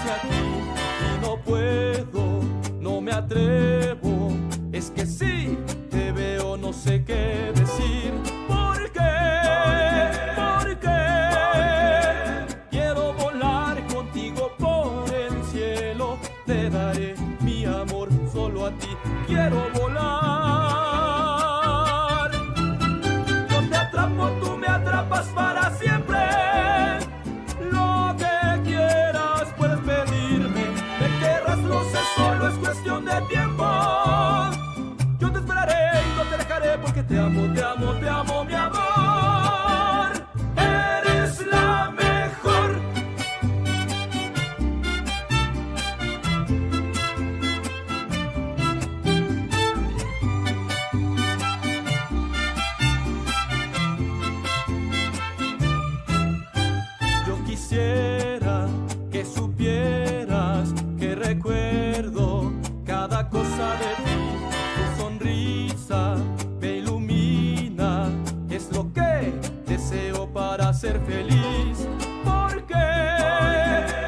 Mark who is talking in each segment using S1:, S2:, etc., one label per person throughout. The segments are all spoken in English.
S1: hacia ti y no puedo, no me atrevo. Es que si te veo no sé qué decir. ¿Por qué? ¿Por qué? Quiero volar contigo por el cielo. Te daré mi amor solo a ti. Quiero volar. Yo te atrapo, tú me atrapas para siempre. Lo que quieras puedes pedirme. Me querrás, lo sé, solo es cuestión de tiempo. Yo te esperaré y no te dejaré porque te amo, te amo, te amo, mi amor. Eres la mejor. Yo quisiera que supieras que recuerdo cada cosa de ti. Tu sonrisa me ilumina, es lo que deseo para ser feliz. ¿Por qué?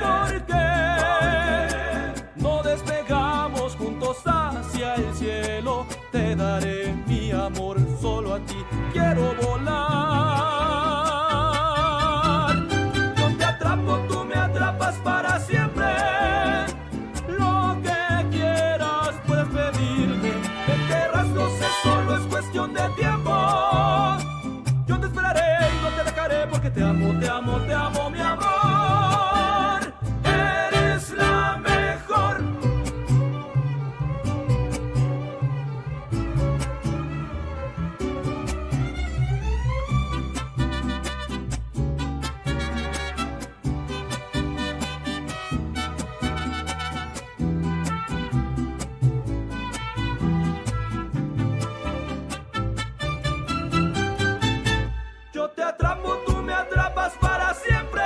S1: ¿Por qué? No despegamos juntos hacia el cielo. Te daré mi amor solo a ti. Quiero volar. Yo te atrapo, tú me atrapas para siempre. Lo que quieras puedes pedirme. Me querrás, lo sé, solo es cuestión de tiempo. Yo te esperaré y no te dejaré porque te amo, te amo, te amo, mi amor. Eres la mejor. Yo te atrapo, tú me atrapas para siempre.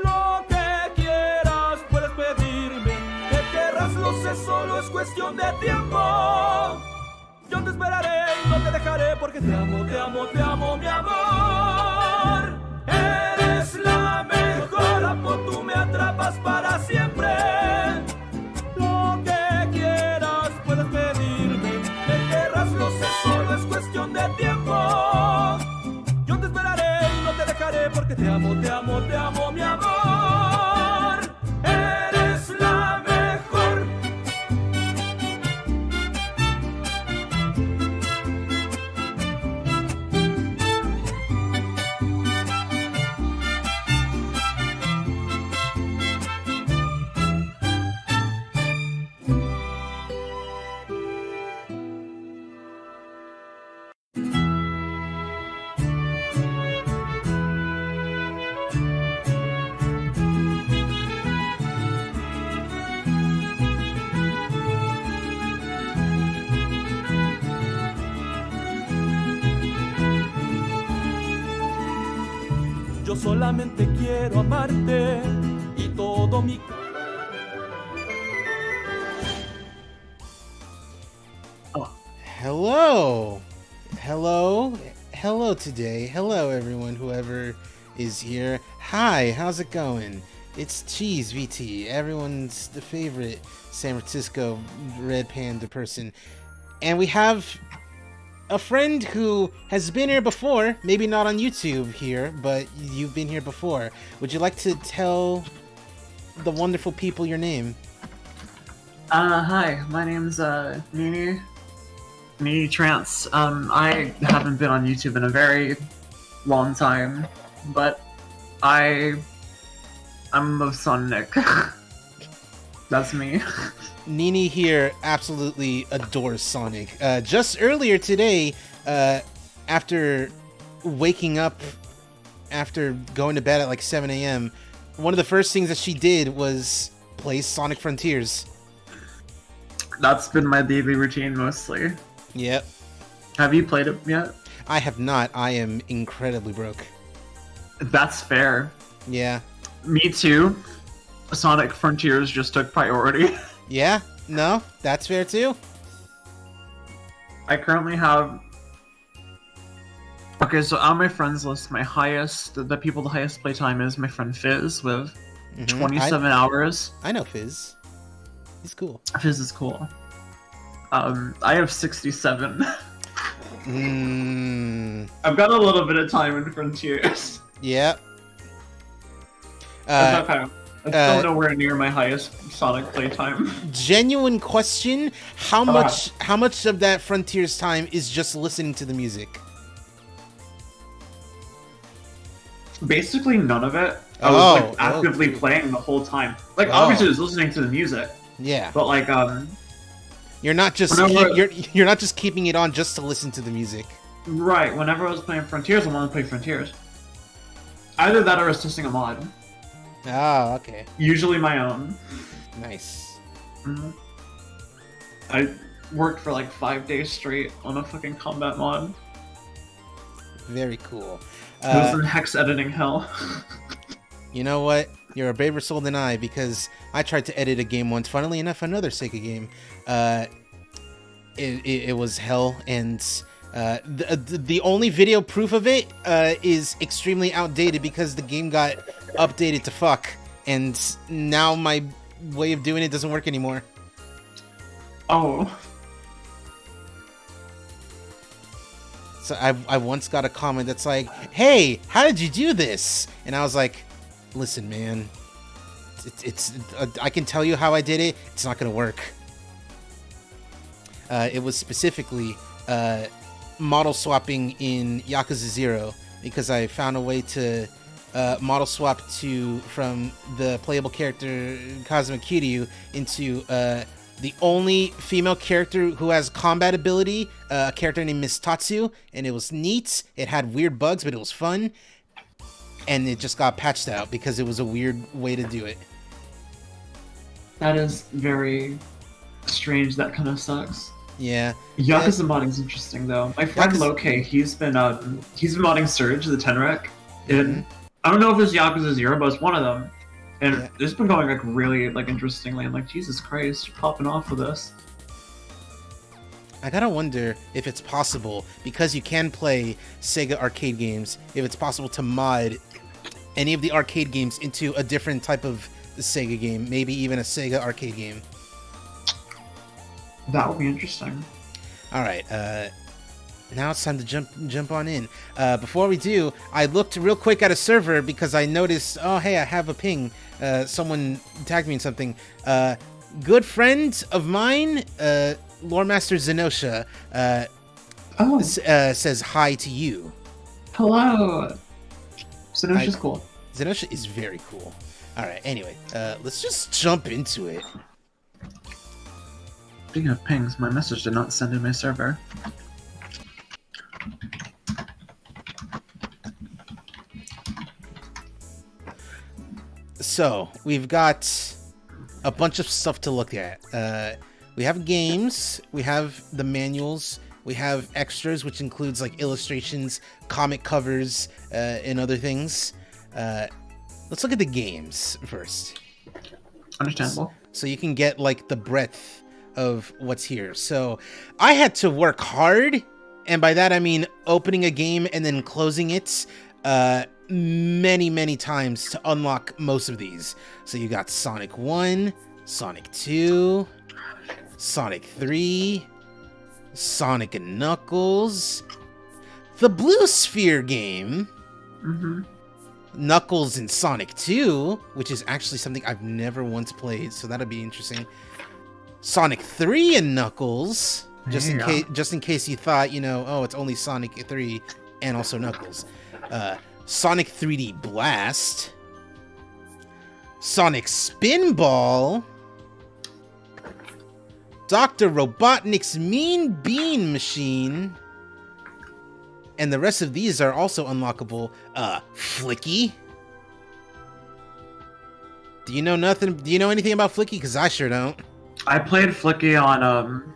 S1: Lo que quieras puedes pedirme. Me querrás, lo sé, solo es cuestión de tiempo. Yo te esperaré y no te dejaré porque te amo, te amo, te amo, mi amor. Eres la mejor. Atrapo, tú me atrapas para siempre. Lo que quieras puedes pedirme. Me querrás, lo sé, solo es cuestión de tiempo. Yo te esperaré y no te dejaré porque te amo, te amo, te amo, mi amor. Eres la mejor. Yo solamente quiero amarte y todo mi...
S2: Hello! Hello! Hello today. Hello everyone, whoever is here. Hi, how's it going? It's CheezVT, everyone's the favorite San Francisco Red Panda person. And we have a friend who has been here before, maybe not on YouTube here, but you've been here before. Would you like to tell the wonderful people your name?
S3: Hi, my name's Nini Trance. I haven't been on YouTube in a very long time, but I'm a Sonic. That's me.
S2: Nini here absolutely adores Sonic. Just earlier today, after waking up, after going to bed at like 7 a.m., one of the first things that she did was play Sonic Frontiers.
S3: That's been my daily routine mostly.
S2: Yep.
S3: Have you played it yet?
S2: I have not. I am incredibly broke.
S3: That's fair.
S2: Yeah.
S3: Me too. Sonic Frontiers just took priority.
S2: Yeah? No? That's fair too?
S3: I currently have... Okay, so on my friends list, my highest, the people the highest playtime is my friend Fizz with 27 hours.
S2: I know Fizz. He's cool.
S3: Fizz is cool. I have 67. I've got a little bit of time in Frontiers.
S2: Yeah.
S3: I'm still nowhere near my highest Sonic playtime.
S2: Genuine question: How much of that Frontiers time is just listening to the music?
S3: Basically none of it. I was like actively playing the whole time. Like obviously, I was listening to the music.
S2: Yeah.
S3: But like
S2: you're not just you're not just keeping it on just to listen to the music.
S3: Right. Whenever I was playing Frontiers, I wanted to play Frontiers. Either that or I was testing a mod.
S2: Oh, okay.
S3: Usually my own.
S2: Nice.
S3: I worked for like 5 days straight on a fucking combat mod.
S2: Very cool.
S3: It was in hex editing hell.
S2: You know what? You're a braver soul than I, because I tried to edit a game once. Funnily enough, another Sega game. It was hell, and the only video proof of it is extremely outdated because the game got updated to fuck, and now my way of doing it doesn't work anymore.
S3: Oh.
S2: So I once got a comment that's like, "Hey, how did you do this?" And I was like, "Listen, man, it's I can tell you how I did it. It's not gonna work." It was specifically model swapping in Yakuza 0, because I found a way to model swap from the playable character Kazuma Kiryu into the only female character who has combat ability, a character named Miss Tatsu, and it was neat. It had weird bugs, but it was fun, and it just got patched out because it was a weird way to do it.
S3: That is very strange. That kind of sucks.
S2: Yeah.
S3: Yakuza modding is interesting though. My friend Loke, he's been modding Surge, the Tenrec. I don't know if it's Yakuza 0, but it's one of them. And it's been going like really like interestingly. I'm like, Jesus Christ, you're popping off with this.
S2: I gotta wonder if it's possible, because you can play Sega arcade games, if it's possible to mod any of the arcade games into a different type of Sega game, maybe even a Sega arcade game.
S3: That would be interesting.
S2: All right, now it's time to jump on in. Before we do, I looked real quick at a server because I noticed, oh hey, I have a ping. Someone tagged me in something. Good friend of mine, Lore Master Zenosha, says hi to you.
S3: Hello. Zenosha's cool.
S2: Zenosha is very cool. All right. Anyway, let's just jump into it.
S3: Speaking of pings, my message did not send in my server.
S2: So, we've got a bunch of stuff to look at. We have games, we have the manuals, we have extras, which includes like illustrations, comic covers, and other things. Let's look at the games first.
S3: Understandable.
S2: So you can get like the breadth of what's here. So I had to work hard, and by that I mean opening a game and then closing it many times to unlock most of these. So you got Sonic 1, Sonic 2, Sonic 3, Sonic and Knuckles, the Blue Sphere game, Knuckles and Sonic 2, which is actually something I've never once played, so that'll be interesting. Sonic 3 and Knuckles, just in case you thought, you know, oh, it's only Sonic 3 and also Knuckles. Sonic 3D Blast, Sonic Spinball, Dr. Robotnik's Mean Bean Machine, and the rest of these are also unlockable. Flicky. Do you know anything about Flicky? Because I sure don't.
S3: I played Flicky on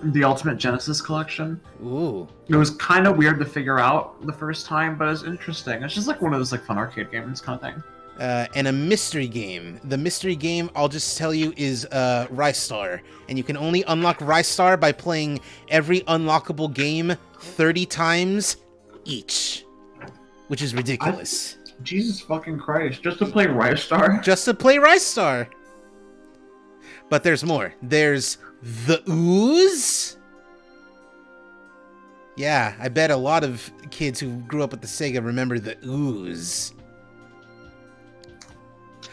S3: the Ultimate Genesis collection.
S2: Ooh.
S3: It was kind of weird to figure out the first time, but it's interesting. It's just like one of those like fun arcade games kind of thing.
S2: And a mystery game. The mystery game, I'll just tell you, is Rystar. And you can only unlock Rystar by playing every unlockable game 30 times each. Which is ridiculous.
S3: Jesus fucking Christ! Just to play Rice Star?
S2: Just to play Rice Star. But there's more. There's the Ooze. Yeah, I bet a lot of kids who grew up with the Sega remember the Ooze.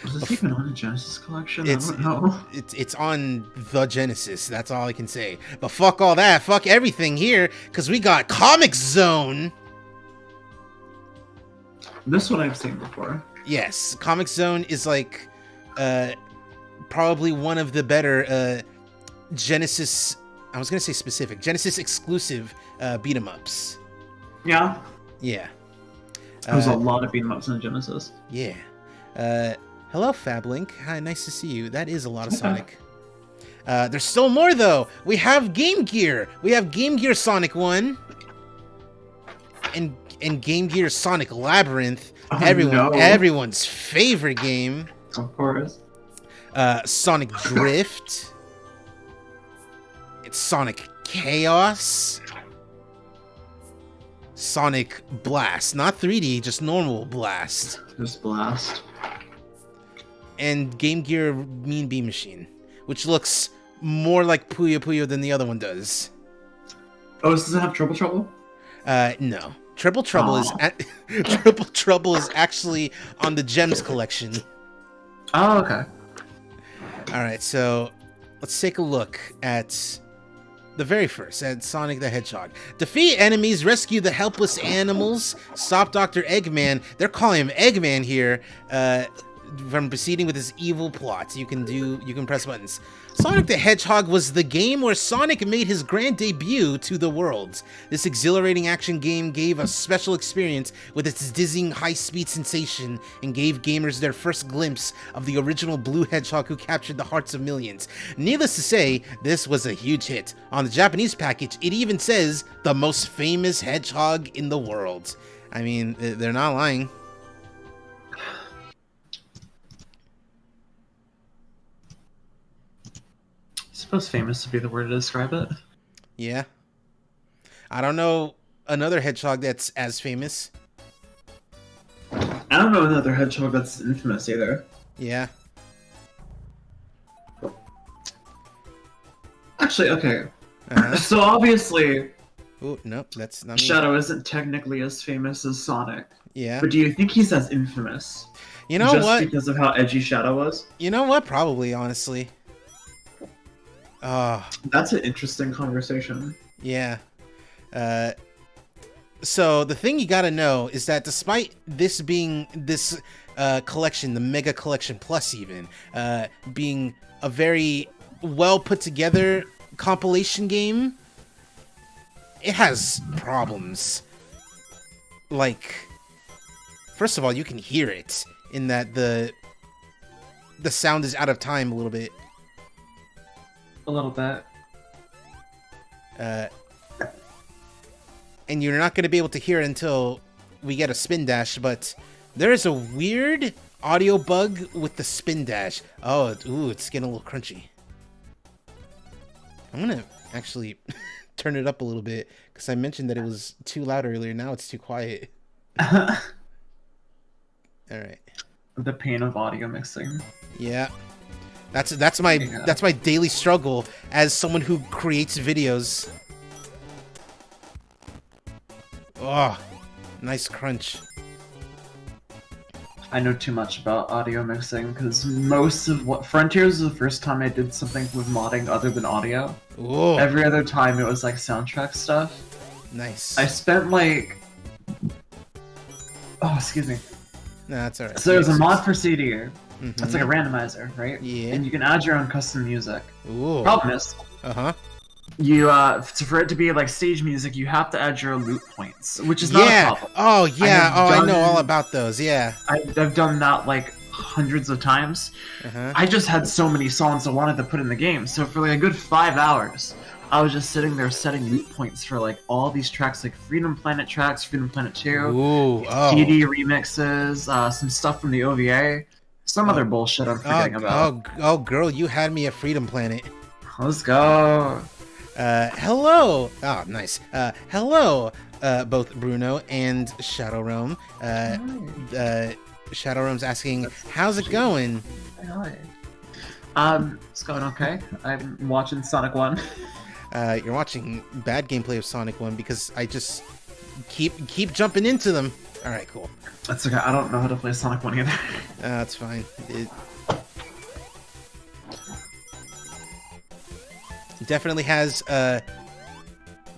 S3: Was this even on the Genesis collection? I don't know.
S2: It's on the Genesis. That's all I can say. But fuck all that. Fuck everything here, because we got Comic Zone.
S3: This one I've seen before.
S2: Yes, Comic Zone is like probably one of the better Genesis. I was gonna say specific Genesis exclusive beat 'em ups.
S3: Yeah.
S2: Yeah.
S3: There's a lot of beat 'em ups in Genesis.
S2: Yeah. Hello, Fablink. Hi, nice to see you. That is a lot of Sonic. There's still more though. We have Game Gear. We have Game Gear Sonic 1 and Game Gear Sonic Labyrinth.
S3: Oh,
S2: everyone's favorite game.
S3: Of course.
S2: Sonic Drift. It's Sonic Chaos. Sonic Blast. Not 3D, just normal Blast.
S3: Just Blast.
S2: And Game Gear Mean Bean Machine, which looks more like Puyo Puyo than the other one does.
S3: Oh, does it have Triple Trouble?
S2: No. Triple Trouble Triple Trouble is actually on the Gems collection.
S3: Oh, okay.
S2: Alright, so let's take a look at the very first, at Sonic the Hedgehog. Defeat enemies, rescue the helpless animals, stop Dr. Eggman. They're calling him Eggman here, from proceeding with his evil plots. You can press buttons. Sonic the Hedgehog was the game where Sonic made his grand debut to the world. This exhilarating action game gave a special experience with its dizzying high-speed sensation and gave gamers their first glimpse of the original blue hedgehog who captured the hearts of millions. Needless to say, this was a huge hit. On the Japanese package, it even says, the most famous hedgehog in the world. I mean, they're not lying.
S3: I suppose famous to be the word to describe it.
S2: Yeah. I don't know another hedgehog that's as famous.
S3: I don't know another hedgehog that's infamous either.
S2: Yeah.
S3: Actually, okay. So obviously...
S2: Oh, no, that's not me.
S3: Shadow isn't technically as famous as Sonic.
S2: Yeah.
S3: But do you think he's as infamous?
S2: You know
S3: just
S2: what?
S3: Just because of how edgy Shadow was?
S2: You know what? Probably, honestly.
S3: That's an interesting conversation.
S2: Yeah. So the thing you gotta know is that despite this being this collection, the Mega Collection Plus even, being a very well put together compilation game, it has problems. Like, first of all, you can hear it in that the sound is out of time a little bit.
S3: A little bit.
S2: And you're not going to be able to hear it until we get a spin dash, but there is a weird audio bug with the spin dash. Oh, ooh, it's getting a little crunchy. I'm going to actually turn it up a little bit, because I mentioned that it was too loud earlier. Now it's too quiet. Alright.
S3: The pain of audio mixing.
S2: Yeah. That's my daily struggle as someone who creates videos. Oh, nice crunch.
S3: I know too much about audio mixing because most of what Frontiers was the first time I did something with modding other than audio.
S2: Ooh.
S3: Every other time it was like soundtrack stuff.
S2: Nice.
S3: I spent like... Oh, excuse me.
S2: No, that's alright.
S3: So there's a mod for CD.
S2: Mm-hmm.
S3: It's like a randomizer, right?
S2: Yeah.
S3: And you can add your own custom music.
S2: Ooh.
S3: Problem is, you for it to be like stage music, you have to add your loot points, which is not a problem.
S2: Oh yeah. I know all about those. Yeah.
S3: I've done that like hundreds of times. I just had so many songs I wanted to put in the game, so for like a good 5 hours, I was just sitting there setting loot points for like all these tracks, like Freedom Planet tracks, Freedom Planet 2, CD remixes, some stuff from the OVA. Some other bullshit I'm forgetting about.
S2: Oh, girl, you had me at Freedom Planet.
S3: Let's go.
S2: Hello. Oh, nice. Hello. both Bruno and Shadow Realm. Shadow Realm's asking, how's it going?
S3: It's going okay. I'm watching Sonic 1.
S2: You're watching bad gameplay of Sonic 1 because I just keep jumping into them. Alright, cool.
S3: That's okay. I don't know how to play Sonic 1 either.
S2: That's fine. It definitely has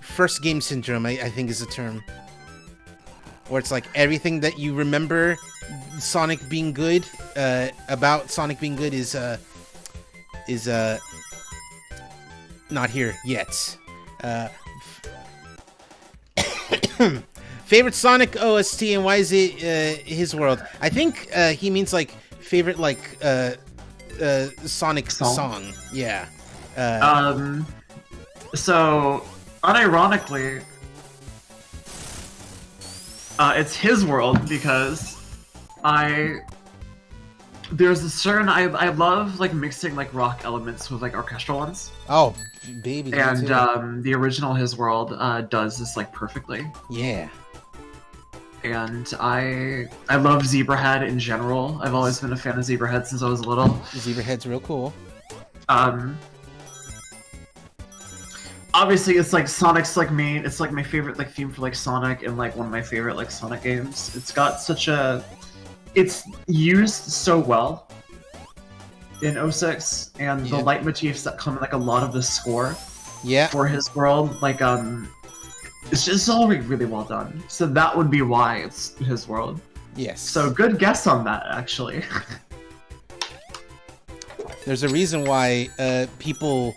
S2: first game syndrome, I think is the term. Where it's like everything that you remember Sonic being good, about Sonic being good is not here yet. Favorite Sonic OST and why is it his world? I think he means like favorite like Sonic song. Yeah.
S3: So unironically, it's his world because there's a certain I love like mixing like rock elements with like orchestral ones.
S2: Oh, baby.
S3: And the original His World does this like perfectly.
S2: Yeah.
S3: And I love Zebrahead in general. I've always been a fan of Zebrahead since I was little.
S2: Zebrahead's real cool.
S3: Obviously it's like Sonic's like main. It's like my favorite like theme for like Sonic and like one of my favorite like Sonic games. It's got such a. It's used so well in 06, and the leitmotifs that come in like a lot of the score.
S2: Yeah.
S3: For His World, like it's just all really well done. So that would be why it's His World.
S2: Yes.
S3: So good guess on that, actually.
S2: There's a reason why people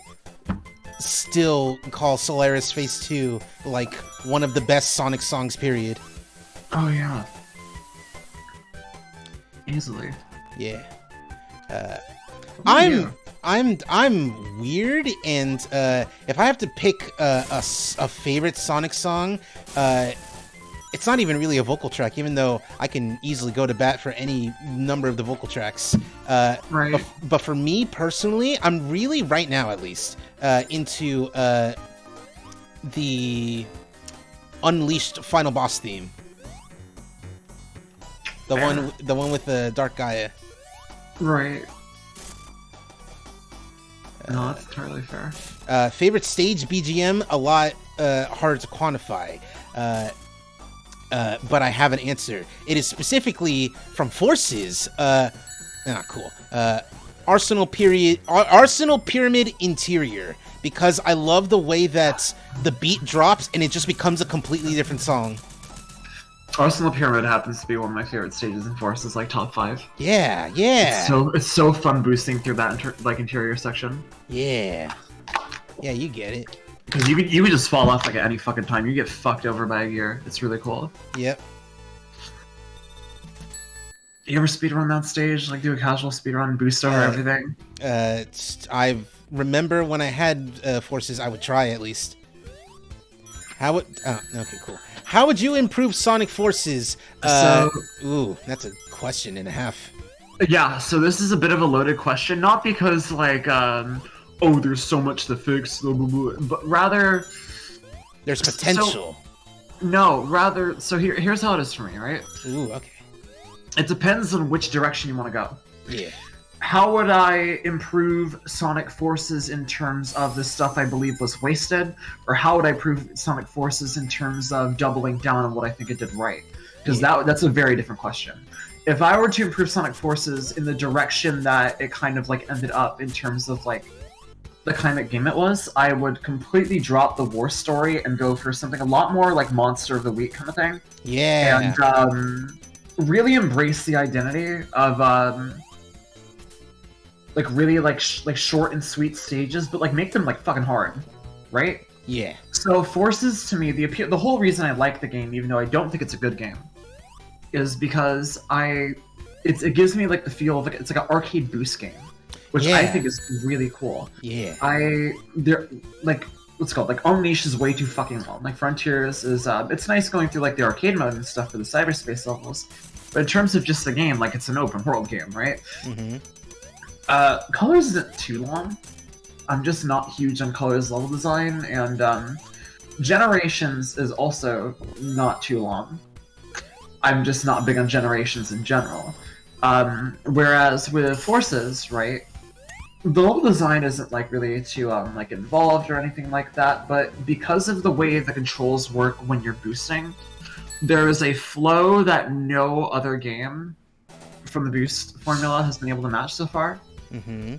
S2: still call Solaris Phase 2 like one of the best Sonic songs, period.
S3: Oh yeah. Easily.
S2: Yeah. I'm weird, and if I have to pick a favorite Sonic song, it's not even really a vocal track, even though I can easily go to bat for any number of the vocal tracks.
S3: Right.
S2: But for me personally, I'm really, right now at least, into the Unleashed final boss theme. The one with the Dark Gaia.
S3: Right. No, that's entirely fair.
S2: Favorite stage BGM? A lot hard to quantify. But I have an answer. It is specifically from Forces. Cool. Arsenal Pyramid Interior, because I love the way that the beat drops and it just becomes a completely different song.
S3: Arsenal Pyramid happens to be one of my favorite stages in Forces, like top 5.
S2: Yeah.
S3: It's so fun boosting through that interior section.
S2: Yeah, you get it.
S3: Because you could just fall off like at any fucking time. You get fucked over by a gear. It's really cool.
S2: Yep.
S3: You ever speedrun that stage? Like do a casual speedrun, boost over everything?
S2: I remember when I had Forces, I would try at least. Okay, cool. How would you improve Sonic Forces? Ooh, that's a question and a half.
S3: Yeah, so this is a bit of a loaded question, not because like, there's so much to fix, but rather...
S2: There's potential.
S3: So here's how it is for me, right?
S2: Ooh, okay.
S3: It depends on which direction you want to go.
S2: Yeah.
S3: How would I improve Sonic Forces in terms of the stuff I believe was wasted? Or how would I improve Sonic Forces in terms of doubling down on what I think it did right? Because that's a very different question. If I were to improve Sonic Forces in the direction that it kind of like ended up in terms of like the kind of game it was, I would completely drop the war story and go for something a lot more like Monster of the Week kind of thing.
S2: Yeah.
S3: And really embrace the identity of like really like short and sweet stages, but like make them like fucking hard, right?
S2: Yeah.
S3: So Forces to me, the whole reason I like the game, even though I don't think it's a good game, is because it gives me like the feel of like it's like an arcade boost game, which I think is really cool.
S2: Yeah.
S3: What's it called? Like Unleash is way too fucking long. Like Frontiers is it's nice going through like the arcade mode and stuff for the cyberspace levels, but in terms of just the game, like it's an open world game, right?
S2: Mm-hmm.
S3: Colors isn't too long. I'm just not huge on Colors level design, and Generations is also not too long. I'm just not big on Generations in general. Whereas with Forces, right, the level design isn't like really too like involved or anything like that, but because of the way the controls work when you're boosting, there is a flow that no other game from the boost formula has been able to match so far.
S2: Mm-hmm.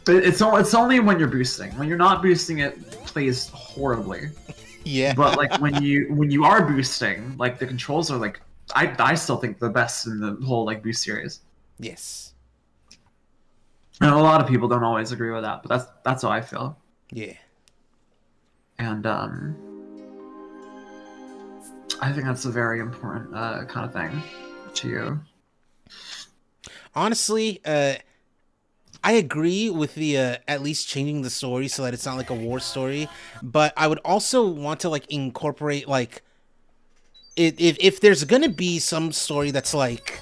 S3: But it's only when you're boosting. When you're not boosting, it plays horribly.
S2: Yeah.
S3: But like when you are boosting, like the controls are like I still think the best in the whole like boost series.
S2: Yes.
S3: And a lot of people don't always agree with that, but that's how I feel.
S2: Yeah.
S3: And I think that's a very important kind of thing to you.
S2: Honestly, I agree with the at least changing the story so that it's not like a war story, but I would also want to like incorporate like if there's gonna be some story that's like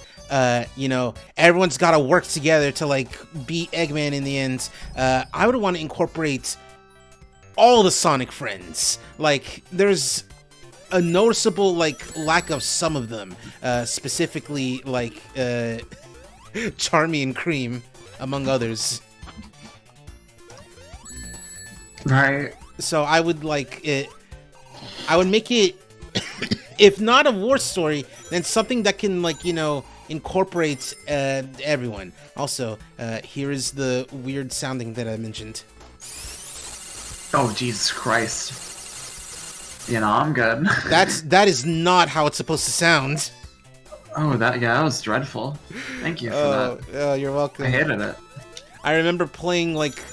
S2: you know, everyone's got to work together to like beat Eggman in the end, I would want to incorporate all the Sonic friends. Like there's a noticeable like lack of some of them, specifically like Charmy and Cream, among others.
S3: Right.
S2: So I would like it. I would make it, if not a war story, then something that can like, you know, incorporate everyone. Also, here is the weird sounding that I mentioned.
S3: Oh Jesus Christ! You know, I'm good.
S2: That is not how it's supposed to sound.
S3: Oh, that was dreadful. Thank you for that.
S2: Oh, you're welcome.
S3: I hated it.
S2: I remember playing like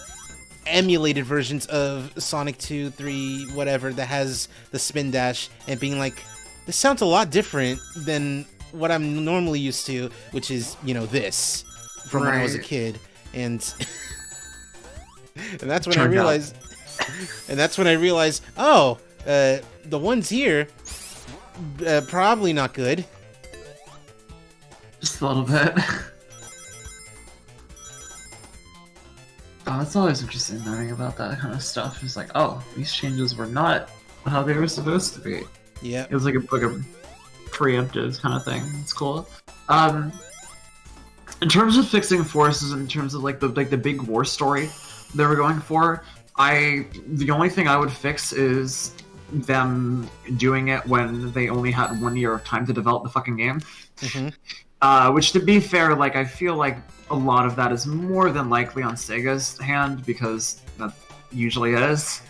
S2: emulated versions of Sonic 2, 3, whatever that has the spin dash and being like, this sounds a lot different than what I'm normally used to, which is, you know, this from when I was a kid. And and that's when I realized oh, the ones here probably not good.
S3: Just a little bit. Oh, it's always interesting learning about that kind of stuff. It's like, oh, these changes were not how they were supposed to be.
S2: Yeah.
S3: It was like a preemptive kind of thing. It's cool. In terms of fixing forces, in terms of like the big war story they were going for, the only thing I would fix is them doing it when they only had 1 year of time to develop the fucking game.
S2: Mm-hmm.
S3: Which, to be fair, like I feel like a lot of that is more than likely on Sega's hand, because that usually is.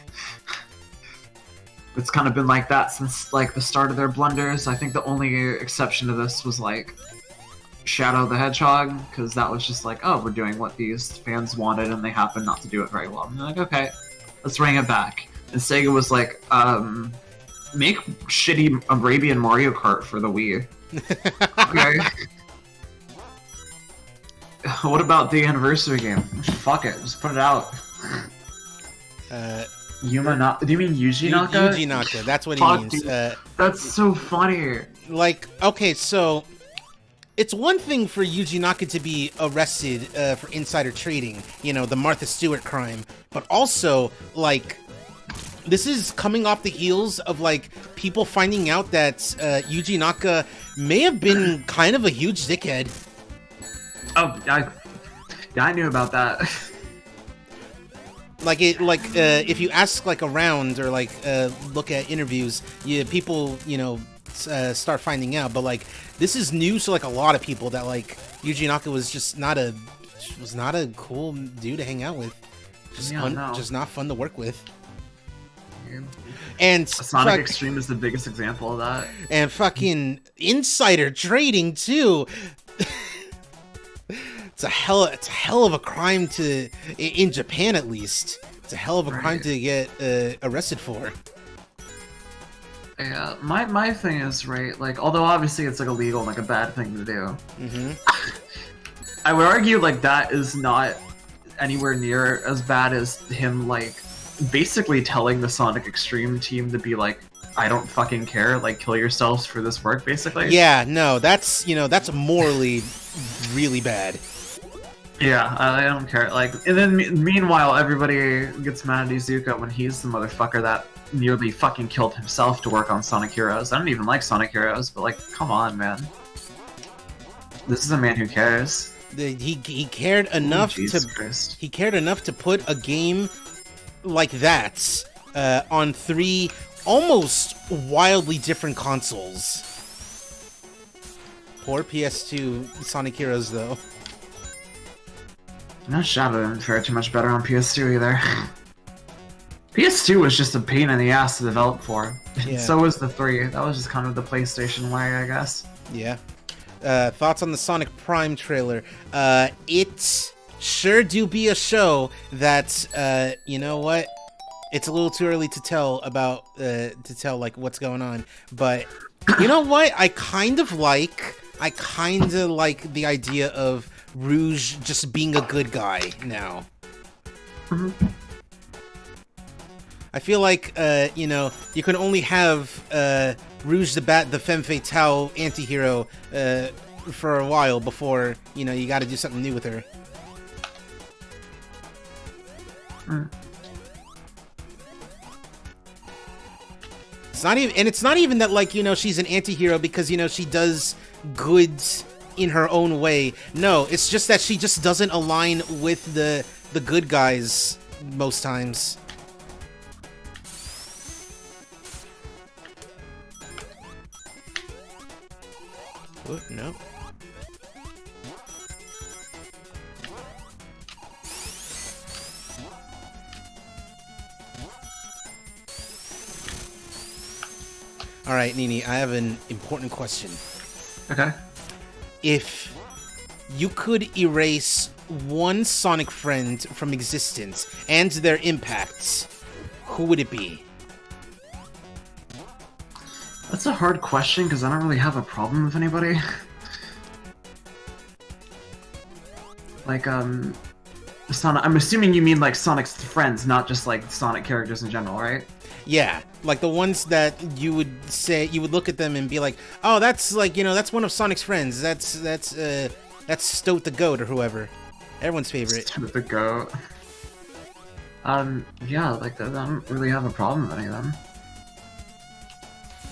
S3: It's kind of been like that since like the start of their blunders. I think the only exception to this was like Shadow the Hedgehog, because that was just like, oh, we're doing what these fans wanted and they happened not to do it very well. And they're like, okay, let's bring it back. And Sega was like, make shitty Arabian Mario Kart for the Wii. Okay. What about the anniversary game? Fuck it, just put it out. Do you mean Yuji Naka?
S2: Yuji Naka, that's what he means.
S3: That's so funny.
S2: Like, okay, so it's one thing for Yuji Naka to be arrested for insider trading, you know, the Martha Stewart crime, but also, like, this is coming off the heels of, like, people finding out that Yuji Naka may have been kind of a huge dickhead.
S3: Oh, I knew about that.
S2: If you ask, like, around or, like, look at interviews, people, you know, start finding out, but, like, this is news to, like, a lot of people that, like, Yuji Naka was just not a cool dude to hang out with. Just not fun to work with. And
S3: Sonic Extreme is the biggest example of that.
S2: And fucking insider trading too. It's a hell of a crime to, in Japan at least. It's a hell of a crime to get arrested for.
S3: Yeah, my thing is, right, like, although obviously it's like illegal, like a bad thing to do.
S2: Mm-hmm.
S3: I would argue like that is not anywhere near as bad as him like basically telling the Sonic Extreme team to be like, I don't fucking care, like kill yourselves for this work, basically.
S2: Yeah, no, that's, you know, that's morally really bad.
S3: Yeah, I don't care. Like, and then meanwhile, everybody gets mad at Izuka when he's the motherfucker that nearly fucking killed himself to work on Sonic Heroes. I don't even like Sonic Heroes, but like, come on, man. This is a man who cares.
S2: He cared enough he cared enough to put a game like that on 3 almost wildly different consoles. Poor PS2 Sonic Heroes, though.
S3: No shot at him fare too much better on PS2 either. PS2 was just a pain in the ass to develop for.
S2: Yeah.
S3: So was the 3. That was just kind of the PlayStation way, I guess.
S2: Yeah. Thoughts on the Sonic Prime trailer? It sure do be a show that, you know what? It's a little too early to tell about, like, what's going on. But, you know what? I kind of like the idea of Rouge just being a good guy now.
S3: Mm-hmm.
S2: I feel like, you know, you can only have Rouge the femme fatale anti-hero for a while before, you know, you gotta do something new with her.
S3: Mm.
S2: It's not even that, like, you know, she's an anti-hero because, you know, she does good in her own way. No, it's just that she just doesn't align with the good guys most times. Oh, no. All right, Nini, I have an important question.
S3: Okay.
S2: If you could erase one Sonic friend from existence and their impacts, who would it be?
S3: That's a hard question because I don't really have a problem with anybody. Like, Sonic. I'm assuming you mean like Sonic's friends, not just like Sonic characters in general, right?
S2: Yeah, like the ones that you would look at them and be like, oh, that's like, you know, that's one of Sonic's friends. That's Stoat the Goat or whoever. Everyone's favorite.
S3: Stoat the Goat. Yeah, like I don't really have a problem with any of them.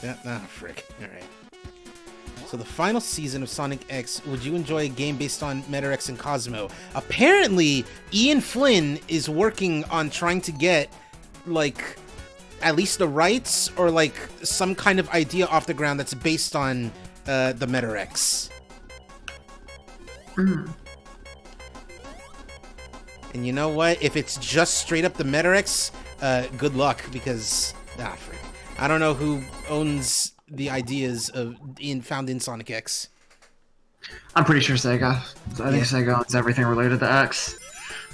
S2: Yeah, nah, frick. Alright. So the final season of Sonic X, would you enjoy a game based on Meta X and Cosmo? Apparently, Ian Flynn is working on trying to get, like, at least the rights or, like, some kind of idea off the ground that's based on the Meta X.
S3: Mm.
S2: And you know what? If it's just straight up the Meta X, good luck, because... ah, frick. I don't know who owns the ideas found in Sonic X.
S3: I'm pretty sure Sega. I think Sega owns everything related to X.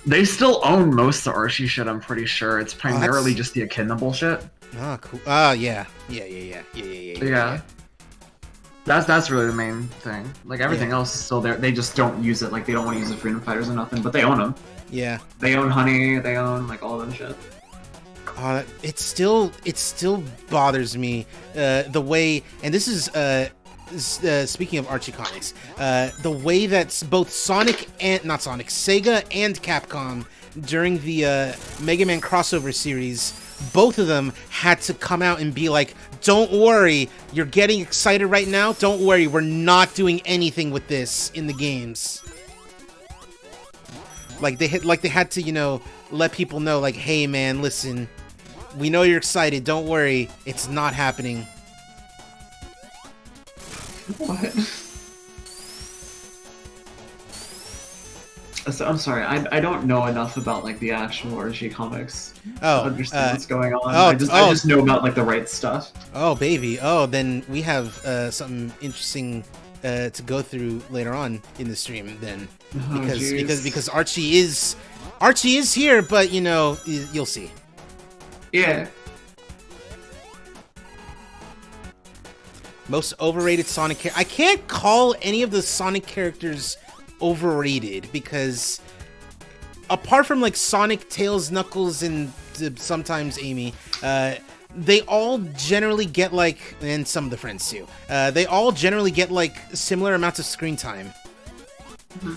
S3: They still own most of the Archie shit, I'm pretty sure. It's primarily just the Echidna bullshit.
S2: Ah, cool. Yeah. Yeah.
S3: That's really the main thing. Like, everything else is still there. They just don't use it. Like, they don't want to use the Freedom Fighters or nothing, but they own them.
S2: Yeah.
S3: They own Honey, they own, like, all of them shit.
S2: It still bothers me the way, and this is speaking of Archie comics, the way that both Sega and Capcom during the Mega Man crossover series, both of them had to come out and be like, "Don't worry, you're getting excited right now. Don't worry, we're not doing anything with this in the games." Like they had to, you know, let people know, like, "Hey, man, listen." We know you're excited. Don't worry. It's not happening.
S3: What? So, I'm sorry. I don't know enough about like the actual Archie comics to understand what's going on. I just know about like the right stuff.
S2: Oh, baby. Oh, then we have something interesting to go through later on in the stream. Then because Archie is here, but you know, you'll see.
S3: Yeah.
S2: Most overrated Sonic I can't call any of the Sonic characters overrated because apart from like Sonic, Tails, Knuckles, and sometimes Amy, they all generally get like, and some of the friends too, they all generally get like similar amounts of screen time.
S3: Mm-hmm.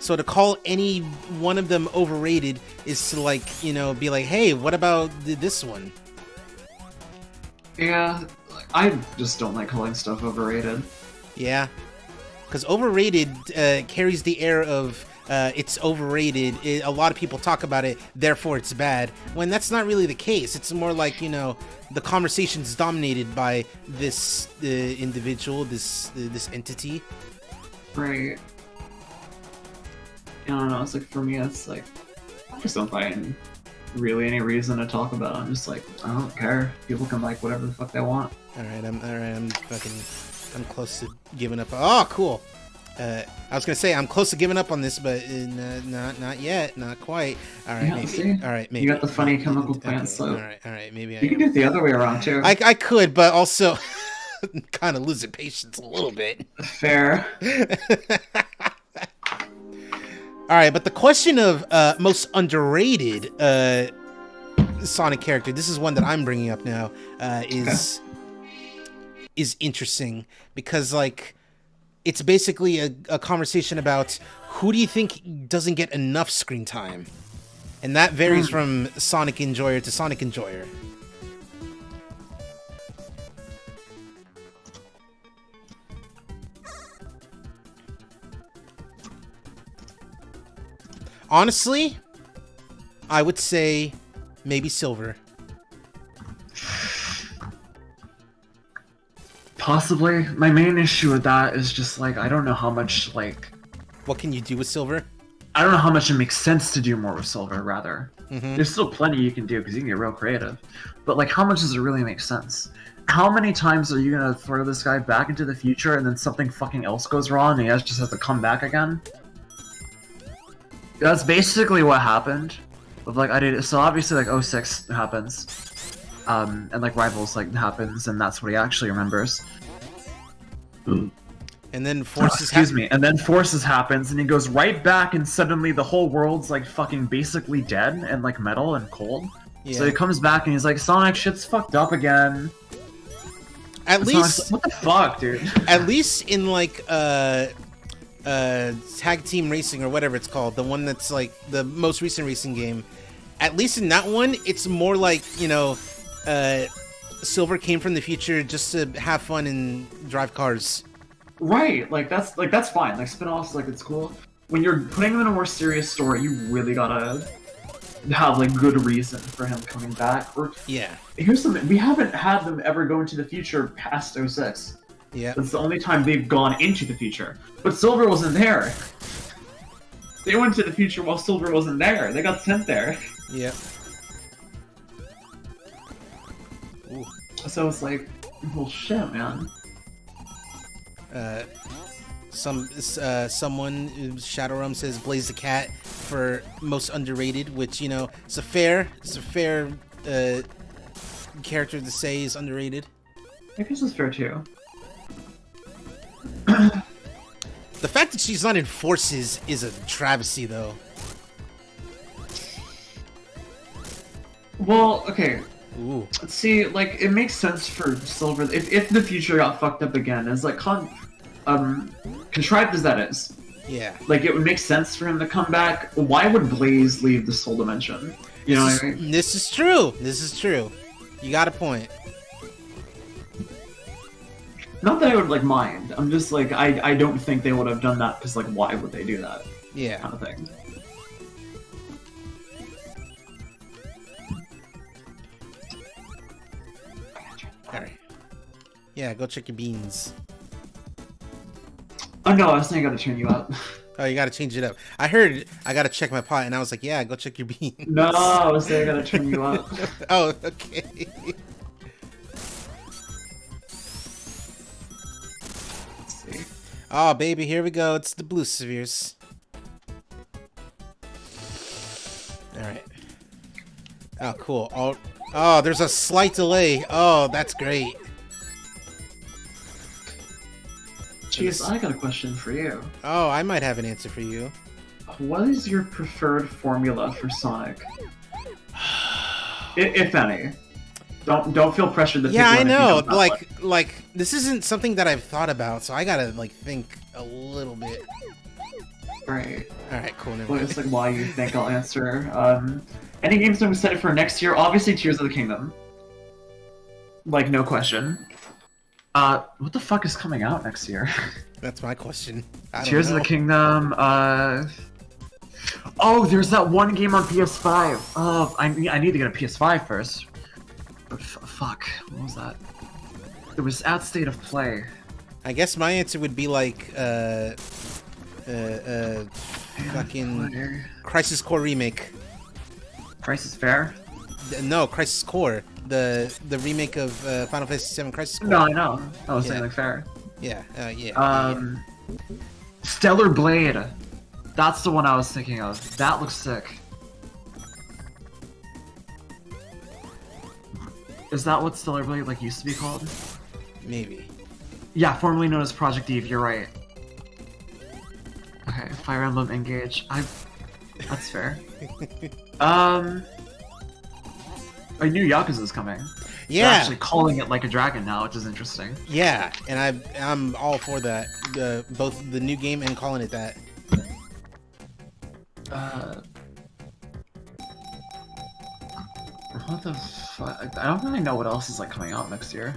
S2: So to call any one of them overrated is to like, you know, be like, hey, what about this one?
S3: Yeah, I just don't like calling stuff overrated.
S2: Yeah, because overrated carries the air of it's overrated. A lot of people talk about it, therefore it's bad. When that's not really the case. It's more like, you know, the conversation's dominated by this individual, this entity.
S3: Right. I don't know. It's like for me, it's like I just don't find really any reason to talk about it. I'm just like, I don't care. People can like whatever the fuck they want.
S2: I'm close to giving up. Oh, cool. I was gonna say I'm close to giving up on this, but not yet, not quite. All right,
S3: Yeah,
S2: maybe.
S3: see?
S2: All right, maybe.
S3: You got the funny chemical plant, so
S2: all right, maybe.
S3: you can do it the other way around too.
S2: I could, but also kind of losing patience a little bit.
S3: Fair.
S2: All right, but the question of most underrated Sonic character, this is one that I'm bringing up now, is interesting because like it's basically a conversation about who do you think doesn't get enough screen time, and that varies from Sonic enjoyer to Sonic enjoyer. Honestly, I would say maybe Silver.
S3: Possibly. My main issue with that is just like I don't know how much like
S2: What can you do with Silver?
S3: I don't know how much it makes sense to do more with Silver. Rather,
S2: Mm-hmm.
S3: there's still plenty you can do because you can get real creative. But like, how much does it really make sense? How many times are you gonna throw this guy back into the future and then something fucking else goes wrong and he just has to come back again? That's basically what happened. With like I did so obviously like 06 happens, and like Rivals like happens and that's what he actually remembers.
S2: And then Forces.
S3: Excuse me. And then Forces happens and he goes right back and suddenly the whole world's like fucking basically dead and like metal and cold.
S2: Yeah.
S3: So he comes back and he's like, Sonic, shit's fucked up again.
S2: At
S3: And
S2: least,
S3: Sonic's like, what the fuck, dude?
S2: at least in like tag team racing or whatever it's called, the one that's like the most recent racing game. At least in that one, it's more like, you know, Silver came from the future just to have fun and drive cars.
S3: Right, like that's fine. Like spin-offs, like it's cool. When you're putting them in a more serious story, you really gotta have like good reason for him coming back. Or
S2: Yeah.
S3: here's something: we haven't had them ever go into the future past 06.
S2: Yeah.
S3: That's the only time they've gone into the future. But Silver wasn't there. They went to the future while Silver wasn't there. They got sent there.
S2: Yeah. Ooh.
S3: So it's like, well, shit, man.
S2: Someone Shadowrum says Blaze the Cat for most underrated, which, you know, it's a fair character to say is underrated.
S3: I guess it's fair too.
S2: The fact that she's not in Forces is a travesty, though.
S3: Well, okay.
S2: Ooh.
S3: See, like, it makes sense for Silver if the future got fucked up again. As like contrived as that is,
S2: Yeah.
S3: like it would make sense for him to come back. Why would Blaze leave the Soul Dimension? You know what I mean?
S2: This is true. This is true. You got a point.
S3: Not that I would like mind. I'm just like I don't think they would have done that because like why would they do that?
S2: Yeah.
S3: Kind of thing.
S2: Alright. Yeah, go check your beans.
S3: Oh no, I was saying I gotta turn you up.
S2: Oh, you gotta change it up. I heard I gotta check my pot, and I was like, yeah, go check your beans.
S3: No, I was saying I gotta turn you up.
S2: Oh, okay.
S3: Let's see.
S2: Oh, baby, here we go. It's the blue spheres. Alright. Oh, cool. Oh, there's a slight delay. Oh, that's great.
S3: Cheez, I got a question for you.
S2: Oh, I might have an answer for you.
S3: What is your preferred formula for Sonic? If any. Don't feel pressured to pick
S2: Yeah,
S3: one
S2: I
S3: if you
S2: know.
S3: don't have one.
S2: Like this isn't something that I've thought about, so I gotta like think a little bit.
S3: Right.
S2: Alright, cool. Never
S3: Well,
S2: mind.
S3: it's like why you think I'll answer. Any games I'm excited for next year? Obviously, Tears of the Kingdom. Like, no question. What the fuck is coming out next year?
S2: That's my question. I don't
S3: Tears
S2: know.
S3: of the Kingdom, Oh, there's that one game on PS5. Oh, I need to get a PS5 first. Fuck, what was that? It was at State of Play.
S2: I guess my answer would be like, fucking Crisis Core remake.
S3: Crisis Fair?
S2: No, Crisis Core. The remake of Final Fantasy VII Crisis Core.
S3: No, I know. I was saying like Fair.
S2: Yeah, yeah.
S3: Stellar Blade. That's the one I was thinking of. That looks sick. Is that what Stellar Blade like used to be called?
S2: Maybe.
S3: Yeah, formerly known as Project Eve. You're right. Okay, Fire Emblem Engage. That's fair. I knew Yakuza's coming.
S2: Yeah.
S3: They're actually calling it Like a Dragon now, which is interesting.
S2: Yeah, and I'm all for that. Both the new game and calling it that.
S3: What the fuck? I don't really know what else is like coming out next year.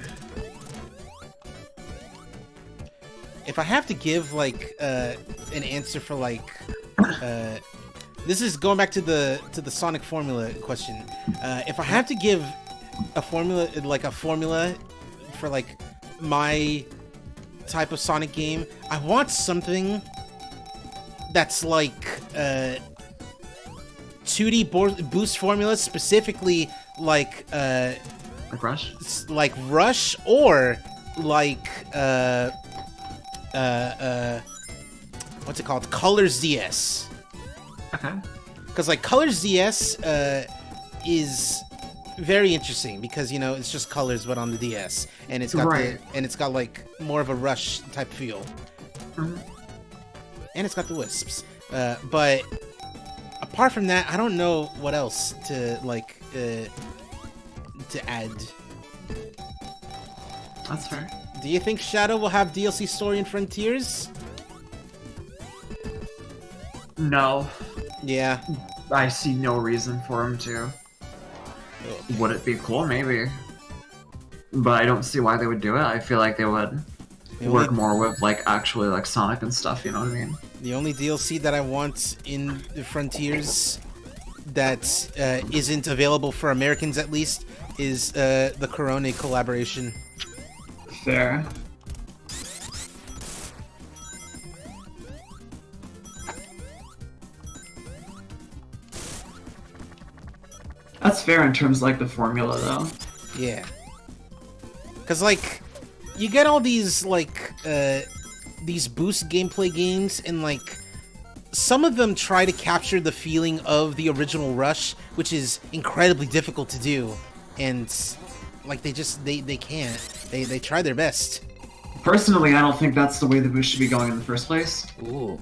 S2: If I have to give like an answer for like this is going back to the Sonic formula question. If I have to give a formula for like my type of Sonic game, I want something that's like 2D boost formula, specifically like
S3: Rush?
S2: like Rush, or like what's it called? Colors DS.
S3: Okay.
S2: Because like Colors DS is very interesting because, you know, it's just colors but on the DS, and it's got it's got like more of a Rush type feel.
S3: Mm-hmm.
S2: And it's got the wisps. But apart from that, I don't know what else to like to add.
S3: That's fair.
S2: Do you think Shadow will have DLC story in Frontiers?
S3: No.
S2: Yeah.
S3: I see no reason for him to.
S2: Oh.
S3: Would it be cool? Maybe. But I don't see why they would do it. I feel like they would work more with like actually like Sonic and stuff, you know what I mean?
S2: The only DLC that I want in the Frontiers that isn't available for Americans at least is the Corone collaboration.
S3: Fair. That's fair in terms of like the formula though.
S2: Yeah. Cause like you get all these like these boost gameplay games, and like some of them try to capture the feeling of the original Rush, which is incredibly difficult to do, and like they can't. They try their best.
S3: Personally, I don't think that's the way the boost should be going in the first place.
S2: Ooh.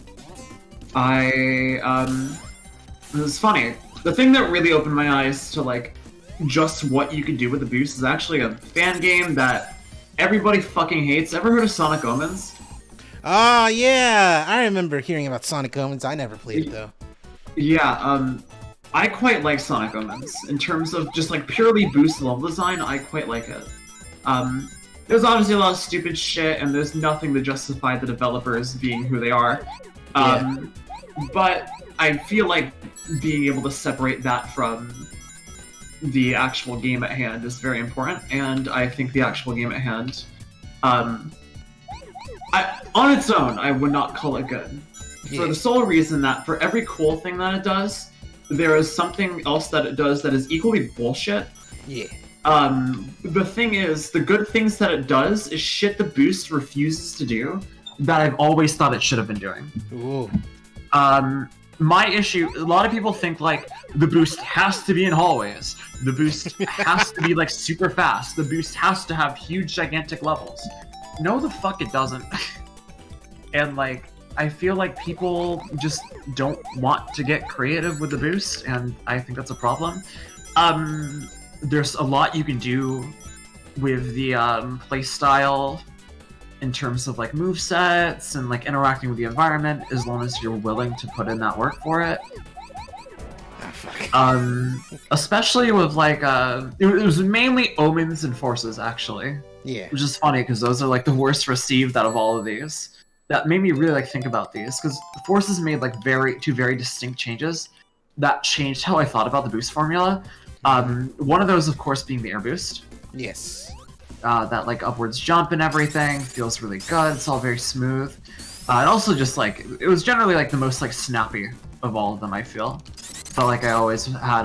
S3: It's funny. The thing that really opened my eyes to like just what you could do with the boost is actually a fan game that everybody fucking hates. Ever heard of Sonic Omens?
S2: Oh yeah, I remember hearing about Sonic Omens. I never played it though.
S3: Yeah, I quite like Sonic Omens. In terms of just like purely boost level design, I quite like it. There's obviously a lot of stupid shit, and there's nothing to justify the developers being who they are. But I feel like being able to separate that from the actual game at hand is very important, and I think the actual game at hand, on its own, I would not call it good.
S2: Yeah.
S3: For the sole reason that for every cool thing that it does, there is something else that it does that is equally bullshit.
S2: Yeah.
S3: The thing is, the good things that it does is shit the boost refuses to do that I've always thought it should have been doing.
S2: Ooh.
S3: My issue, a lot of people think like the boost has to be in hallways. The boost has to be like super fast. The boost has to have huge gigantic levels. No, the fuck it doesn't. And like, I feel like people just don't want to get creative with the boost, and I think that's a problem. There's a lot you can do with the playstyle in terms of like move sets and like interacting with the environment, as long as you're willing to put in that work for it. Especially with like it was mainly omens and forces actually.
S2: Yeah.
S3: Which is funny because those are like the worst received out of all of these. That made me really like think about these because forces made like two very distinct changes that changed how I thought about the boost formula. One of those, of course, being the air boost.
S2: Yes.
S3: That like upwards jump and everything feels really good. It's all very smooth. And also just like it was generally like the most like snappy of all of them. I felt like I always had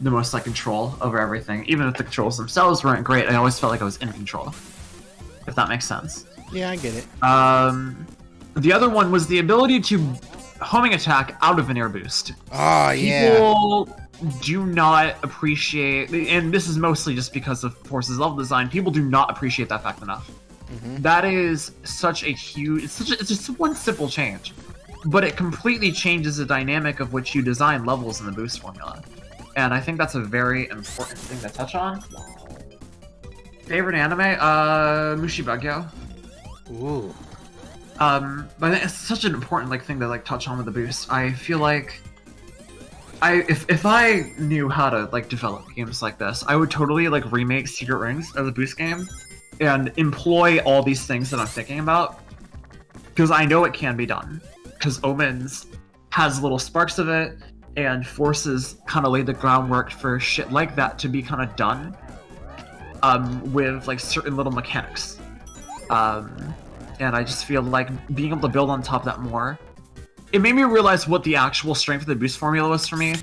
S3: the most like control over everything. Even if the controls themselves weren't great, I always felt like I was in control. If that makes sense.
S2: Yeah, I get it.
S3: The other one was the ability to homing attack out of an air boost.
S2: Oh, yeah.
S3: People do not appreciate, and this is mostly just because of Force's level design, people do not appreciate that fact enough. That is such a huge, it's just one simple change, but it completely changes the dynamic of which you design levels in the boost formula. And I think that's a very important thing to touch on. Favorite anime? Mushi Bagyo.
S2: Ooh.
S3: But it's such an important like thing to like touch on with the boost. I feel like if I knew how to like develop games like this, I would totally like remake Secret Rings as a boost game and employ all these things that I'm thinking about because I know it can be done. Because Omens has little sparks of it, and Forces kind of laid the groundwork for shit like that to be kind of done with like certain little mechanics. And I just feel like being able to build on top of that more, it made me realize what the actual strength of the boost formula was for me.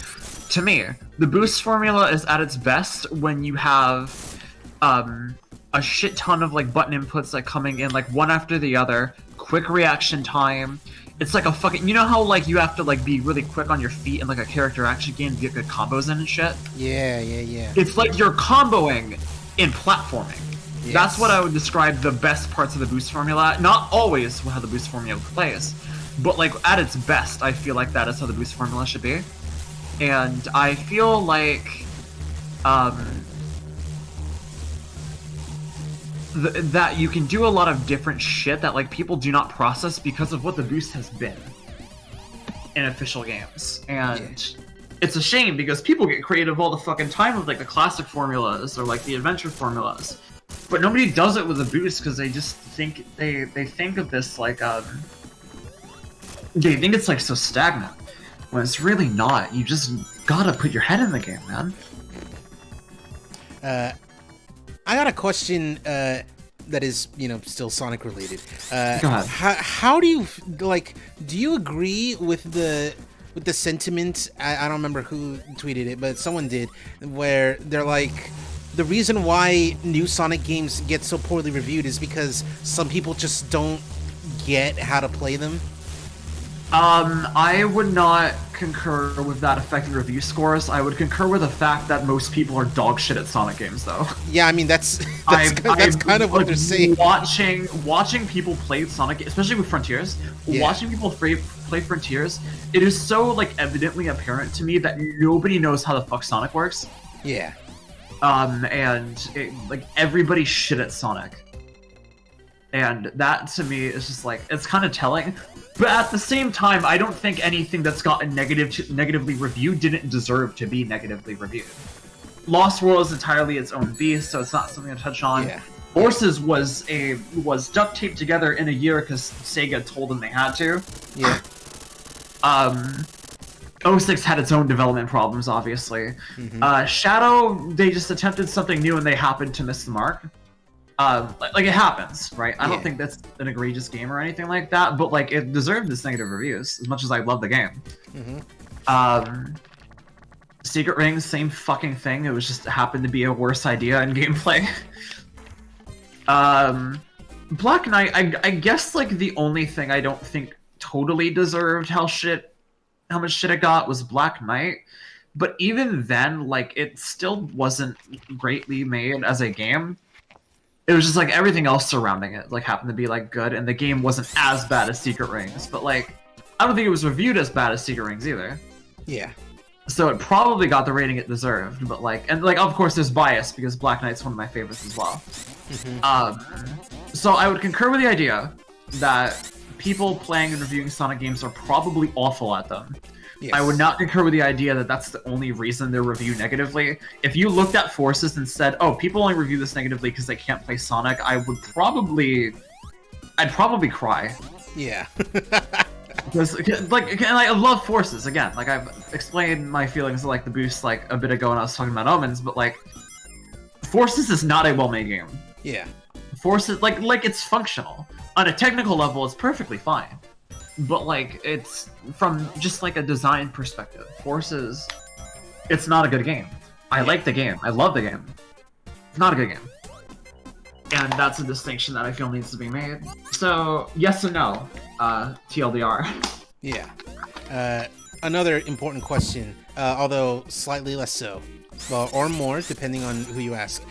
S3: To me, the boost formula is at its best when you have a shit ton of like button inputs like coming in like one after the other, quick reaction time. It's like a fucking, you know how like you have to like be really quick on your feet in like a character action game to get good combos in and shit?
S2: Yeah.
S3: It's like you're comboing in platforming.
S2: Yes.
S3: That's what I would describe the best parts of the boost formula. Not always how the boost formula plays, but like at its best, I feel like that is how the boost formula should be. And I feel like that you can do a lot of different shit that like people do not process because of what the boost has been in official games. And it's a shame because people get creative all the fucking time with like the classic formulas or like the adventure formulas. But nobody does it with a boost because they just think they think of this like they think it's like so stagnant when it's really not. You just gotta put your head in the game, man.
S2: I got a question that is, you know, still Sonic related.
S3: Go ahead.
S2: How do you like? Do you agree with the sentiment? I don't remember who tweeted it, but someone did, where they're like, the reason why new Sonic games get so poorly reviewed is because some people just don't get how to play them.
S3: I would not concur with that affecting review scores. I would concur with the fact that most people are dog shit at Sonic games, though.
S2: Yeah, I mean that's kind of what they're saying.
S3: Watching people play Sonic, especially with Frontiers, watching people play Frontiers, it is so like evidently apparent to me that nobody knows how the fuck Sonic works.
S2: Yeah.
S3: And like everybody's shit at Sonic. And that to me is just like, it's kind of telling. But at the same time, I don't think anything that's gotten negatively reviewed didn't deserve to be negatively reviewed. Lost World is entirely its own beast, so it's not something to touch on.
S2: Yeah.
S3: Forces was duct taped together in a year because Sega told them they had to.
S2: Yeah.
S3: 06 had its own development problems, obviously. Shadow, they just attempted something new and they happened to miss the mark. Like it happens, right? I don't think that's an egregious game or anything like that, but like it deserved its negative reviews as much as I love the game. Secret Rings, same fucking thing. It was just happened to be a worse idea in gameplay. Black Knight, I guess like the only thing I don't think totally deserved how much shit it got was Black Knight. But even then, like it still wasn't greatly made as a game. It was just like everything else surrounding it like happened to be like good, and the game wasn't as bad as Secret Rings, but like I don't think it was reviewed as bad as Secret Rings either.
S2: Yeah.
S3: So it probably got the rating it deserved, but like, and like of course there's bias because Black Knight's one of my favorites as well. So I would concur with the idea that people playing and reviewing Sonic games are probably awful at them. Yes. I would not concur with the idea that that's the only reason they're reviewed negatively. If you looked at Forces and said, "Oh, people only review this negatively because they can't play Sonic," I'd probably cry.
S2: Yeah.
S3: Because I love Forces again. Like I've explained my feelings like the boost like a bit ago when I was talking about Omens, but like Forces is not a well-made game.
S2: Yeah.
S3: Forces like it's functional on a technical level. It's perfectly fine. But like it's from just like a design perspective, Forces, it's not a good game. I like the game. I love the game. It's not a good game. And that's a distinction that I feel needs to be made. So yes and no, TLDR.
S2: Yeah. Another important question, although slightly less so, well, or more depending on who you ask.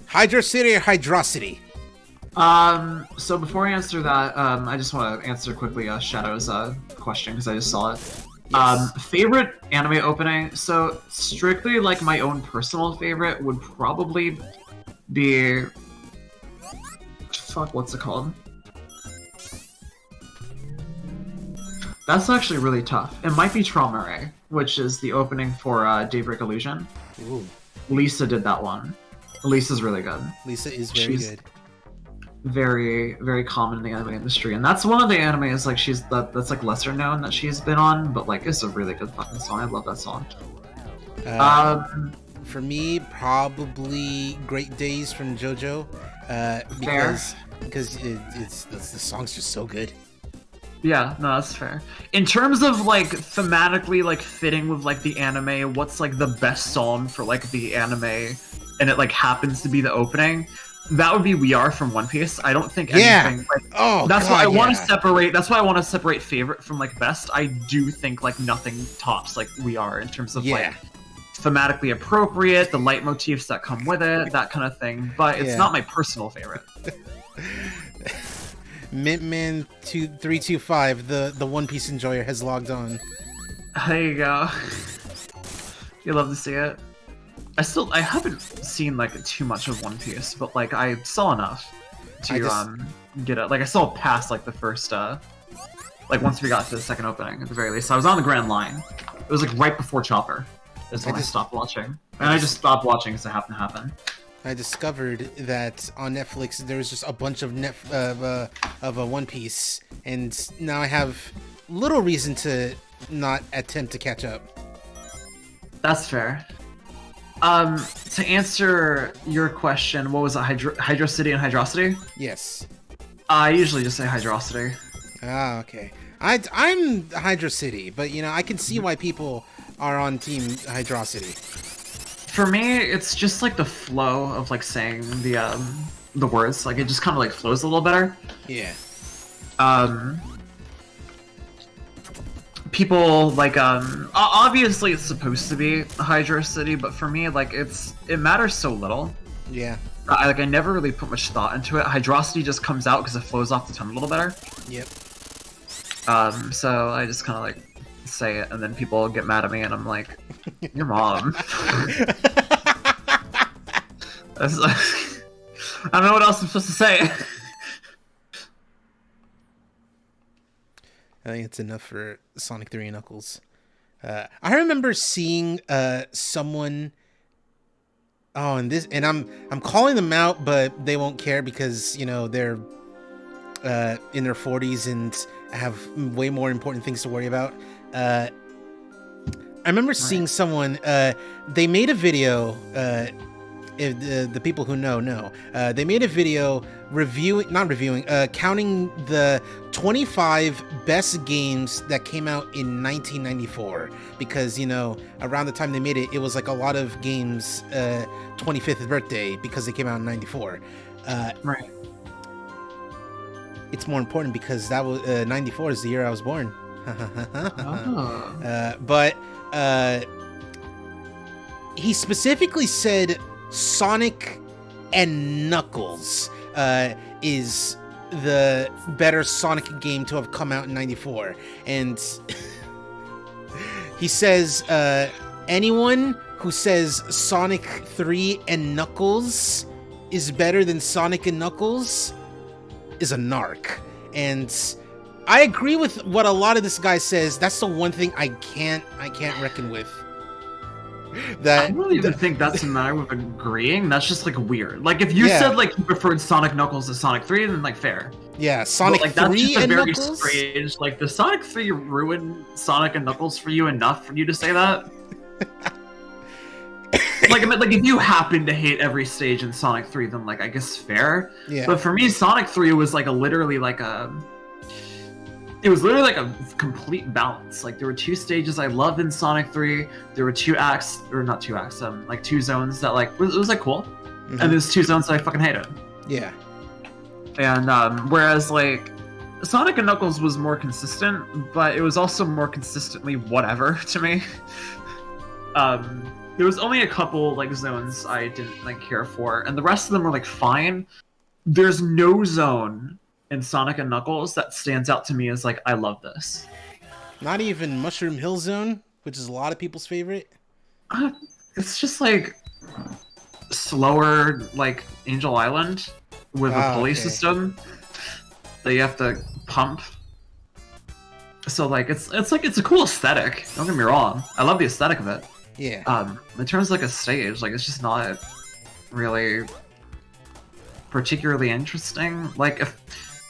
S2: Hydrocity or Hydrocity?
S3: So before I answer that, I just want to answer quickly Shadow's question because I just saw it. Yes. Favorite anime opening? So strictly like my own personal favorite would probably be... Fuck, what's it called? That's actually really tough. It might be Traumare, which is the opening for Daybreak Illusion.
S2: Ooh.
S3: Lisa did that one. Lisa's really good.
S2: Lisa is very good.
S3: Very, very common in the anime industry, and that's one of the animes like that's like lesser known that she's been on, but like it's a really good fucking song. I love that song.
S2: For me, probably Great Days from JoJo, because the song's just so good.
S3: Yeah, no, that's fair. In terms of like thematically like fitting with like the anime, what's like the best song for like the anime, and it like happens to be the opening. That would be We Are from One Piece. I don't think anything like that's why I want to separate. That's why I want to separate favorite from like best. I do think like nothing tops like We Are in terms of like thematically appropriate, the leitmotifs that come with it, that kind of thing. But it's not my personal favorite.
S2: Mintman 2325, the One Piece enjoyer, has logged on.
S3: There you go. You love to see it. I haven't seen like too much of One Piece, but like I saw enough to get it. Like I saw past like the first like once we got to the second opening at the very least. I was on the Grand Line. It was like right before Chopper. That's when I stopped watching. And I just stopped watching because it happened to happen.
S2: I discovered that on Netflix there was just a bunch of One Piece, and now I have little reason to not attempt to catch up.
S3: That's fair. To answer your question, what was it, Hydrocity and Hydrocity?
S2: Yes.
S3: I usually just say Hydrocity.
S2: Ah, okay. I'm Hydrocity, but you know, I can see why people are on Team Hydrocity.
S3: For me, it's just like the flow of like saying the words. Like it just kind of like flows a little better.
S2: Yeah.
S3: People like obviously it's supposed to be Hydrocity, but for me like it matters so little.
S2: Yeah.
S3: I never really put much thought into it. Hydrocity just comes out because it flows off the tongue a little better.
S2: Yep.
S3: So I just kind of like say it, and then people get mad at me, and I'm like, your mom. That's like, I don't know what else I'm supposed to say.
S2: I think it's enough for Sonic 3 and Knuckles. I remember seeing someone. Oh, and I'm calling them out, but they won't care because you know they're in their 40s and have way more important things to worry about. I remember seeing someone. They made a video. If the people who know, they made a video counting the 25 best games that came out in 1994, because you know around the time they made it, it was like a lot of games 25th birthday because they came out in 94.
S3: Right.
S2: It's more important because that was 94 is the year I was born. But he specifically said Sonic and Knuckles is the better Sonic game to have come out in 94. And he says anyone who says Sonic 3 and Knuckles is better than Sonic and Knuckles is a narc. And I agree with what a lot of this guy says. That's the one thing I can't reckon with. That
S3: I don't even think that's a matter of agreeing. That's just like weird. Like if you said like you preferred Sonic Knuckles to Sonic 3, then like fair.
S2: Yeah, Sonic
S3: but, like,
S2: 3
S3: that's just a
S2: and
S3: very
S2: Knuckles?
S3: strange. Like the Sonic 3 ruined Sonic and Knuckles for you enough for you to say that? like if you happen to hate every stage in Sonic 3, then like I guess fair.
S2: Yeah.
S3: But for me, Sonic 3 was like literally like a complete balance. Like there were 2 stages I loved in Sonic 3. There were 2 acts, or not 2 acts, like 2 zones that like it was like cool.
S2: Mm-hmm.
S3: And there's 2 zones that I fucking hated.
S2: Yeah.
S3: And whereas like Sonic and Knuckles was more consistent, but it was also more consistently whatever to me. There was only a couple like zones I didn't like care for, and the rest of them were like fine. There's no zone in Sonic and Knuckles that stands out to me as like I love this.
S2: Not even Mushroom Hill Zone, which is a lot of people's favorite.
S3: It's just like slower, like Angel Island with a pulley system that you have to pump. So like it's a cool aesthetic. Don't get me wrong. I love the aesthetic of it.
S2: Yeah.
S3: In terms of like a stage, like it's just not really particularly interesting. Like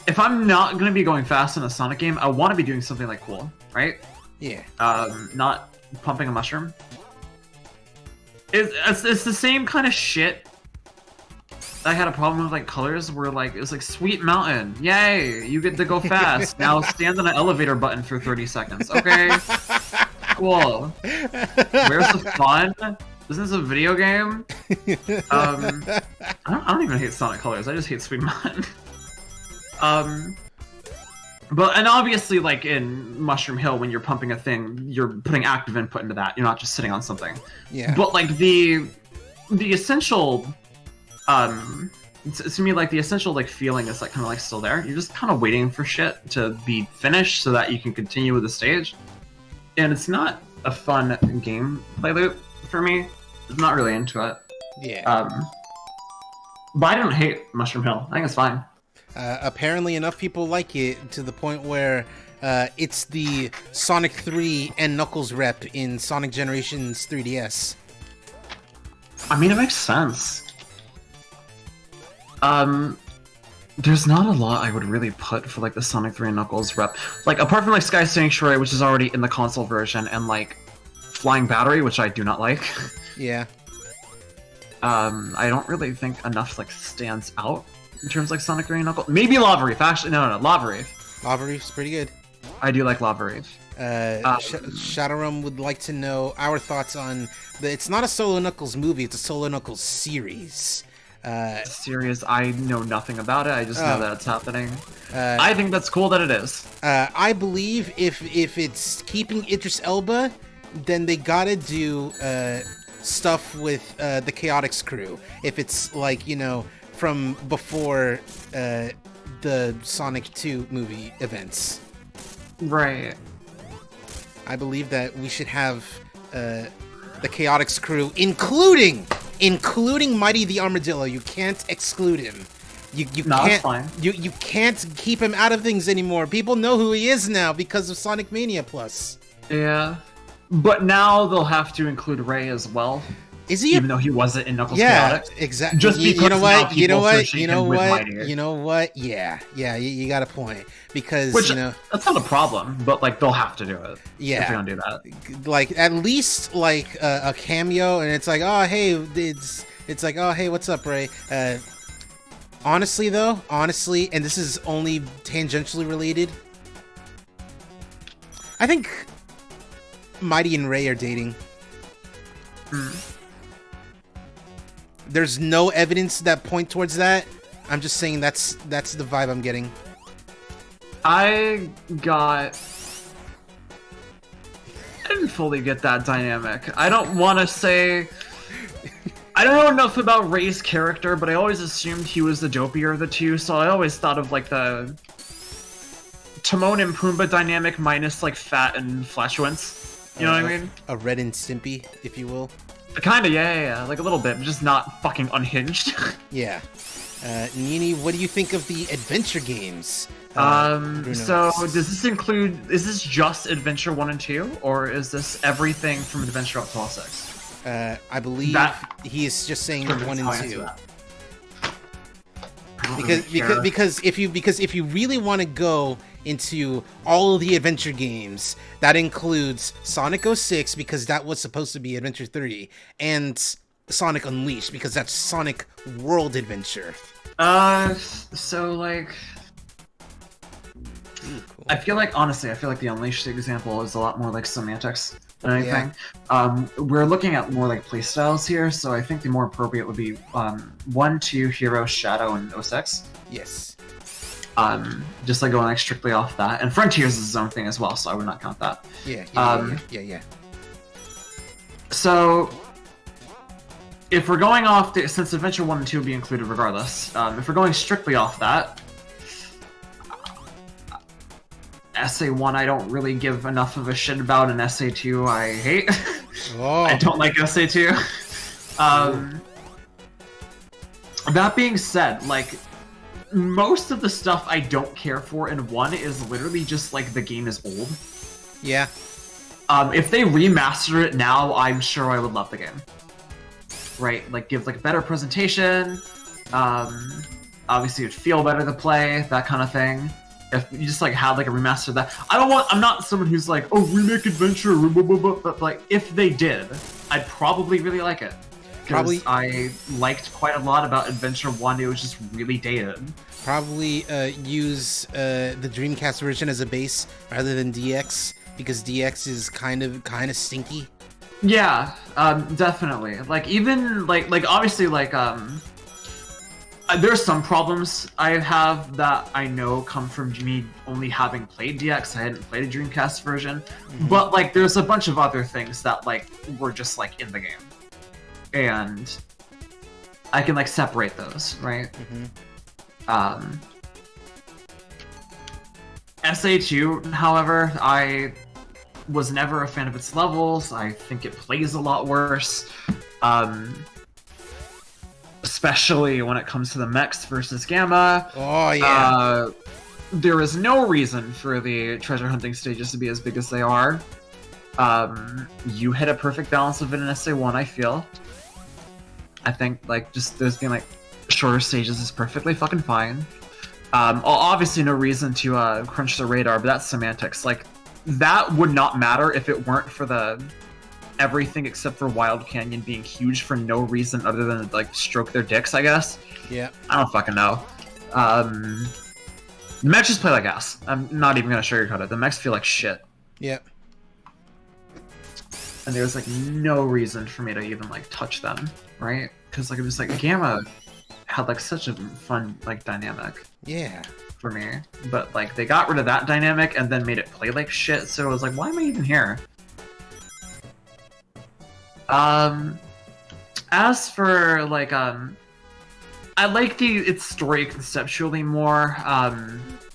S3: if I'm not gonna be going fast in a Sonic game, I want to be doing something like cool, right?
S2: Yeah.
S3: Not pumping a mushroom. It's the same kind of shit. I had a problem with like colors where like it was like Sweet Mountain, yay, you get to go fast. Now stand on an elevator button for 30 seconds. Okay, cool. Where's the fun? Isn't this a video game? I don't even hate Sonic colors. I just hate Sweet Mountain. But and obviously like in Mushroom Hill, when you're pumping a thing, you're putting active input into that. You're not just sitting on something.
S2: Yeah.
S3: But like the essential, to me, like the essential like feeling is like kind of like still there. You're just kind of waiting for shit to be finished so that you can continue with the stage. And it's not a fun gameplay loop for me. I'm not really into it.
S2: Yeah.
S3: But I don't hate Mushroom Hill. I think it's fine.
S2: Apparently enough people like it to the point where it's the Sonic 3 and Knuckles rep in Sonic Generations 3DS.
S3: I mean, it makes sense. There's not a lot I would really put for like the Sonic 3 and Knuckles rep. Like apart from like Sky Sanctuary, which is already in the console version, and like Flying Battery, which I do not like.
S2: Yeah.
S3: I don't really think enough like stands out in terms of like Sonic 3 and Knuckles. Maybe Lava Reef. Actually, no, Lava Reef.
S2: Lava Reef's pretty good.
S3: I do like Lava Reef.
S2: Shadowrum would like to know our thoughts on it's not a Solo Knuckles movie, it's a Solo Knuckles series.
S3: Series, I know nothing about it. I just know that it's happening. I think that's cool that it is.
S2: I believe if it's keeping Idris Elba, then they gotta do stuff with the Chaotix crew. If it's like, you know, from before the Sonic 2 movie events.
S3: Right.
S2: I believe that we should have the Chaotix crew, including Mighty the Armadillo. You can't exclude him. You
S3: no,
S2: can't.
S3: That's fine.
S2: You can't keep him out of things anymore. People know who he is now because of Sonic Mania Plus.
S3: Yeah, but now they'll have to include Ray as well.
S2: Is he?
S3: Even though he wasn't in Knuckles
S2: Yeah,
S3: Chaotix.
S2: exactly.
S3: Just because
S2: you know what?
S3: You
S2: know what? Yeah. You got a point because
S3: Which,
S2: you know
S3: that's not a problem, but like they'll have to do it.
S2: Yeah,
S3: if they don't do that.
S2: Like at least like a cameo, and it's like, oh hey, it's like, oh hey, what's up, Ray? Honestly, and this is only tangentially related. I think Mighty and Ray are dating. There's no evidence that point towards that. I'm just saying that's the vibe I'm getting.
S3: I didn't fully get that dynamic. I don't want to say... I don't know enough about Ray's character, but I always assumed he was the dopier of the two, so I always thought of like the Timon and Pumbaa dynamic minus like fat and flatulence. You know what I mean?
S2: A Red and Stimpy, if you will.
S3: Kinda, yeah, like a little bit, but just not fucking unhinged.
S2: Yeah. Nini, what do you think of the adventure games?
S3: So does this include, is this just Adventure 1 and 2, or is this everything from Adventure up to all 6?
S2: I believe he is just saying 1 and 2. Because if you really want to go into all of the adventure games, that includes Sonic 06 because that was supposed to be Adventure 3, and Sonic Unleashed because that's Sonic World Adventure.
S3: So like,
S2: Ooh, cool.
S3: I feel like the Unleashed example is a lot more like semantics than anything.
S2: Yeah.
S3: We're looking at more like playstyles here, so I think the more appropriate would be 1, 2, Hero, Shadow, and 06.
S2: Yes.
S3: Just like going like strictly off that, and Frontiers is its own thing as well, so I would not count that.
S2: Yeah.
S3: So, if we're going off, since Adventure 1 and 2 would be included regardless, if we're going strictly off that, SA1 I don't really give enough of a shit about, and SA2 I hate.
S2: Oh.
S3: I don't like SA2. That being said, like, most of the stuff I don't care for in 1 is literally just like the game is old.
S2: Yeah.
S3: If they remaster it now, I'm sure I would love the game. Right, like give like a better presentation. Obviously, it'd feel better to play, that kind of thing. If you just like had like a remaster of that, I'm not someone who's like, oh, remake Adventure, but like if they did, I'd probably really like it. Probably, I liked quite a lot about Adventure 1. It was just really dated.
S2: Probably use the Dreamcast version as a base rather than DX because DX is kind of stinky.
S3: Yeah, definitely. Like even like obviously like there's some problems I have that I know come from me only having played DX. I hadn't played a Dreamcast version, but like there's a bunch of other things that like were just like in the game. And I can like separate those, right? SA2, however, I was never a fan of its levels. I think it plays a lot worse, especially when it comes to the mechs versus Gamma.
S2: Oh yeah.
S3: There is no reason for the treasure hunting stages to be as big as they are. You hit a perfect balance of it in SA1, I feel. I think like just there's being like shorter stages is perfectly fucking fine. Obviously no reason to crunch the radar, but that's semantics. Like that would not matter if it weren't for the everything except for Wild Canyon being huge for no reason other than like stroke their dicks, I guess.
S2: Yeah.
S3: I don't fucking know. The mechs just play like ass. I'm not even gonna sugarcoat it. The mechs feel like shit.
S2: Yeah.
S3: And there's like no reason for me to even like touch them, right? Because like it was like Gamma had like such a fun like dynamic.
S2: Yeah.
S3: For me, but like they got rid of that dynamic and then made it play like shit. So I was like, why am I even here? As for like I like its story conceptually more,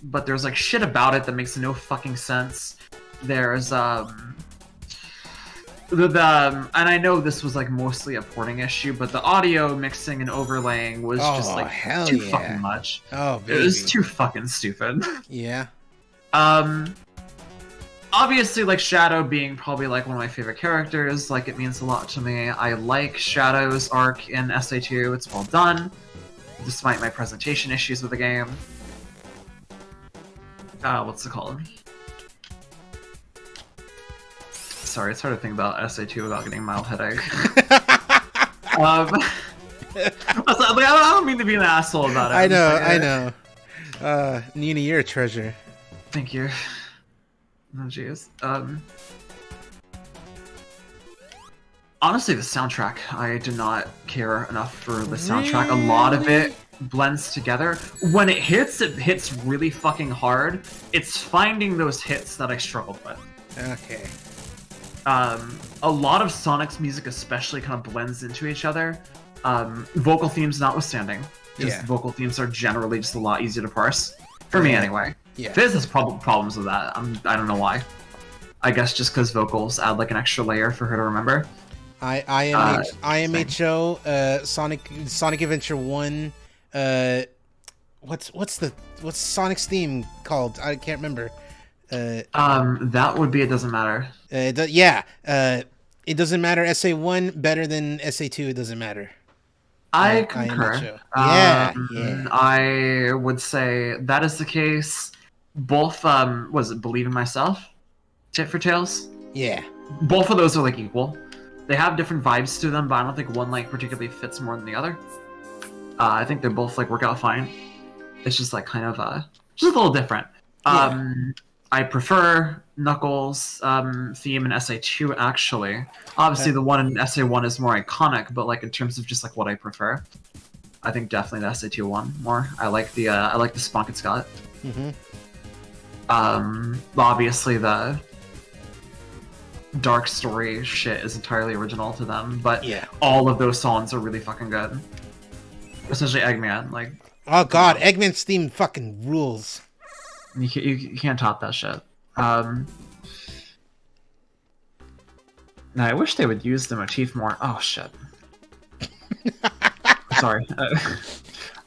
S3: but there's like shit about it that makes no fucking sense. There's and I know this was like mostly a porting issue, but the audio mixing and overlaying was just like too fucking much.
S2: Oh, baby.
S3: It was too fucking stupid.
S2: Yeah.
S3: Obviously, like Shadow being probably like one of my favorite characters, like it means a lot to me. I like Shadow's arc in SA2. It's well done, despite my presentation issues with the game. What's it called? Sorry, it's hard to think about SA2 without getting a mild headache. I don't mean to be an asshole about it.
S2: I know. Nini, you're a treasure.
S3: Thank you. Oh, jeez. Honestly, the soundtrack, I do not care enough for the soundtrack. A lot of it blends together. When it hits really fucking hard. It's finding those hits that I struggled with.
S2: Okay.
S3: A lot of Sonic's music especially kind of blends into each other. Vocal themes notwithstanding. Because vocal themes are generally just a lot easier to parse. For me, anyway.
S2: Yeah.
S3: Fizz has problems with that. I don't know why. I guess just because vocals add like an extra layer for her to remember.
S2: IMHO, Sonic Adventure 1. What's Sonic's theme called? I can't remember.
S3: That would be It Doesn't Matter.
S2: It doesn't matter. SA1 better than SA2. It doesn't matter.
S3: I concur.
S2: Yeah.
S3: I would say that is the case. Both, was it Believe in Myself? Tit for Tails?
S2: Yeah.
S3: Both of those are like equal. They have different vibes to them, but I don't think one like particularly fits more than the other. I think they both like work out fine. It's just like kind of just a little different.
S2: Yeah.
S3: I prefer Knuckles' theme in SA2 actually. Obviously, the one in SA1 is more iconic, but like in terms of just like what I prefer, I think definitely the SA2 one more. I like the Spunk it's got.
S2: Mm-hmm.
S3: Obviously the Dark Story shit is entirely original to them, but
S2: yeah,
S3: all of those songs are really fucking good. Especially Eggman, like.
S2: Oh god, Eggman's theme fucking rules.
S3: You can't top that shit. Now I wish they would use the motif more. Oh shit. Sorry.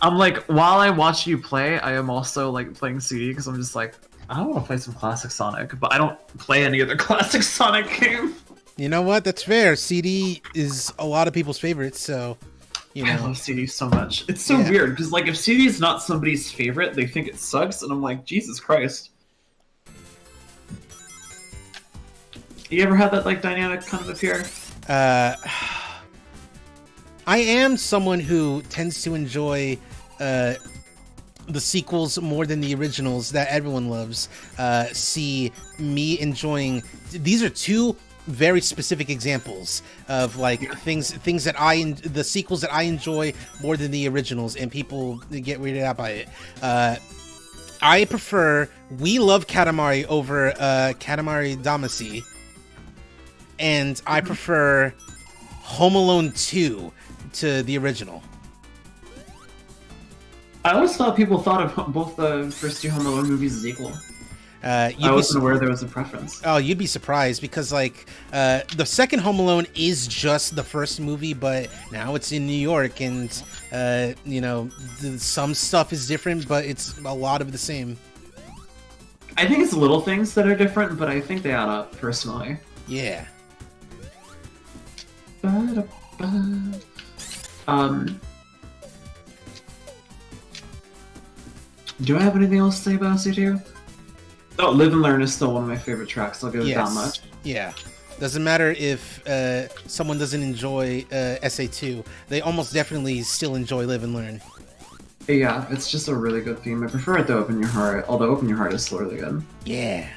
S3: I'm like, while I watch you play, I am also like playing CD because I'm just like, I want to play some classic Sonic, but I don't play any other classic Sonic game.
S2: You know what? That's fair. CD is a lot of people's favorites, so you know.
S3: I love CD so much. It's so weird because like if CD is not somebody's favorite, they think it sucks, and I'm like, Jesus Christ. You ever had that like dynamic kind of appear?
S2: I am someone who tends to enjoy the sequels more than the originals that everyone loves. See me enjoying. These are two very specific examples of like things that the sequels that I enjoy more than the originals, and people get weirded out by it. I prefer We Love Katamari over Katamari Damacy, and I prefer Home Alone 2 to the original.
S3: I always thought people thought of both the first two Home Alone movies as equal. I wasn't aware there was a preference.
S2: Oh, you'd be surprised because, like, the second Home Alone is just the first movie, but now it's in New York, and, you know, some stuff is different, but it's a lot of the same.
S3: I think it's little things that are different, but I think they add up, personally.
S2: Yeah.
S3: Do I have anything else to say about SA2? Oh, Live and Learn is still one of my favorite tracks. I'll give it that much.
S2: Yeah. Doesn't matter if someone doesn't enjoy SA2. They almost definitely still enjoy Live and Learn.
S3: Yeah, it's just a really good theme. I prefer it to Open Your Heart, although Open Your Heart is still really good.
S2: Yeah.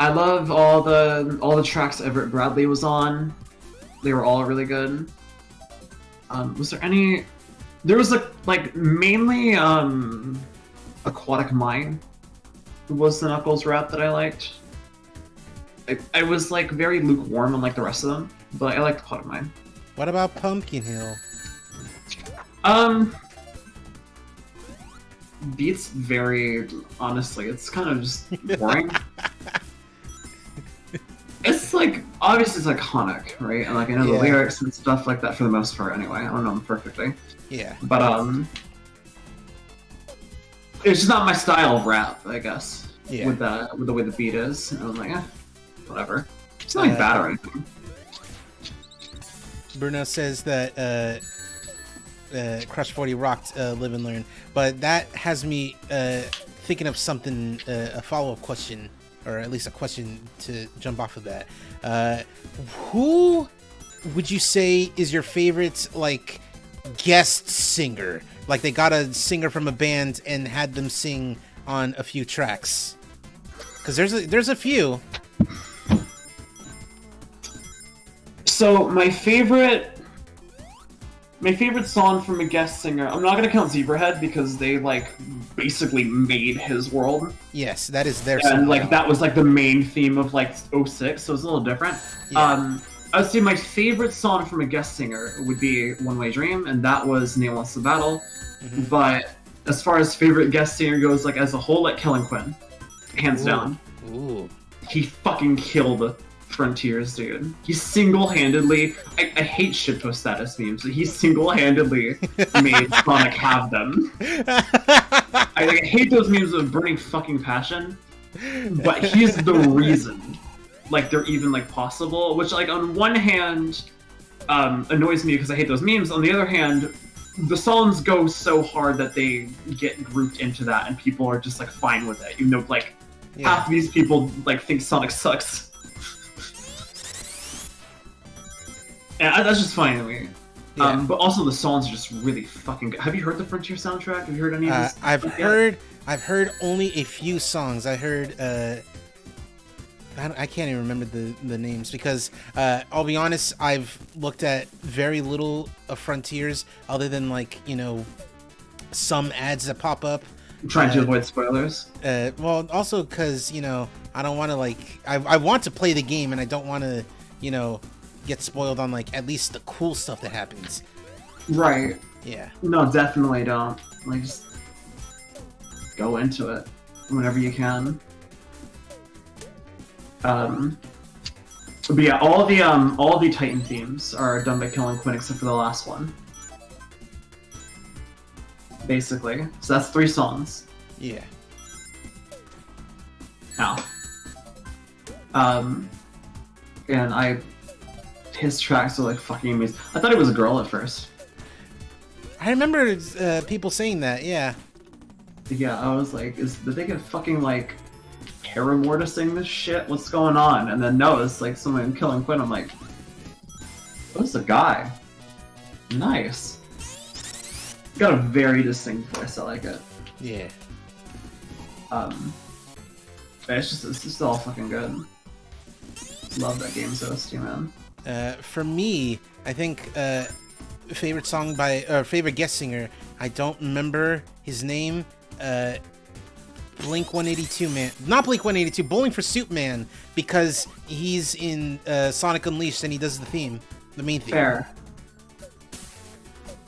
S3: I love all the tracks Everett Bradley was on. They were all really good. Was there any? There was like mainly Aquatic Mine was the Knuckles rap that I liked. I was like very lukewarm on like the rest of them, but I liked Aquatic Mine.
S2: What about Pumpkin Hill?
S3: Beats very honestly. It's kind of just boring. It's like, obviously it's iconic, right? And like I know the lyrics and stuff like that for the most part anyway. I don't know them perfectly.
S2: Yeah.
S3: But it's just not my style of rap, I guess.
S2: Yeah.
S3: With the way the beat is. And I was like, whatever. It's not like bad or anything.
S2: Bruno says that Crush 40 rocked Live and Learn, but that has me thinking of something, a follow-up question, or at least a question to jump off of that. Who would you say is your favorite, like, guest singer? Like, they got a singer from a band and had them sing on a few tracks. Because there's a few.
S3: So my favorite song from a guest singer, I'm not gonna count Zebrahead because they like basically made his world.
S2: Yes, that is their
S3: song. And
S2: like
S3: that was like the main theme of like 06, so it's a little different. Yeah. I would say my favorite song from a guest singer would be One Way Dream, and that was Nameless the Battle. Mm-hmm. But as far as favorite guest singer goes, like as a whole, like Kellen Quinn, hands down.
S2: Ooh.
S3: he fucking killed Frontiers, dude. He single-handedly, I hate shitpost status memes, but he single-handedly made Sonic have them. I hate those memes of burning fucking passion, but he's the reason, like, they're even, like, possible, which, like, on one hand, annoys me because I hate those memes. On the other hand, the songs go so hard that they get grouped into that, and people are just, like, fine with it, even though, like, half of these people, like, think Sonic sucks. Yeah, that's just fine to me. Yeah. But also the songs are just really fucking good. Have you heard the Frontier soundtrack? Have you heard any of this?
S2: I've heard only a few songs. I heard I can't even remember the names because I'll be honest, I've looked at very little of Frontiers other than, like, you know, some ads that pop up.
S3: I'm trying to avoid spoilers.
S2: Well, also because, you know, I don't want to, like, I want to play the game and I don't want to, you know, get spoiled on, like, at least the cool stuff that happens.
S3: Right.
S2: Yeah.
S3: No, definitely don't. Like, just go into it whenever you can. But yeah, all the Titan themes are done by Kill and Quinn except for the last one. Basically. So that's 3 songs.
S2: Yeah.
S3: Now. And his tracks are, like, fucking amazing. I thought it was a girl at first.
S2: I remember people saying that, yeah.
S3: Yeah, I was like, did they get fucking, like, Paramore to sing this shit? What's going on? And then no, it's like someone killing Quinn. I'm like, what's the guy? Nice. Got a very distinct voice. I like it.
S2: Yeah.
S3: It's just all fucking good. Love that game's OST, man.
S2: For me, I think favorite song by favorite guest singer. I don't remember his name. Blink 182 man, not Blink 182. Bowling for Soup Man, because he's in Sonic Unleashed and he does the main theme.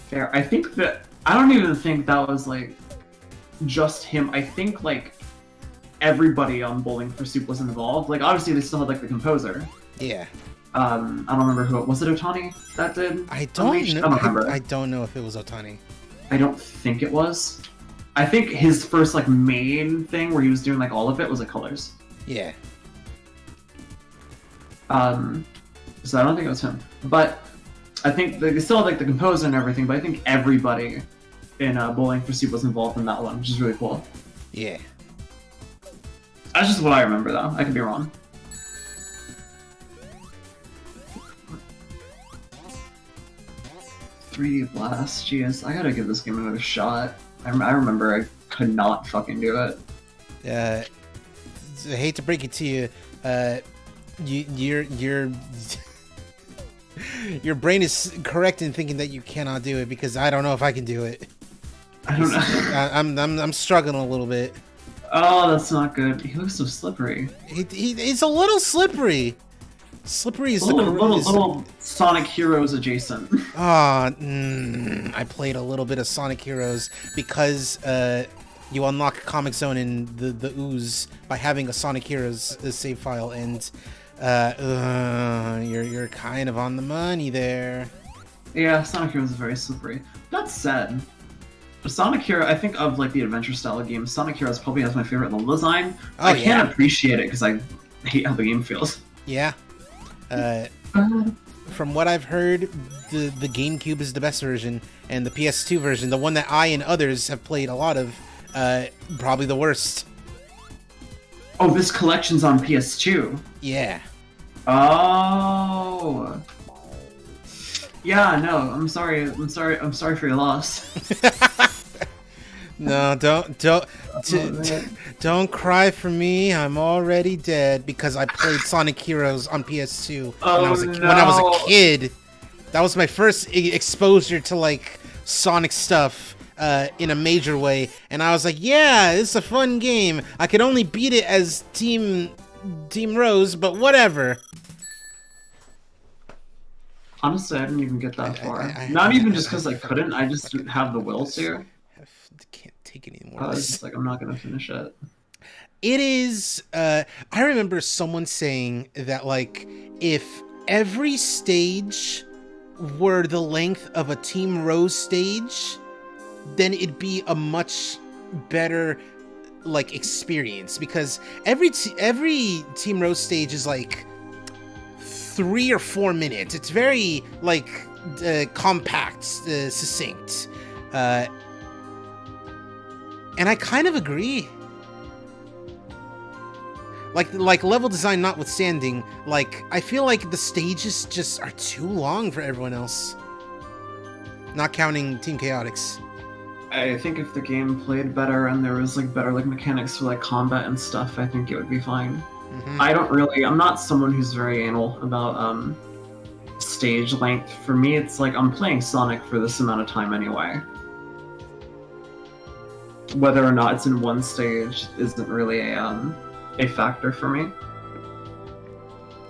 S3: Fair. I think that I don't even think that was, like, just him. I think, like, everybody on Bowling for Soup was involved. Like, obviously they still had, like, the composer.
S2: Yeah.
S3: I don't remember who it was. It Otani that did?
S2: I don't know.
S3: I don't remember.
S2: I don't know if it was Otani.
S3: I don't think it was. I think his first, like, main thing where he was doing, like, all of it was, like, colors.
S2: Yeah.
S3: So I don't think it was him. But I think they still had, like, the composer and everything, but I think everybody in Bowling for Soup was involved in that one, which is really cool.
S2: Yeah.
S3: That's just what I remember, though. I could be wrong. .3D Blast, jeez, I gotta give this game another shot. I remember I could not fucking do it.
S2: I hate to break it to you, your brain is correct in thinking that you cannot do it because I don't know if I can do it.
S3: I don't know.
S2: I'm struggling a little bit.
S3: Oh, that's not good. He looks so slippery.
S2: He's a little slippery. Slippery is
S3: little Sonic Heroes adjacent.
S2: I played a little bit of Sonic Heroes because you unlock Comic Zone in the ooze by having a Sonic Heroes save file, and you're kind of on the money there.
S3: Yeah, Sonic Heroes is very slippery. That said, Sonic Hero, I think of, like, the adventure style of games, Sonic Heroes probably has my favorite level design. I can't appreciate it because I hate how the game feels.
S2: Yeah. From what I've heard, the GameCube is the best version, and the PS2 version, the one that I and others have played a lot of, probably the worst.
S3: Oh, this collection's on PS2.
S2: Yeah.
S3: Oh. Yeah, no, I'm sorry for your loss.
S2: No, don't cry for me. I'm already dead because I played Sonic Heroes on PS2 when I was a kid. That was my first exposure to, like, Sonic stuff in a major way, and I was like, yeah, it's a fun game. I could only beat it as Team Rose, but whatever.
S3: Honestly, I didn't even get that far. Not even just because I couldn't. I just didn't have the will to.
S2: Can't take it anymore.
S3: I was just like, I'm not gonna finish it.
S2: It is. I remember someone saying that, like, if every stage were the length of a Team Rose stage, then it'd be a much better, like, experience, because every Team Rose stage is like 3 or 4 minutes. It's very, like, compact, succinct, and I kind of agree. Like level design notwithstanding, like, I feel like the stages just are too long for everyone else. Not counting Team Chaotix.
S3: I think if the game played better and there was like better like mechanics for like combat and stuff, I think it would be fine. I'm not someone who's very anal about stage length. For me, it's like I'm playing Sonic for this amount of time anyway. Whether or not it's in one stage isn't really a factor for me.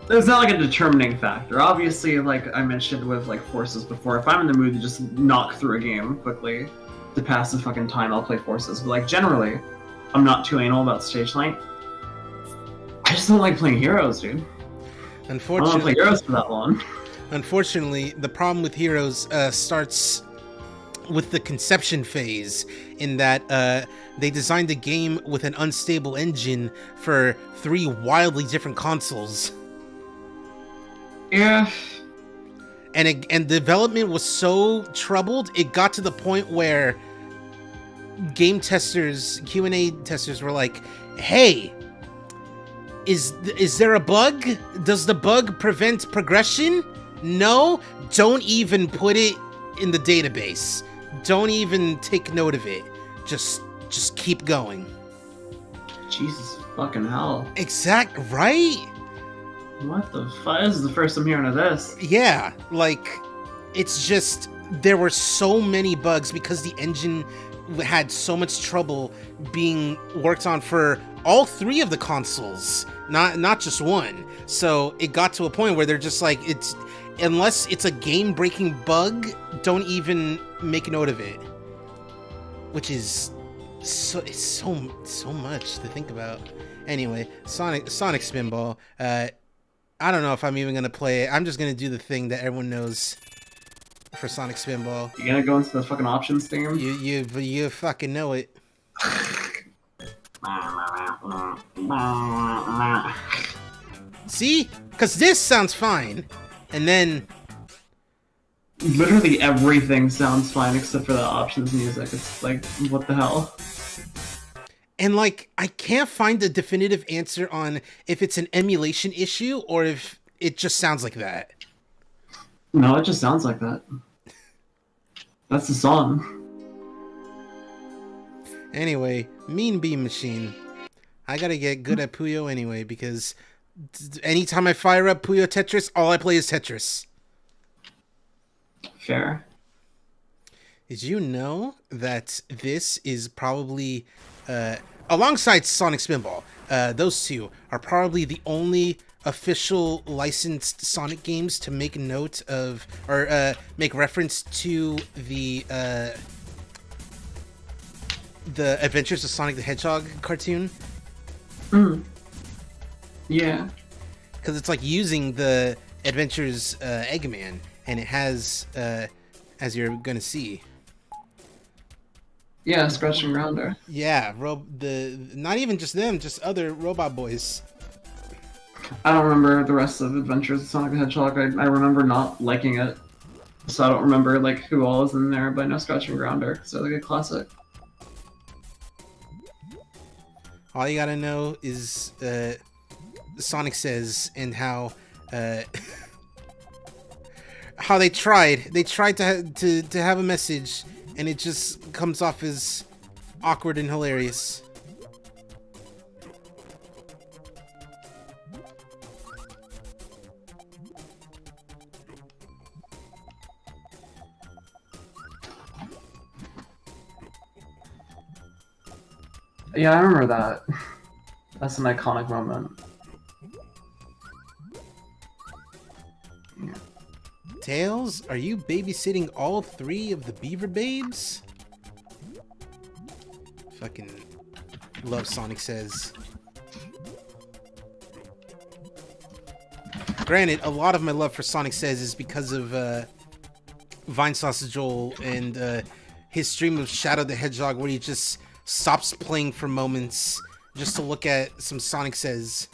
S3: It's not like a determining factor. Obviously, like I mentioned with like Forces before, if I'm in the mood to just knock through a game quickly to pass the fucking time, I'll play Forces. But like generally, I'm not too anal about stage length. I just don't like playing Heroes, dude.
S2: Unfortunately,
S3: I don't want to play Heroes for that long.
S2: Unfortunately, the problem with Heroes starts with the conception phase, in that they designed a game with an unstable engine for 3 wildly different consoles.
S3: Yeah.
S2: And development was so troubled, it got to the point where game testers, Q&A testers were like, hey, is there a bug? Does the bug prevent progression? No? Don't even put it in the database. Don't even take note of it. Just keep going.
S3: Jesus fucking hell.
S2: Exact, right?
S3: What the fuck? This is the first I'm hearing of this.
S2: Yeah, like, it's just, there were so many bugs because the engine had so much trouble being worked on for all 3 of the consoles, not just one. So it got to a point where they're just like, it's, unless it's a game-breaking bug, don't even make note of it. Which is so much to think about. Anyway, Sonic Spinball. I don't know if I'm even gonna play it. I'm just gonna do the thing that everyone knows for Sonic Spinball.
S3: You gonna go into the fucking options theme?
S2: You fucking know it. See? Because this sounds fine. And then...
S3: literally everything sounds fine except for the options music. It's like, what the hell?
S2: And, like, I can't find a definitive answer on if it's an emulation issue or if it just sounds like that.
S3: No, it just sounds like that. That's the song.
S2: Anyway, Mean Beam Machine. I gotta get good at Puyo anyway, because anytime I fire up Puyo Tetris, all I play is Tetris.
S3: Fair.
S2: Did you know that this is probably, alongside Sonic Spinball, those two are probably the only official licensed Sonic games to make note of, or make reference to the Adventures of Sonic the Hedgehog cartoon?
S3: Yeah.
S2: Because it's like using the Adventures Eggman, and it has, as you're gonna see.
S3: Yeah, Scratch and Grounder.
S2: Yeah, not even just them, just other robot boys.
S3: I don't remember the rest of Adventures of Sonic the Hedgehog. I remember not liking it. So I don't remember like who all is in there, but I know Scratch and Grounder, so like a classic.
S2: All you gotta know is Sonic Says, and how how they tried to have a message, and it just comes off as awkward and hilarious.
S3: Yeah, I remember that. That's an iconic moment. Yeah.
S2: Tails, are you babysitting all 3 of the Beaver Babes? Fucking love Sonic Says. granted, a lot of my love for Sonic Says is because of Vine Sausage Joel and his stream of Shadow the Hedgehog, where he just stops playing for moments just to look at some Sonic Says,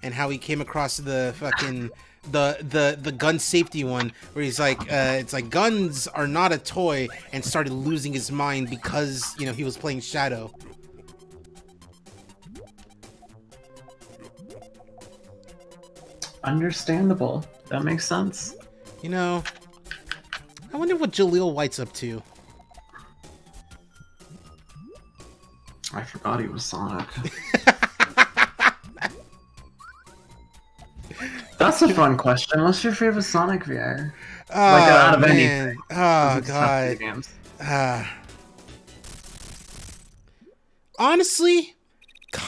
S2: and how he came across the fucking the gun safety one, where he's like, it's like guns are not a toy, and started losing his mind because, you know, he was playing Shadow.
S3: Understandable. That makes sense.
S2: You know, I wonder what Jaleel White's up to.
S3: I forgot he was Sonic. That's a fun question. What's your favorite Sonic VR?
S2: Oh,
S3: like out of
S2: man.
S3: anything.
S2: Oh, God.
S3: Games.
S2: Honestly,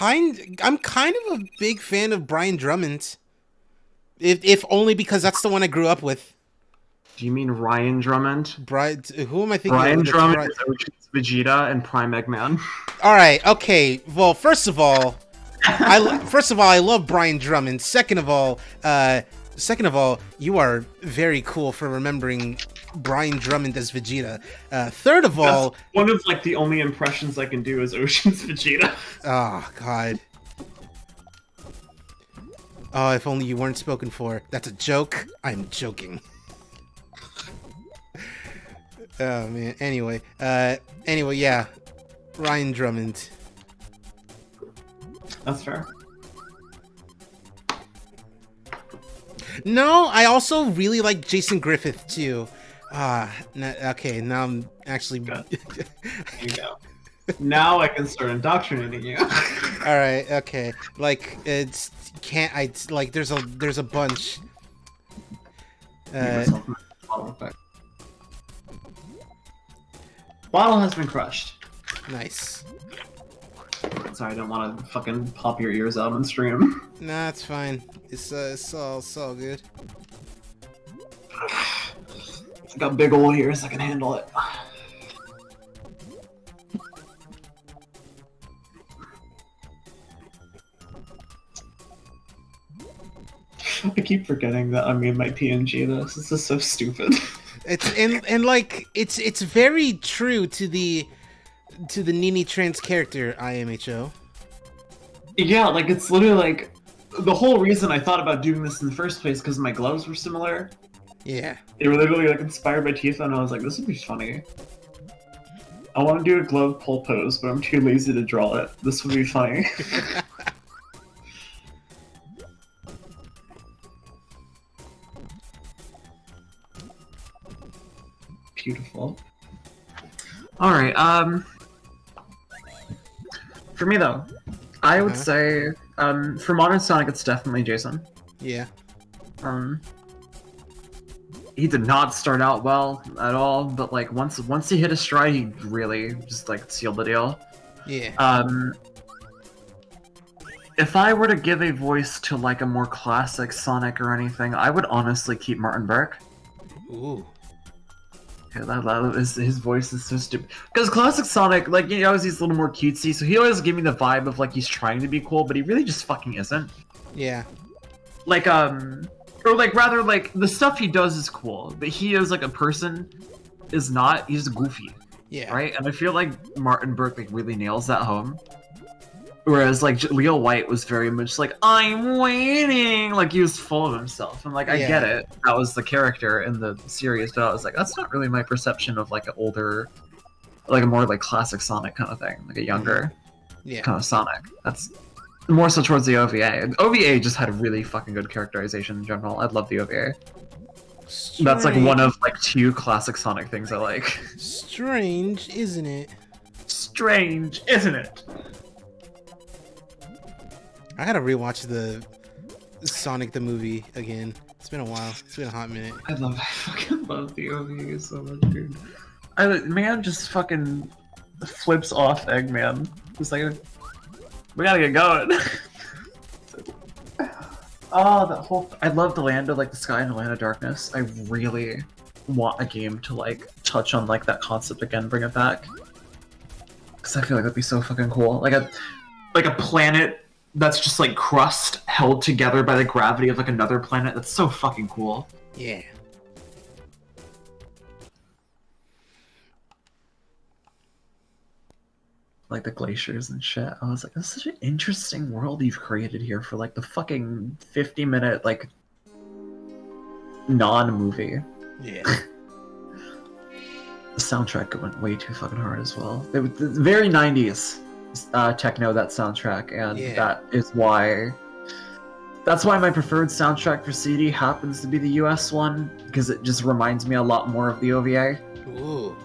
S2: I'm kind of a big fan of Brian Drummond. If only because that's the one I grew up with.
S3: Do you mean Ryan Drummond?
S2: Who am I thinking?
S3: Brian
S2: of?
S3: Drummond is Ocean's Vegeta and Prime Eggman.
S2: All right, okay. Well, first of all, I love Brian Drummond. Second of all, you are very cool for remembering Brian Drummond as Vegeta. Third of all,
S3: that's one of like the only impressions I can do is Ocean's Vegeta.
S2: Oh God. Oh, if only you weren't spoken for. That's a joke. I'm joking. Oh man. Anyway, yeah. Ryan Drummond.
S3: That's fair.
S2: No, I also really like Jason Griffith too. Okay, now I'm actually.
S3: Good. There you go. Now I can start indoctrinating you.
S2: All right. Okay. Like it's can't I like there's a bunch.
S3: Bottle has been crushed.
S2: Nice.
S3: Sorry, I don't want to fucking pop your ears out on stream.
S2: Nah, it's fine. It's all good.
S3: I got big ol' ears, I can handle it. I keep forgetting that I made my PNG this. This is so stupid.
S2: It's and like it's very true to the Nini Trance character, IMHO.
S3: Yeah, like it's literally like the whole reason I thought about doing this in the first place because my gloves were similar.
S2: Yeah.
S3: They were literally like inspired by Tifa, and I was like, this would be funny. I want to do a glove pull pose, but I'm too lazy to draw it. This would be funny. Beautiful. Alright, for me though, I would say, for Modern Sonic, it's definitely Jason.
S2: Yeah.
S3: He did not start out well at all, but like once he hit a stride, he really just like sealed the deal.
S2: Yeah.
S3: If I were to give a voice to like a more classic Sonic or anything, I would honestly keep Martin Burke.
S2: Ooh.
S3: Yeah, his voice is so stupid. Because classic Sonic, like, you know, he's a little more cutesy, so he always give me the vibe of like he's trying to be cool, but he really just fucking isn't.
S2: Yeah.
S3: Like, or like rather like the stuff he does is cool, but he is like a person is not. He's goofy.
S2: Yeah.
S3: Right? And I feel like Martin Burke like really nails that home. Whereas like Leo White was very much like, I'm waiting, like he was full of himself. And like I get it. That was the character in the series, but I was like, that's not really my perception of like an older, like a more like classic Sonic kind of thing, like a younger kind of Sonic. That's more so towards the OVA. OVA just had a really fucking good characterization in general. I love the OVA.
S2: Strange.
S3: That's like one of like two classic Sonic things I like.
S2: Strange, isn't it?
S3: Strange, isn't it?
S2: I gotta rewatch the Sonic the movie again. It's been a while. It's been a hot minute.
S3: I fucking love the OVA so much, dude. Man just fucking flips off Eggman. Just like, we gotta get going. Oh, that whole... I love the Land of like the Sky and the Land of Darkness. I really want a game to like touch on like that concept again, bring it back. Because I feel like that'd be so fucking cool. Like a planet that's just like crust held together by the gravity of like another planet. That's so fucking cool.
S2: Yeah.
S3: Like the glaciers and shit. I was like, this is such an interesting world you've created here for like the fucking 50-minute like non-movie.
S2: Yeah.
S3: The soundtrack went way too fucking hard as well. It was very 90s techno, that soundtrack, and that is why. That's why my preferred soundtrack for CD happens to be the US one, because it just reminds me a lot more of the OVA.
S2: Ooh.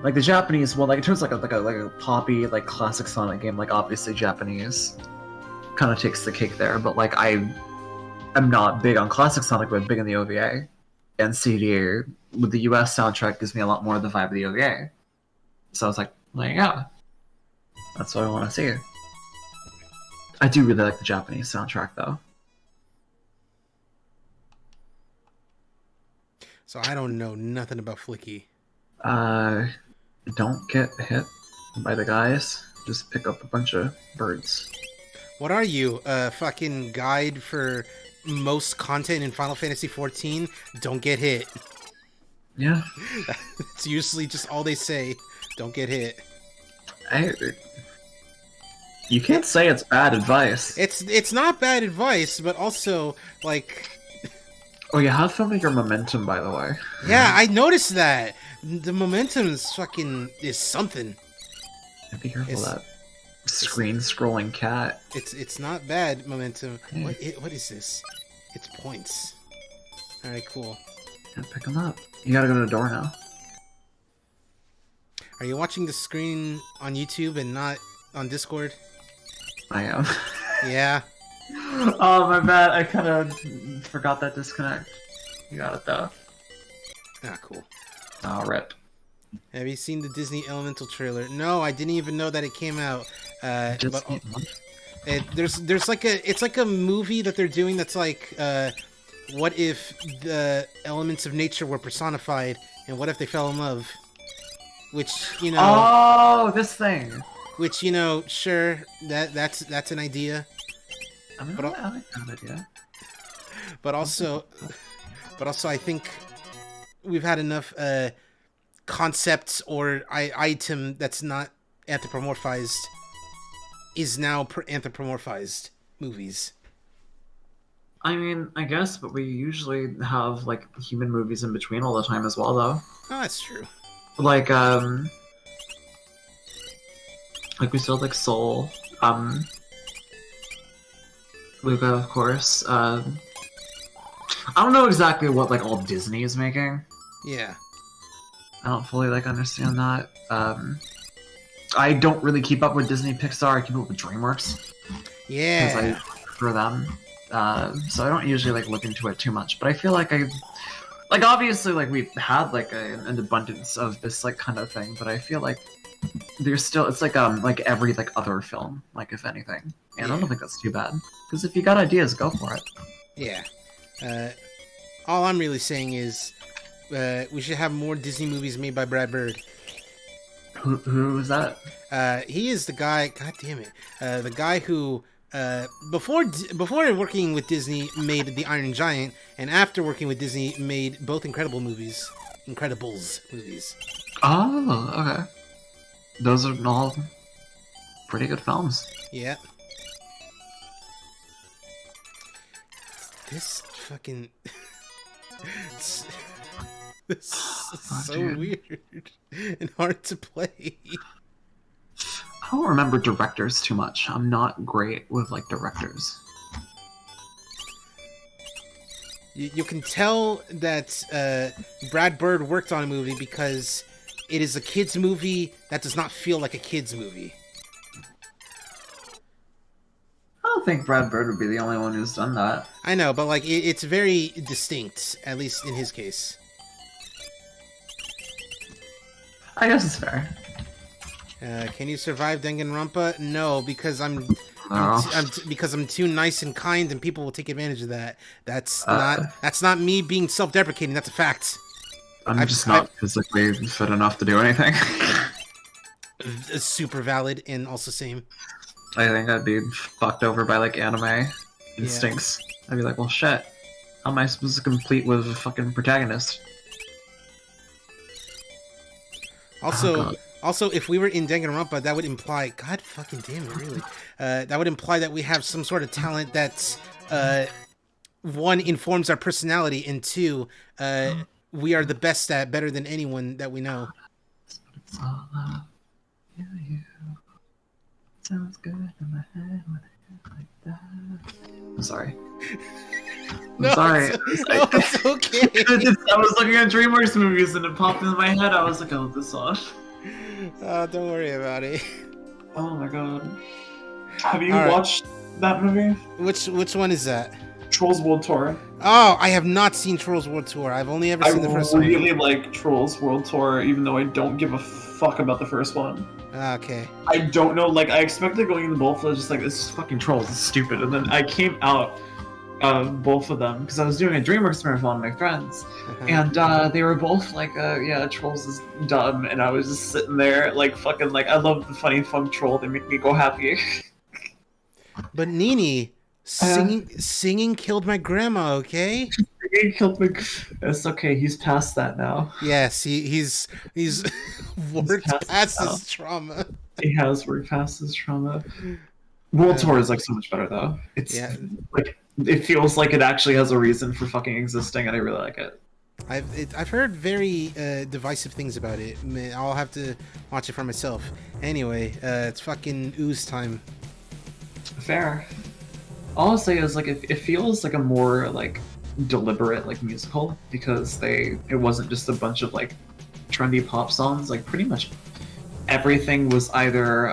S3: Like the Japanese one, like it turns like a poppy, like classic Sonic game. Like obviously Japanese kind of takes the cake there, but like I'm not big on classic Sonic, but I'm big on the OVA. And CD with the US soundtrack gives me a lot more of the vibe of the OVA. So I was like, yeah, that's what I want to see. I do really like the Japanese soundtrack though.
S2: So I don't know nothing about Flicky.
S3: Don't get hit by the guys. Just pick up a bunch of birds.
S2: What are you? A fucking guide for most content in Final Fantasy XIV? Don't get hit.
S3: Yeah.
S2: It's usually just all they say. Don't get hit.
S3: You can't say it's bad advice.
S2: It's not bad advice, but also like.
S3: Oh, you have filmmaker momentum, by the way.
S2: Yeah, I noticed that. The momentum is something.
S3: Be careful of that screen-scrolling cat.
S2: It's not bad momentum.
S3: Hey.
S2: What is this? It's points. All right, cool.
S3: Yeah, pick them up. You gotta go to the door now.
S2: Are you watching the screen on YouTube and not on Discord?
S3: I am.
S2: Yeah.
S3: Oh, my bad. I kind of forgot that disconnect. You got it though.
S2: Ah, cool.
S3: Oh, rip.
S2: Have you seen the Disney Elemental trailer? No, I didn't even know that it came out. There's like it's like a movie that they're doing that's like, what if the elements of nature were personified, and what if they fell in love? Which, you know.
S3: Oh, this thing.
S2: Which, you know, sure, that's an idea.
S3: I like that idea.
S2: But also, I think we've had enough concepts or item that's not anthropomorphized is now anthropomorphized movies.
S3: I mean, I guess, but we usually have like human movies in between all the time as well, though.
S2: Oh, that's true.
S3: Like we still have, like Soul, Luca, of course. I don't know exactly what like all Disney is making.
S2: Yeah.
S3: I don't fully like understand that. I don't really keep up with Disney Pixar. I keep up with DreamWorks.
S2: Yeah.
S3: Because I prefer them. So I don't usually like look into it too much. But I feel like obviously like we've had like an abundance of this like kind of thing. But I feel like there's still it's like every like other film, like if anything. And I don't think that's too bad. Because if you got ideas, go for it.
S2: Yeah. All I'm really saying is we should have more Disney movies made by Brad Bird.
S3: Who is that?
S2: He is the guy. God damn it! The guy who before working with Disney made The Iron Giant, and after working with Disney made both Incredibles movies.
S3: Oh, okay. Those are all pretty good films.
S2: Yeah. This fucking. This is so
S3: dude.
S2: weird and hard to play.
S3: I don't remember directors too much. I'm not great with like directors.
S2: You can tell that Brad Bird worked on a movie because it is a kid's movie that does not feel like a kid's movie.
S3: I don't think Brad Bird would be the only one who's done that.
S2: I know, but like it's very distinct, at least in his case.
S3: I guess it's fair.
S2: Can you survive Danganronpa? No, because I'm too nice and kind, and people will take advantage of that. That's not me being self-deprecating. That's a fact.
S3: I'm just not physically fit enough to do anything.
S2: Super valid and also same.
S3: I think I'd be fucked over by like anime instincts. I'd be like, well, shit. How am I supposed to complete with a fucking protagonist?
S2: Also, if we were in Danganronpa, that would imply, God fucking damn it, really. That would imply that we have some sort of talent that's, one, informs our personality, and two, we are the best at, better than anyone that we know.
S3: It's all love. You. Sounds good in my head when I like that. I'm sorry. I'm sorry.
S2: It's okay.
S3: I was looking at DreamWorks movies and it popped into my head. I was like, oh, this song.
S2: Oh, don't worry about it.
S3: Oh my god. Have you watched that movie?
S2: Which one is that?
S3: Trolls World Tour.
S2: Oh, I have not seen Trolls World Tour. I've only ever seen the first one.
S3: I really like Trolls World Tour, even though I don't give a fuck about the first one.
S2: Okay.
S3: I don't know, like, I expected going into both, I was just like, this is fucking Trolls, it's stupid. And then I came out of both of them, because I was doing a DreamWorks marathon with my friends, and they were both like, yeah, Trolls is dumb, and I was just sitting there, like, fucking, like, I love the funny funk troll, they make me go happy.
S2: But Nini, singing killed my grandma, okay?
S3: Singing killed my... It's okay, he's past that now.
S2: Yes, he's worked past his trauma.
S3: He has worked past his trauma. World Tour is, like, so much better, though. It's, like, it feels like it actually has a reason for fucking existing, and I really like it.
S2: I've heard very divisive things about it. I'll have to watch it for myself. Anyway, it's fucking ooze time.
S3: Fair. All I'll say is, like, it feels like a more, like, deliberate, like, musical, because it wasn't just a bunch of, like, trendy pop songs. Like, pretty much everything was either,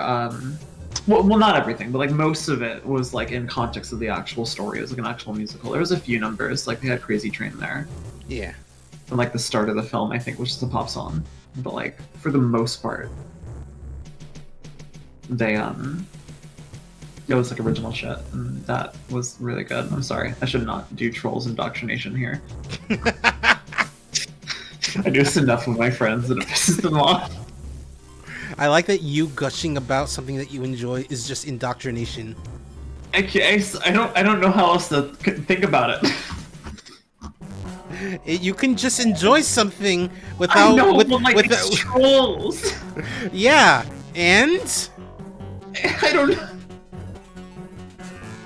S3: well, not everything, but, like, most of it was, like, in context of the actual story. It was, like, an actual musical. There was a few numbers, like, they had Crazy Train there.
S2: Yeah.
S3: And, like, the start of the film, I think, was just a pop song. But, like, for the most part, they, it was like original shit, and that was really good. I'm sorry, I should not do Trolls indoctrination here. I do this enough with my friends that it pisses them off.
S2: I like that you gushing about something that you enjoy is just indoctrination.
S3: I don't know how else to think about it.
S2: You can just enjoy something without
S3: I know, but like without Trolls.
S2: Yeah, and
S3: I don't know.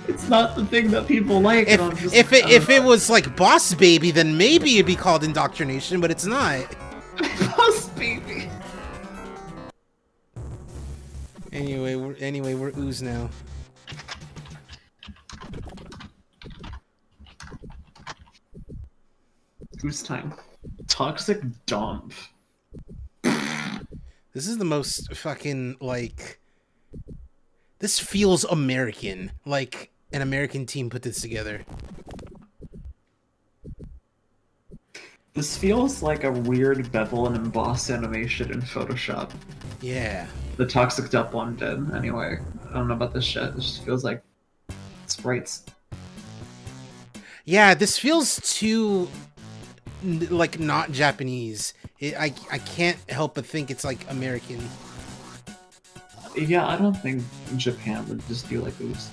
S3: It's not the thing that people like.
S2: If it was like Boss Baby, then maybe it'd be called indoctrination, but it's not.
S3: Boss Baby.
S2: Anyway, we're ooze now.
S3: Ooze time. Toxic dump.
S2: This is the most fucking, like... This feels American. Like, an American team put this together.
S3: This feels like a weird bevel and emboss animation in Photoshop.
S2: Yeah.
S3: The Toxic Dump one did, anyway. I don't know about this shit. This just feels like sprites.
S2: Yeah, this feels too... like, not Japanese. I can't help but think it's, like, American.
S3: Yeah, I don't think Japan would just do like ooze.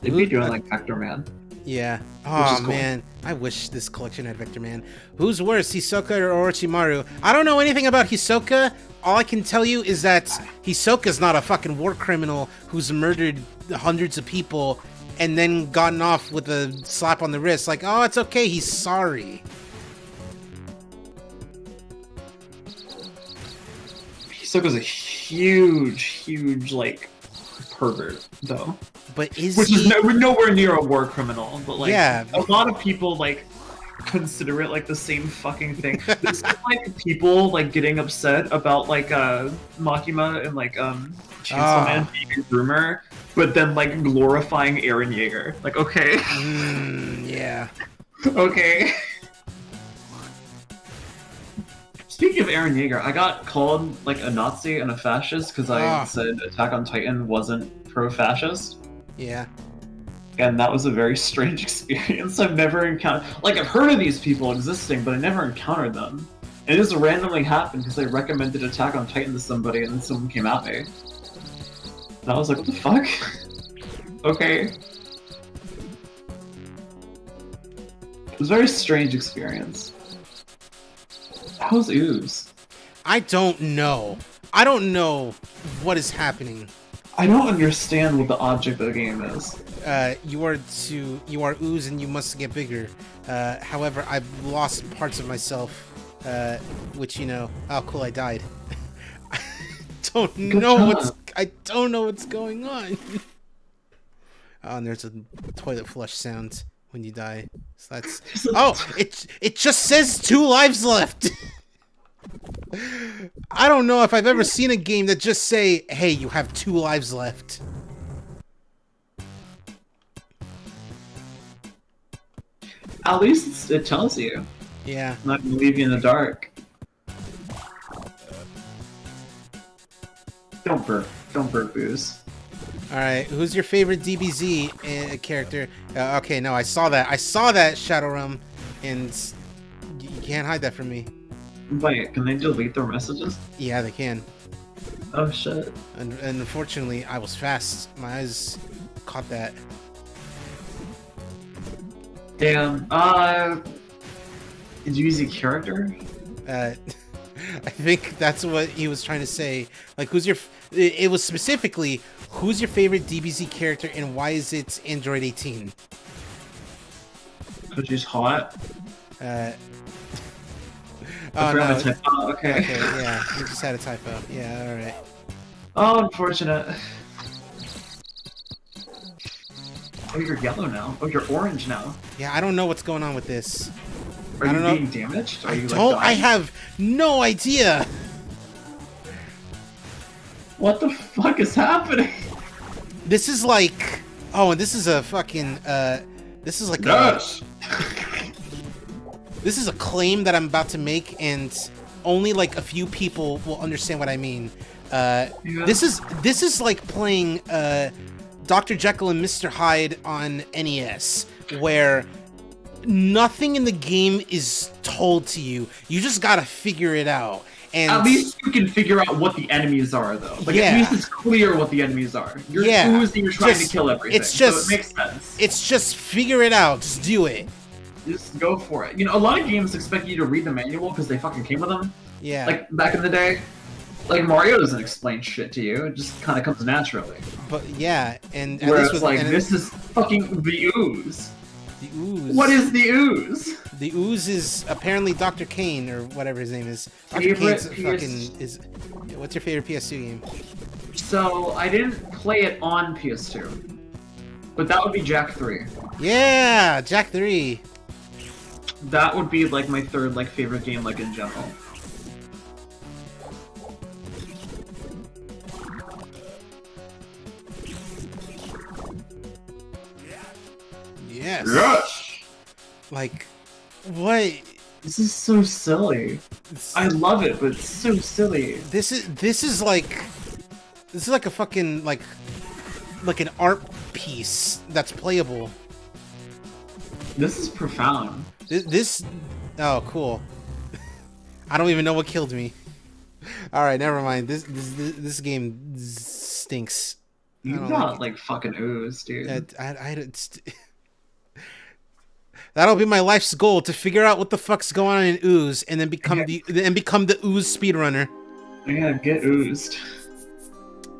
S3: They'd be doing like Vector Man.
S2: Yeah. Oh cool. Man, I wish this collection had Vector Man. Who's worse, Hisoka or Orochimaru? I don't know anything about Hisoka. All I can tell you is that Hisoka's not a fucking war criminal who's murdered hundreds of people and then gotten off with a slap on the wrist. Like, oh, it's okay, he's sorry.
S3: Hisoka's a huge, like, pervert, though.
S2: But is
S3: Which is nowhere near a war criminal, but, like,
S2: yeah.
S3: A lot of people, like, consider it, like, the same fucking thing. There's, like, people, like, getting upset about, like, Makima and, like, Chainsaw Man being a groomer, but then, like, glorifying Eren Yeager. Like, okay.
S2: Yeah.
S3: Okay. Speaking of Eren Yeager, I got called like a Nazi and a fascist because I said Attack on Titan wasn't pro-fascist.
S2: Yeah.
S3: And that was a very strange experience. I've never encountered... Like, I've heard of these people existing, but I never encountered them. And it just randomly happened because I recommended Attack on Titan to somebody and then someone came at me. And I was like, what the fuck? Okay. It was a very strange experience. How's Ooze?
S2: I don't know. I don't know what is happening.
S3: I don't understand what the object of the game is.
S2: You are Ooze and you must get bigger. However, I've lost parts of myself, which, you know, oh cool, I died. I don't know what's going on. Oh, and there's a toilet flush sound when you die. So that's it just says 2 lives left. I don't know if I've ever seen a game that just say, hey, you have 2 lives left.
S3: At least it tells you.
S2: Yeah.
S3: I'm not gonna leave you in the dark. Don't burp, Booze.
S2: Alright, who's your favorite DBZ character? Okay, no, I saw that, Shadow Realm, and you can't hide that from me.
S3: Wait, can they delete their messages?
S2: Yeah, they can.
S3: Oh shit.
S2: And unfortunately, I was fast. My eyes caught that.
S3: Damn. Did you use a character?
S2: I think that's what he was trying to say. Like, who's your... It was specifically, who's your favorite DBZ character and why is it Android 18?
S3: Because she's hot?
S2: Oh, no.
S3: Okay.
S2: Okay, yeah. You just had a typo. Yeah, alright.
S3: Oh, unfortunate. Oh, you're yellow now. Oh, you're orange now.
S2: Yeah, I don't know what's going on with this.
S3: Are you being damaged? Are you,
S2: I have no idea.
S3: What the fuck is happening?
S2: This is like... Oh, and this is a fucking... This is like
S3: Gosh.
S2: This is a claim that I'm about to make, and only like a few people will understand what I mean.
S3: Yeah.
S2: This is like playing Dr. Jekyll and Mr. Hyde on NES, where nothing in the game is told to you. You just gotta figure it out. And
S3: at least you can figure out what the enemies are, though. Like,
S2: yeah.
S3: At least it's clear what the enemies are. You're Ooze and you're trying to kill everything. So it makes sense.
S2: It's just figure it out. Just do it.
S3: Just go for it. You know, a lot of games expect you to read the manual because they fucking came with them.
S2: Yeah.
S3: Like, back in the day. Like, Mario doesn't explain shit to you. It just kind of comes naturally.
S2: But, yeah, and...
S3: Where it's like, this is fucking the Ooze.
S2: The Ooze.
S3: What is the Ooze?
S2: The Ooze is apparently Dr. Kane, or whatever his name is. Dr. Kane's fucking... What's your favorite PS2 game?
S3: So, I didn't play it on PS2. But that would be Jak 3.
S2: Yeah! Jak 3.
S3: That would be, like, my third, like, favorite game, like, in general.
S2: Yes.
S3: Yes!
S2: Like, what?
S3: This is so silly. I love it, but it's so silly.
S2: This is like a fucking like an art piece that's playable.
S3: This is profound.
S2: This oh cool. I don't even know what killed me. All right, never mind. This game stinks.
S3: You got like fucking Ooze, dude.
S2: That'll be my life's goal, to figure out what the fuck's going on in Ooze and then become the Ooze speedrunner.
S3: Yeah, get oozed.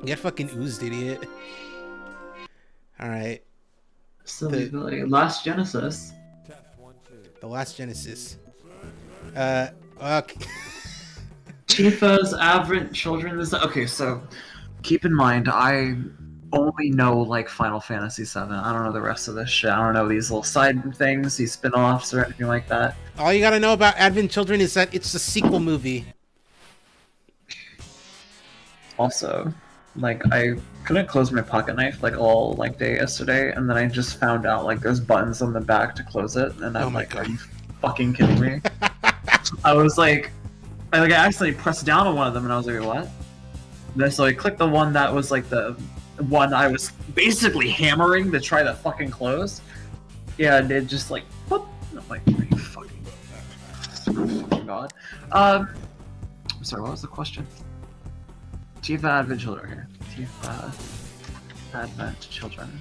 S2: Get fucking oozed, idiot. Alright.
S3: Silly Billy. Last Genesis.
S2: The Last Genesis. Okay.
S3: Tifa's aberrant children is okay, so keep in mind I only know like Final Fantasy VII. I don't know the rest of this shit. I don't know these little side things, these spin-offs or anything like that.
S2: All you gotta know about Advent Children is that it's a sequel movie.
S3: Also, like I couldn't close my pocket knife like all like day yesterday, and then I just found out like there's buttons on the back to close it, and I'm like, are you fucking kidding me? I was like, I accidentally pressed down on one of them, and I was like, what? Then so I clicked the one that was like the one I was basically hammering to try to fucking close. Yeah, and it just like, whoop. And I'm like, are you fucking god? I'm sorry, what was the question? Tifa Advent Children here. Tifa Advent Children.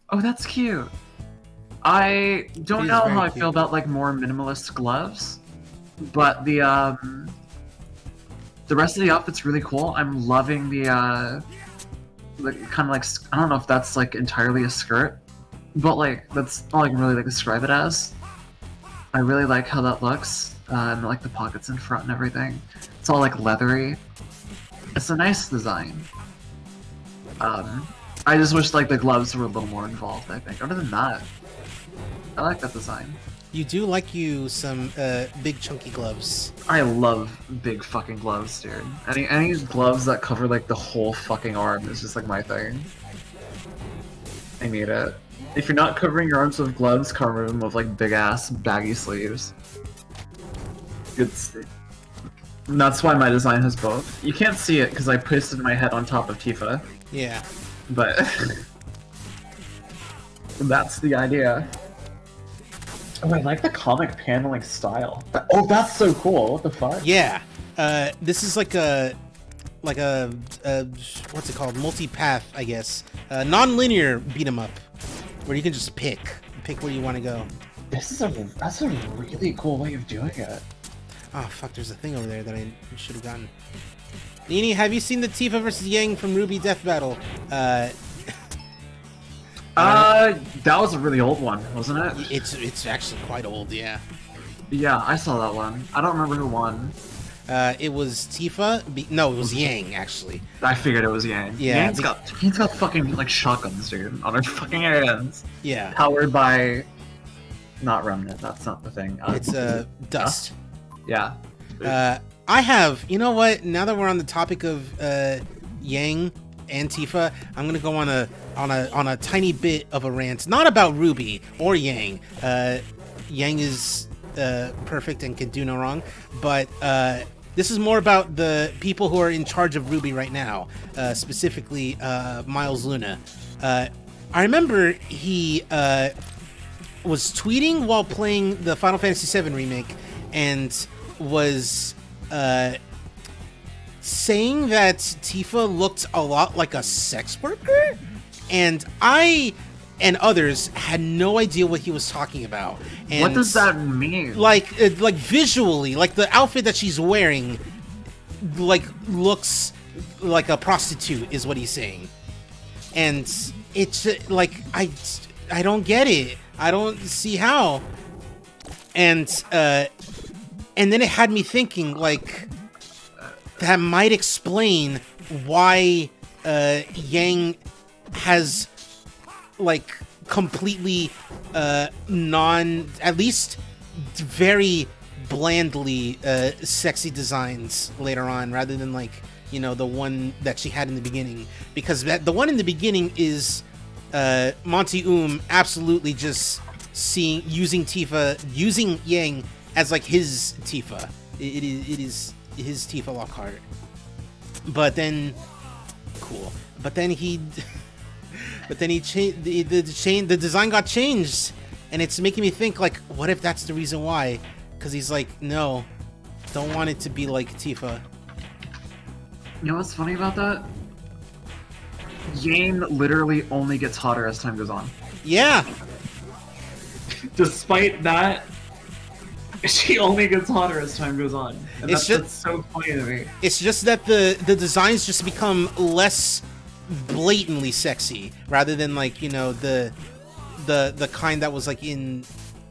S3: Oh, that's cute. I don't know how I feel about like more minimalist gloves, but the rest of the outfit's really cool. I'm loving the kind of like, I don't know if that's like entirely a skirt, but like that's all I can really like describe it as. I really like how that looks, and like the pockets in front and everything. It's all like leathery. It's a nice design. I just wish like the gloves were a little more involved, I think. Other than that, I like that design.
S2: You do like you some big chunky gloves.
S3: I love big fucking gloves, dude. Any gloves that cover like the whole fucking arm is just like my thing. I need it. If you're not covering your arms with gloves, cover them with like big ass baggy sleeves. And that's why my design has both. You can't see it because I pasted my head on top of Tifa.
S2: Yeah.
S3: But that's the idea. Oh, I like the comic paneling style. Oh, that's so cool. What the fuck?
S2: Yeah. This is like a what's it called? Multi-path, I guess. Non-linear beat 'em up, where you can just pick where you want to go.
S3: That's a really cool way of doing it.
S2: Oh fuck! There's a thing over there that I should have gotten. Nini, have you seen the Tifa versus Yang from Ruby Death Battle?
S3: That was a really old one, wasn't it?
S2: It's actually quite old, yeah.
S3: Yeah, I saw that one. I don't remember who won.
S2: It was Tifa. No, it was Yang actually.
S3: I figured it was Yang.
S2: Yeah,
S3: He's got fucking like shotguns, dude, on her fucking hands.
S2: Yeah.
S3: Powered by, not Remnant. That's not the thing.
S2: It's Dust.
S3: Yeah.
S2: I have. You know what? Now that we're on the topic of Yang and Tifa, I'm gonna go on a tiny bit of a rant, not about Ruby or Yang. Yang is perfect and can do no wrong, but this is more about the people who are in charge of Ruby right now, specifically Miles Luna. I remember he was tweeting while playing the Final Fantasy VII Remake and was saying that Tifa looked a lot like a sex worker, and I and others had no idea what he was talking about. And
S3: what does that mean?
S2: Like visually, like the outfit that she's wearing, like looks like a prostitute, is what he's saying. And it's like I don't get it. I don't see how. And then it had me thinking, like, that might explain why Yang has like completely at least very blandly sexy designs later on, rather than like, you know, the one that she had in the beginning, because the one in the beginning is Monty absolutely just using Yang as like his Tifa. It is his Tifa Lockhart. But then the design got changed, and it's making me think, like, what if that's the reason why? Because he's like, no, don't want it to be like Tifa.
S3: You know what's funny about that? Yang literally only gets hotter as time goes on.
S2: Yeah.
S3: Despite that, she only gets hotter as time goes on. And that's so funny to me.
S2: It's just that the designs just become less blatantly sexy, rather than, like, you know, the kind that was like in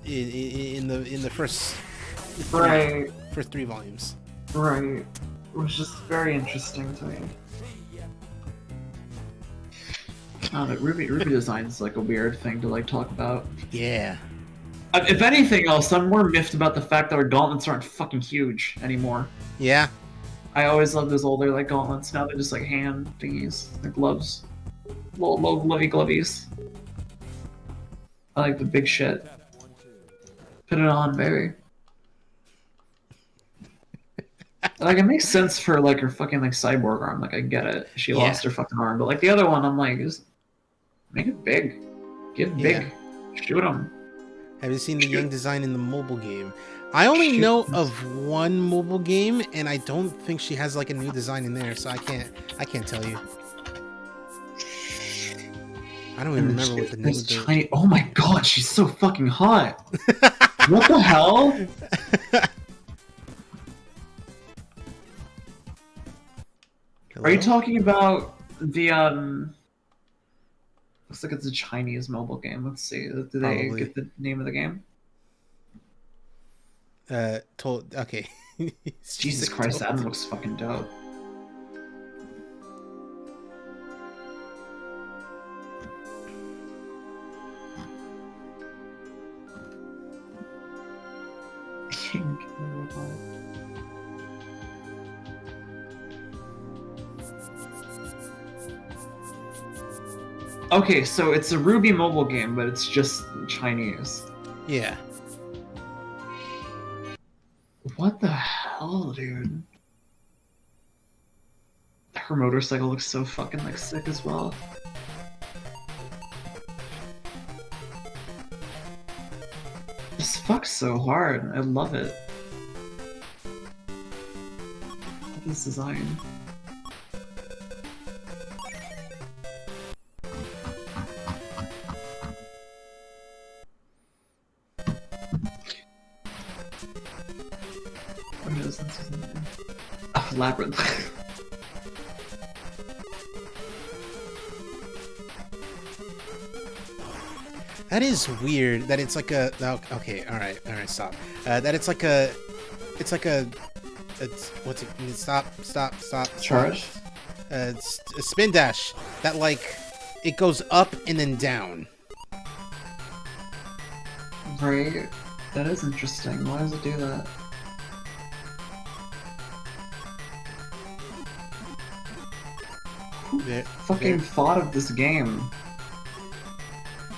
S2: the first first 3 volumes.
S3: Right. Which is very interesting to me. The Ruby design is like a weird thing to like talk about.
S2: Yeah.
S3: If anything else, I'm more miffed about the fact that our gauntlets aren't fucking huge anymore.
S2: Yeah.
S3: I always loved those older like gauntlets. Now they're just like hand thingies, like gloves, little lovey glovies. I like the big shit. Put it on, baby. Like, it makes sense for like her fucking like cyborg arm. Like, I get it. She lost her fucking arm, but like the other one, I'm like, just make it big. Give big. Shoot him.
S2: Have you seen the Yang design in the mobile game? I only know of one mobile game, and I don't think she has like a new design in there, so I can't tell you. I don't even remember what the name of the...
S3: Oh my god, she's so fucking hot! What the hell?
S2: Hello?
S3: Are you talking about the looks like it's a Chinese mobile game. Let's see. Do they get the name of the game?
S2: Okay.
S3: Jesus Christ, that looks fucking dope. Okay, so it's a Ruby mobile game, but it's just Chinese.
S2: Yeah.
S3: What the hell, dude? Her motorcycle looks so fucking like sick as well. This fucks so hard. I love it. Love this design. Oh, Labyrinth.
S2: That is weird. That it's like a... Okay, all right, stop. That it's like a... It's like a... It's, what's it? Stop.
S3: Charge?
S2: It's a spin dash. That like... It goes up and then down.
S3: Right. That is interesting. Why does it do that? Who fucking thought of this game?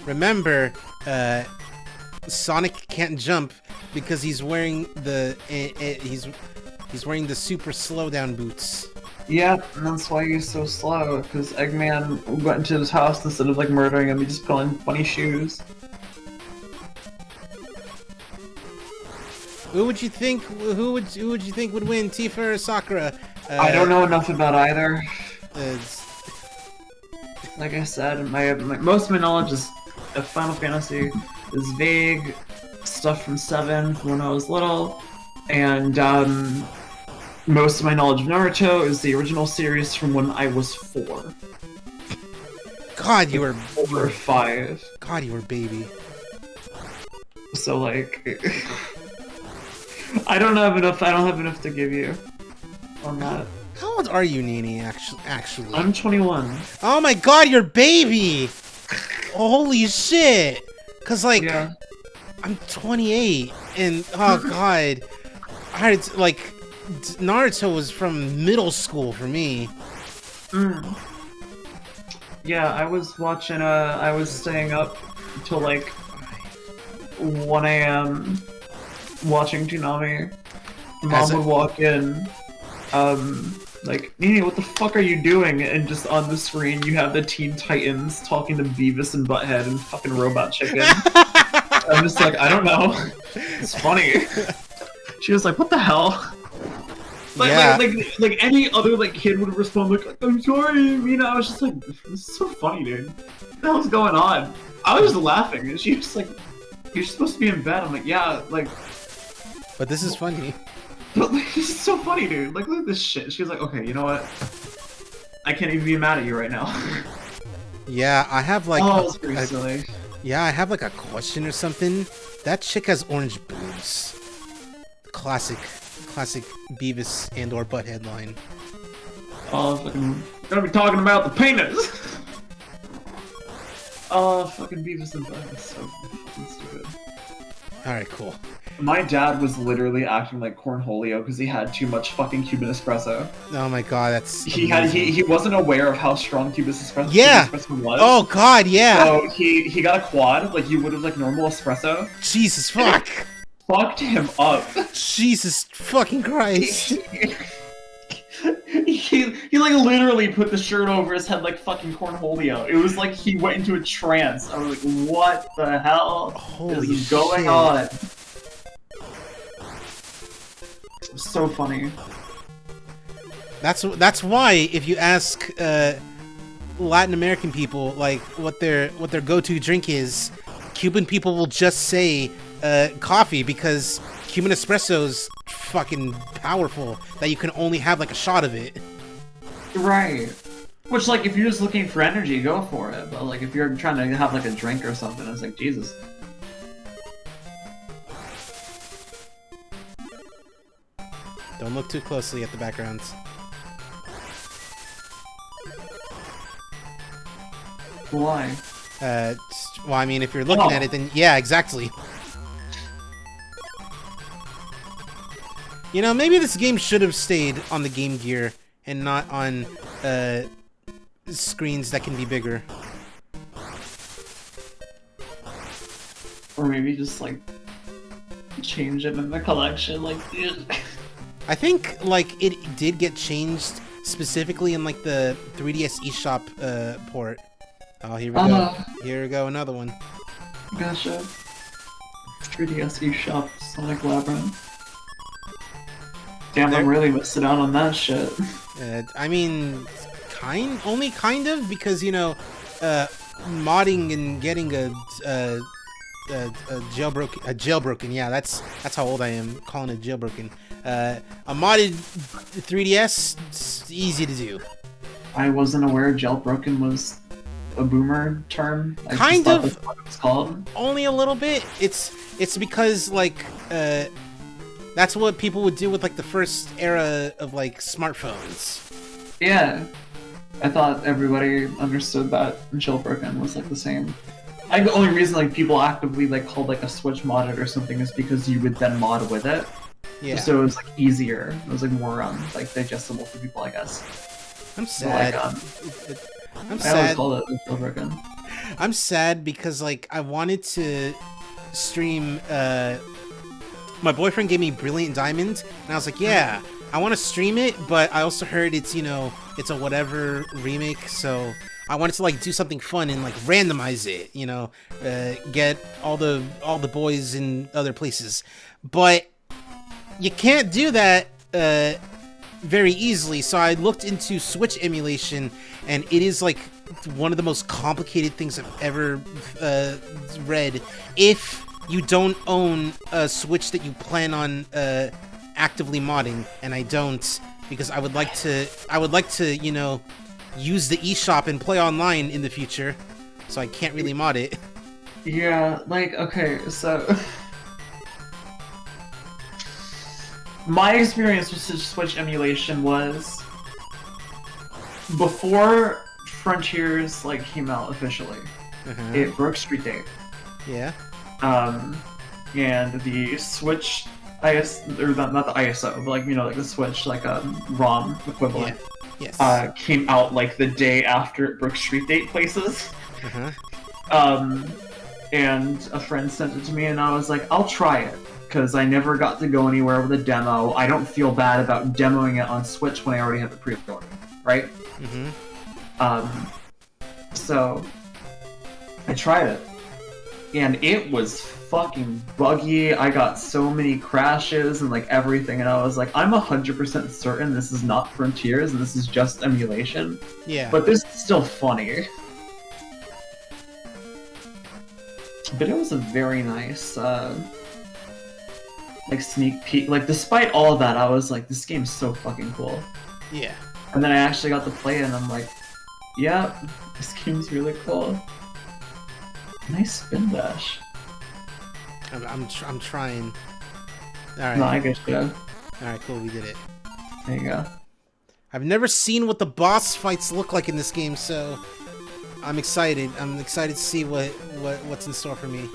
S2: Remember, Sonic can't jump because he's wearing the he's wearing the super slowdown boots.
S3: Yeah, and that's why he's so slow. Because Eggman went into his house instead of like murdering him, he just put on funny shoes.
S2: Who would you think? Who would you think would win, Tifa or Sakura?
S3: I don't know enough about either. Like I said, most of my knowledge is of Final Fantasy is vague stuff from 7 from when I was little, and most of my knowledge of Naruto is the original series from when I was 4.
S2: God, you were
S3: 4 or 5.
S2: God, you were a baby.
S3: So like, I don't have enough to give you on that.
S2: How old are you, Nini? Actually,
S3: I'm 21.
S2: Oh my God, you're a baby! Holy shit! Cause like,
S3: yeah.
S2: I'm 28, and oh God, like, Naruto was from middle school for me.
S3: Yeah, I was watching. I was staying up till like 1 a.m. watching Toonami. Mom would walk in, like, Nini, what the fuck are you doing? And just on the screen, you have the Teen Titans talking to Beavis and Butthead and fucking Robot Chicken. I'm just like, I don't know. It's funny. She was like, what the hell? Like,
S2: yeah.
S3: like any other like kid would respond like, I'm sorry, you know. I was just like, this is so funny, dude. What the hell's going on? I was just laughing, and she was like, you're supposed to be in bed. I'm like, yeah, like.
S2: But this is funny.
S3: But like, this is so funny, dude. Like, look at this shit. She was like, okay, you know what? I can't even be mad at you right now.
S2: Yeah, I have like.
S3: Oh, that's pretty silly.
S2: Yeah, I have like a question or something. That chick has orange boobs. Classic Beavis and/or Butthead line.
S3: Oh, fucking gonna be talking about the penis. Oh, fucking Beavis and Butthead is so fucking stupid.
S2: All right, cool.
S3: My dad was literally acting like Cornholio because he had too much fucking Cuban espresso.
S2: Oh my God, that's
S3: he wasn't aware of how strong Cuban espresso,
S2: yeah.
S3: Cuban espresso was.
S2: Oh God, yeah.
S3: So he got a quad like you would have like normal espresso.
S2: Jesus fuck.
S3: Fucked him up.
S2: Jesus fucking Christ.
S3: He like literally put the shirt over his head like fucking Cornholio. It was like he went into a trance. I was like, what the hell is going on? so funny.
S2: That's why if you ask Latin American people like what their go-to drink is, Cuban people will just say coffee, because Cuban espresso's fucking powerful that you can only have like a shot of it.
S3: Right. Which, like, if you're just looking for energy, go for it. But like, if you're trying to have like a drink or something, it's like Jesus.
S2: Don't look too closely at the backgrounds.
S3: Why?
S2: Well, I mean, if you're looking at it, then yeah, exactly. You know, maybe this game should have stayed on the Game Gear and not on screens that can be bigger.
S3: Or maybe just like change it in the collection, like.
S2: I think like it did get changed specifically in like the 3DS eShop port. Oh, here we go. Here we go, another one.
S3: Gotcha. 3DS eShop Sonic Labyrinth. Damn, I'm really missing out on that shit.
S2: I mean, only kind of, because, you know, modding and getting a jailbroken, yeah, that's how old I am, calling it jailbroken. A modded 3DS, it's easy to do.
S3: I wasn't aware jailbroken was a boomer term. I
S2: kind of.
S3: That's what it's called.
S2: Only a little bit. It's because like that's what people would do with like the first era of like smartphones.
S3: Yeah, I thought everybody understood that jailbroken was like the same. The only reason like people actively like called like a Switch modded or something is because you would then mod with it.
S2: Yeah.
S3: So it was like easier. It was like more like digestible for people, I guess.
S2: I'm sad.
S3: So,
S2: I'm
S3: I
S2: sad.
S3: always called it jailbroken.
S2: I'm sad because like I wanted to stream. My boyfriend gave me Brilliant Diamond, and I was like, yeah, I want to stream it, but I also heard it's, you know, it's a whatever remake, so I wanted to like do something fun and like randomize it, you know, get all the boys in other places, but you can't do that very easily. So I looked into Switch emulation, and it is like one of the most complicated things I've ever read. If you don't own a Switch that you plan on actively modding, and I don't, because I would like to, you know, use the eShop and play online in the future, so I can't really mod it.
S3: Yeah, like, okay, so my experience with Switch emulation was before Frontiers like came out officially. It broke Street Date.
S2: Yeah.
S3: And the Switch or not the ISO, but like, you know, like the Switch like ROM equivalent.
S2: Yeah. Yes.
S3: Came out like the day after it broke Street Date places. And a friend sent it to me, and I was like, I'll try it, because I never got to go anywhere with a demo. I don't feel bad about demoing it on Switch when I already have the pre-order, right? So I tried it, and it was fucking buggy. I got so many crashes and like everything, and I was like, I'm 100% certain this is not Frontiers and this is just emulation.
S2: Yeah.
S3: But this is still funny. But it was a very nice like sneak peek. Like, despite all of that, I was like, this game's so fucking cool.
S2: Yeah.
S3: And then I actually got to play it, and I'm like, yeah, this game's really cool. Nice spin dash.
S2: I'm trying. All right.
S3: No, I guess you.
S2: All right, cool. We did it.
S3: There you go.
S2: I've never seen what the boss fights look like in this game, so I'm excited. I'm excited to see what's in store for me.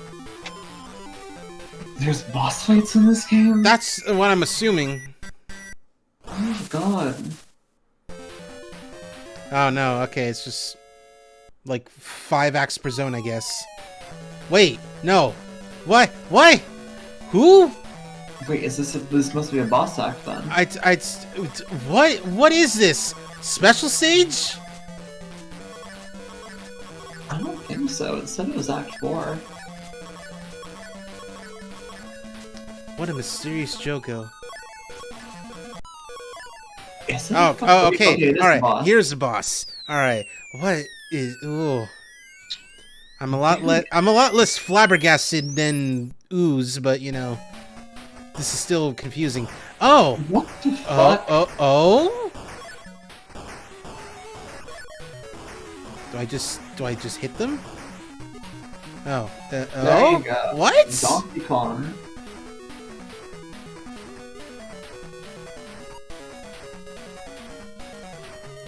S3: There's boss fights in this game?
S2: That's what I'm assuming.
S3: Oh god.
S2: Oh no, okay, it's just like 5 acts per zone, I guess. Wait, no. What? What? Who?
S3: Wait, this must be a boss act then?
S2: What is this? Special stage?
S3: I don't think so. It said it was Act 4.
S2: What a mysterious Joko.
S3: Isn't
S2: Oh,
S3: it
S2: oh, okay.
S3: it is
S2: All
S3: the
S2: right.
S3: boss.
S2: Here's the boss. All right. What is? Ooh. I'm a lot less flabbergasted than ooze, but you know, this is still confusing. Oh.
S3: What the fuck?
S2: Oh. Do I just hit them? Oh.
S3: There
S2: oh.
S3: you go.
S2: What?
S3: Donkey Kong.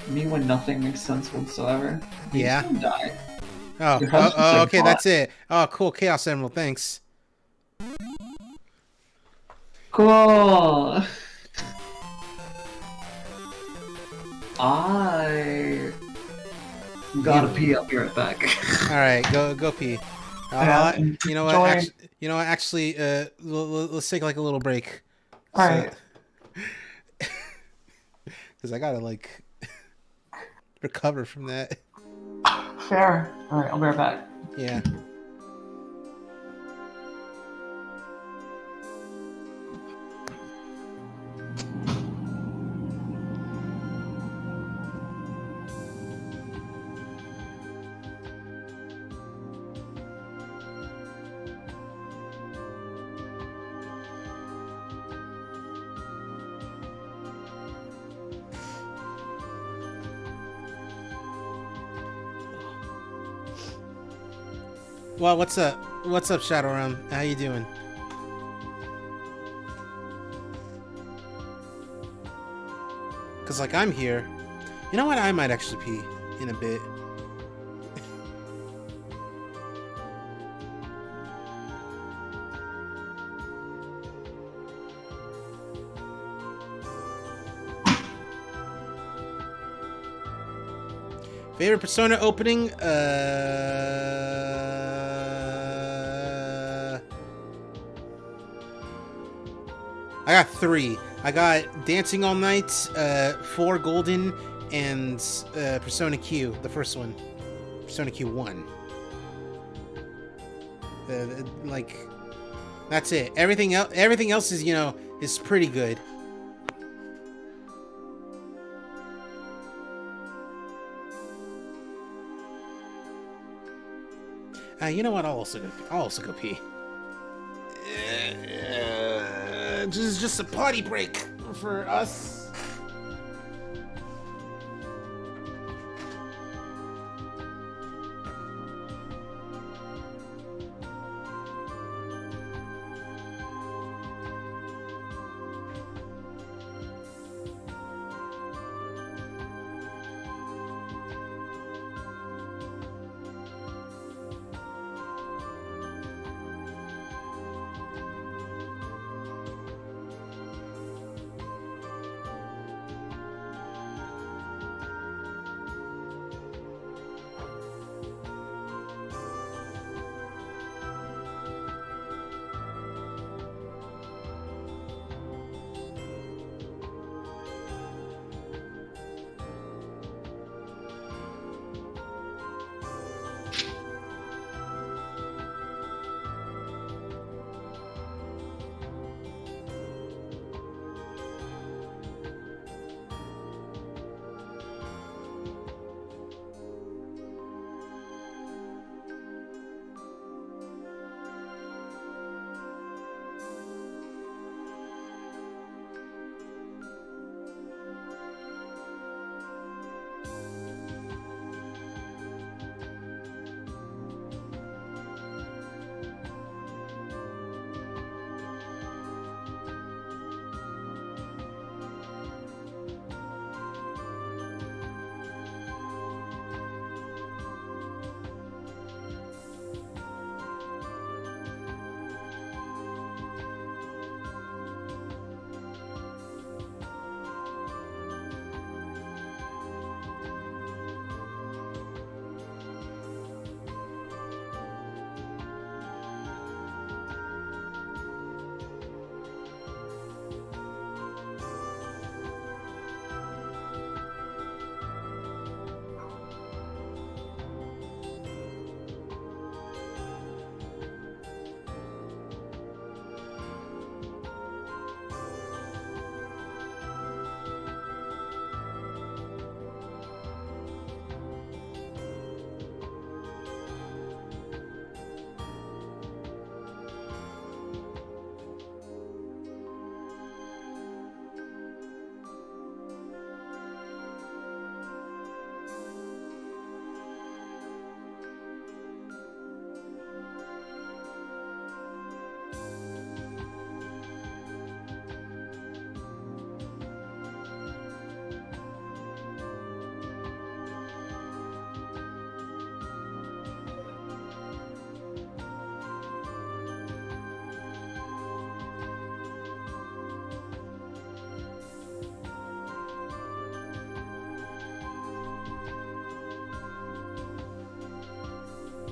S3: Me when nothing makes sense whatsoever. He's
S2: Yeah.
S3: gonna die.
S2: Oh.
S3: Your husband's like
S2: Okay.
S3: hot.
S2: That's it. Oh, cool. Chaos Emerald. Thanks.
S3: Cool. I gotta pee. I'll be right back.
S2: All right. Go pee.
S3: Yeah,
S2: You know what?
S3: enjoy.
S2: Actually, let's take like a little break.
S3: All right.
S2: Because I gotta like recover from that.
S3: Fair. All right. I'll be right back.
S2: Yeah. Well, what's up? What's up, Shadowrun? How you doing? Cause like I'm here. You know what? I might actually pee in a bit. Favorite Persona opening? I got 3. I got Dancing All Night, 4 Golden, and Persona Q, the first one. Persona Q 1. Like, that's it. Everything else is, you know, is pretty good. You know what? I'll also go pee. Just a potty break for us.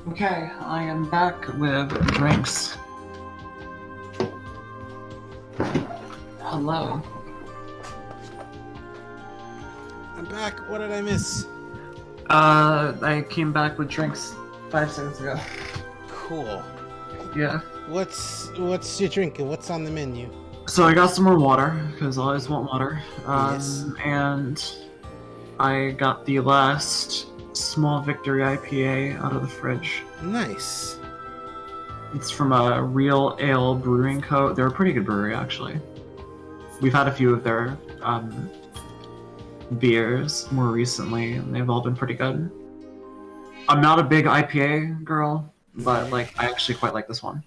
S3: Okay, I am back with drinks. Hello.
S2: I'm back. What did I miss?
S3: I came back with drinks 5 seconds ago.
S2: Cool.
S3: Yeah.
S2: What's your drinking? What's on the menu?
S3: So I got some more water, because I always want water.
S2: Yes.
S3: And I got the last Small Victory IPA out of the fridge.
S2: Nice.
S3: It's from a Real Ale Brewing Co. They're a pretty good brewery, actually. We've had a few of their beers more recently, and they've all been pretty good. I'm not a big IPA girl, but like I actually quite like this one.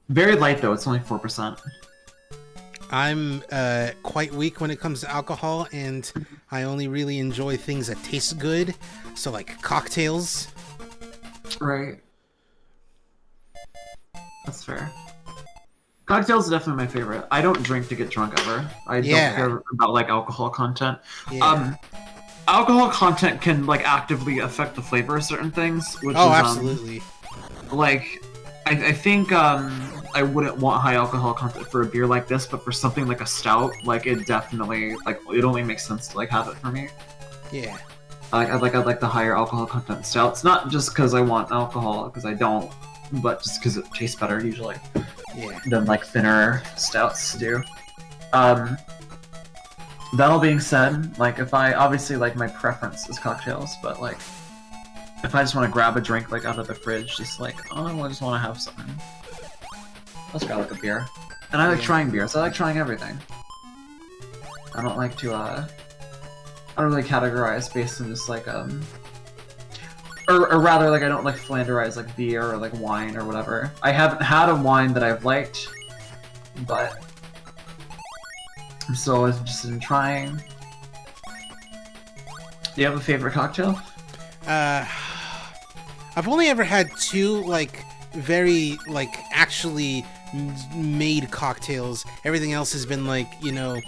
S3: Very light though; it's only 4%.
S2: I'm quite weak when it comes to alcohol, and I only really enjoy things that taste good. So like cocktails.
S3: Right. That's fair. Cocktails are definitely my favorite. I don't drink to get drunk ever. I don't care about like alcohol content.
S2: Yeah.
S3: Alcohol content can like actively affect the flavor of certain things, which is
S2: absolutely.
S3: Like I think I wouldn't want high alcohol content for a beer like this, but for something like a stout, like it definitely like it only makes sense to like have it for me.
S2: Yeah.
S3: I'd like the higher alcohol content stouts, not just because I want alcohol, because I don't, but just because it tastes better usually.
S2: Yeah.
S3: Than like thinner stouts do. That all being said, like if I obviously like my preference is cocktails, but like if I just want to grab a drink like out of the fridge, just like I just want to have something. Let's grab like a beer. And I like trying beers. I like trying everything. I don't like to I don't really categorize based on just like or rather, like, I don't like flanderize, like, beer or, like, wine or whatever. I haven't had a wine that I've liked, but I'm still always interested in trying. Do you have a favorite cocktail?
S2: I've only ever had two, like, very, like, actually made cocktails. Everything else has been, like, you know,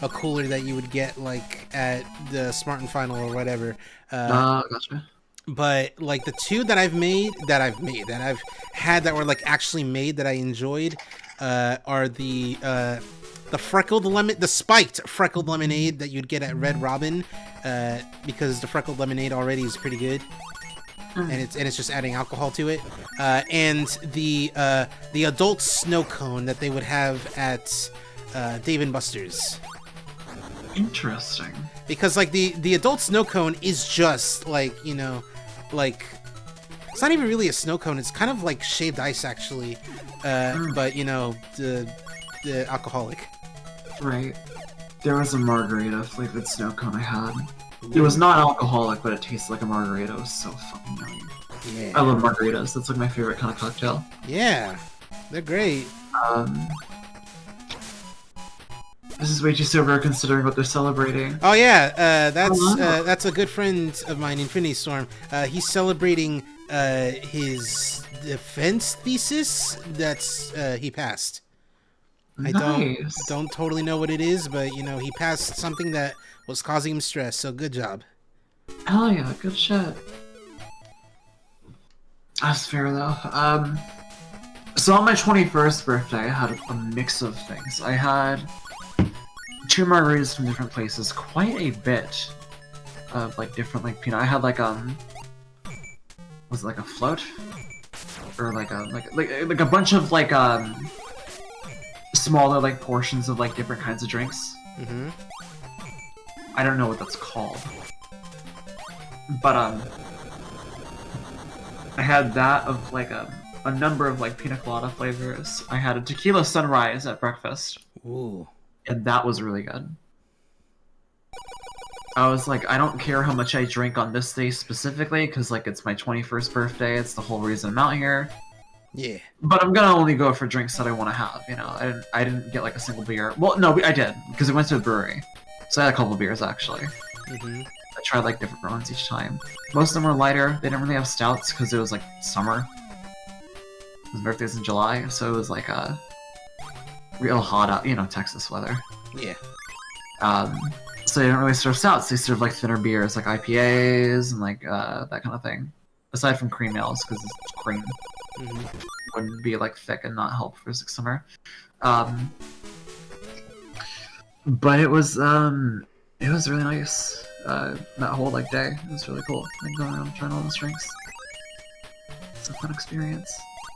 S2: a cooler that you would get, like, at the Smart and Final or whatever.
S3: Gotcha.
S2: But like the two that I've had that were like actually made that I enjoyed are the spiked freckled lemonade that you'd get at Red Robin, because the freckled lemonade already is pretty good, and it's just adding alcohol to it, and the adult snow cone that they would have at Dave & Buster's.
S3: Interesting.
S2: Because like the adult snow cone is just like, you know, like it's not even really a snow cone, it's kind of like shaved ice actually, but you know, the alcoholic.
S3: Right. There was a margarita flavored snow cone I had. It was not alcoholic, but it tasted like a margarita. It was so fucking yummy.
S2: Yeah.
S3: I love margaritas. That's like my favorite kind of cocktail.
S2: Yeah, they're great.
S3: This is way too sober considering what they're celebrating.
S2: Oh yeah, that's a good friend of mine, Infinity Storm. He's celebrating his defense thesis that's he passed.
S3: Nice.
S2: I don't totally know what it is, but you know, he passed something that was causing him stress, so good job.
S3: Hell yeah, good shit. That's fair though. So on my 21st birthday, I had a mix of things. I had 2 margaritas from different places, quite a bit of like different like peanut. I had like was it like a float, or like a bunch of like smaller like portions of like different kinds of drinks.
S2: Mm-hmm.
S3: I don't know what that's called, but I had that of like a number of like pina colada flavors. I had a tequila sunrise at breakfast.
S2: Ooh.
S3: And that was really good. I was like, I don't care how much I drink on this day specifically, because like it's my 21st birthday, it's the whole reason I'm out here.
S2: Yeah.
S3: But I'm gonna only go for drinks that I want to have, you know. I didn't get like a single beer. Well, no, I did, because I went to a brewery. So I had a couple beers actually.
S2: Mm-hmm.
S3: I tried like different ones each time. Most of them were lighter. They didn't really have stouts because it was like summer. His birthday's in July, so it was like real hot out, you know, Texas weather.
S2: Yeah.
S3: So they didn't really serve stouts. They served like thinner beers, like IPAs and like that kind of thing. aside from cream nails, because it's cream.
S2: Mm-hmm.
S3: Wouldn't be like thick and not help for summer. But it was really nice. That whole like day, it was really cool. Like going around trying all the drinks. It's a fun experience.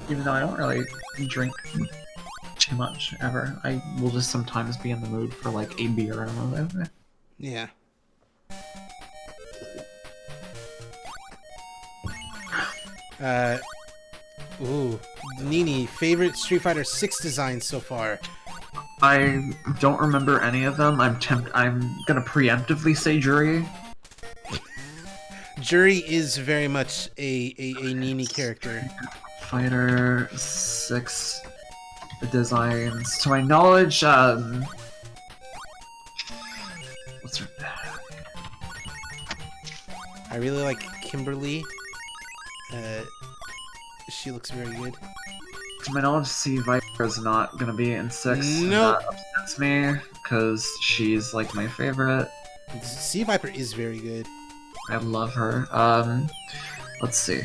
S3: Even though I don't really drink too much ever, I will just sometimes be in the mood for like a beer and I'm like, okay.
S2: Yeah. Ooh, Nini, favorite Street Fighter 6 design so far?
S3: I don't remember any of them. I'm gonna preemptively say Jury.
S2: Jury is very much a Nini character.
S3: Fighter 6 designs. To my knowledge, what's her?
S2: I really like Kimberly. She looks very good.
S3: To my knowledge, CheezVT is not gonna be in 6.
S2: Nope.
S3: That upsets me, because she's like my favorite.
S2: CheezVT is very good.
S3: I love her. Let's see.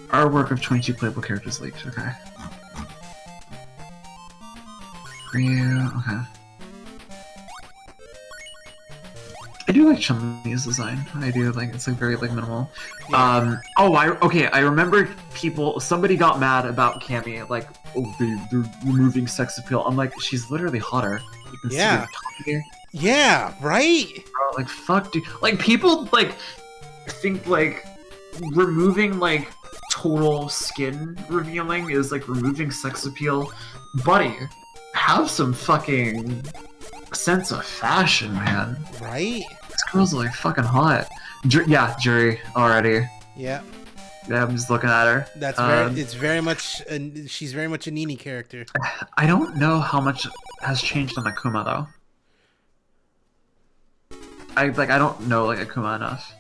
S3: Artwork of 22 playable characters leaked. Okay. Ryu. Okay. I do like Chun-Li's design. I do like it's like very like minimal.
S2: Yeah.
S3: I remember somebody got mad about Cammy, like, oh, they're removing sex appeal. I'm like, she's literally hotter. You can
S2: Yeah.
S3: see her top here.
S2: Yeah, right?
S3: Bro, like, fuck, dude. Like, people, like, think, like, removing, like, total skin revealing is, like, removing sex appeal. Buddy, have some fucking sense of fashion, man.
S2: Right?
S3: This girl's, like, fucking hot. Yeah, Jury, already.
S2: Yeah.
S3: Yeah, I'm just looking at her.
S2: That's very. It's very much. She's very much a Nini character.
S3: I don't know how much has changed on Akuma though. I don't know like Akuma enough.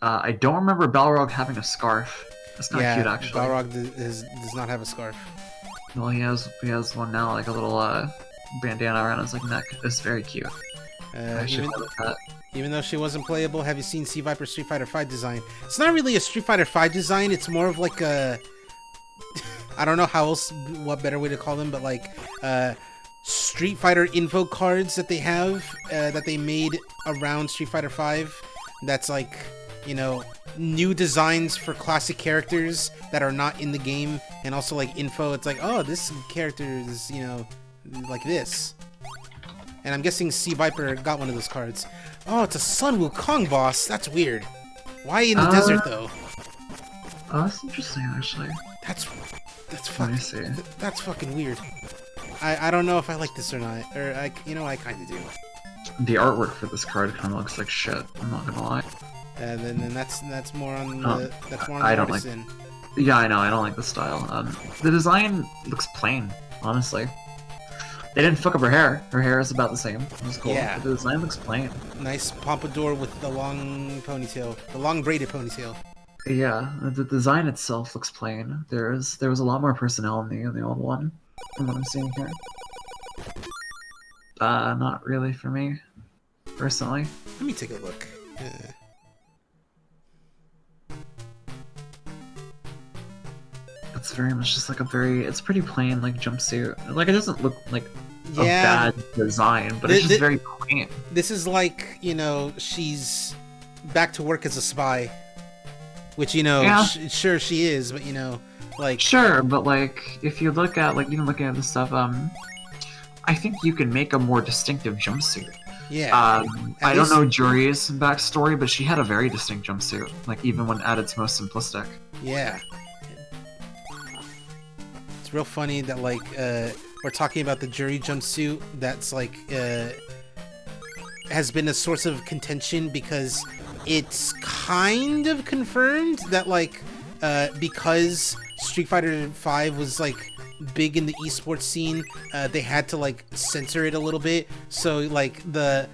S3: I don't remember Balrog having a scarf. That's not cute actually.
S2: Balrog does not have a scarf.
S3: Well, he has one now, like a little bandana around his like neck. It's very cute. I should look at that.
S2: Even though she wasn't playable, have you seen CheezViper's Street Fighter V design? It's not really a Street Fighter V design, it's more of like a... I don't know what better way to call them, but like Street Fighter info cards that they have, that they made around Street Fighter V. That's like, you know, new designs for classic characters that are not in the game, and also like info. It's like, oh, this character is, you know, like this. And I'm guessing CheezViper got one of those cards. Oh, it's a Sun Wukong boss. That's weird. Why in the desert though?
S3: Oh, that's interesting actually.
S2: That's
S3: Let me
S2: fucking.
S3: see.
S2: That's fucking weird. I don't know if I like this or not. Or I kind of do.
S3: The artwork for this card kind of looks like shit. I'm not gonna lie.
S2: And then that's more on the
S3: I don't
S2: artist
S3: like.
S2: end.
S3: Yeah, I know. I don't like the style. The design looks plain, honestly. They didn't fuck up her hair. Her hair is about the same. It was cool.
S2: Yeah.
S3: But the design looks plain.
S2: Nice pompadour with the long ponytail, the long braided ponytail.
S3: Yeah, the design itself looks plain. There was a lot more personnel in the old one, from what I'm seeing here. Not really for me, personally.
S2: Let me take a look.
S3: It's very much just like it's pretty plain, like, jumpsuit. Like, it doesn't look like a
S2: Yeah.
S3: bad design, but it's just very plain.
S2: This is like, you know, she's back to work as a spy. Which, you know,
S3: Yeah.
S2: sure she is, but, you know, like...
S3: Sure, but, like, if you look at, like, even looking at this stuff, I think you can make a more distinctive jumpsuit.
S2: Yeah.
S3: I don't know Jury's backstory, but she had a very distinct jumpsuit, like, even when at its most simplistic.
S2: Yeah. It's real funny that, like, we're talking about the Jury jumpsuit that's, like, has been a source of contention because it's kind of confirmed that, like, because Street Fighter V was, like, big in the esports scene, they had to, like, censor it a little bit. So, like, the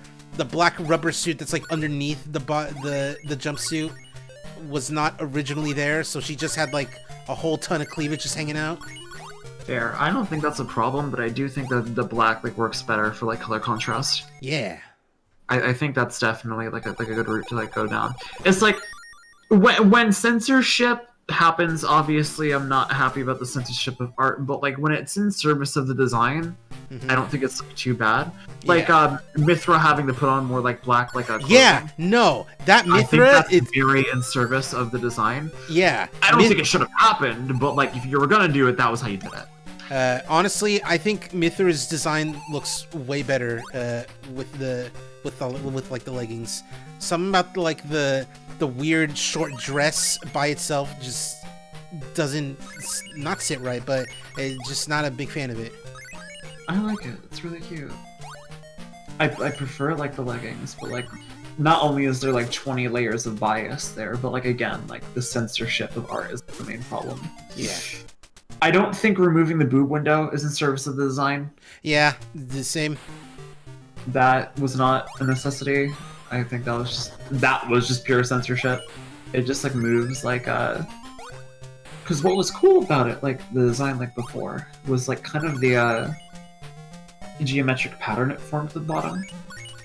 S2: black rubber suit that's, like, underneath the jumpsuit was not originally there. So she just had, like, a whole ton of cleavage just hanging out.
S3: Fair. I don't think that's a problem, but I do think that the black, like, works better for, like, color contrast.
S2: Yeah.
S3: I think that's definitely like a good route to like go down. It's like when censorship happens, obviously I'm not happy about the censorship of art, but like when it's in service of the design, I don't think it's too bad. Like Mithra having to put on more like black like a
S2: yeah, no, that Mithra,
S3: I think that's very in service of the design.
S2: Yeah,
S3: I don't think it should have happened, but like if you were gonna do it, that was how you did it.
S2: Honestly, I think Mithra's design looks way better with like the leggings. Something about like the weird short dress by itself just doesn't not sit right, but it's just not a big fan of it.
S3: I like it. It's really cute. I prefer like the leggings, but like not only is there like 20 layers of bias there, but like again, like the censorship of art is the main problem.
S2: Yeah.
S3: I don't think removing the boob window is in service of the design.
S2: Yeah, the same.
S3: That was not a necessity. I think that was just pure censorship. It just like moves like because what was cool about it, like the design like before, was like kind of the geometric pattern it formed at the bottom,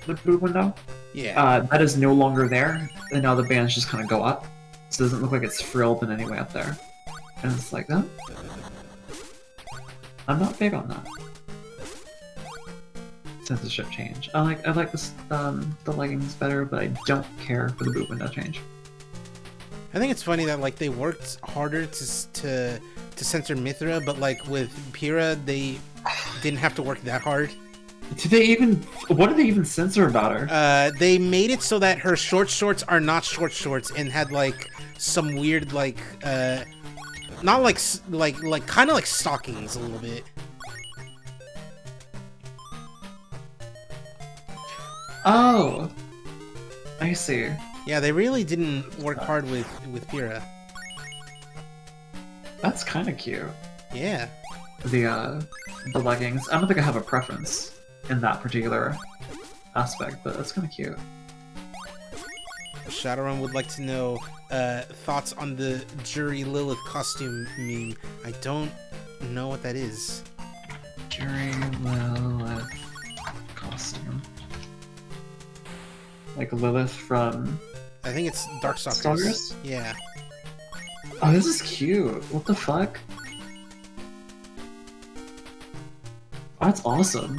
S3: the boob window.
S2: Yeah.
S3: That is no longer there, and now the bands just kind of go up, so it doesn't look like it's frilled in any way up there. And it's like that. I'm not big on that. Censorship change. I like this the leggings better, but I don't care for the boob window change.
S2: I think it's funny that like they worked harder to censor Mithra, but like with Pyrrha they didn't have to work that hard.
S3: What did they even censor about her?
S2: They made it so that her short shorts are not short shorts and had like some weird like not like kind of like stockings a little bit.
S3: Oh, I see.
S2: Yeah, they really didn't work hard with Pyrrha.
S3: That's kind of cute.
S2: Yeah.
S3: The leggings. I don't think I have a preference in that particular aspect, but that's kind of cute.
S2: Shadowrun would like to know thoughts on the Jury Lilith costume meme. I don't know what that is.
S3: Jury Lilith costume. Like Lilith from...
S2: I think it's Darkstalkers.
S3: Stalkers?
S2: Yeah.
S3: Oh, this is cute. What the fuck? Oh, that's awesome.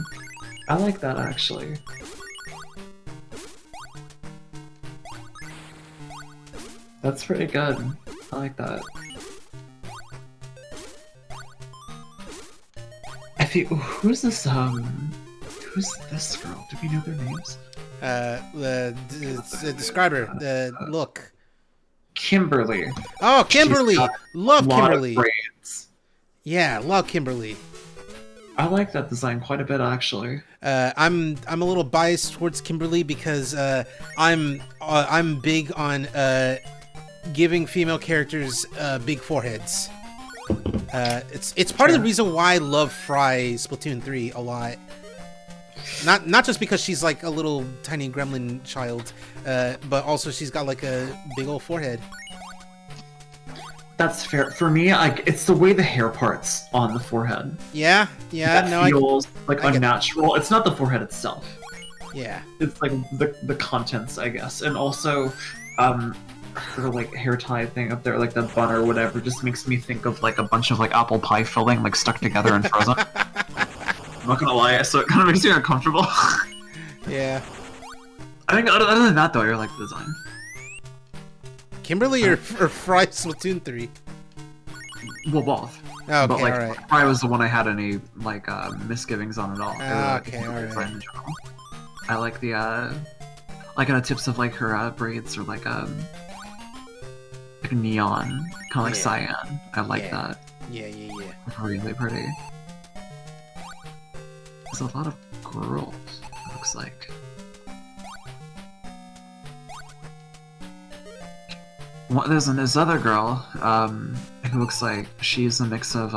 S3: I like that, actually. That's pretty good. I like that. I think... Who's this, Who's this girl? Do we know their names?
S2: The describer. Look.
S3: Kimberly.
S2: Oh, Kimberly! Love Kimberly.
S3: Braids.
S2: Yeah, love Kimberly.
S3: I like that design quite a bit, actually.
S2: I'm a little biased towards Kimberly because I'm big on giving female characters big foreheads. It's part of the reason why I love Fry Splatoon 3 a lot. Not just because she's like a little tiny gremlin child, but also she's got like a big old forehead. That's
S3: fair. For me, like it's the way the hair parts on the forehead.
S2: Yeah.
S3: That feels like unnatural. It's not the forehead itself.
S2: Yeah.
S3: It's like the contents, I guess, and also her like hair tie thing up there, like the bun or whatever, just makes me think of like a bunch of like apple pie filling like stuck together and frozen. I'm not gonna lie, so it kind of makes me uncomfortable.
S2: Yeah.
S3: I think other than that though, I like the design.
S2: Kimberly or Fry Splatoon 3?
S3: Well, both.
S2: Oh, okay,
S3: but like
S2: alright.
S3: Fry was the one I had any like misgivings on at all.
S2: Okay, alright.
S3: I like the like tips of like her braids or like neon, kind of like cyan. I like that.
S2: Yeah.
S3: Really pretty. There's a lot of girls, it looks like. Well, there's this other girl, who looks like she's a mix of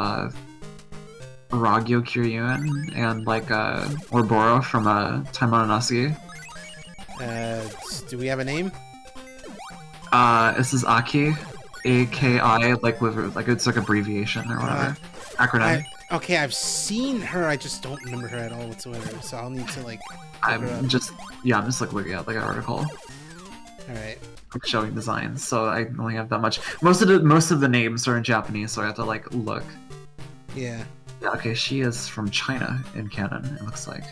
S3: Ragyo Kiryuin and like Ouroboros from Taimon Nasi.
S2: Do we have a name?
S3: This is Aki, A-K-I, like with like it's like abbreviation or whatever. Acronym.
S2: Okay, I've seen her, I just don't remember her at all whatsoever, so I'll need to like
S3: I'm just like looking at like an article.
S2: Alright.
S3: like, showing designs, so I only have that much. Most of the names are in Japanese, so I have to like look.
S2: Yeah.
S3: Yeah, okay, she is from China in canon, it looks like.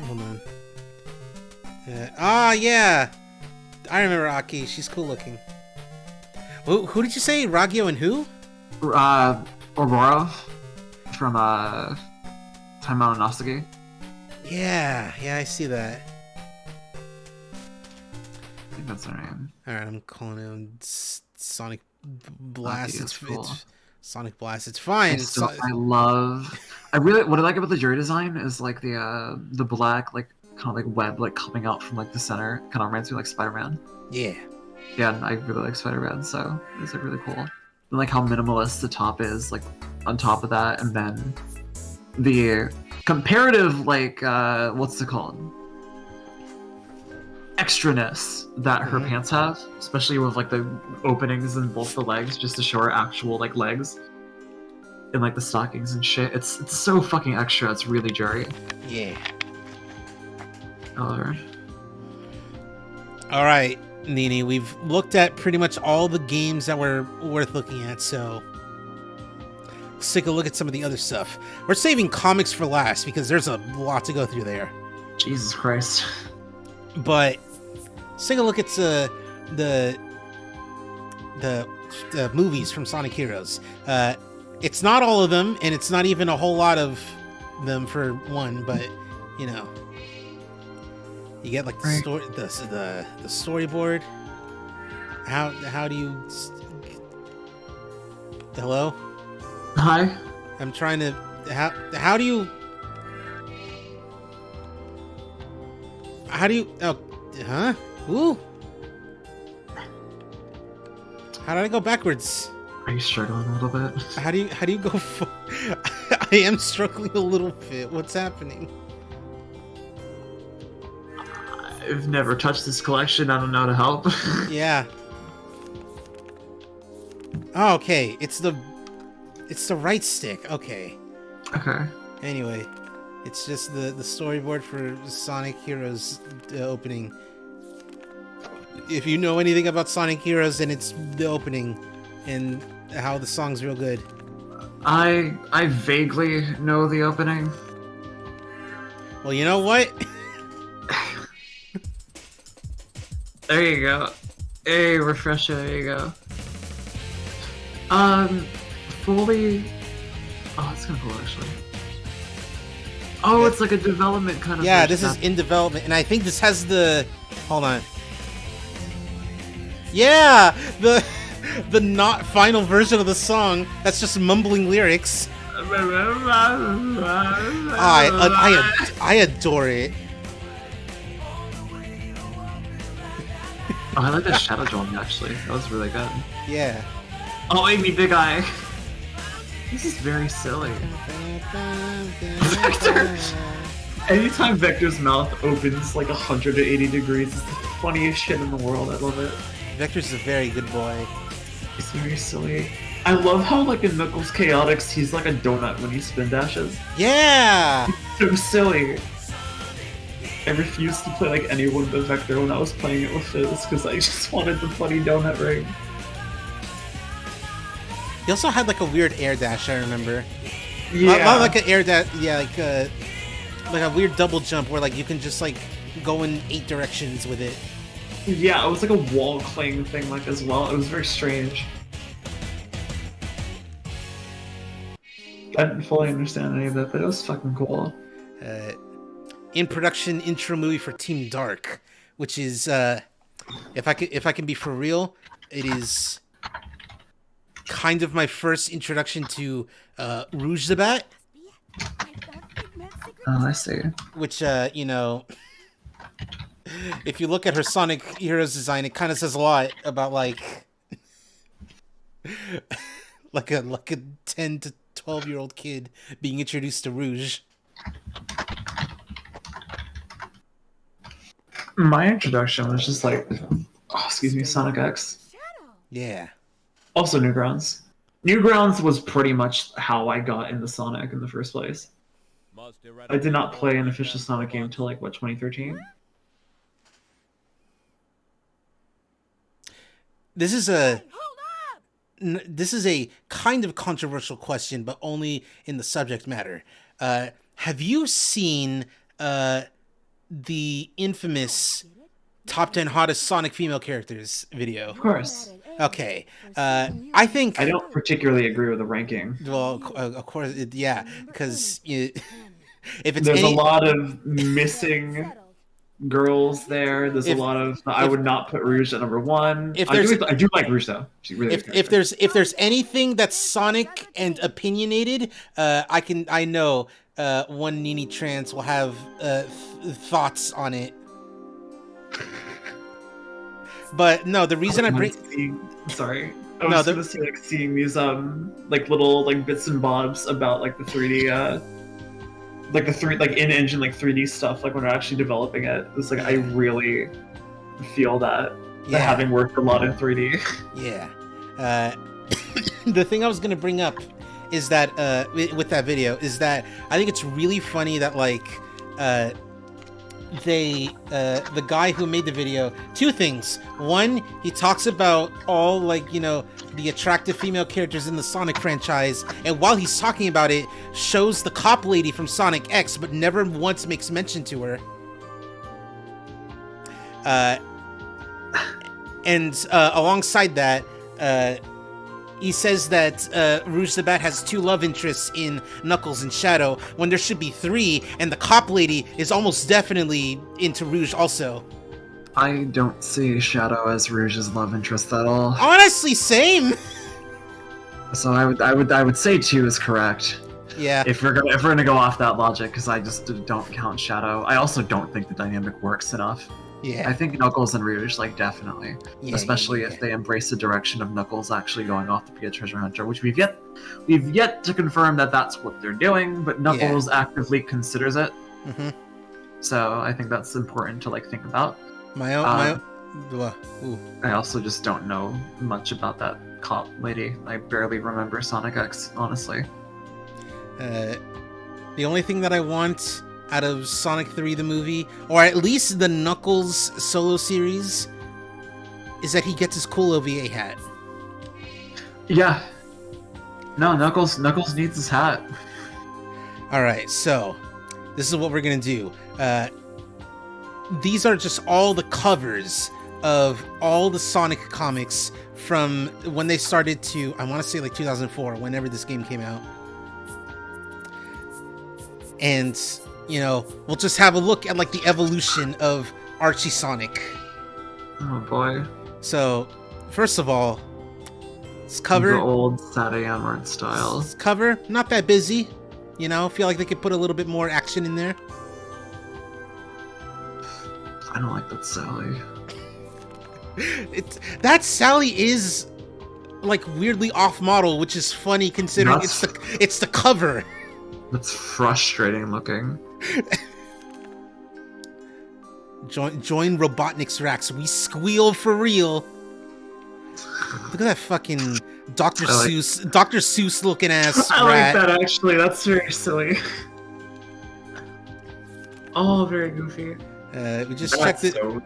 S2: Hold on. Yeah! I remember Aki. She's cool looking. Who did you say? Ragyo and who?
S3: Aurora from Time Out Nasagi.
S2: Yeah, I see that.
S3: I think that's her name.
S2: Alright, I'm calling him Sonic Blast.
S3: It's cool.
S2: It's Sonic Blast. It's fine.
S3: I really what I like about the jury design is like the black like kind of like web like coming out from like the center. Kind of reminds me of, like Spider-Man.
S2: Yeah.
S3: Yeah, I really like Spider-Man, so it's like really cool. And like how minimalist the top is, like on top of that, and then the comparative like what's it called? Extraness that her pants have, especially with like the openings in both the legs, just to show her actual like legs and like the stockings and shit. It's so fucking extra. It's really jury.
S2: Yeah.
S3: Alright.
S2: All right, Nini. We've looked at pretty much all the games that were worth looking at, so let's take a look at some of the other stuff. We're saving comics for last because there's a lot to go through there.
S3: Jesus Christ.
S2: But let's take a look at the movies from Sonic Heroes. It's not all of them, and it's not even a whole lot of them for one. But you know, you get like the story, the storyboard. How do you? Hello?
S3: Hi.
S2: I'm trying to. How do you? How do you? Oh, huh? Ooh. How did I go backwards?
S3: Are you struggling a little bit?
S2: How do you go? I am struggling a little bit. What's happening?
S3: I've never touched this collection. I don't know how to help.
S2: Yeah. Oh, okay. It's the right stick. Okay.
S3: Okay.
S2: Anyway, it's just the storyboard for Sonic Heroes opening. If you know anything about Sonic Heroes, then it's the opening and how the song's real good.
S3: I vaguely know the opening.
S2: Well, you know what?
S3: There you go. Hey, refresher, there you go. Fully... Oh, it's kinda cool, actually. Oh, it's like a development kind of...
S2: Yeah, this is in development, and I think this has the... Hold on. Yeah! The not final version of the song that's just mumbling lyrics. I adore it.
S3: Oh, I like the shadow drawing, actually. That was really good.
S2: Yeah.
S3: Oh, Amy, big eye. This is very silly. Vector! Anytime Vector's mouth opens like 180 degrees, it's the funniest shit in the world. I love it.
S2: Vector's a very good boy.
S3: He's very silly. I love how, like, in Knuckles Chaotix, he's like a donut when he spin dashes.
S2: Yeah!
S3: So silly. I refused to play like anyone but Vector when I was playing it with Fizz because I just wanted the funny donut ring.
S2: He also had like a weird air dash, I remember.
S3: Yeah.
S2: Not like an air dash, yeah, like a weird double jump where like you can just like go in 8 directions with it.
S3: Yeah, it was like a wall cling thing like as well. It was very strange. I didn't fully understand any of that, but it was fucking cool.
S2: In production intro movie for Team Dark, which is if I can be for real, it is kind of my first introduction to Rouge the Bat.
S3: Oh, I see.
S2: Which you know, if you look at her Sonic Heroes design, it kind of says a lot about like like a 10 to 12-year-old kid being introduced to Rouge.
S3: My introduction was just like, oh, excuse me, Sonic X.
S2: Yeah.
S3: Also Newgrounds. Newgrounds was pretty much how I got into Sonic in the first place. I did not play an official Sonic game until like, what, 2013?
S2: this is a kind of controversial question, but only in the subject matter. Have you seen the infamous Top 10 Hottest Sonic Female Characters video?
S3: Of course.
S2: Okay. I think...
S3: I don't particularly agree with the ranking.
S2: Well, of course, yeah, because if it's
S3: There's a lot of missing girls there. There's a lot of... I would not put Rouge at number 1. I do like Rouge, though. She's really
S2: if there's anything that's Sonic and opinionated, I know one Nini Trance will have thoughts on it. But no, the reason I bring...
S3: Sorry. I was gonna say, like, seeing these like little like bits and bobs about like the 3D like in-engine like 3D stuff, like when they're actually developing it. It's like I really feel that having worked a lot in 3D. Yeah.
S2: The thing I was gonna bring up is that with that video is that I think it's really funny that like the guy who made the video, two things. One, he talks about all like, you know, the attractive female characters in the Sonic franchise, and while he's talking about it, shows the cop lady from Sonic X, but never once makes mention to her. And alongside that, he says that Rouge the Bat has 2 love interests in Knuckles and Shadow, when there should be 3, and the cop lady is almost definitely into Rouge also.
S3: I don't see Shadow as Rouge's love interest at all.
S2: Honestly, same.
S3: So I would say 2 is correct.
S2: Yeah.
S3: If we're gonna go off that logic, because I just don't count Shadow. I also don't think the dynamic works enough.
S2: Yeah.
S3: I think Knuckles and Rouge, like, definitely.
S2: Yeah,
S3: especially if they embrace the direction of Knuckles actually going off to be a treasure hunter, which we've yet to confirm that that's what they're doing, but Knuckles actively considers it.
S2: Mm-hmm.
S3: So I think that's important to like think about.
S2: I
S3: also just don't know much about that cop lady. I barely remember Sonic X, honestly.
S2: The only thing that I want out of Sonic 3 the movie, or at least the Knuckles solo series, is that he gets his cool OVA hat.
S3: Yeah. No, Knuckles needs his hat.
S2: Alright, so this is what we're gonna do. These are just all the covers of all the Sonic comics from when they started to, I want to say like 2004, whenever this game came out. And, you know, we'll just have a look at like the evolution of Archie Sonic.
S3: Oh boy.
S2: So, first of all, this cover...
S3: The old Saturday art style.
S2: This cover, not that busy. You know, feel like they could put a little bit more action in there.
S3: I don't like that Sally.
S2: That Sally is like weirdly off model, which is funny considering it's the cover.
S3: That's frustrating looking.
S2: Join Robotnik's racks. We squeal for real. Look at that fucking Dr. Seuss looking ass
S3: I
S2: rat.
S3: like that actually. That's very silly. Oh, very goofy.
S2: We just checked it. So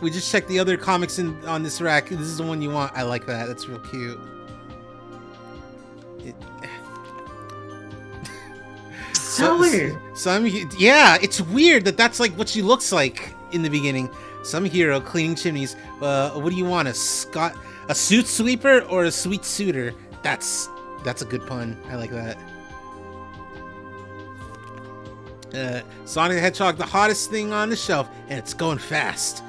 S2: we just checked the other comics on this rack. This is the one you want. I like that. That's real cute. Yeah, it's weird that's like what she looks like in the beginning. Some hero cleaning chimneys. What do you want? A suit sweeper or a sweet suitor? That's a good pun. I like that. Sonic the Hedgehog, the hottest thing on the shelf, and it's going fast.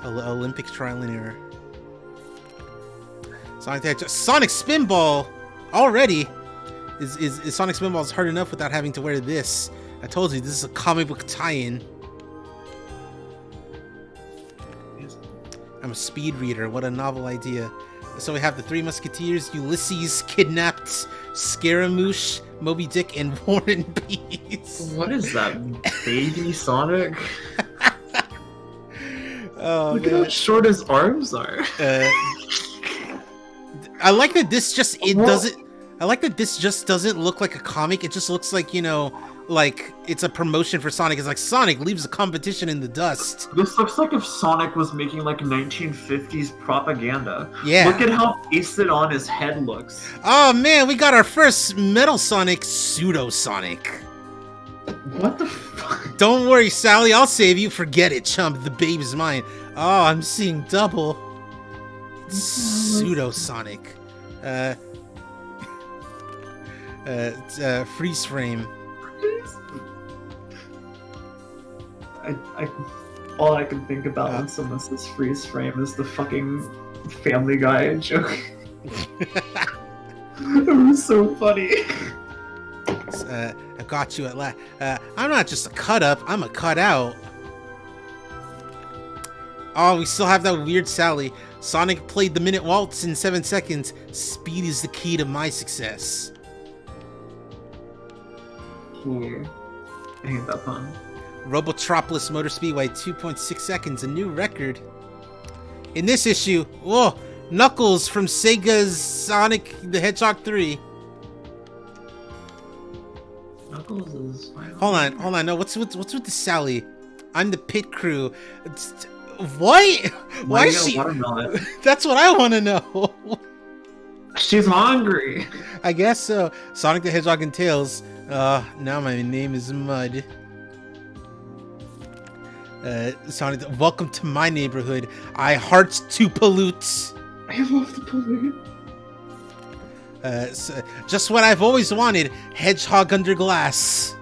S2: Olympic trilinear. Sonic the Hedgehog, Sonic Spinball already. Is Sonic Spinball hard enough without having to wear this? I told you this is a comic book tie-in. I'm a speed reader. What a novel idea. So we have the Three Musketeers, Ulysses, Kidnapped, Scaramouche, Moby Dick, and War and Peace.
S3: What is that? Baby Sonic?
S2: Oh,
S3: look at how short his arms are.
S2: I like that this just doesn't. I like that this just doesn't look like a comic. It just looks like, you know, like it's a promotion for Sonic. It's like Sonic leaves the competition in the dust.
S3: This looks like if Sonic was making like 1950s propaganda.
S2: Yeah.
S3: Look at how pasted on his head looks.
S2: Oh man, we got our first Metal Sonic, Pseudo Sonic.
S3: What the fuck?
S2: Don't worry, Sally, I'll save you. Forget it, chump. The baby's mine. Oh, I'm seeing double. Pseudo Sonic. Freeze frame.
S3: All I can think about when someone says freeze frame is the fucking Family Guy joke. It was so funny.
S2: I got you at last. I'm not just a cut up, I'm a cut out. Oh, we still have that weird Sally. Sonic played the minute waltz in 7 seconds. Speed is the key to my success.
S3: Yeah. I hate that pun.
S2: Robotropolis motor speed by 2.6 seconds, a new record. In this issue, whoa, Knuckles from Sega's Sonic the Hedgehog 3.
S3: Knuckles is fine.
S2: Hold on, no, what's with the Sally? I'm the pit crew. What? Why is she? That's what I want to know.
S3: She's hungry.
S2: I guess so. Sonic the Hedgehog and Tails. Now my name is Mud. Sonic, welcome to my neighborhood. I heart to pollute.
S3: I love to pollute.
S2: So, just what I've always wanted. Hedgehog under glass.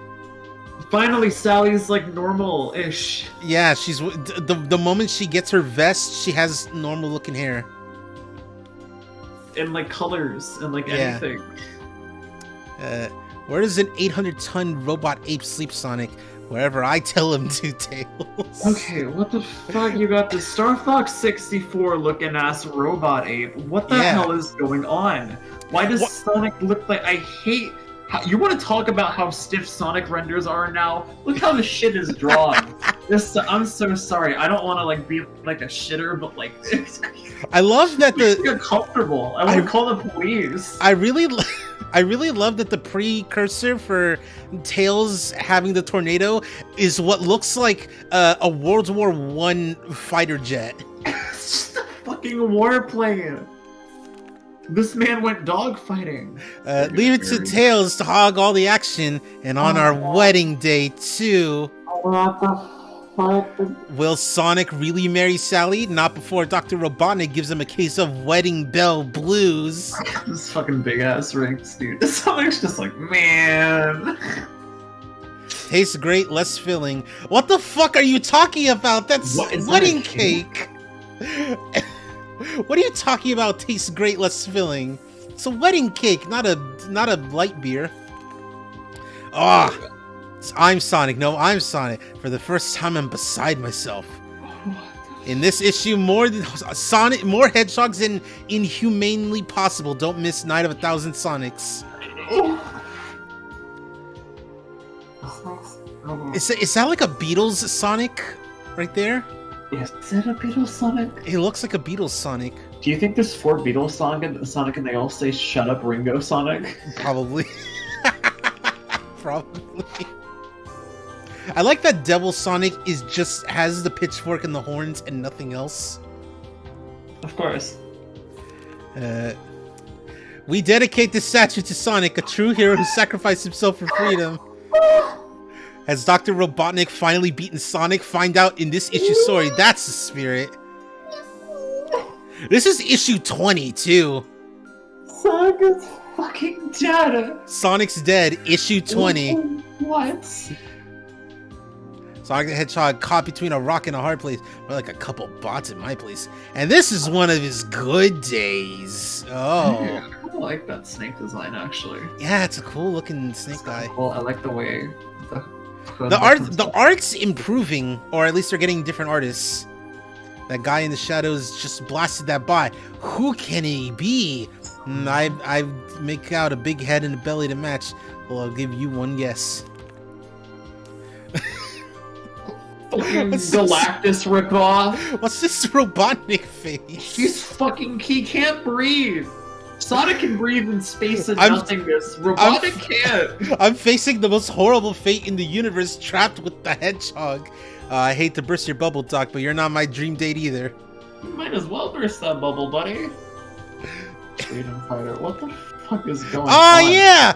S3: Finally, Sally's like normal-ish.
S2: Yeah, she's the moment she gets her vest, she has normal looking hair.
S3: And like colors and like anything.
S2: Where does an 800-ton robot ape sleep, Sonic? Wherever I tell him to, Tails.
S3: Okay, what the fuck? You got this Star Fox 64 looking ass robot ape. What the hell is going on? Why does Sonic look like? I hate. You want to talk about how stiff Sonic renders are now? Look how the shit is drawn. I'm so sorry. I don't want to like be like a shitter, but like.
S2: I love that
S3: you're comfortable. I want to call the police.
S2: I really love that the precursor for Tails having the tornado is what looks like a World War I fighter jet.
S3: It's just a fucking warplane. This man went dogfighting.
S2: Leave it to Tails to hog all the action, and on our wedding day too. Will Sonic really marry Sally? Not before Dr. Robotnik gives him a case of wedding bell blues.
S3: This fucking big ass rings, dude. Sonic's just like, man.
S2: Tastes great, less filling. What the fuck are you talking about? That's wedding cake. What are you talking about? Tastes great, less filling. It's a wedding cake, not a light beer. Oh. I'm Sonic. No, I'm Sonic. For the first time, I'm beside myself. In this issue, more hedgehogs than inhumanely possible. Don't miss Night of 1,000 Sonics. Is that like a Beatles Sonic right there?
S3: Is that a Beatles Sonic?
S2: It looks like a Beatles Sonic.
S3: Do you think there's 4 Beatles Sonic and they all say "Shut up, Ringo" Sonic?
S2: Probably. Probably. I like that Devil Sonic has the pitchfork and the horns and nothing else.
S3: Of course.
S2: We dedicate this statue to Sonic, a true hero who sacrificed himself for freedom. Has Dr. Robotnik finally beaten Sonic? Find out in this issue story. That's the spirit. This is issue 20 too.
S3: Sonic is fucking dead.
S2: Sonic's dead. Issue 20.
S3: What?
S2: Sonic the Hedgehog caught between a rock and a hard place. More like a couple bots in my place. And this is one of his good days. Oh.
S3: Yeah, I really like that snake design, actually.
S2: Yeah, it's a cool looking snake guy.
S3: Cool. I like the way
S2: the art's improving, or at least they're getting different artists. That guy in the shadows just blasted that bot. Who can he be? I make out a big head and a belly to match. Well, I'll give you one guess.
S3: Galactus ripoff.
S2: What's this Robotnik face?
S3: He can't breathe. Sonic can breathe in space and nothingness. Robotnik can't.
S2: I'm facing the most horrible fate in the universe, trapped with the hedgehog. I hate to burst your bubble, Doc, but you're not my dream date either.
S3: You might as well burst that bubble, buddy. Freedom fighter. What the fuck is going on?
S2: Oh yeah!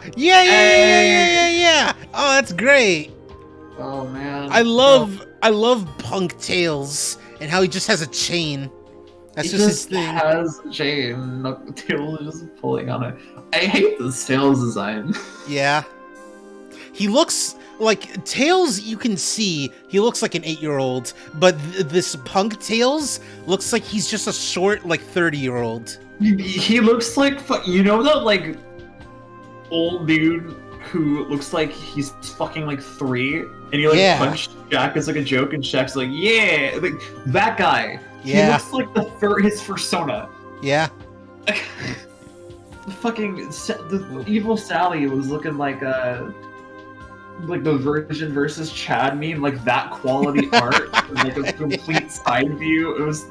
S2: Oh, that's great.
S3: Oh man.
S2: I love Punk Tails and how he just has a chain. That's just his thing.
S3: Has a chain. Tails is just pulling on it. I hate the Tails design.
S2: Yeah. He looks like Tails. You can see he looks like an 8-year-old, but this Punk Tails looks like he's just a short, like 30-year-old.
S3: He looks like you know that like old dude who looks like he's fucking like 3, and he like punched Shaq as like a joke, and Shaq's like, yeah, like that guy.
S2: Yeah.
S3: He looks like his persona.
S2: Yeah.
S3: The evil Sally was looking like the Virgin versus Chad meme, like that quality art, like a complete side view. It was.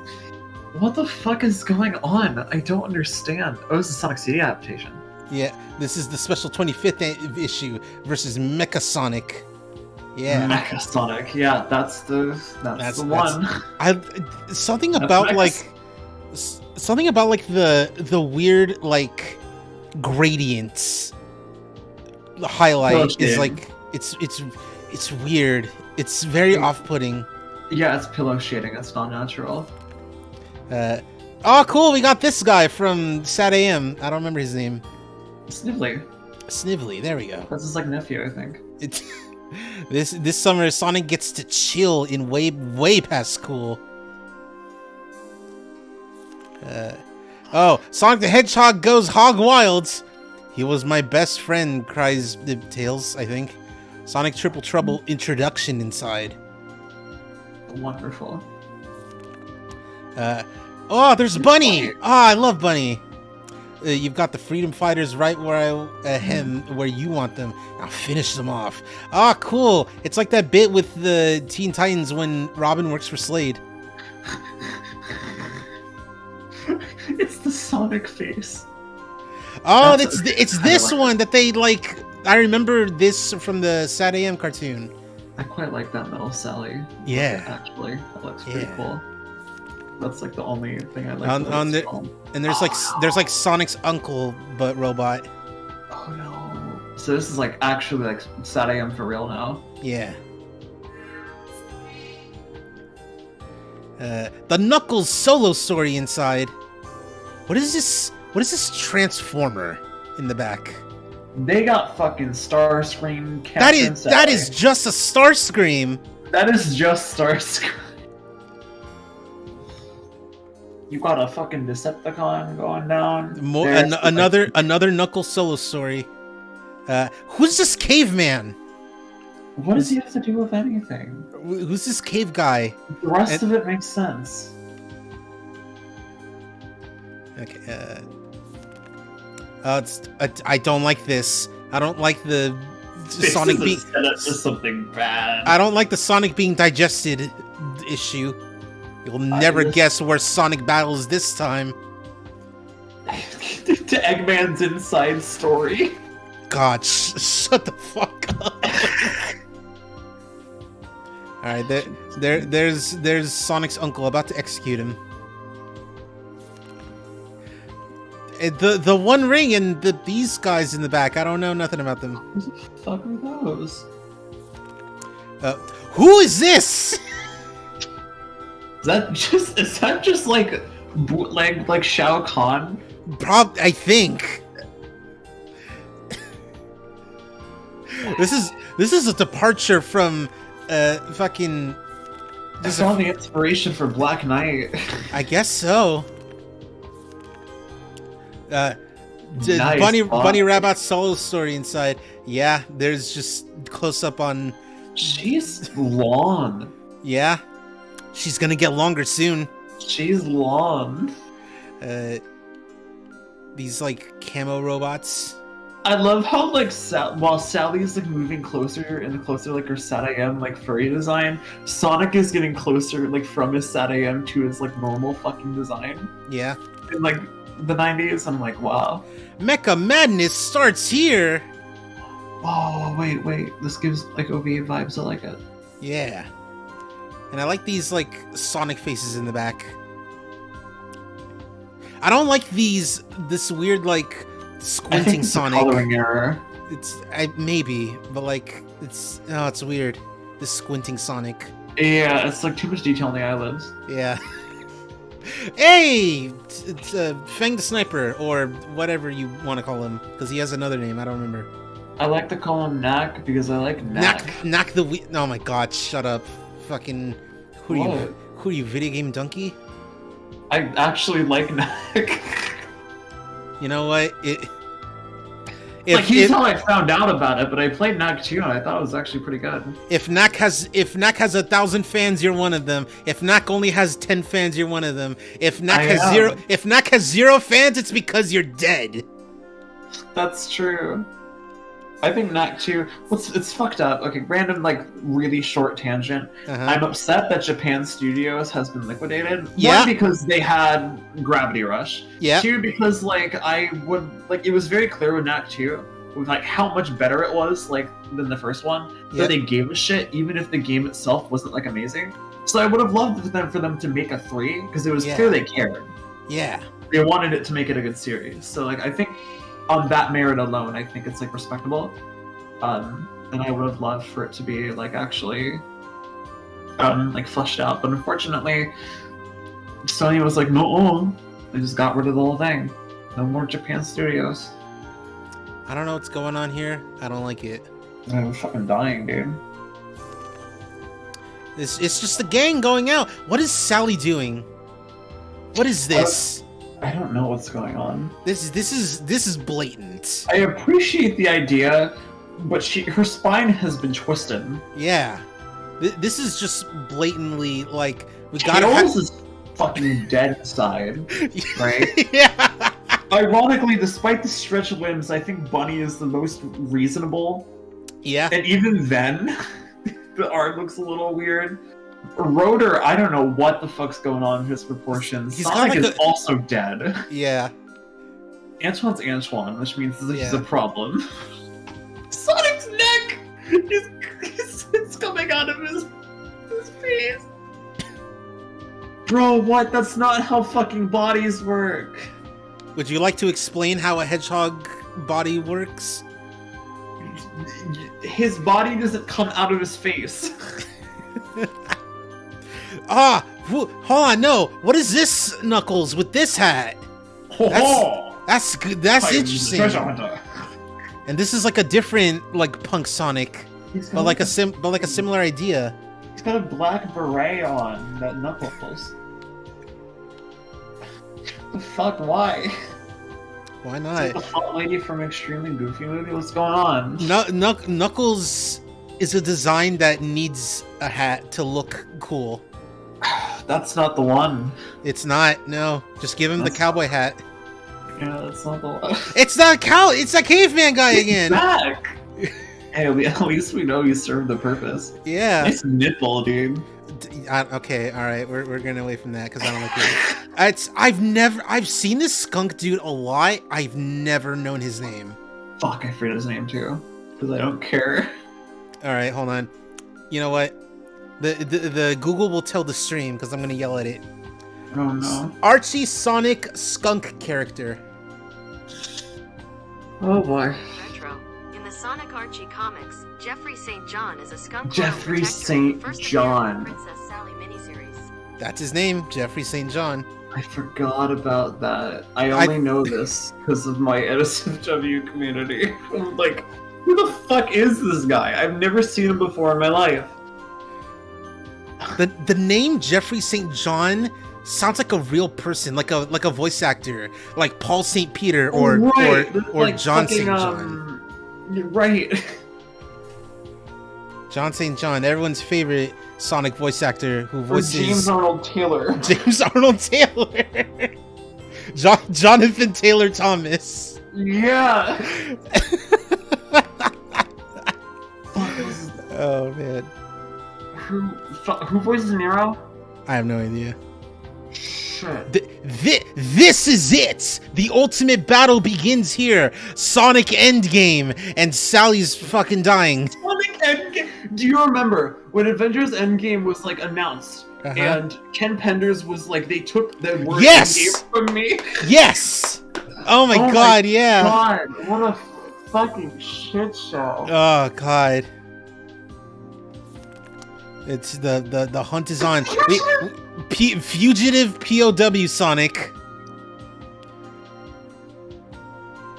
S3: What the fuck is going on? I don't understand. Oh, it's a Sonic CD adaptation.
S2: Yeah, this is the special 25th issue versus Mecha Sonic. Yeah,
S3: Mecha Sonic. Yeah, that's the one.
S2: Something about like the weird like gradients. The highlight is like it's weird. It's very off-putting.
S3: Yeah, it's pillow shading. It's not natural.
S2: Oh, cool! We got this guy from Sat AM. I don't remember his name. Snively. There we go.
S3: That's his like nephew, I think.
S2: It's this summer Sonic gets to chill in way past school. Oh, Sonic the Hedgehog goes hog wild. He was my best friend, cries Tails, I think. Sonic Triple Trouble introduction inside.
S3: Wonderful.
S2: Oh, there's Bunny! I love Bunny. You've got the Freedom Fighters right where you want them. Now finish them off. Ah, cool. It's like that bit with the Teen Titans when Robin works for Slade.
S3: It's the Sonic face.
S2: Oh, it's this one that they like. I remember this from the Sat AM cartoon.
S3: I quite like that Metal Sally.
S2: Yeah.
S3: Actually, that looks pretty cool. That's like the only thing I like.
S2: And there's like Sonic's uncle, but robot.
S3: Oh no! So this is like actually like Sat AM for real now.
S2: Yeah. The Knuckles solo story inside. What is this? What is this Transformer in the back?
S3: They got fucking Starscream.
S2: That is just a Starscream.
S3: That is just Starscream. You got a fucking Decepticon going down.
S2: Another Knuckles solo story. Who's this caveman?
S3: What does he have to do with anything?
S2: Who's this cave guy?
S3: The rest of it makes sense.
S2: Okay. I don't like this. I don't like the Sonic being
S3: set up for something bad.
S2: I don't like the Sonic being digested issue. You'll never guess where Sonic battles this time.
S3: To Eggman's inside story.
S2: God, shut the fuck up. All right, there's Sonic's uncle about to execute him. The One Ring and these guys in the back. I don't know nothing about them.
S3: Who the fuck are those?
S2: Who is this?
S3: Is that just like bootleg like Shao Kahn?
S2: I think. This is a departure from fucking.
S3: I saw the inspiration for Black Knight.
S2: I guess so.
S3: Nice,
S2: Bunny Rabbit's solo story inside. Yeah, there's just close up on.
S3: She's long.
S2: Yeah, she's gonna get longer soon.
S3: She's long.
S2: These like camo robots.
S3: I love how like while Sally's like moving closer and closer like her Sat AM like furry design, Sonic is getting closer like from his Sat AM to his like normal fucking design.
S2: Yeah.
S3: And like the 90s. I'm like, wow.
S2: Mecha Madness starts here.
S3: Oh, wait. This gives like OVA vibes. I like it.
S2: Yeah. And I like these like Sonic faces in the back. I don't like this weird like squinting
S3: I think it's
S2: Sonic.
S3: a coloring error.
S2: Maybe, but like it's weird. This squinting Sonic.
S3: Yeah, it's like too much detail on the eyelids.
S2: Yeah. Hey, it's Fang the Sniper, or whatever you want to call him, because he has another name. I don't remember.
S3: I like to call him Knack because I like Knack.
S2: Knack the Oh my God! Shut up! Fucking who are you? Video game donkey?
S3: I actually like Knack.
S2: You know what?
S3: He's how I found out about it, but I played Knack too, and I thought it was actually pretty good.
S2: If Knack has 1,000 fans, you're one of them. If Knack only has 10 fans, you're one of them. If Knack has zero fans, it's because you're dead.
S3: That's true. I think Knack too. It's fucked up. Okay, random like really short tangent. I'm upset that Japan Studios has been liquidated.
S2: Yeah.
S3: One, because they had Gravity Rush.
S2: Yeah.
S3: Two, because it was very clear with Knack 2 with like how much better it was like than the first one. That they gave a shit even if the game itself wasn't like amazing. So I would have loved for them to make a 3 because it was clear they cared.
S2: Yeah.
S3: They wanted it to make it a good series. So like I think on that merit alone, I think it's like respectable. And I would have loved for it to be like actually like fleshed out. But unfortunately, Sony was like, no, they just got rid of the whole thing. No more Japan Studios.
S2: I don't know what's going on here. I don't like it.
S3: I'm fucking dying, dude.
S2: It's just the gang going out. What is Sally doing? What is this?
S3: I don't know what's going on.
S2: This is blatant.
S3: I appreciate the idea, but her spine has been twisted.
S2: Yeah, this is just blatantly like we gotta.
S3: Tails is fucking dead inside, right?
S2: Yeah.
S3: Ironically, despite the stretched limbs, I think Bunny is the most reasonable.
S2: Yeah.
S3: And even then, the art looks a little weird. Rotor, I don't know what the fuck's going on in his proportions. Sonic is also dead.
S2: Yeah.
S3: Antoine's Antoine, which means he's a problem. Sonic's neck! It's coming out of his face. Bro, what? That's not how fucking bodies work.
S2: Would you like to explain how a hedgehog body works?
S3: His body doesn't come out of his face.
S2: Hold on, no. What is this, Knuckles, with this hat? That's good. That's interesting. And this is like a different, like, Punk Sonic, but like a similar idea.
S3: He's got a black beret on, that Knuckles. The fuck? Why?
S2: Why not?
S3: Is that the fat lady from Extremely Goofy movie? What's going on?
S2: Knuckles is a design that needs a hat to look cool.
S3: That's not the one.
S2: It's not. No, just give him the cowboy hat.
S3: Yeah, that's not the one.
S2: It's not It's a caveman guy again.
S3: He's back. Hey, at least we know you served the purpose.
S2: Yeah.
S3: Nice nipple, dude.
S2: Okay, all right. We're going away from that because I don't like it. I've seen this skunk dude a lot. I've never known his name.
S3: Fuck, I forget his name too because I don't care.
S2: All right, hold on. You know what? The Google will tell the stream because I'm gonna yell at it.
S3: Oh no.
S2: Archie Sonic skunk character.
S3: Oh boy.
S4: Retro. In the Sonic Archie comics, Jeffrey St. John is a skunk.
S3: Jeffrey St. John.
S4: Princess Sally miniseries.
S2: That's his name, Jeffrey St. John.
S3: I forgot about that. I only know this because of my NSFW community. I'm like, who the fuck is this guy? I've never seen him before in my life.
S2: The name Jeffrey St. John sounds like a real person, like a voice actor, like Paul St. Peter or
S3: like
S2: John
S3: fucking,
S2: St. John.
S3: Right.
S2: John St. John, everyone's favorite Sonic voice actor who voices
S3: James Arnold Taylor.
S2: James Arnold Taylor. Jonathan Taylor Thomas.
S3: Yeah.
S2: Oh man.
S3: Who voices Nero?
S2: I have no idea.
S3: shit.
S2: This is it! The ultimate battle begins here! Sonic Endgame! And Sally's fucking dying.
S3: Sonic Endgame! Do you remember when Avengers Endgame was like announced? And Ken Penders was like, they took the word Endgame from me?
S2: Yes! Oh my god, yeah.
S3: God, what a fucking shit show.
S2: Oh god. It's the hunt is on. Fugitive POW Sonic.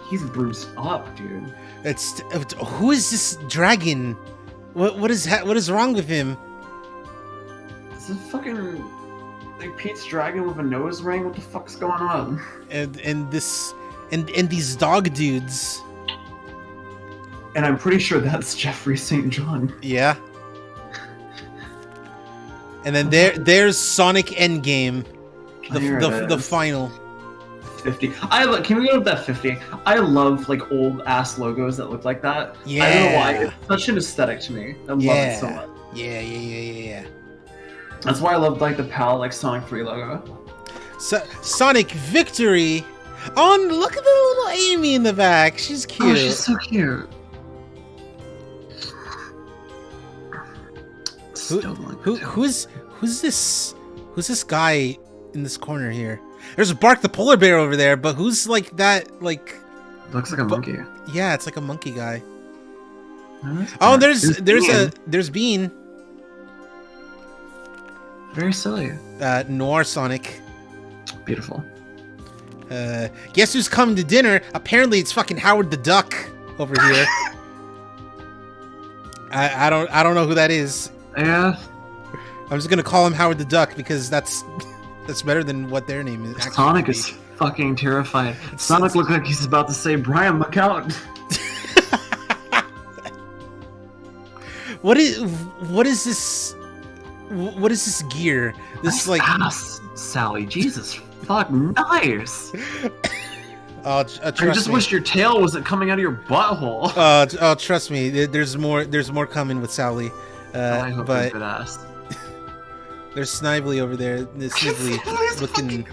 S3: He's bruised up, dude.
S2: It's who is this dragon? What is wrong with him?
S3: It's a fucking like Pete's dragon with a nose ring. What the fuck's going on?
S2: And these dog dudes.
S3: And I'm pretty sure that's Jeffrey St. John.
S2: Yeah. And then there's Sonic Endgame, the final.
S3: 50. Can we go with that 50? I love like old ass logos that look like that.
S2: Yeah.
S3: I don't know why. It's such an aesthetic to me. I love it so much.
S2: Yeah.
S3: That's why I love like the PAL like Sonic 3 logo.
S2: So, Sonic Victory. Oh, look at the little Amy in the back. She's cute.
S3: Oh, she's so cute.
S2: Who's this guy in this corner here? There's Bark the polar bear over there, but who's like that? Like,
S3: looks like a monkey.
S2: Yeah, it's like a monkey guy.
S3: Oh,
S2: there's Bean.
S3: Very silly.
S2: Noir Sonic.
S3: Beautiful.
S2: Guess who's coming to dinner? Apparently, it's fucking Howard the Duck over here. I don't know who that is.
S3: Yeah.
S2: I'm just gonna call him Howard the Duck because that's better than what their name is.
S3: Sonic is fucking terrified. Sonic looks like he's about to say, "Brian, look out!"
S2: What is this? What is this gear? This
S3: nice
S2: like
S3: ass, Sally. Jesus, fuck, nice.
S2: I
S3: just wish your tail wasn't coming out of your butthole.
S2: Oh, trust me. There's more coming with Sally.
S3: I hope
S2: but
S3: good ass.
S2: There's Snively over there. Snively looking.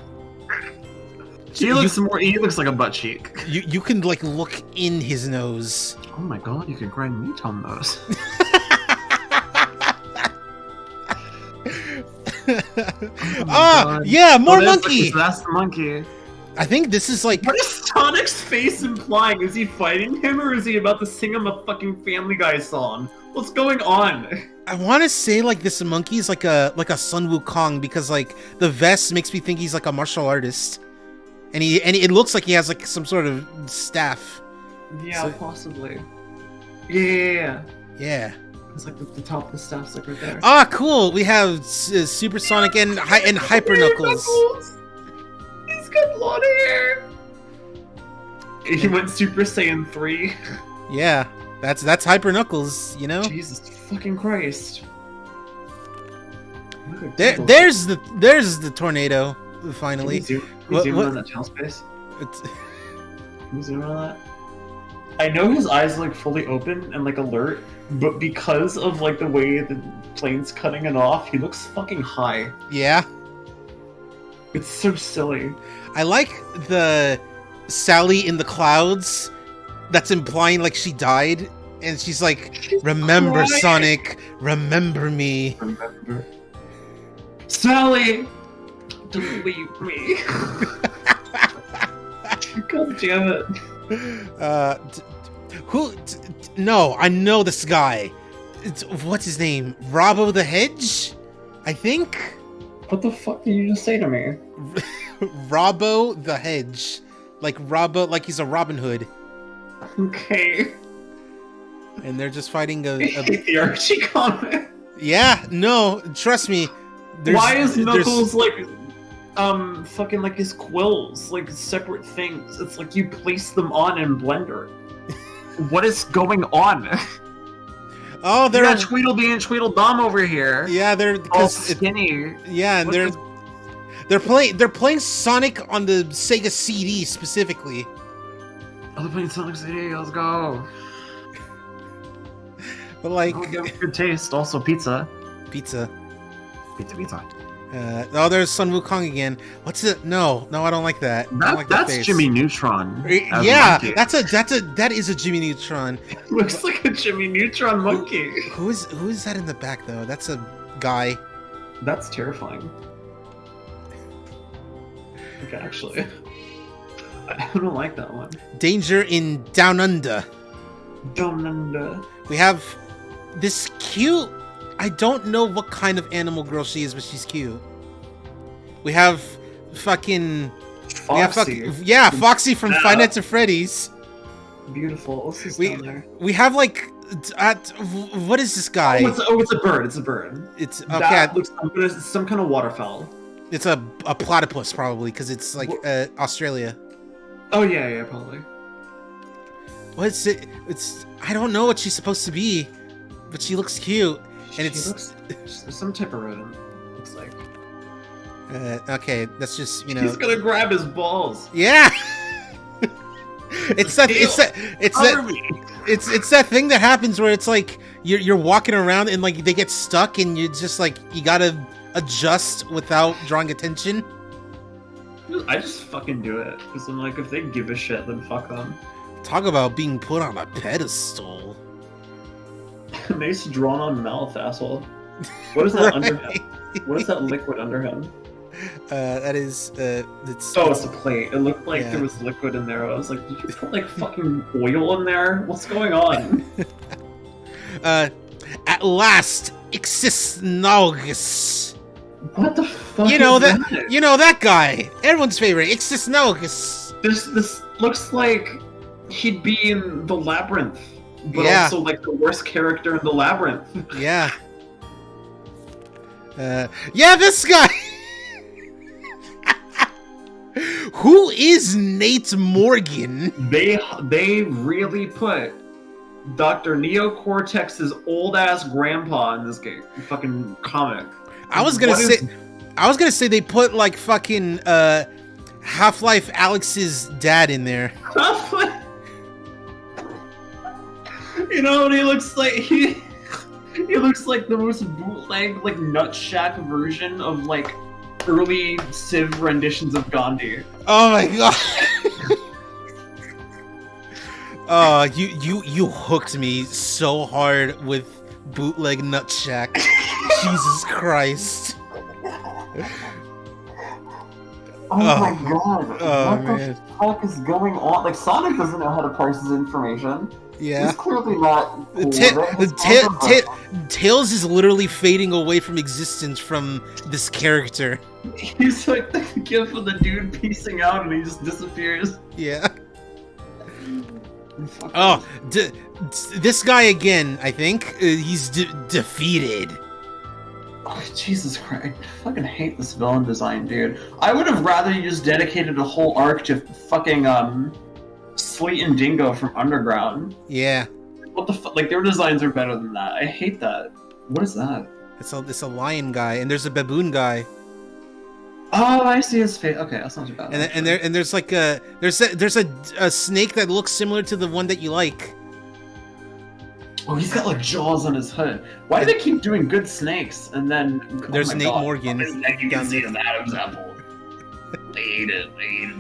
S3: He looks like a butt cheek.
S2: You can like look in his nose.
S3: Oh my god, you can grind meat on those.
S2: Yeah, more monkey.
S3: That's the monkey.
S2: I think this is like.
S3: What is Sonic's face implying? Is he fighting him, or is he about to sing him a fucking Family Guy song? What's going on?
S2: I want to say like this monkey is like a Sun Wukong because like the vest makes me think he's like a martial artist, and it looks like he has like some sort of staff.
S3: Yeah,
S2: so,
S3: possibly. Yeah.
S2: It's
S3: like the top of the staff's like right there.
S2: Ah, cool. We have Super Sonic and Hyper Knuckles.
S3: He's got blonde hair. He went Super Saiyan 3.
S2: Yeah, that's Hyper Knuckles. You know.
S3: Jesus fucking Christ.
S2: There's the tornado. Finally.
S3: Can we zoom in on that tail space? Can we zoom in on that? I know his eyes are like fully open and like alert, but because of like the way the plane's cutting it off, he looks fucking high.
S2: Yeah.
S3: It's so silly.
S2: I like the Sally in the clouds that's implying like she died, and she's like, remember crying. Sonic, remember me.
S3: Remember. Sally! Don't leave me. God damn it.
S2: No, I know this guy. What's his name? Robbo the Hedge? I think?
S3: What the fuck did you just say to me?
S2: Robbo the Hedge. Like Robbo, like he's a Robin Hood.
S3: Okay.
S2: And they're just fighting
S3: the Archie comic.
S2: Yeah, no, trust me.
S3: Why is Knuckles like fucking like his quills, like separate things? It's like you place them on in Blender. What is going on?
S2: Oh, they're
S3: Tweedledee and Tweedledum over here.
S2: Yeah, they're
S3: all skinny.
S2: Yeah, and they're playing Sonic on the Sega CD specifically.
S3: Oh, they're playing Sonic CD. Let's go.
S2: But like,
S3: good taste. Also, pizza.
S2: Oh, there's Sun Wukong again. What's it? No, I don't like that. I don't like that
S3: That's
S2: face.
S3: Jimmy Neutron.
S2: Yeah, that is a Jimmy Neutron.
S3: Looks like a Jimmy Neutron monkey.
S2: Who is that in the back though? That's a guy.
S3: That's terrifying. Okay, actually, I don't like that one.
S2: Danger in Down Under.
S3: Down Under.
S2: We have this cute. I don't know what kind of animal girl she is, but she's cute. We have fucking
S3: Foxy.
S2: Foxy from Five Nights at Freddy's.
S3: Beautiful. What's this down there?
S2: We have like, what is this guy?
S3: It's a bird. It's a bird.
S2: It's okay.
S3: That looks some kind of waterfowl.
S2: It's a platypus probably because it's like Australia.
S3: Oh yeah, probably.
S2: What's it? I don't know what she's supposed to be, but she looks cute. And
S3: She looks some type of rodent. Looks like.
S2: Okay, that's just
S3: He's gonna grab his balls.
S2: Yeah. It's that thing that happens where it's like you're walking around and like they get stuck and you just like you gotta adjust without drawing attention.
S3: I just fucking do it because I'm like, if they give a shit, then fuck them.
S2: Talk about being put on a pedestal.
S3: Nice drawn on mouth, asshole. What is that under him? What is that liquid under him?
S2: That is
S3: it's a plate. It looked like there was liquid in there. I was like, did you put like fucking oil in there? What's going on?
S2: At last, Ixisnogus.
S3: What the fuck?
S2: You know that guy. Everyone's favorite, Ixisnogus.
S3: This looks like he'd be in the labyrinth. But also like the worst character in the labyrinth. Yeah.
S2: This guy. Who is Nate Morgan?
S3: They really put Dr. Neocortex's old ass grandpa in this game, fucking comic.
S2: I was gonna say they put like fucking Half-Life Alex's dad in there.
S3: You know what he looks like? He looks like the most bootleg, like nutsack version of like early Civ renditions of Gandhi.
S2: Oh my god! Oh, you hooked me so hard with bootleg nutsack. Jesus Christ!
S3: Oh my god!
S2: Oh
S3: what
S2: man!
S3: the fuck is going on? Like Sonic doesn't know how to parse his information.
S2: Yeah.
S3: He's clearly not. Cool
S2: Tails is literally fading away from existence from this character.
S3: He's like the gif of the dude piecing out and he just disappears.
S2: Yeah. Oh, this guy again, I think. He's defeated.
S3: Oh, Jesus Christ. I fucking hate this villain design, dude. I would have rather you just dedicated a whole arc to fucking, Sleet and Dingo from Underground.
S2: Yeah.
S3: What the fuck? Like, their designs are better than that. I hate that. What is that?
S2: It's a lion guy, and there's a baboon guy.
S3: Oh, I see his face. Okay, that's not too bad.
S2: And there's like there's a snake that looks similar to the one that you like.
S3: Oh, he's got like jaws on his hood. Why do they keep doing good snakes and then
S2: there's Nate Morgan?
S3: You can see an Adam's apple. They ate it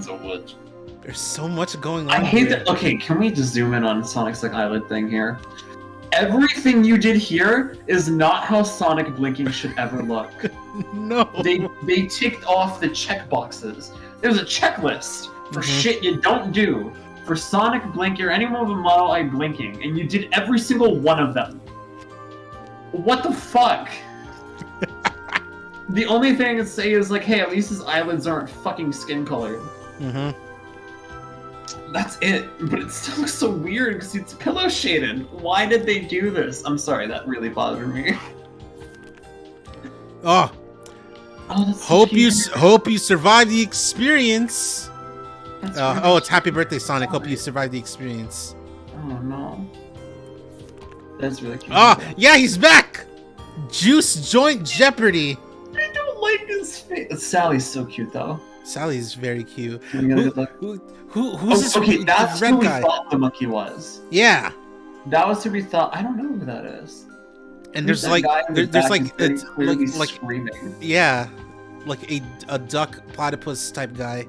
S3: so much.
S2: There's so much going on.
S3: I hate that. Okay, can we just zoom in on Sonic's like eyelid thing here? Everything you did here is not how Sonic blinking should ever look.
S2: No.
S3: They ticked off the check boxes. There's a checklist for shit you don't do for Sonic blinking or anyone with a Model I blinking, and you did every single one of them. What the fuck? The only thing I can say is like, hey, at least his eyelids aren't fucking skin colored. That's it, but it still looks so weird because it's pillow shaded. Why did they do this? I'm sorry, that really bothered me.
S2: Oh, hope you survive the experience. Oh, it's happy birthday, Sonic. Hope you survive the experience.
S3: Oh no, that's really cute.
S2: Oh yeah, he's back. Juice Joint Jeopardy.
S3: I don't like his face. Sally's so cute though.
S2: Sally's very cute.
S3: Who's
S2: this?
S3: Okay, that's
S2: red
S3: who we
S2: guy?
S3: thought the monkey was.
S2: Yeah.
S3: That was who we thought. I don't know who that is.
S2: And there's like, screaming. Yeah, like a duck platypus type guy.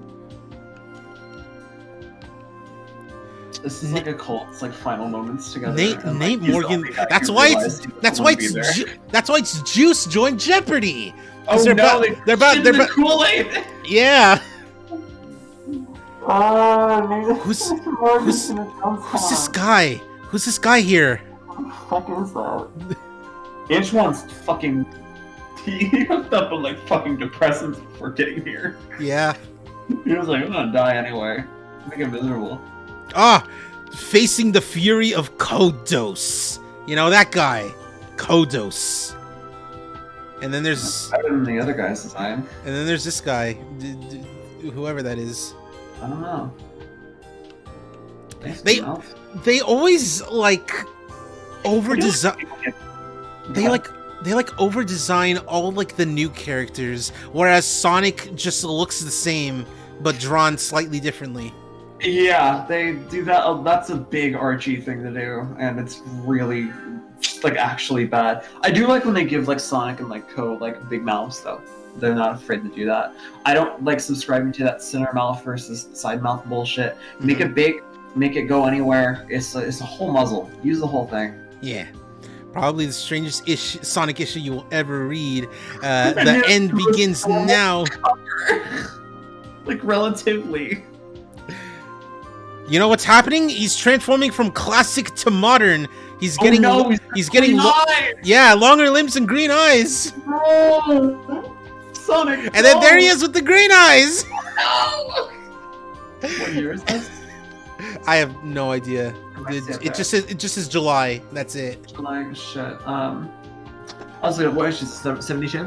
S3: This is like a cult's like final moments together.
S2: Nate
S3: and, like, he's the
S2: Morgan.
S3: only guy
S2: That's
S3: who
S2: why
S3: realized he doesn't wanna be there.
S2: that's why it's Juice joined Jeopardy.
S3: Oh
S2: they're
S3: no!
S2: about they're about
S3: Kool-Aid.
S2: yeah.
S5: Maybe
S2: Who's
S5: Morgan's gonna come
S2: who's this guy? Who's this guy here?
S5: What the fuck is that?
S3: Antoine's fucking. He hooked up with like fucking depressants before getting here.
S2: Yeah.
S3: He was like, I'm gonna die anyway. Make it miserable.
S2: Ah, facing the fury of Kodos. You know that guy, Kodos. And then there's
S3: Better than the other guy's design.
S2: and then there's this guy, whoever that is.
S3: I don't know.
S2: They always like over design. They like over design all like the new characters, whereas Sonic just looks the same but drawn slightly differently.
S3: Yeah, they do that. That's a big Archie thing to do, and it's really just like actually bad. I do like when they give like Sonic and like Co like big mouths though. They're not afraid to do that. I don't like subscribing to that center mouth versus side mouth bullshit. Make it big, make it go anywhere. It's a whole muzzle. Use the whole thing.
S2: Yeah. Probably the strangest Sonic issue you will ever read. The end begins now.
S3: Like relatively.
S2: You know what's happening? He's transforming from classic to modern. He's getting he's getting yeah, longer limbs and green eyes.
S3: No! Sonic.
S2: And then there he is with the green eyes.
S3: No! What year is this?
S2: I have no idea. It just says July. That's it.
S3: July shit. Also, what is this? 72?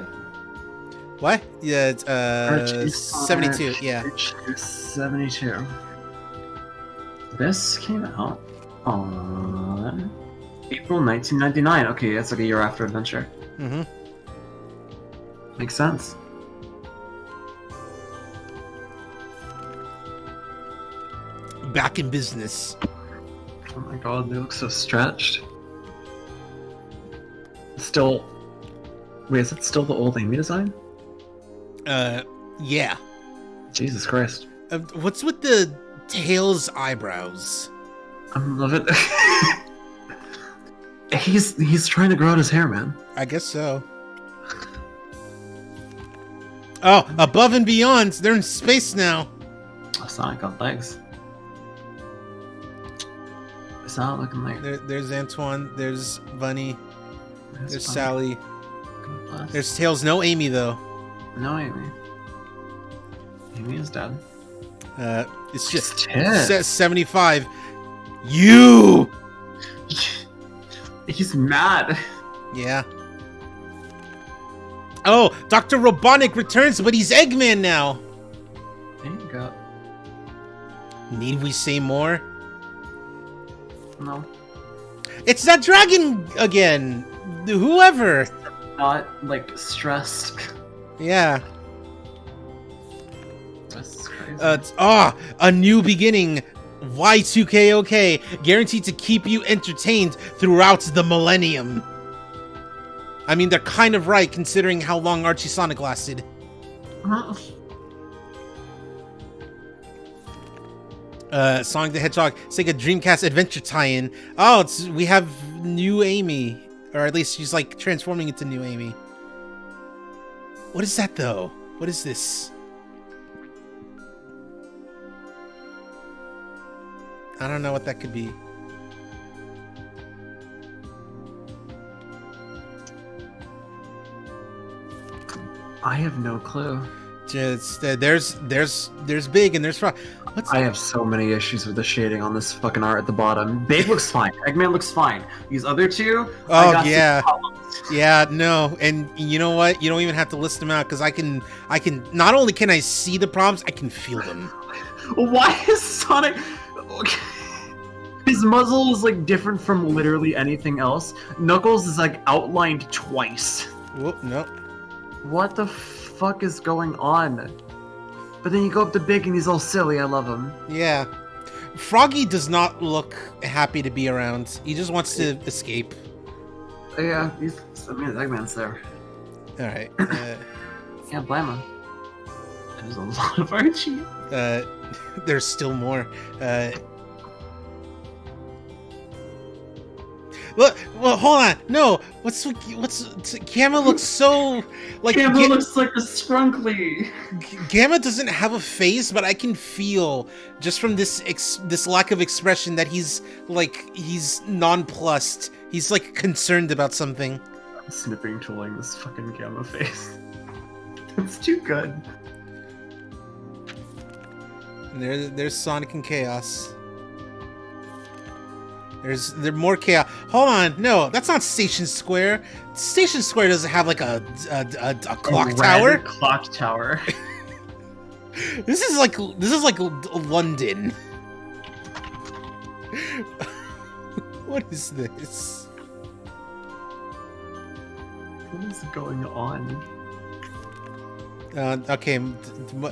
S2: What? Yeah, it's 72. Yeah.
S3: 72. This came out on April 1999. Okay, that's like a year after Adventure.
S2: Mm-hmm.
S3: Makes sense.
S2: Back in business.
S3: Oh my god, they look so stretched. Still. Wait, is it still the old Amy design?
S2: Yeah.
S3: Jesus Christ.
S2: What's with the Tails eyebrows?
S3: I love it. He's trying to grow out his hair, man.
S2: I guess so. Oh, above and beyond. They're in space now.
S3: Sonic got legs. It's not looking like.
S2: There's Antoine. There's Bunny. There's
S3: Bunny.
S2: Sally. There's Tails. No Amy though.
S3: No Amy. Amy is dead.
S2: It's just
S3: Ted.
S2: 75. You.
S3: He's mad.
S2: Yeah. Oh, Dr. Robotnik returns, but he's Eggman now.
S3: There you go.
S2: Need we say more?
S3: No.
S2: It's that dragon again. Whoever.
S3: Not like stressed.
S2: Yeah.
S3: That's crazy.
S2: A new beginning. Y2KOK, guaranteed to keep you entertained throughout the millennium. I mean, they're kind of right considering how long Archie Sonic lasted. Sonic the Hedgehog, Sega Dreamcast Adventure tie-in. Oh, we have new Amy, or at least she's like transforming into new Amy. What is that though? What is this? I don't know what that could be.
S3: I have no clue.
S2: Just there's big and there's frog.
S3: I have so many issues with the shading on this fucking art at the bottom. Babe looks fine. Eggman looks fine. These other two.
S2: Oh yeah, yeah. No, and you know what? You don't even have to list them out because I can. Not only can I see the problems, I can feel them.
S3: Why is Sonic? His muzzle is like different from literally anything else. Knuckles is like outlined twice.
S2: Whoop, no.
S3: What the fuck is going on? But then you go up to Big and he's all silly. I love him.
S2: Yeah. Froggy does not look happy to be around. He just wants to escape.
S3: Yeah, Eggman's there.
S2: All right.
S3: Can't blame him. There's a lot of Archie.
S2: There's still more. Look, well, hold on. No, what's Gamma looks so like
S3: Gamma looks like a scrunkly.
S2: Gamma doesn't have a face, but I can feel just from this lack of expression that he's nonplussed. He's like concerned about something.
S3: I'm snipping tooling this fucking Gamma face. It's too good.
S2: And there's Sonic and Chaos. There's more chaos. Hold on, no, that's not Station Square. Station Square doesn't have like a clock tower.
S3: Clock tower.
S2: This is like London. What is this?
S3: What is going on?
S2: Okay,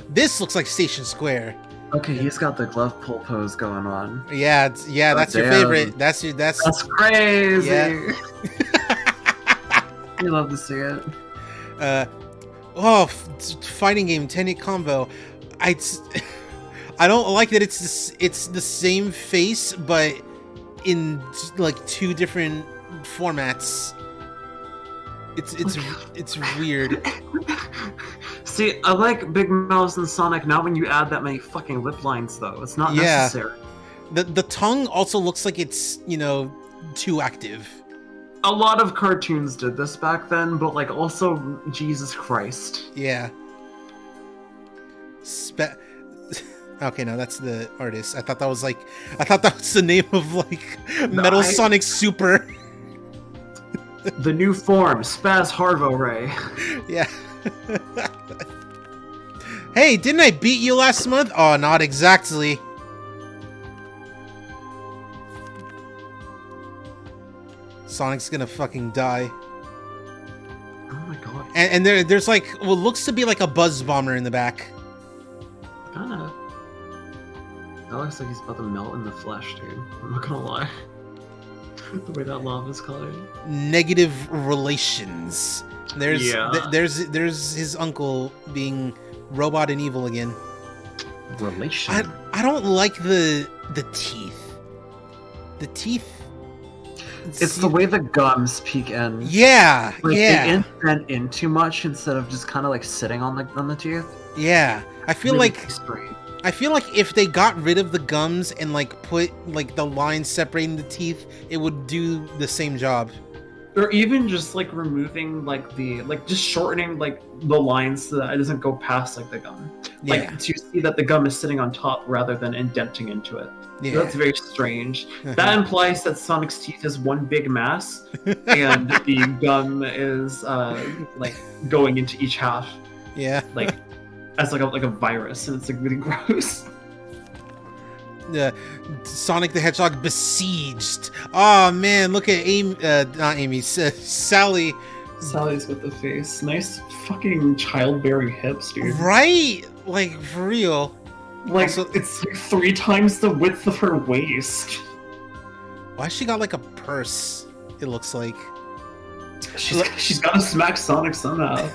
S2: this looks like Station Square.
S3: Okay, he's got the glove pull pose going on.
S2: Yeah, that's your favorite. That's
S3: crazy.
S2: Yeah.
S3: You love to see it.
S2: Fighting game 10-hit combo. I don't like that it's the same face but in like 2 different formats. It's weird.
S3: See, I like Big Mouse and Sonic now when you add that many fucking lip lines though. It's not necessary.
S2: The tongue also looks like it's, too active.
S3: A lot of cartoons did this back then, but like also Jesus Christ.
S2: Yeah. Okay, no, that's the artist. I thought that was the name of like Metal Sonic Super.
S3: The new form, Spaz Harvo Ray.
S2: Yeah. Hey, didn't I beat you last month? Oh, not exactly. Sonic's gonna fucking die.
S3: Oh my god.
S2: And there's like what looks to be like a buzz bomber in the back.
S3: Kinda. That looks like he's about to melt in the flesh, dude. I'm not gonna lie. The way that lava's colored.
S2: Negative relations. There's his uncle being robot and evil again.
S3: Relation.
S2: I don't like the teeth. The teeth.
S3: It's the way the gums peek in.
S2: Yeah,
S3: like
S2: yeah.
S3: They indent in too much instead of just kind of like sitting on the teeth.
S2: Yeah, I feel
S3: really
S2: like
S3: straight.
S2: I feel like if they got rid of the gums and like put like the lines separating the teeth, it would do the same job.
S3: Or even just like removing like just shortening like the lines so that it doesn't go past like the gum. Like to see that the gum is sitting on top rather than indenting into it. Yeah. So that's very strange. That implies that Sonic's teeth is one big mass and the gum is like going into each half.
S2: Yeah.
S3: Like as like a virus, and it's like really gross.
S2: Sonic the Hedgehog besieged. Oh man, look at Sally.
S3: Sally's with the face. Nice fucking childbearing hips, dude.
S2: Right? Like for real.
S3: Like
S2: also,
S3: it's like 3 times the width of her waist.
S2: Why she got like a purse? It looks like.
S3: She's gotta smack Sonic somehow.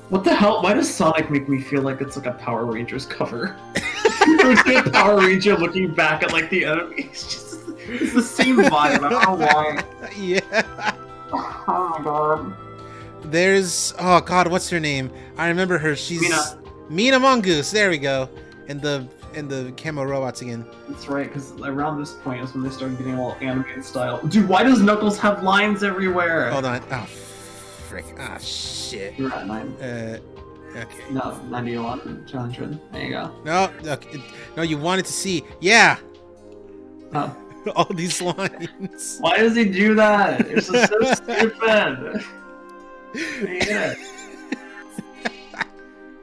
S3: What the hell? Why does Sonic make me feel like it's like a Power Rangers cover? It's like a Power Ranger looking back at like the enemy. It's the same vibe. I don't know why.
S2: Yeah.
S5: Oh my god.
S2: There's what's her name? I remember her. She's Mina Mongoose. There we go. And the camo robots again.
S3: That's right, because around this point is when they started getting all animated style. Dude, why does Knuckles have lines everywhere?
S2: Hold on. Oh, frick. Ah, shit.
S3: You're at 9.
S2: Okay.
S3: No, 91, 200. There you go.
S2: No, okay. No, you wanted to see. Yeah.
S3: Oh.
S2: All these lines.
S3: Why does he do that? It's just so stupid. Yeah.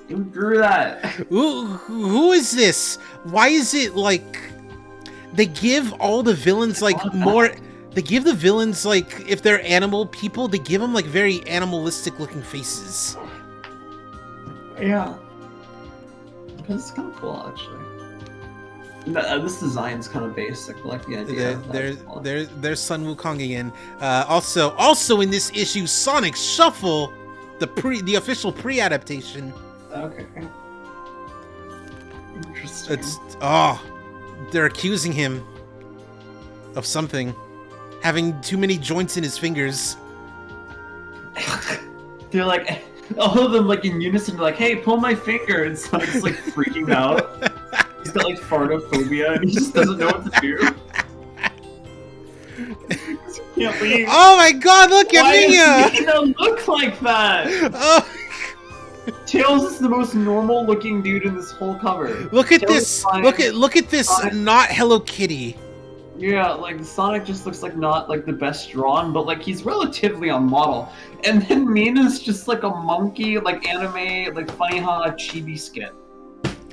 S3: Who drew that?
S2: Who is this? Why is it like they give all the villains like more? They give the villains like if they're animal people, they give them like very animalistic looking faces.
S3: Yeah, it's kind of cool actually. This design's kind of basic, but like the idea.
S2: There's Sun Wukong again. Also in this issue, Sonic Shuffle, the official pre-adaptation.
S3: Okay. Interesting.
S2: They're accusing him of something. Having too many joints in his fingers.
S3: They're like, all of them like in unison, like, "Hey, pull my finger!" And Sonic's like freaking out. He's got like fartophobia, and he just doesn't know what to do. He can't leave.
S2: Oh my God! Look at
S3: Why
S2: Mia.
S3: does Nina look like that?
S2: Oh,
S3: Tails is the most normal looking dude in this whole cover.
S2: look at
S3: Tails
S2: this!
S3: is fine.
S2: Look at this!
S3: Sonic-
S2: Not Hello Kitty.
S3: Yeah, like Sonic just looks like not like the best drawn, but like he's relatively on model. And then Mina's just like a monkey, like anime, like funny chibi skit.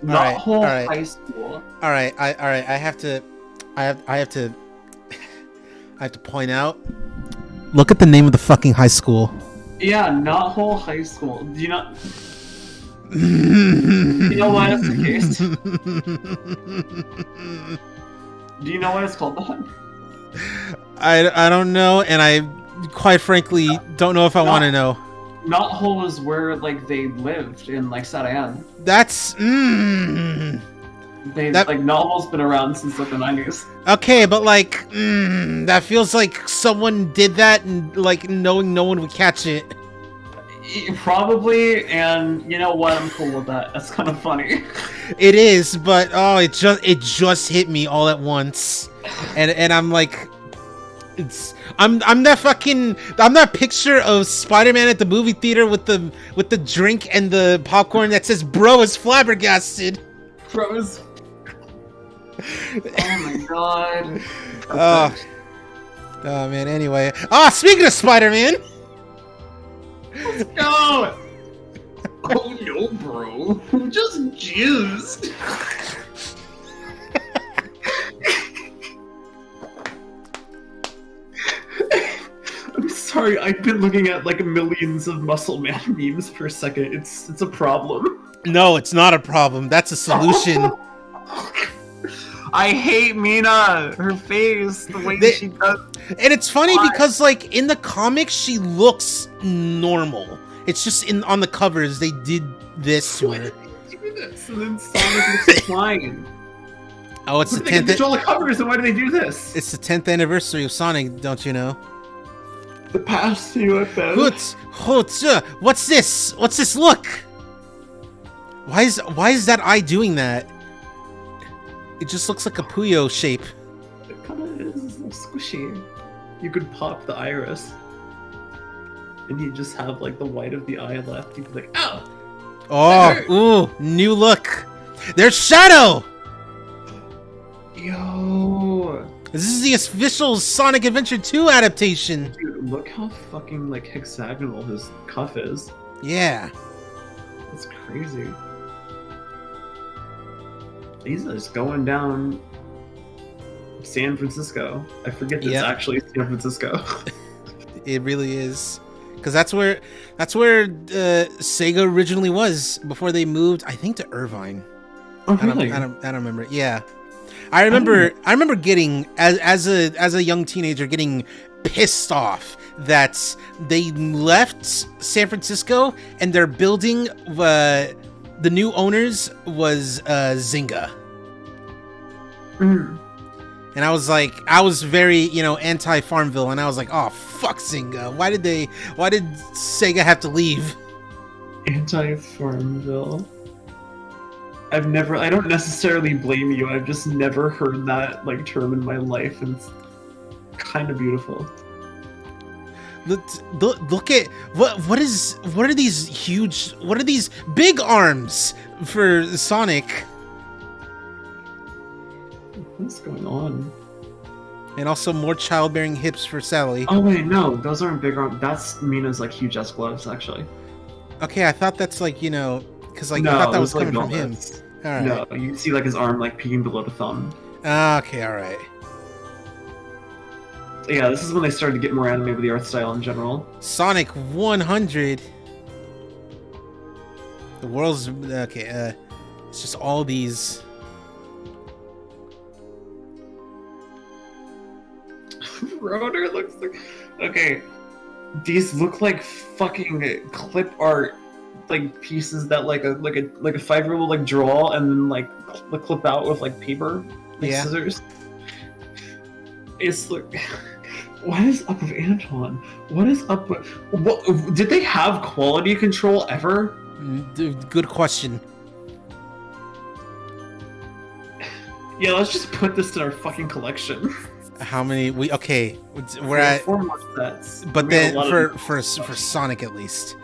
S3: Not whole high school.
S2: All right. I have to point out. Look at the name of the fucking high school.
S3: Yeah, not whole high school. Do you not? You know why that's the case? Do you know why it's called that?
S2: I don't know, and I quite frankly don't know if I want to know.
S3: Not whole is where like they lived in like Sarayan.
S2: That's
S3: Like Novel's been around since like the 90s.
S2: okay, but like that feels like someone did that and like knowing no one would catch it.
S3: Probably, and you know what? I'm cool with that. That's kind of funny.
S2: It is, but it just hit me all at once, and I'm like, I'm that picture of Spider-Man at the movie theater with the drink and the popcorn that says "Bro is flabbergasted."
S3: Bro is. Oh my god.
S2: Oh man. Anyway, speaking of Spider-Man.
S3: Let's go! Oh no, bro. I'm just juiced. I'm sorry, I've been looking at like millions of Muscle Man memes per second. It's a problem.
S2: No, it's not a problem. That's a solution.
S3: I hate Mina. Her face, the way she does.
S2: And it's funny because, like, in the comics, she looks normal. It's just on the covers they did this to her.
S3: Do this, and then Sonic looks fine.
S2: Oh, it's the 10th.
S3: They control the covers, and why do they do this?
S2: It's the 10th anniversary of Sonic, don't you know?
S3: The past UFO.
S2: What's this? What's this look? Why is that eye doing that? It just looks like a Puyo shape.
S3: It kind of is squishy. You could pop the iris, and you just have like the white of the eye left. You'd be like, "Ow!"
S2: Oh, ooh, new look. There's Shadow.
S3: Yo,
S2: This is the official Sonic Adventure 2 adaptation.
S3: dude, look how fucking like hexagonal his cuff is.
S2: Yeah.
S3: That's crazy. He's just going down San Francisco. I forget that it's actually San Francisco.
S2: It really is, because that's where Sega originally was before they moved, I think, to Irvine.
S3: Oh, really?
S2: I don't remember. Yeah, I remember getting as a young teenager getting pissed off that they left San Francisco and their building the new owners was Zynga.
S3: Mm.
S2: And I was very, anti-Farmville, and I was like, oh, fuck Zynga. Why did Sega have to leave?
S3: Anti-Farmville. I don't necessarily blame you, I've just never heard that, like, term in my life, and it's kind of beautiful.
S2: Look at, what are these big arms for Sonic?
S3: What's going on?
S2: And also more childbearing hips for Sally.
S3: Oh wait, no, those aren't big arms. That's Mina's like huge ass gloves, actually.
S2: Okay, I thought that's like, because like
S3: no,
S2: I thought that was
S3: like
S2: coming from him. All right.
S3: No, you can see like his arm like peeking below the thumb.
S2: Okay, all right.
S3: Yeah, this is when they started to get more anime with the art style in general.
S2: Sonic 100. The world's okay. It's just all these.
S3: Rotor looks like... Okay. These look like fucking clip art like pieces that like a 5-year-old will like draw and then like clip out with like paper, like
S2: Yeah.
S3: scissors. It's like, what is up with Anton? What is up with? What did they have quality control ever?
S2: Good question.
S3: Yeah, let's just put this in our fucking collection.
S2: How many? Okay, we're
S3: We have
S2: at.
S3: 4 more sets.
S2: But
S3: We have
S2: then
S3: a lot of-
S2: for Sonic at least.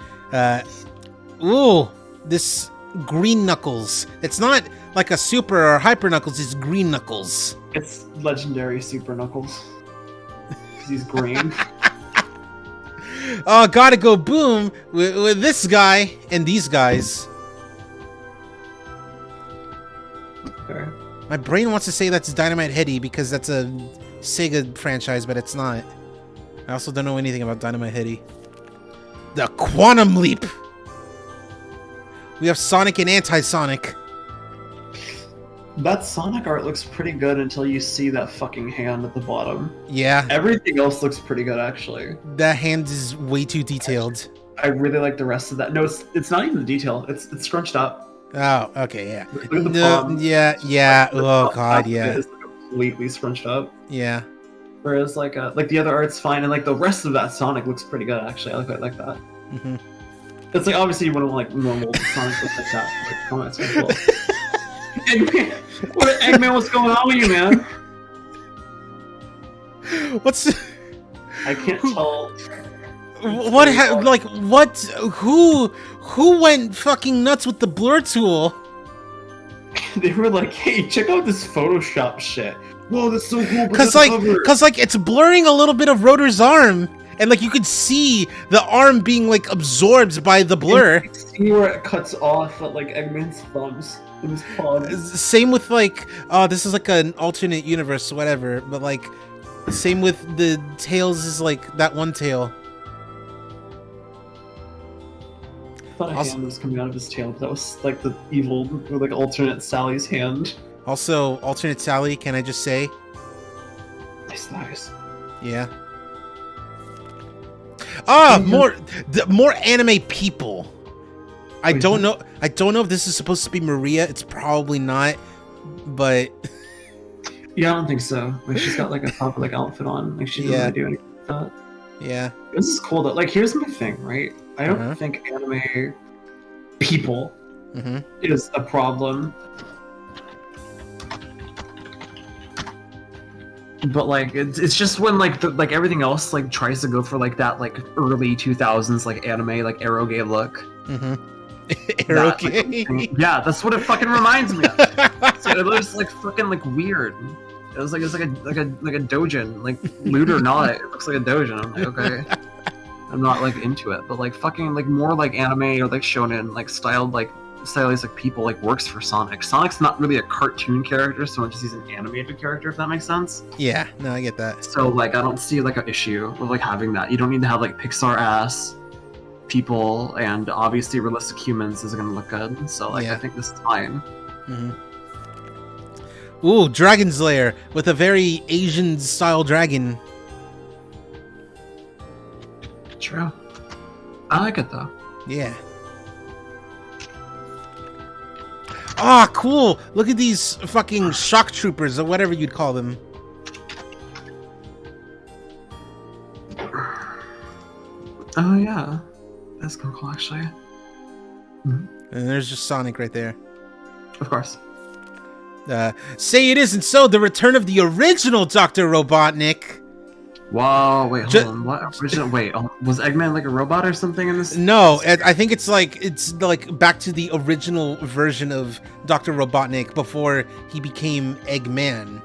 S2: Ooh, this green Knuckles. It's not like a Super or Hyper Knuckles. It's green Knuckles.
S3: it's legendary Super Knuckles. 'Cause he's green.
S2: Oh, gotta go boom with this guy and these guys.
S3: Okay.
S2: My brain wants to say that's Dynamite Heady because that's a Sega franchise, but it's not. I also don't know anything about Dynamite Heady. The Quantum Leap. We have Sonic and Anti-Sonic.
S3: That Sonic art looks pretty good until you see that fucking hand at the bottom.
S2: Yeah,
S3: Everything else looks pretty good, actually.
S2: that hand is way too detailed.
S3: I really like the rest of that. No, it's not even the detail. It's scrunched up.
S2: Oh, okay, yeah.
S3: Look at the
S2: No,
S3: palm.
S2: yeah.
S3: The
S2: Oh
S3: top
S2: god,
S3: half of it
S2: yeah,
S3: is completely scrunched up.
S2: yeah.
S3: Whereas like the other art's fine, and like the rest of that Sonic looks pretty good, actually. I quite like that.
S2: Hmm.
S3: It's like obviously you wouldn't want like normal Sonic look like that. Like, come on, it's pretty cool. Eggman, Eggman, what's going on with you, man?
S2: What's
S3: I can't tell.
S2: what? Like what? Who went fucking nuts with the blur tool?
S3: They were like, "Hey, check out this Photoshop shit." Whoa, that's so cool.
S2: Cause like it's blurring a little bit of Rotor's arm, and like you could see the arm being like absorbed by the blur.
S3: You can see where it cuts off at like Eggman's thumbs and his palms.
S2: Same with like, oh, this is like an alternate universe, whatever. But like, same with the tails is like that one tail.
S3: I thought a
S2: Also-
S3: hand was coming out of his tail, but that was like the evil, or like alternate Sally's hand.
S2: Also, alternate Sally. Can I just say,
S3: Nice.
S2: yeah. Ah, more anime people. I
S3: Wait,
S2: don't
S3: what?
S2: know. I don't know if this is supposed to be Maria. It's probably not, but
S3: Yeah, I don't think so. Like she's got like a proper like outfit on. Like she doesn't
S2: Yeah.
S3: really do anything like that.
S2: yeah.
S3: This is cool though. Like here's my thing, right? I don't
S2: Uh-huh.
S3: think anime people
S2: Mm-hmm.
S3: is a problem. But like it's just when like like everything else like tries to go for like that like early 2000s like anime like eroge look.
S2: Mm-hmm.
S3: That, like,
S2: Okay.
S3: yeah, that's what it fucking reminds me of. So it looks like fucking like weird. It's like a dojin, like lewd or not, it looks like a dojin. I'm like, okay. I'm not like into it, but like fucking like more like anime or like shonen like stylized like people like works for Sonic. Sonic's not really a cartoon character so much as he's an animated character, if that makes sense.
S2: Yeah. No, I get that.
S3: So like I don't see like an issue with like having that. You don't need to have like Pixar ass people, and obviously realistic humans is gonna look good. So like
S2: Yeah.
S3: I think this is fine.
S2: Mm-hmm. Ooh, Dragon's Lair with a very Asian style dragon.
S3: True. I like it though.
S2: Yeah. Ah, cool! Look at these fucking shock troopers or whatever you'd call them.
S3: Oh yeah, that's cool actually.
S2: And there's just Sonic right there.
S3: Of course.
S2: Say it isn't so. The return of the original Dr. Robotnik.
S3: Wow, wait, hold
S2: Ju-
S3: on. What original? Wait, was Eggman like a robot or something in this?
S2: No, I think it's like back to the original version of Dr. Robotnik before he became Eggman.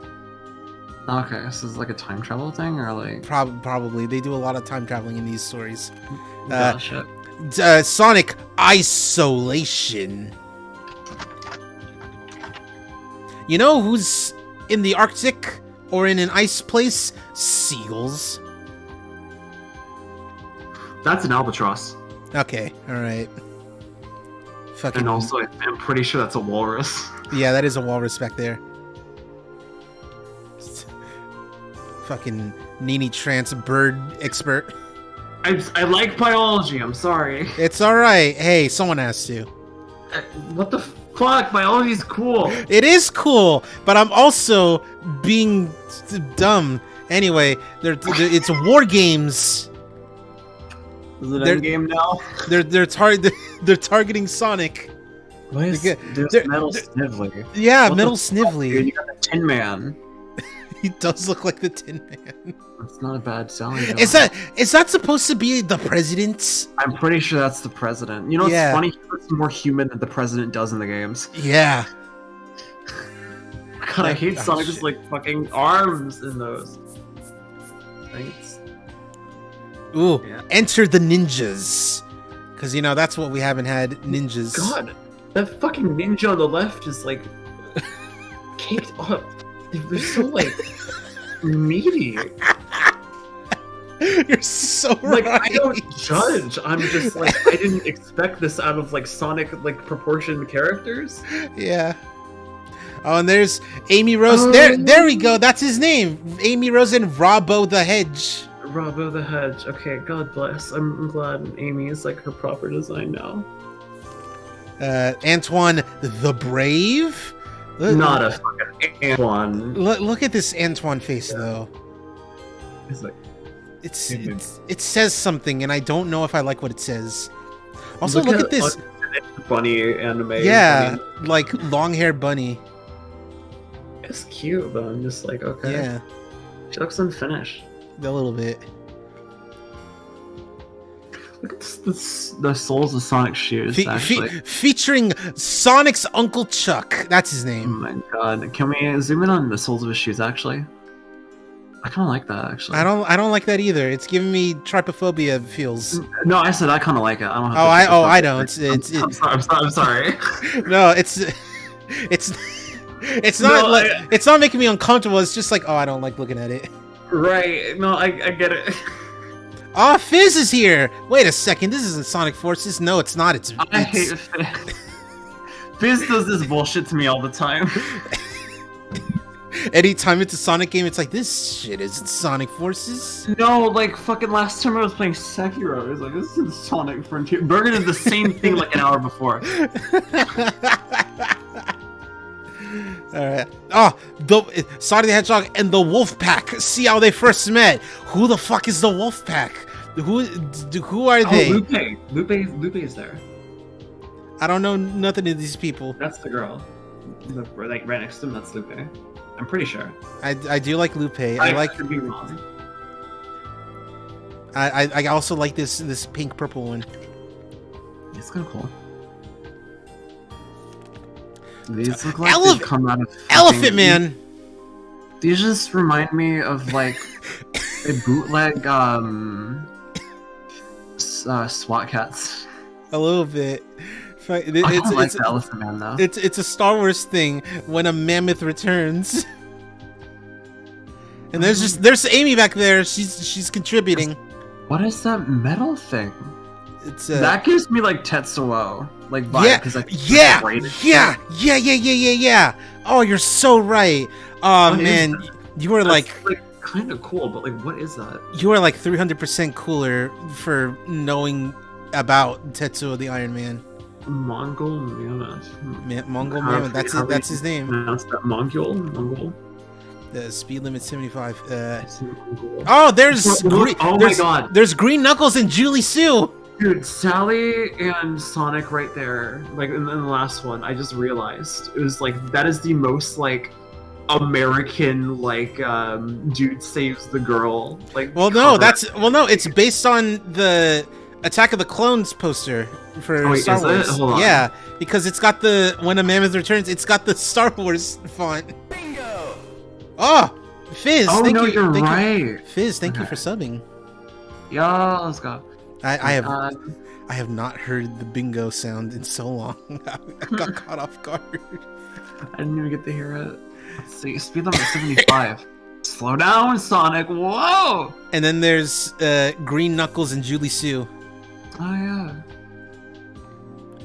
S3: Okay, so it's like a time travel thing, or like?
S2: Probably. They do a lot of time traveling in these stories.
S3: Shit.
S2: Sonic Isolation. You know who's in the Arctic or in an ice place? Seagulls.
S3: That's an albatross,
S2: Okay, alright. Fucking,
S3: and also I'm pretty sure that's a walrus.
S2: yeah, that is a walrus back there. Fucking Nini Trance bird expert.
S3: I like biology. I'm sorry.
S2: It's all right. Hey, someone has to.
S3: What the fuck? Biology's cool.
S2: It is cool, but I'm also being dumb. Anyway, it's war games.
S3: Is it endgame now?
S2: They're targeting Sonic.
S3: Why is there's Metal Snively?
S2: Yeah,
S3: What
S2: Metal
S3: the fuck,
S2: Snively.
S3: dude? You got the Tin Man.
S2: He does look like the Tin Man.
S3: That's not a bad selling.
S2: Is that supposed to be the president?
S3: I'm pretty sure that's the president. You know,
S2: Yeah.
S3: it's funny. He looks more human than the president does in the games.
S2: Yeah.
S3: God, I hate
S2: Oh,
S3: Sonic's
S2: shit.
S3: like fucking arms in those. Thanks.
S2: Ooh,
S3: Yeah.
S2: enter the ninjas. Because, you know, that's what we haven't had, ninjas.
S3: God, that fucking ninja on the left is like caked up. They're so like meaty.
S2: You're so
S3: Like
S2: right.
S3: I don't judge. I'm just like I didn't expect this out of like Sonic like proportioned characters.
S2: Yeah. Oh, and there's Amy Rose. There we go. That's his name. Amy Rose and Robbo the Hedge.
S3: Robbo the Hedge. Okay, God bless. I'm glad Amy is like her proper design now.
S2: Antoine the Brave.
S3: Not a fucking Antoine.
S2: Look at this Antoine face, though.
S3: It's like
S2: It says something, and I don't know if I like what it says. Also, look at this.
S3: bunny anime.
S2: Yeah,
S3: bunny.
S2: like long-haired bunny.
S3: It's cute, but I'm just like, okay.
S2: Yeah,
S3: She looks unfinished.
S2: a little bit.
S3: Look at the soles of Sonic shoes, actually.
S2: Featuring Sonic's Uncle Chuck. That's his
S3: Oh
S2: name.
S3: my god. Can we zoom in on the soles of his shoes, actually? I kind of like that, actually.
S2: I don't like that either. It's giving me trypophobia feels.
S3: No, I said I kind of like it. I don't have
S2: I don't.
S3: I'm sorry.
S2: No, it's not it's not making me uncomfortable. It's just like, oh, I don't like looking at it.
S3: Right. No, I get it.
S2: Ah, Fizz is here. Wait a second. This isn't Sonic Forces. No, it's not.
S3: I hate Fizz. Fizz does this bullshit to me all the time.
S2: Anytime it's a Sonic game, it's like, this shit isn't Sonic Forces.
S3: No, like fucking last time I was playing Sekiro, I was like, this is Sonic Frontier. Bergen did the same thing like an hour before.
S2: Alright. Oh, Sonic the Hedgehog and the Wolf Pack. See how they first met. Who the fuck is the Wolf Pack? Who are they?
S3: Lupe is there.
S2: I don't know nothing of these people.
S3: That's the girl. Like right next to him, that's Lupe. I'm pretty sure.
S2: I do like Lupe. I
S3: could be wrong.
S2: I also like this pink purple one.
S3: It's kind of cool. These look like they come out of
S2: Elephant Man.
S3: These just remind me of like a bootleg SWAT cats.
S2: A little bit.
S3: I don't like the Elephant Man though.
S2: It's a Star Wars thing when a mammoth returns. And there's Amy back there. She's contributing.
S3: What is that metal thing?
S2: It's
S3: that gives me like Tetsuo like vibe.
S2: Yeah. Oh, you're so right. Oh man, you were like
S3: kind of cool, but like, what is that?
S2: You are like 300% cooler for knowing about Tetsuo the Iron Man.
S3: Mongol Mammoth.
S2: Mongol Mammoth. That's his name.
S3: Pronounce that Mongol.
S2: The speed limit 75. Oh, there's
S3: my god.
S2: There's Green Knuckles and Julie Sue.
S3: Dude, Sally and Sonic right there, like in the last one, I just realized it was like that is the most like American like dude saves the girl like.
S2: It's based on the Attack of the Clones poster for Star Wars.
S3: Hold on.
S2: Yeah, because it's got when a mammoth returns, it's got the Star Wars font.
S1: Bingo!
S2: Oh, Fizz!
S3: Oh
S2: thank
S3: no,
S2: you,
S3: you're
S2: thank
S3: right.
S2: You. Fizz, thank you for subbing.
S3: Yeah, let's go.
S2: I have not heard the bingo sound in so long. I got caught off guard.
S3: I didn't even get to hear it. Let's see, speed limit 75. Slow down, Sonic. Whoa!
S2: And then there's Green Knuckles and Julie Sue.
S3: Oh yeah.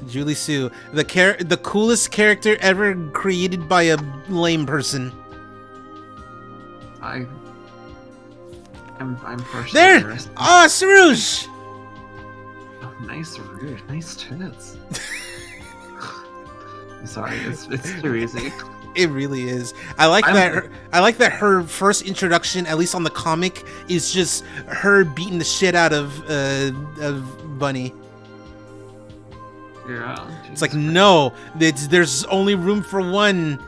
S2: Julie Sue, the coolest character ever created by a lame person.
S3: I'm partially
S2: There!
S3: embarrassed.
S2: Ah, Sarouge!
S3: Oh, nice Rouge. Nice tits. I'm sorry, it's too easy.
S2: It really is. I like that her first introduction, at least on the comic, is just her beating the shit out of Bunny.
S3: Yeah.
S2: It's like, no, there's only room for one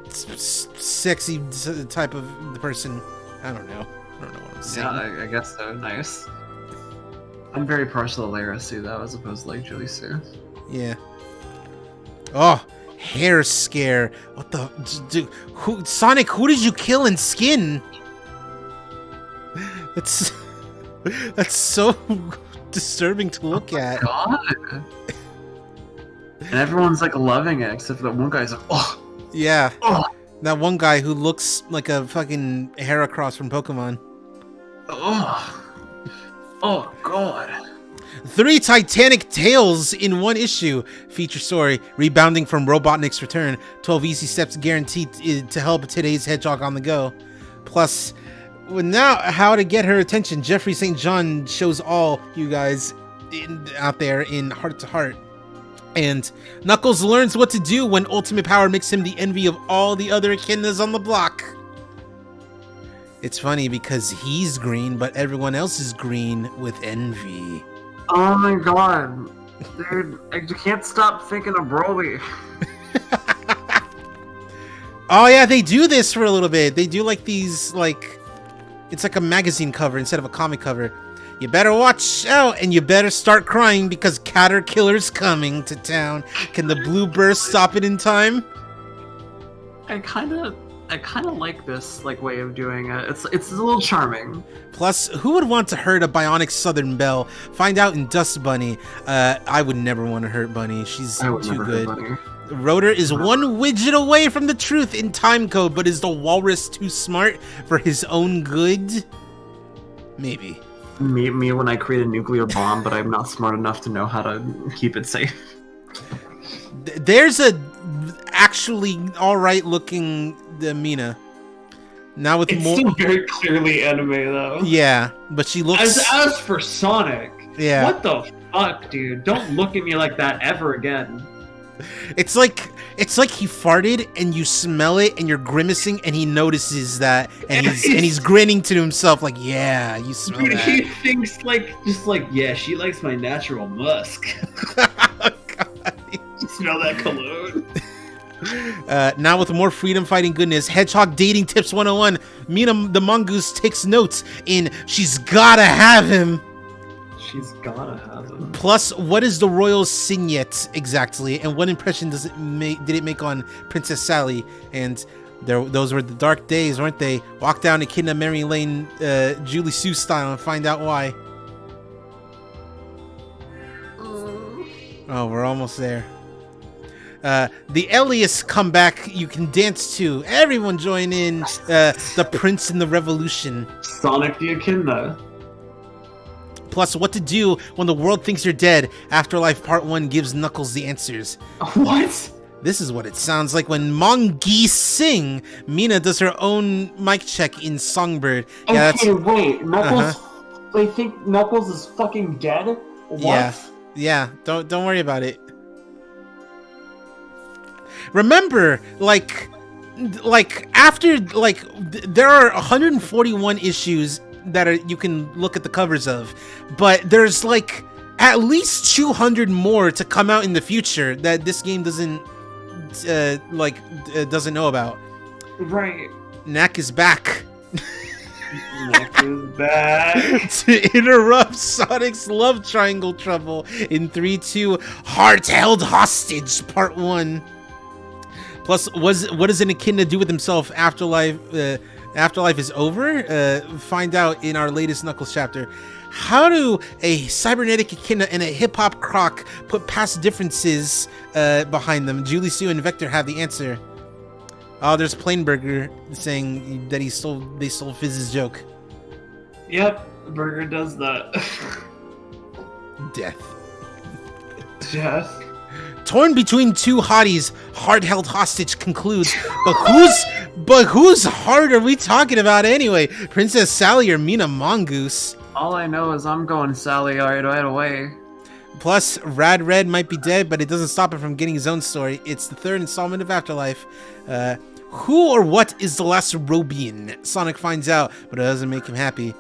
S2: sexy type of person. I don't know what I'm saying.
S3: Yeah, I guess so. Nice. I'm very partial to Lara Sue though, as opposed to like Julie Sue.
S2: Yeah. Oh, hair scare. What the dude? Sonic, who did you kill and skin? That's so disturbing to look at.
S3: God. And everyone's like loving it, except for that one guy's like, oh.
S2: Yeah.
S3: Oh.
S2: That one guy who looks like a fucking Heracross from Pokemon.
S3: Oh. Oh God.
S2: 3 Titanic Tales in 1 issue. Feature story: rebounding from Robotnik's return. 12 easy steps guaranteed to help today's hedgehog on the go. Plus, now how to get her attention. Jeffrey St. John shows all you guys out there in Heart to Heart. And Knuckles learns what to do when ultimate power makes him the envy of all the other echidnas on the block. It's funny because he's green, but everyone else is green with envy.
S3: Oh my God. Dude, I can't stop thinking of Broly.
S2: Oh yeah, they do this for a little bit. They do like these, like, it's like a magazine cover instead of a comic cover. You better watch out, and you better start crying because Caterkiller's coming to town. Can the blue burst stop it in time?
S3: I kind of like this way of doing it. It's a little charming.
S2: Plus, who would want to hurt a bionic Southern Belle? Find out in Dust Bunny. I would never want to hurt Bunny. She's too good. Rotor is one widget away from the truth in time code, but is the walrus too smart for his own good? Maybe.
S3: Me when I create a nuclear bomb, but I'm not smart enough to know how to keep it safe.
S2: There's a actually all right looking Mina. Now with
S3: it's
S2: more,
S3: still very clearly anime though.
S2: Yeah, but she looks.
S3: As for Sonic,
S2: yeah.
S3: What the fuck, dude? Don't look at me like that ever again.
S2: It's like he farted and you smell it and you're grimacing and he notices that and he's grinning to himself like, yeah, you smell
S3: dude,
S2: that.
S3: He thinks yeah, she likes my natural musk.
S2: Oh, God.
S3: You smell that cologne?
S2: Now with more freedom fighting goodness, Hedgehog Dating Tips 101, Mina the Mongoose takes notes in She's Gotta Have Him.
S3: She's gotta have him.
S2: Plus, what is the royal signet exactly, and what impression did it make on Princess Sally? And those were the dark days, weren't they? Walk down Echidna Mary Lane, Julie Sue style, and find out why. Oh, we're almost there. The Elias comeback you can dance to. Everyone join in. The Prince and the Revolution.
S3: Sonic the Echidna.
S2: Plus, what to do when the world thinks you're dead. Afterlife Part 1 gives Knuckles the answers.
S3: What?
S2: This is what it sounds like when Mongeese sing. Mina does her own mic check in Songbird. Yeah,
S3: okay, wait. Knuckles... They think Knuckles is fucking dead? What?
S2: Yeah. Don't worry about it. Remember, after, there are 141 issues that you can look at the covers of, but there's at least 200 more to come out in the future that this game doesn't know about.
S3: Right.
S2: Knack is back.
S3: Knack is back.
S2: To interrupt Sonic's love triangle trouble in 3-2 Heart Held Hostage Part 1. Plus, what does an echidna do with himself afterlife is over? Find out in our latest Knuckles chapter. How do a cybernetic echidna and a hip-hop croc put past differences behind them? Julie Sue and Vector have the answer. Oh, there's Plainburger saying that they stole Fizz's joke.
S3: Yep, Burger does that.
S2: Death. Torn between two hotties, heart held hostage concludes. But whose heart are we talking about anyway? Princess Sally or Mina Mongoose?
S3: All I know is I'm going Sally right away.
S2: Plus, Rad Red might be dead, but it doesn't stop him from getting his own story. It's the third installment of Afterlife. Who or what is the last Robian? Sonic finds out, but it doesn't make him happy.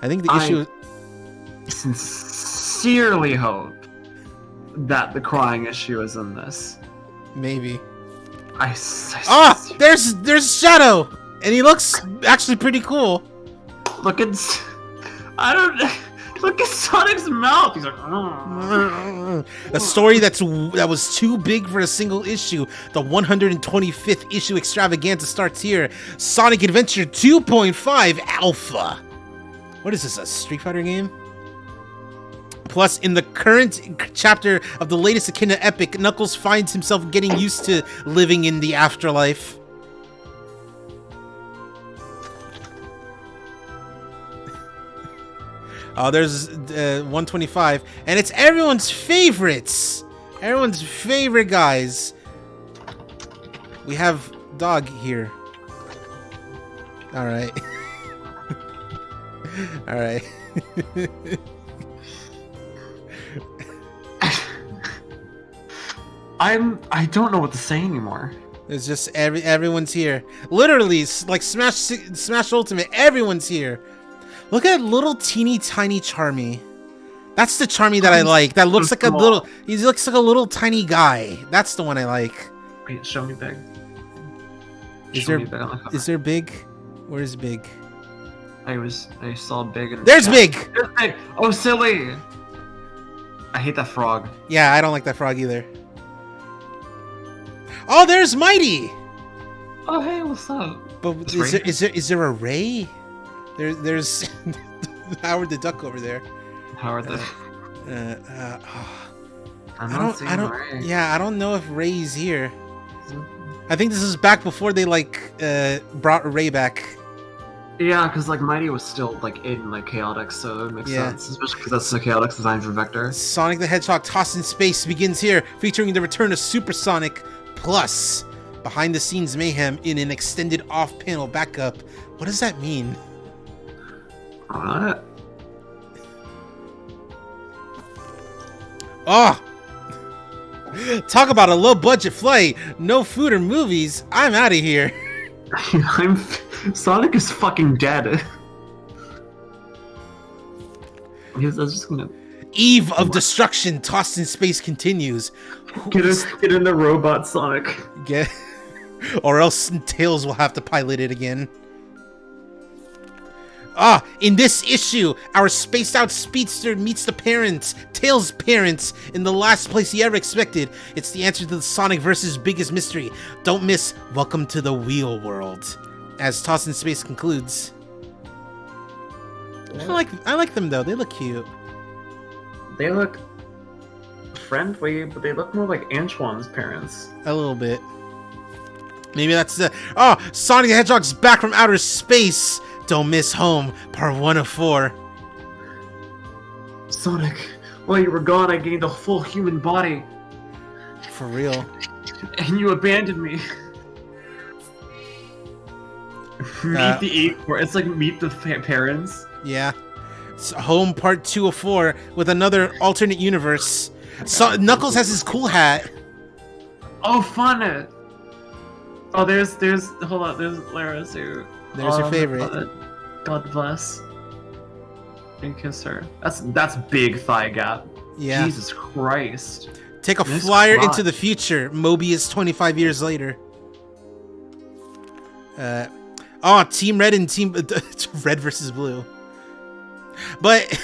S2: I think the issue...
S3: sincerely hope that the crying issue is in this.
S2: Maybe.
S3: There's
S2: Shadow! And he looks actually pretty cool.
S3: Look at Sonic's mouth. He's like,
S2: a story that was too big for a single issue. The 125th issue extravaganza starts here. Sonic Adventure 2.5 Alpha. What is this, a Street Fighter game? Plus, in the current chapter of the latest Echidna epic, Knuckles finds himself getting used to living in the afterlife. Oh, there's 125, and it's everyone's favorites. Everyone's favorite guys. We have Dog here. All right. All right.
S3: I don't know what to say anymore.
S2: It's just everyone's here. Literally, like Smash Ultimate, everyone's here. Look at little teeny tiny Charmy. That's the Charmy that I like. That looks like a little. He looks like a little tiny guy. That's the one I like.
S3: Wait, show me big.
S2: Is there big? Where's big?
S3: I saw big.
S2: There's big.
S3: There's big. Oh, silly. I hate that frog.
S2: Yeah, I don't like that frog either. Oh, there's Mighty.
S3: Oh, hey, what's up?
S2: But is there a Ray? There's Howard the Duck over there.
S3: Howard the.
S2: I don't know if Ray's here. I think this is back before they brought Ray back.
S3: Yeah, because Mighty was still in Chaotix, so it makes sense, especially because that's the Chaotix design for Vector.
S2: Sonic the Hedgehog Tossed in Space begins here, featuring the return of Super Sonic plus behind-the-scenes mayhem in an extended off-panel backup. What does that mean?
S3: What?
S2: Oh! Talk about a low-budget flight. No food or movies. I'm out of here.
S3: Sonic is fucking dead. I was just gonna...
S2: Eve of Destruction Tossed in Space continues.
S3: Get in the robot, Sonic.
S2: Or else Tails will have to pilot it again. In this issue, our spaced-out speedster meets the parents, Tails' parents, in the last place he ever expected. It's the answer to the Sonic vs. biggest mystery. Don't miss Welcome to the Wheel World, as Tossed in Space concludes. I like them though. They look cute.
S3: They look friendly, but they look more like Antoine's parents.
S2: A little bit. Maybe that's the... Sonic the Hedgehog's back from outer space. Don't miss Home, part 1 of 4.
S3: Sonic, while you were gone, I gained a full human body.
S2: For real.
S3: And you abandoned me. Meet the eight. It's like meet the parents.
S2: Yeah. It's Home part 2 of 4 with another alternate universe. So Knuckles has his cool hat.
S3: Oh, fun! Oh, there's hold on, there's Lara too.
S2: There's your favorite.
S3: God bless. And kiss her. That's big thigh gap.
S2: Yeah.
S3: Jesus Christ.
S2: Take a flyer into the future. Mobius 25 years later. Team Red and Team Red versus Blue. But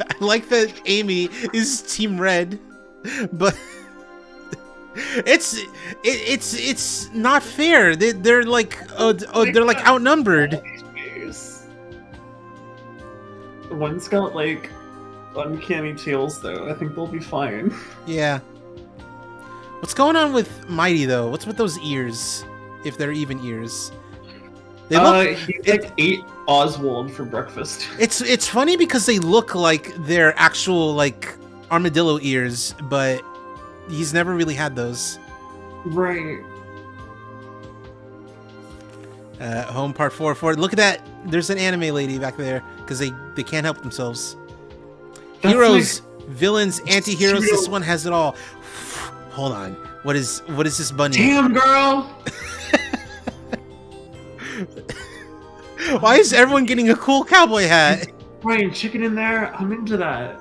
S2: I like that Amy is Team Red, but it's not fair. They're like they're like outnumbered.
S3: One's got like uncanny tails though. I think they'll be fine.
S2: Yeah. What's going on with Mighty though? What's with those ears? If they're even ears. They look,
S3: he ate Oswald for breakfast.
S2: It's funny because they look like they're actual like armadillo ears, but he's never really had those.
S3: Right.
S2: Home part 4. Look at that. There's an anime lady back there because they can't help themselves.
S3: That's
S2: Heroes, villains, anti-heroes.
S3: Pseudo-
S2: This one has it all. Hold on. What is this bunny?
S3: Damn, girl.
S2: Why is everyone getting a cool cowboy hat?
S3: Right, chicken in there. I'm into that.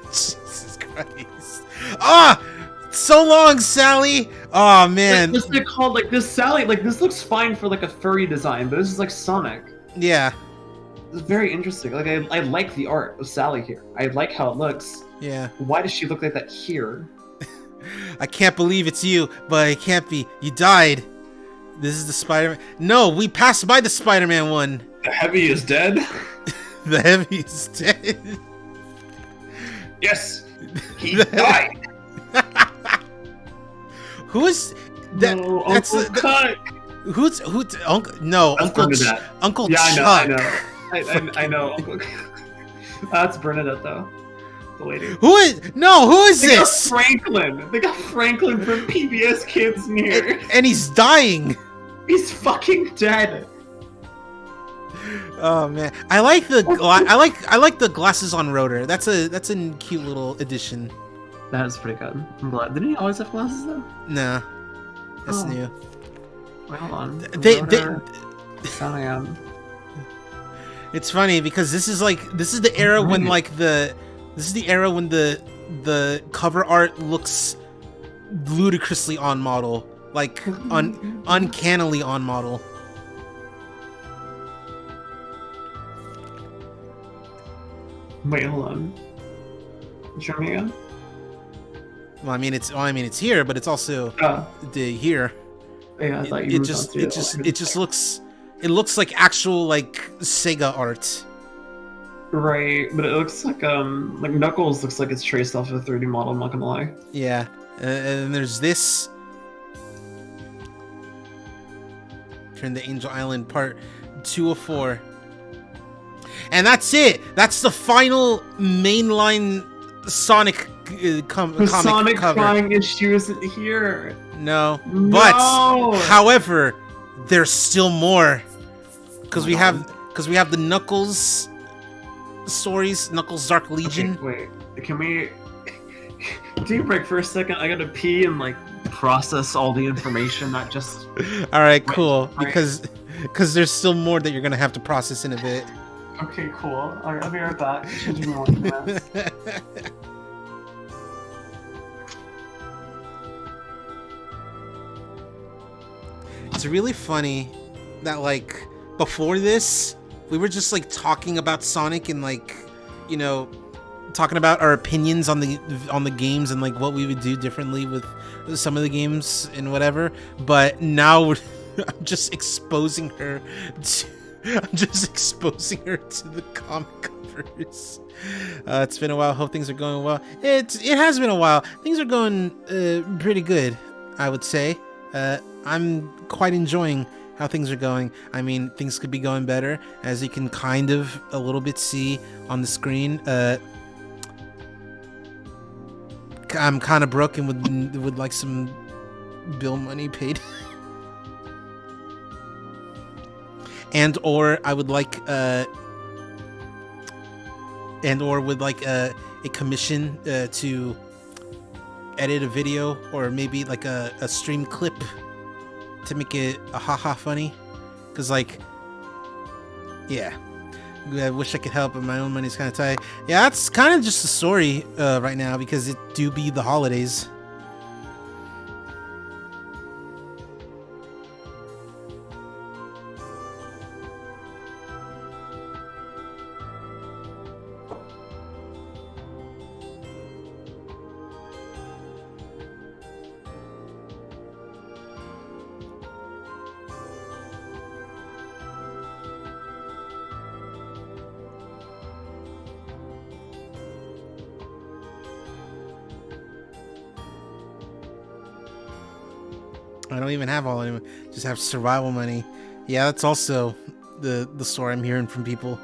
S2: Jesus Christ. Ah! So long, Sally! Oh man.
S3: This is called like this Sally. Like this looks fine for like a furry design, but this is like Sonic.
S2: Yeah.
S3: It's very interesting. Like I like the art of Sally here. I like how it looks.
S2: Yeah.
S3: Why does she look like that here?
S2: I can't believe it's you, but it can't be. You died. This is the Spider-Man. No, we passed by the Spider-Man one.
S3: The heavy is dead.
S2: The heavy is dead.
S3: Yes, he died.
S2: Who is that?
S3: No,
S2: that's
S3: Uncle Cuck.
S2: Who's Uncle? No,
S3: That's
S2: Uncle
S3: Bernadette.
S2: Uncle
S3: Yeah,
S2: Chuck.
S3: I know. Uncle. That's Bernadette though. The lady.
S2: Who is
S3: They
S2: this?
S3: got Franklin. They got Franklin from PBS Kids near.
S2: And he's dying.
S3: He's fucking dead.
S2: Oh man, I like the I like the glasses on Rotor. That's a cute little addition.
S3: That is pretty good. I'm glad. Didn't he always have glasses though?
S2: Nah, that's
S3: Oh.
S2: new.
S3: Wait, hold on.
S2: They It's funny because this is the era when the cover art looks ludicrously on model, like uncannily on model.
S3: Wait, hold on. Show me again.
S2: Well, I mean it's here, but it's also
S3: Oh,
S2: here.
S3: yeah, I thought you moved on to
S2: It just looks like actual like Sega art.
S3: Right, but it looks like Knuckles looks like it's traced off of a 3D model. I'm not gonna lie.
S2: Yeah, and there's this. Turn the Angel Island part 2 of 4. And that's it. That's the final mainline Sonic comic
S3: Sonic
S2: cover.
S3: crying issue isn't here.
S2: No,
S3: No!
S2: but however, there's still more because we have the Knuckles stories, Knuckles Dark Legion.
S3: Okay, wait, can we do you break for a second? I gotta pee and like process all the information, not just.
S2: All right, cool.
S3: Right.
S2: Because there's still more that you're gonna have to process in a bit.
S3: Okay, cool. Alright, I'll be right back. Changing my one.
S2: It's really funny that like before this we were just like talking about Sonic and like, you know, talking about our opinions on the games and like what we would do differently with some of the games and whatever. But now I'm just exposing her to the comic covers. It's been a while. Hope things are going well. It has been a while. Things are going pretty good, I would say. I'm quite enjoying how things are going. I mean, things could be going better, as you can kind of a little bit see on the screen. I'm kind of broken with like some bill money paid. And or I would like a commission to edit a video or maybe like a stream clip to make it a haha funny, because like, yeah, I wish I could help, but my own money's kind of tight. Yeah, that's kind of just the story right now, because it do be the holidays. I don't even have all anymore. Just have survival money. Yeah, that's also the story I'm hearing from people.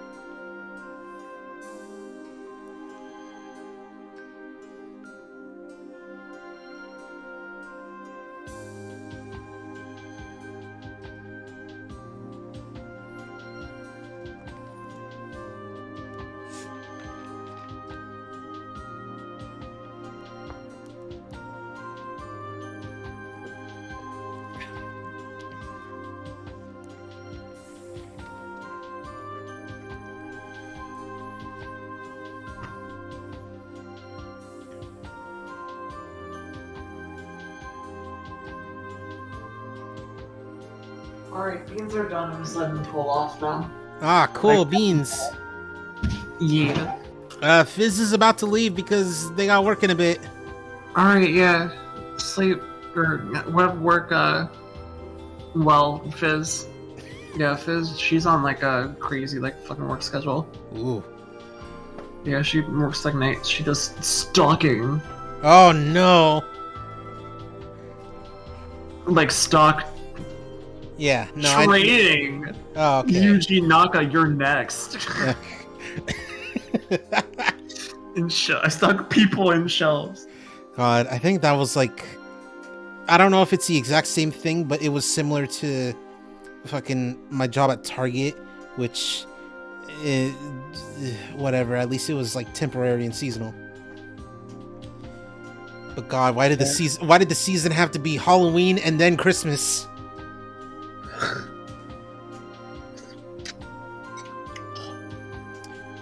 S3: Alright, beans are done. I'm just letting them pull off now.
S2: Ah, cool, beans.
S3: Yeah.
S2: Fizz is about to leave because they got work in a bit.
S3: Alright, yeah. Sleep or whatever work, well, Fizz. Yeah, Fizz, she's on like a crazy like fucking work schedule.
S2: Ooh.
S3: Yeah, she works like nights. She does stalking.
S2: Oh no.
S3: Like stock
S2: Yeah, no,
S3: trading.
S2: Oh, okay.
S3: Yuji Naka, you're next. I stock people in shelves.
S2: God, I think that was like, I don't know if it's the exact same thing, but it was similar to fucking my job at Target, which, whatever. At least it was like temporary and seasonal. But God, why did the season? Why did the season have to be Halloween and then Christmas?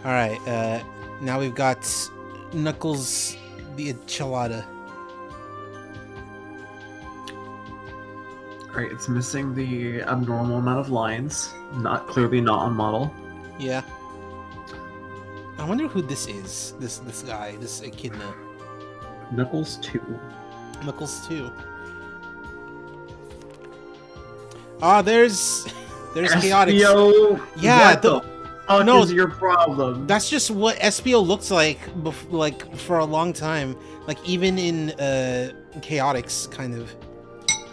S2: All right, now we've got Knuckles the enchilada.
S3: Alright, it's missing the abnormal amount of lines. Clearly not on model.
S2: Yeah. I wonder who this is. This guy, this echidna.
S3: Knuckles 2.
S2: Knuckles 2. Ah, there's Chaotix.
S3: SBO,
S2: Yeah,
S3: what the fuck
S2: no,
S3: is your problem?
S2: That's just what SPO looks like, like for a long time. Like even in Chaotix, kind of.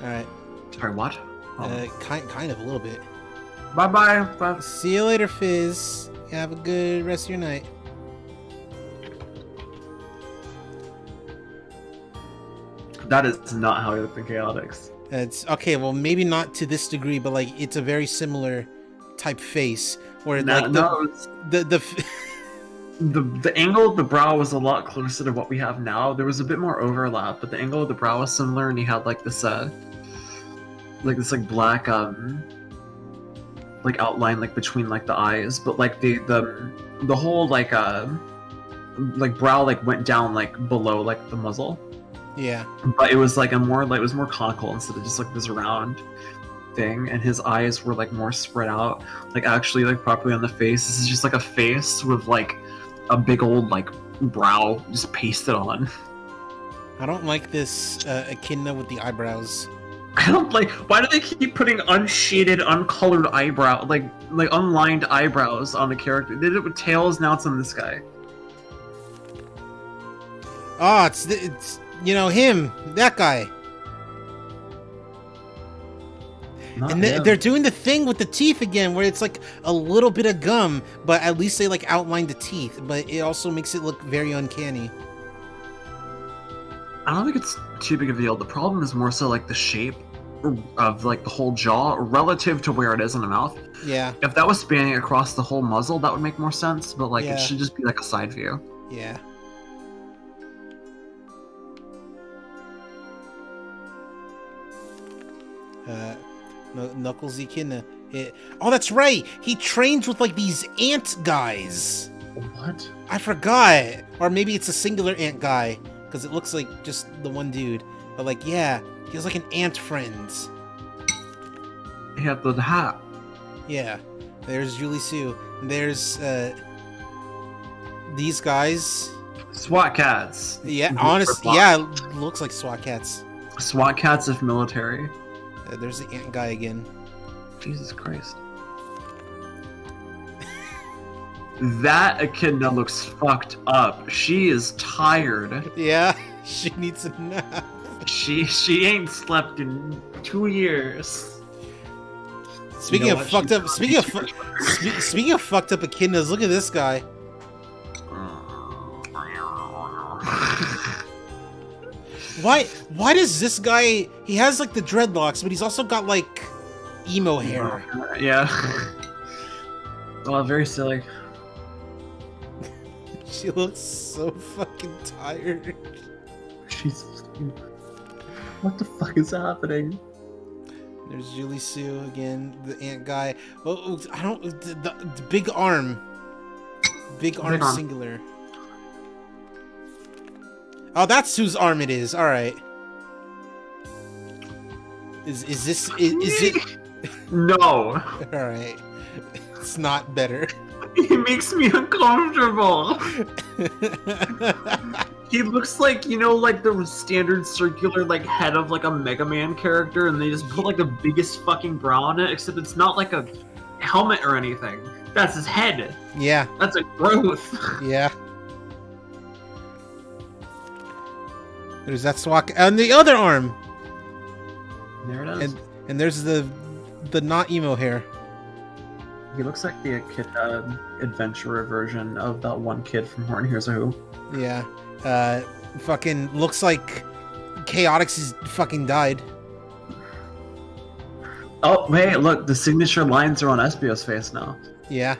S2: All right.
S3: Sorry, what?
S2: Kind of a little bit.
S3: Bye.
S2: See you later, Fizz. Have a good rest of your night.
S3: That is not how he looked in Chaotix.
S2: It's okay. Well, maybe not to this degree, but like it's a very similar type face where like the
S3: angle of the brow was a lot closer to what we have now. There was a bit more overlap, but the angle of the brow was similar, and he had like this black like outline like between like the eyes, but like the whole like brow like went down like below like the muzzle.
S2: Yeah.
S3: But it was like it was more conical instead of just like this round thing, and his eyes were like more spread out, like actually like properly on the face. This is just like a face with like a big old like brow just pasted on.
S2: I don't like this echidna with the eyebrows.
S3: I don't like. Why do they keep putting unshaded, uncolored eyebrow, like unlined eyebrows on the character? They did it with Tails. Now it's on this guy.
S2: Oh, it's you know him, that guy.
S3: Not
S2: And
S3: him.
S2: they're doing the thing with the teeth again, where it's like a little bit of gum, but at least they like outline the teeth. But it also makes it look very uncanny.
S3: I don't think it's too big of a deal. The problem is more so like the shape of like the whole jaw relative to where it is in the mouth.
S2: Yeah.
S3: If that was spanning across the whole muzzle, that would make more sense. But like
S2: Yeah.
S3: it should just be like a side view.
S2: Yeah. Knuckles Echidna. Oh, that's right. He trains with like these ant guys.
S3: What?
S2: I forgot. Or maybe it's a singular ant guy, because it looks like just the one dude. But like, yeah, he has like an ant friend.
S3: He had the hat.
S2: Yeah. There's Julie Sue. There's these guys.
S3: SWAT cats.
S2: Yeah, honestly, yeah, it looks like SWAT cats.
S3: SWAT cats if military.
S2: There's the ant guy again.
S3: Jesus Christ. That echidna looks fucked up. She is tired.
S2: Yeah, she needs a nap.
S3: She ain't slept in 2 years.
S2: Speaking of fucked up, speaking of fucked up echidnas, look at this guy. Why does this guy? He has like the dreadlocks, but he's also got like emo hair.
S3: Yeah. Well, very silly.
S2: She looks so fucking tired.
S3: Jesus. What the fuck is happening?
S2: There's Julie Sue again, the ant guy. Oh, I don't. The big arm. Big arm singular. Oh, that's whose arm it is. All right. Is it?
S3: No.
S2: Alright. It's not better.
S3: He makes me uncomfortable. He looks like, you know, like the standard circular like head of like a Mega Man character, and they just put like the biggest fucking brow on it, except it's not like a helmet or anything. That's his head.
S2: Yeah.
S3: That's a growth.
S2: Yeah. There's that swak and the other arm.
S3: There it is.
S2: And there's the not emo hair.
S3: He looks like the kid, adventurer version of that one kid from Horn Hears a Who.
S2: Yeah. Fucking looks like Chaotix is fucking died.
S3: Oh, wait, look, the signature lines are on Espio's face now.
S2: Yeah.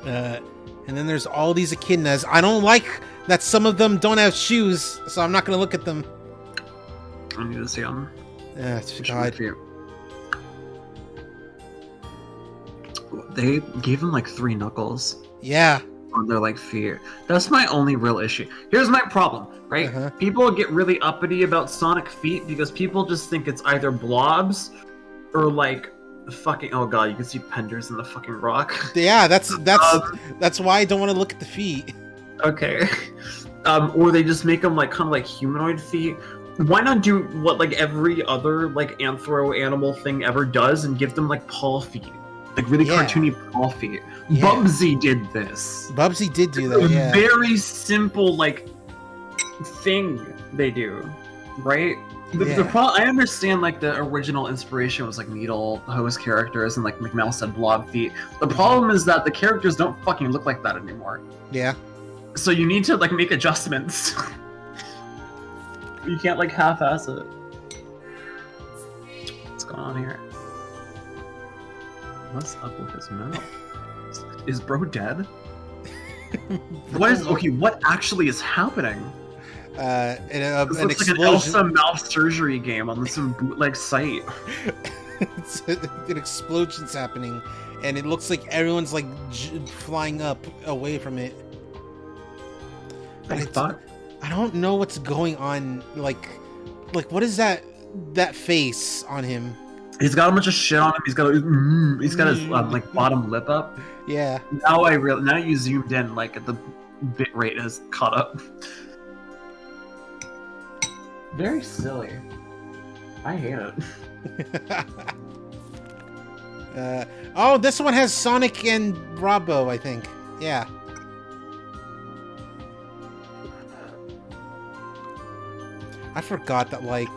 S2: And then there's all these echidnas. I don't like that some of them don't have shoes, so I'm not gonna look at them.
S3: I need to see them.
S2: God.
S3: They gave him like 3 knuckles
S2: Yeah.
S3: on their like feet. That's my only real issue. Here's my problem, right?
S2: Uh-huh.
S3: People get really uppity about Sonic feet because people just think it's either blobs or like fucking, oh god, you can see penders in the fucking rock.
S2: Yeah, that's why I don't want to look at the feet.
S3: Okay. Or they just make them like kind of like humanoid feet. Why not do what like every other like anthro animal thing ever does and give them like paw feet? Like really cartoony paw feet.
S2: Yeah.
S3: Bubsy did this.
S2: Bubsy did do that, yeah.
S3: Very simple like thing they do, right? The I understand like the original inspiration was like needle hose characters and like McMell said blob feet. The problem is that the characters don't fucking look like that anymore.
S2: Yeah.
S3: So you need to like make adjustments. You can't like half-ass it. What's going on here? What's up with his mouth? Is bro dead? What actually is happening?
S2: An
S3: This looks like an Elsa mouth surgery game on some bootleg site.
S2: An explosion's happening, and it looks like everyone's like flying up away from it. I don't know what's going on. Like what is that face on him?
S3: He's got a bunch of shit on him. He's got his like bottom lip up.
S2: Yeah.
S3: Now you zoomed in like at the bit rate has caught up. Very silly. I hate it.
S2: Oh, this one has Sonic and Robbo, I think. Yeah. I forgot that, like,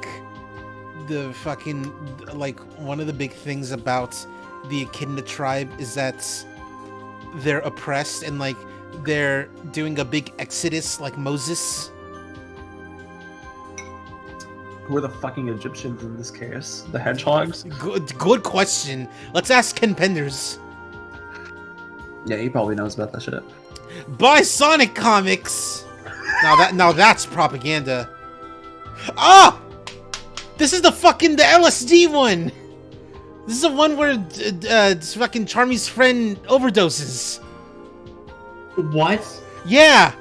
S2: the fucking, like, one of the big things about the Echidna tribe is that they're oppressed and, like, they're doing a big exodus like Moses.
S3: Who are the fucking Egyptians in this case? The hedgehogs?
S2: Good question. Let's ask Ken Penders.
S3: Yeah, he probably knows about that shit.
S2: Buy Sonic comics! Now that's propaganda. Ah! This is the LSD one! This is the one where fucking Charmy's friend overdoses.
S3: What?
S2: Yeah!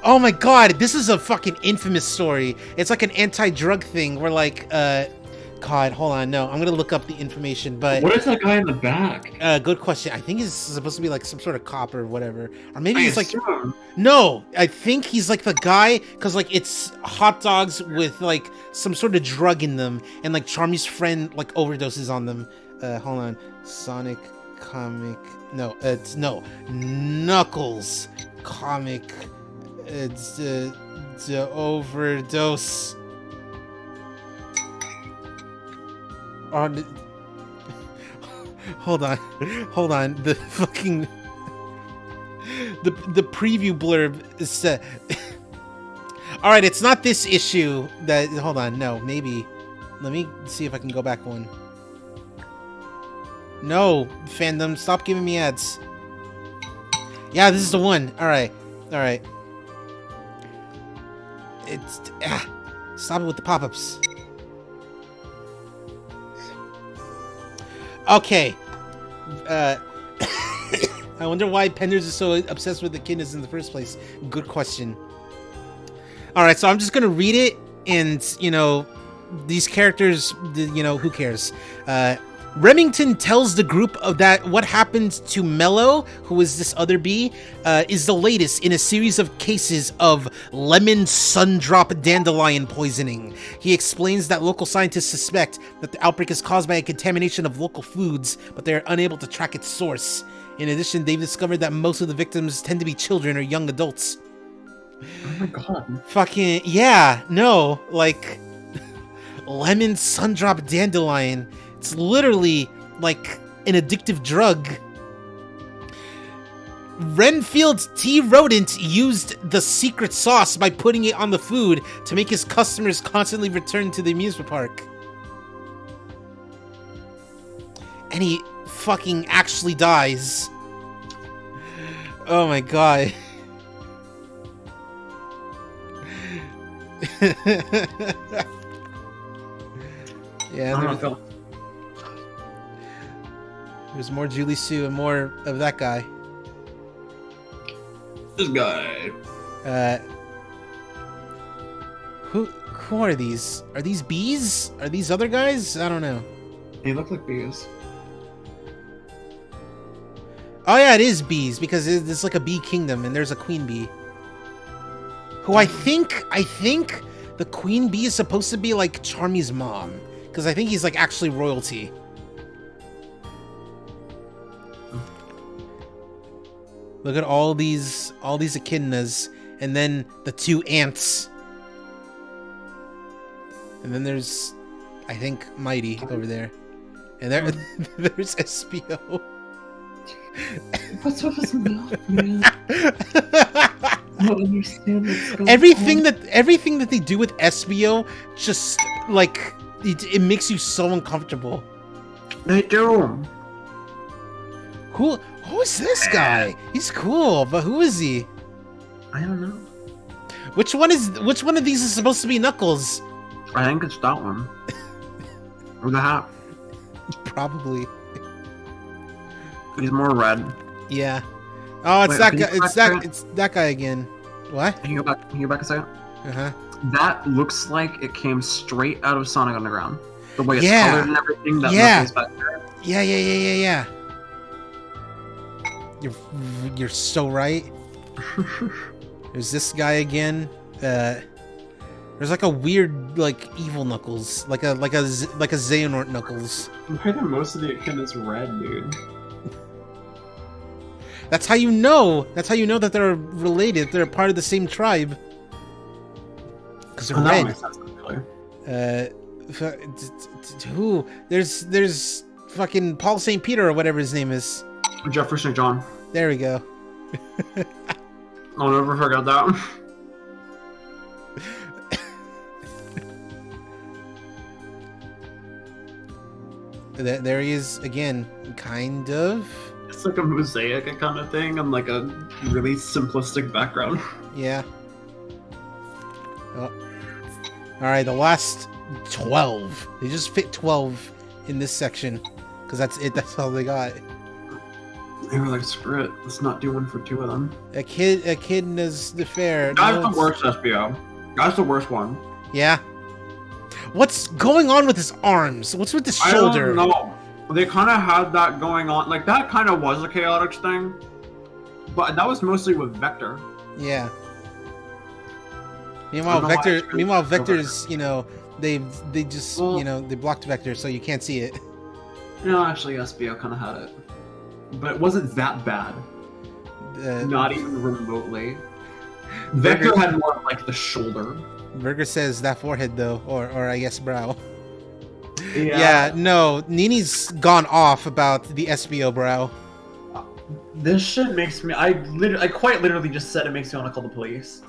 S2: Oh my god, this is a fucking infamous story. It's like an anti-drug thing where like, God, hold on, no, I'm gonna look up the information, but...
S3: What is that guy in the back?
S2: Good question. I think he's supposed to be like some sort of cop or whatever. Or maybe he's like...
S3: Assume.
S2: No, I think he's like the guy, because like it's hot dogs with like some sort of drug in them, and like Charmy's friend like overdoses on them. Hold on. Sonic comic... No, it's... No. Knuckles comic... It's the overdose. On. Hold on. The fucking the preview blurb is. All right, it's not this issue. That hold on. No, maybe. Let me see if I can go back one. No, fandom, stop giving me ads. Yeah, this is the one. All right. It's stop it with the pop-ups. Okay. I wonder why Penders is so obsessed with the kidneys in the first place. Good question. All right, so I'm just gonna read it and these characters, you know, who cares? Remington tells the group of that what happened to Mello, who is this other bee, is the latest in a series of cases of lemon sundrop dandelion poisoning. He explains that local scientists suspect that the outbreak is caused by a contamination of local foods, but they are unable to track its source. In addition, they've discovered that most of the victims tend to be children or young adults.
S3: Oh my god.
S2: Fucking, yeah, no, like, lemon sundrop dandelion. It's literally like an addictive drug. Renfield's T. Rodent used the secret sauce by putting it on the food to make his customers constantly return to the amusement park. And he fucking actually dies. Oh my god. Yeah, there's more Julie Sue and more of that guy.
S3: This guy.
S2: Who are these? Are these bees? Are these other guys? I don't know.
S3: They look like bees.
S2: Oh yeah, it is bees because it's like a bee kingdom and there's a queen bee. Who I think the queen bee is supposed to be like Charmy's mom because I think he's like actually royalty. Look at all these echidnas, and then the two ants. And then there's, I think, Mighty over there. And there's SPO.
S3: What's with his mouth, man? I don't understand what's going on.
S2: Everything that they do with SBO just like it makes you so uncomfortable.
S3: They do.
S2: Who is this guy? He's cool, but who is he?
S3: I don't know.
S2: Which one of these is supposed to be Knuckles?
S3: I think it's that one. Or the hat.
S2: Probably.
S3: He's more red.
S2: Yeah. Oh, it's
S3: Wait,
S2: that guy. It's that guy again. What?
S3: Can you go back a second?
S2: Uh-huh.
S3: That looks like it came straight out of Sonic Underground. The way it's
S2: Yeah.
S3: colored and everything. That
S2: Yeah.
S3: Knuckles back there.
S2: Yeah. You're so right. There's this guy again. There's like a weird like evil Knuckles, like a Xehanort Knuckles.
S3: Why are most of the echidnas red, dude?
S2: That's how you know. That's how you know that they're related. They're part of the same tribe. Because they're red.
S3: Makes sense, actually.
S2: Who? There's fucking Paul St. Peter or whatever his name is.
S3: Jeffrey St. John.
S2: There we go.
S3: I'll never forget that.
S2: There he is again, kind of.
S3: It's like a mosaic kind of thing on like a really simplistic background.
S2: Yeah. Oh. Alright, the last 12. They just fit 12 in this section. Because that's it, that's all they got.
S3: They were like, screw it, let's not do one for two of them.
S2: A kid is the fair.
S3: That's the worst SBO. That's the worst one.
S2: Yeah. What's going on with his arms? What's with the shoulder?
S3: I don't know. They kind of had that going on. Like, that kind of was a chaotic thing. But that was mostly with Vector.
S2: Yeah. Meanwhile, Vector's, you know, they just, you know, they blocked Vector, so you can't see it.
S3: No, actually, SBO kind of had it. But it wasn't that bad. Not even remotely. Vector had more of, like, the shoulder.
S2: Burger says that forehead, though, or I guess brow.
S3: Yeah.
S2: No, Nini's gone off about the SBO brow.
S3: This shit makes me... I quite literally just said it makes me want to call the police.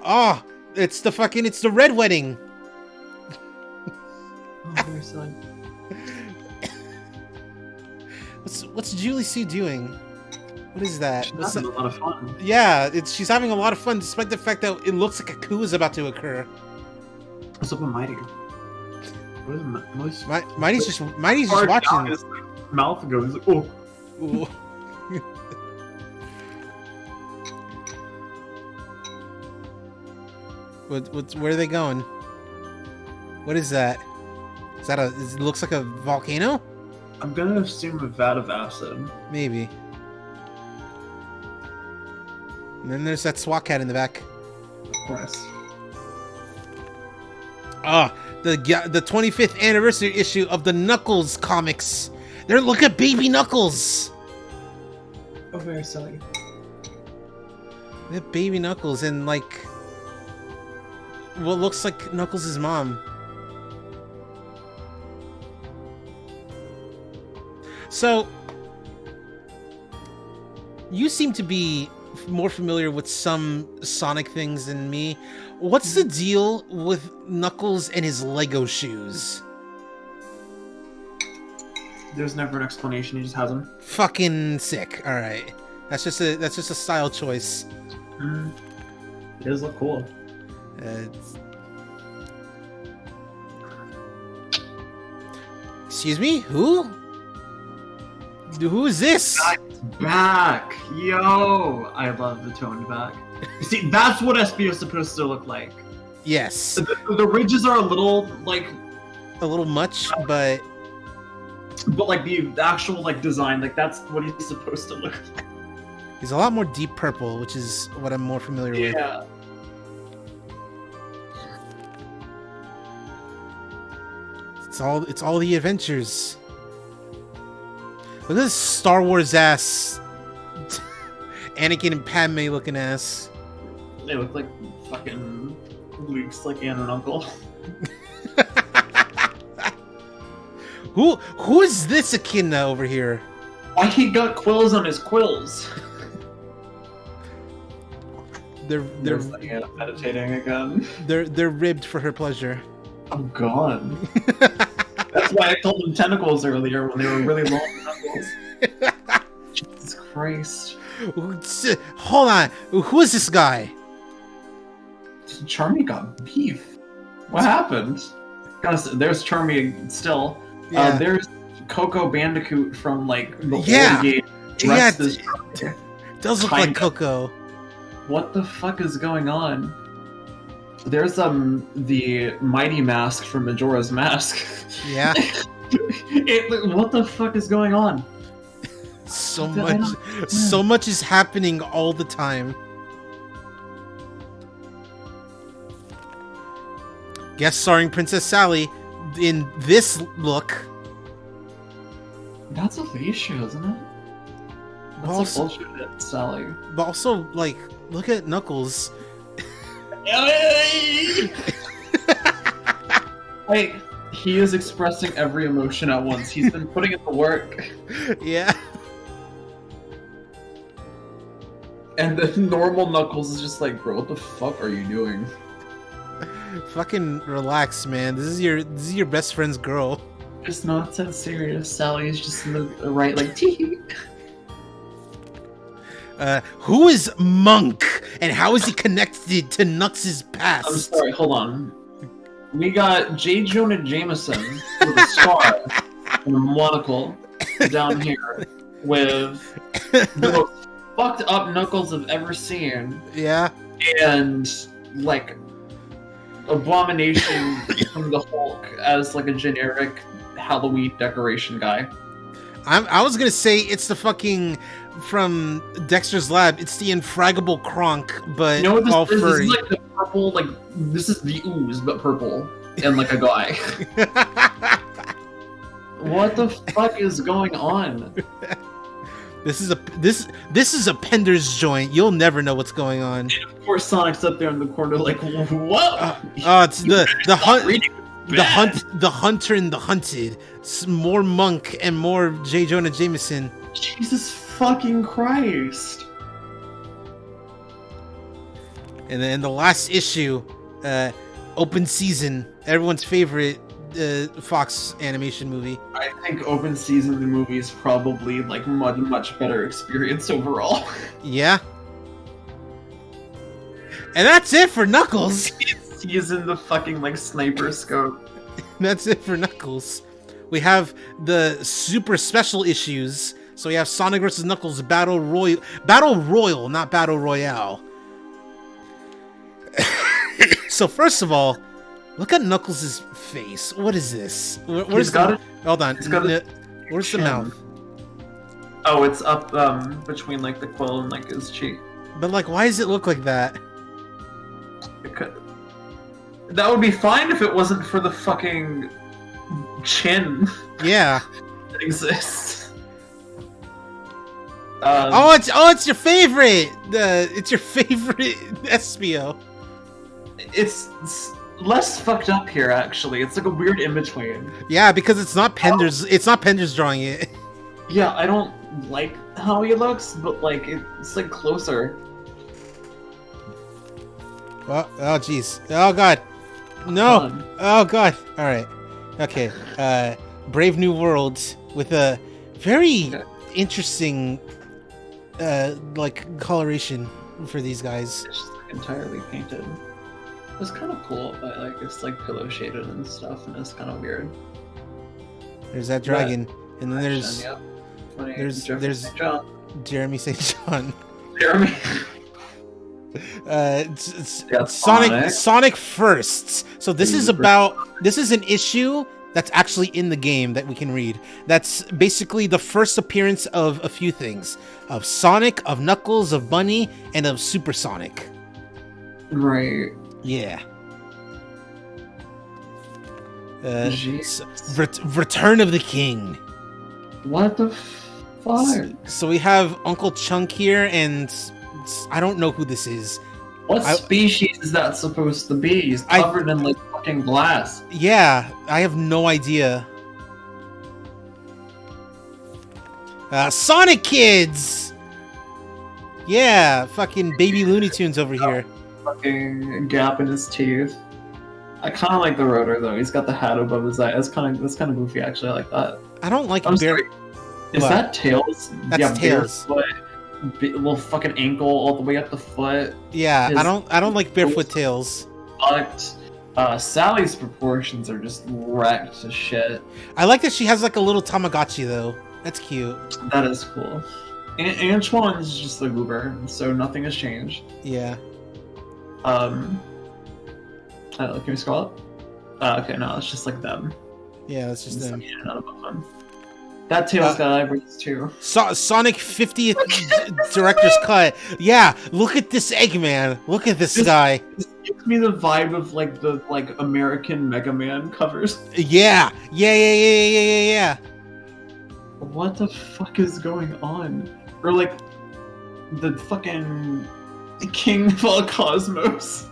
S2: Oh, it's the red wedding.
S3: Oh, very silly.
S2: What's Julie Sue doing? What is that?
S3: She's having a lot of fun.
S2: Yeah, she's having a lot of fun despite the fact that it looks like a coup is about to occur.
S3: What's up with Mighty?
S2: Mighty's just watching.
S3: His mouth goes, oh.
S2: Ooh. Where are they going? What is that? Is that it looks like a volcano?
S3: I'm gonna assume a vat of acid.
S2: Maybe. And then there's that SWAT cat in the back.
S3: Of course.
S2: Ah, the 25th anniversary issue of the Knuckles comics. Look at baby Knuckles.
S3: Oh, very silly.
S2: They have baby Knuckles and like what looks like Knuckles' mom. So you seem to be more familiar with some Sonic things than me. What's the deal with Knuckles and his Lego shoes?
S3: There's never an explanation. He just has them.
S2: Fucking sick. All right, that's just a style choice.
S3: It does look cool.
S2: Excuse me? Who? Who is this?
S3: Back! Yo! I love the toned back. See, that's what SB is supposed to look like.
S2: Yes.
S3: The ridges are a little, like...
S2: A little much, but...
S3: But, like, the actual, like, design, like, that's what he's supposed to look like.
S2: He's a lot more deep purple, which is what I'm more familiar with.
S3: Yeah.
S2: It's all the adventures. Look at this Star Wars ass. Anakin and Padme looking ass.
S3: They look like fucking Luke's like aunt and uncle.
S2: Who is this echidna over here?
S3: Why he got quills on his quills?
S2: They're
S3: meditating again.
S2: They're ribbed for her pleasure.
S3: I'm gone. That's why I called them tentacles earlier when they were really long knuckles. Jesus Christ.
S2: Hold on. Who is this guy?
S3: Charmy got beef. What happened? There's Charmy still.
S2: Yeah.
S3: There's Coco Bandicoot from like the old game.
S2: Yeah, it does look like Coco.
S3: What the fuck is going on? There's the Mighty Mask from Majora's Mask.
S2: Yeah.
S3: What the fuck is going on?
S2: So much is happening all the time. Guest starring Princess Sally in this look.
S3: That's Alicia, isn't it? That's
S2: also,
S3: like bullshit, Sally.
S2: But also, like, look at Knuckles.
S3: Like, he is expressing every emotion at once. He's been putting in the work.
S2: Yeah.
S3: And the normal Knuckles is just like, bro, what the fuck are you doing?
S2: Fucking relax, man. This is your best friend's girl.
S3: It's not that serious. Sally is just in the right, like, tee.
S2: Who is Monk, and how is he connected to Nux' past?
S3: I'm sorry, hold on. We got J. Jonah Jameson with a scar and a monocle down here with the most fucked up Knuckles I've ever seen.
S2: Yeah.
S3: And, like, Abomination from the Hulk as, like, a generic Halloween decoration guy.
S2: I was gonna say it's the fucking from Dexter's Lab. It's the infraggable Kronk, but
S3: You know what this
S2: all
S3: is?
S2: furry.
S3: This is like the purple, like this is the ooze, but purple and like a guy. What the fuck is going on?
S2: This is a Pender's joint. You'll never know what's going on.
S3: And of course, Sonic's up there in the corner, like, what?
S2: It's the hunter and the hunted. It's more Monk and more J. Jonah Jameson.
S3: Jesus fucking Christ!
S2: And then the last issue, open season, everyone's favorite Fox animation movie.
S3: I think open season the movie is probably like much better experience overall.
S2: Yeah. And that's it for Knuckles.
S3: He's in the fucking like sniper scope.
S2: That's it for Knuckles. We have the super special issues. So we have Sonic vs. Knuckles Battle Royal, not Battle Royale. So first of all, look at Knuckles' face. What is this? Where's Hold on. Where's the mouth?
S3: Oh, it's up between like the quill and like his cheek.
S2: But like, why does it look like that?
S3: That would be fine if it wasn't for the fucking chin.
S2: Yeah.
S3: That exists.
S2: It's your favorite. It's your favorite Espio.
S3: It's less fucked up here, actually. It's like a weird in between.
S2: Yeah, because it's not Pender's. It's not Pender's drawing it.
S3: Yeah, I don't like how he looks, but like it's like closer.
S2: Oh jeez. Oh god. No. Oh god. All right. Okay. Brave New World with a very interesting like coloration for these guys.
S3: It's just like entirely painted. It's kind of cool, but like it's like pillow shaded and stuff, and it's kind of weird.
S2: There's that dragon, and then there's
S3: there's
S2: Jeremy St. John.
S3: Jeremy.
S2: Sonic firsts. So this is an issue that's actually in the game that we can read. That's basically the first appearance of a few things: of Sonic, of Knuckles, of Bunny, and of Super Sonic.
S3: Right.
S2: Yeah. Return of the King.
S3: What the fuck?
S2: So we have Uncle Chunk here, and I don't know who this is.
S3: What species is that supposed to be? He's covered in like fucking glass.
S2: Yeah, I have no idea. Sonic Kids! Yeah, fucking baby Looney Tunes over here.
S3: Fucking gap in his teeth. I kind of like the rotor though. He's got the hat above his eye. That's kind of goofy actually. I like that.
S2: I don't like
S3: Is that Tails?
S2: That's Tails.
S3: Little fucking ankle all the way up the foot.
S2: Yeah, I don't like barefoot Tails.
S3: Fucked. Sally's proportions are just wrecked to shit.
S2: I like that she has like a little Tamagotchi though. That's cute.
S3: That is cool. Antoine is just the goober, so nothing has changed.
S2: Yeah.
S3: Can we scroll up? Okay, no, it's just like them.
S2: Yeah, it's just them.
S3: Like, yeah, not above them. That Tails got eyebrows too.
S2: Sonic 50th Director's Cut. Yeah, look at this Eggman. Look at this guy.
S3: This gives me the vibe of like the American Mega Man covers.
S2: Yeah.
S3: What the fuck is going on? Or like the fucking King of all Cosmos.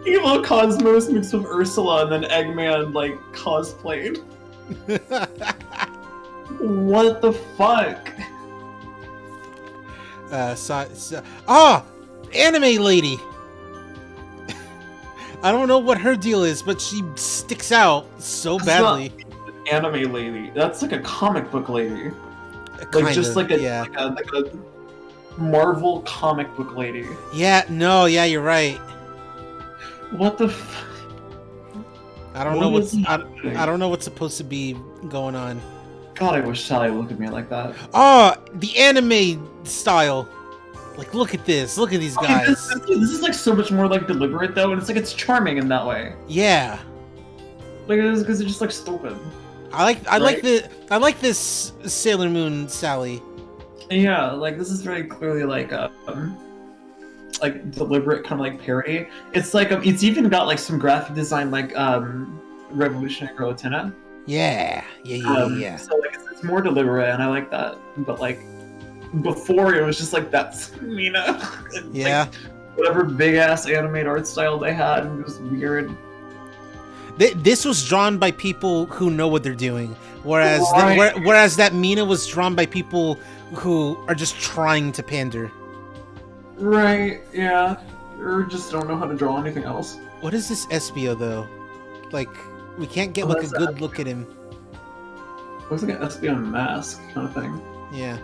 S3: King of all Cosmos mixed with Ursula, and then Eggman like cosplayed. What the fuck?
S2: Anime lady. I don't know what her deal is, but she sticks out so badly.
S3: Anime lady. That's like a comic book lady. Like a Marvel comic book lady.
S2: Yeah, you're right.
S3: What the
S2: I don't know what's supposed to be going on.
S3: God, I wish Sally would look at me like that.
S2: Oh, the anime style. Like, look at this. Look at these guys.
S3: This is like so much more like deliberate though, and it's like it's charming in that way.
S2: Yeah.
S3: Like it is because it's just like stupid.
S2: I like this Sailor Moon Sally.
S3: Yeah, like this is very clearly like deliberate kind of like parody. It's like it's even got like some graphic design like Revolutionary Girl Tina.
S2: Yeah.
S3: So like it's more deliberate, and I like that. But like before, it was just like that's Mina.
S2: Yeah.
S3: Like, whatever big ass animated art style they had, it was weird.
S2: This was drawn by people who know what they're doing, whereas whereas that Mina was drawn by people who are just trying to pander.
S3: Right, yeah. Or just don't know how to draw anything else.
S2: What is this Espio, though? Like, we can't get like a good look at him.
S3: Looks like an Espio mask kind of thing.
S2: Yeah.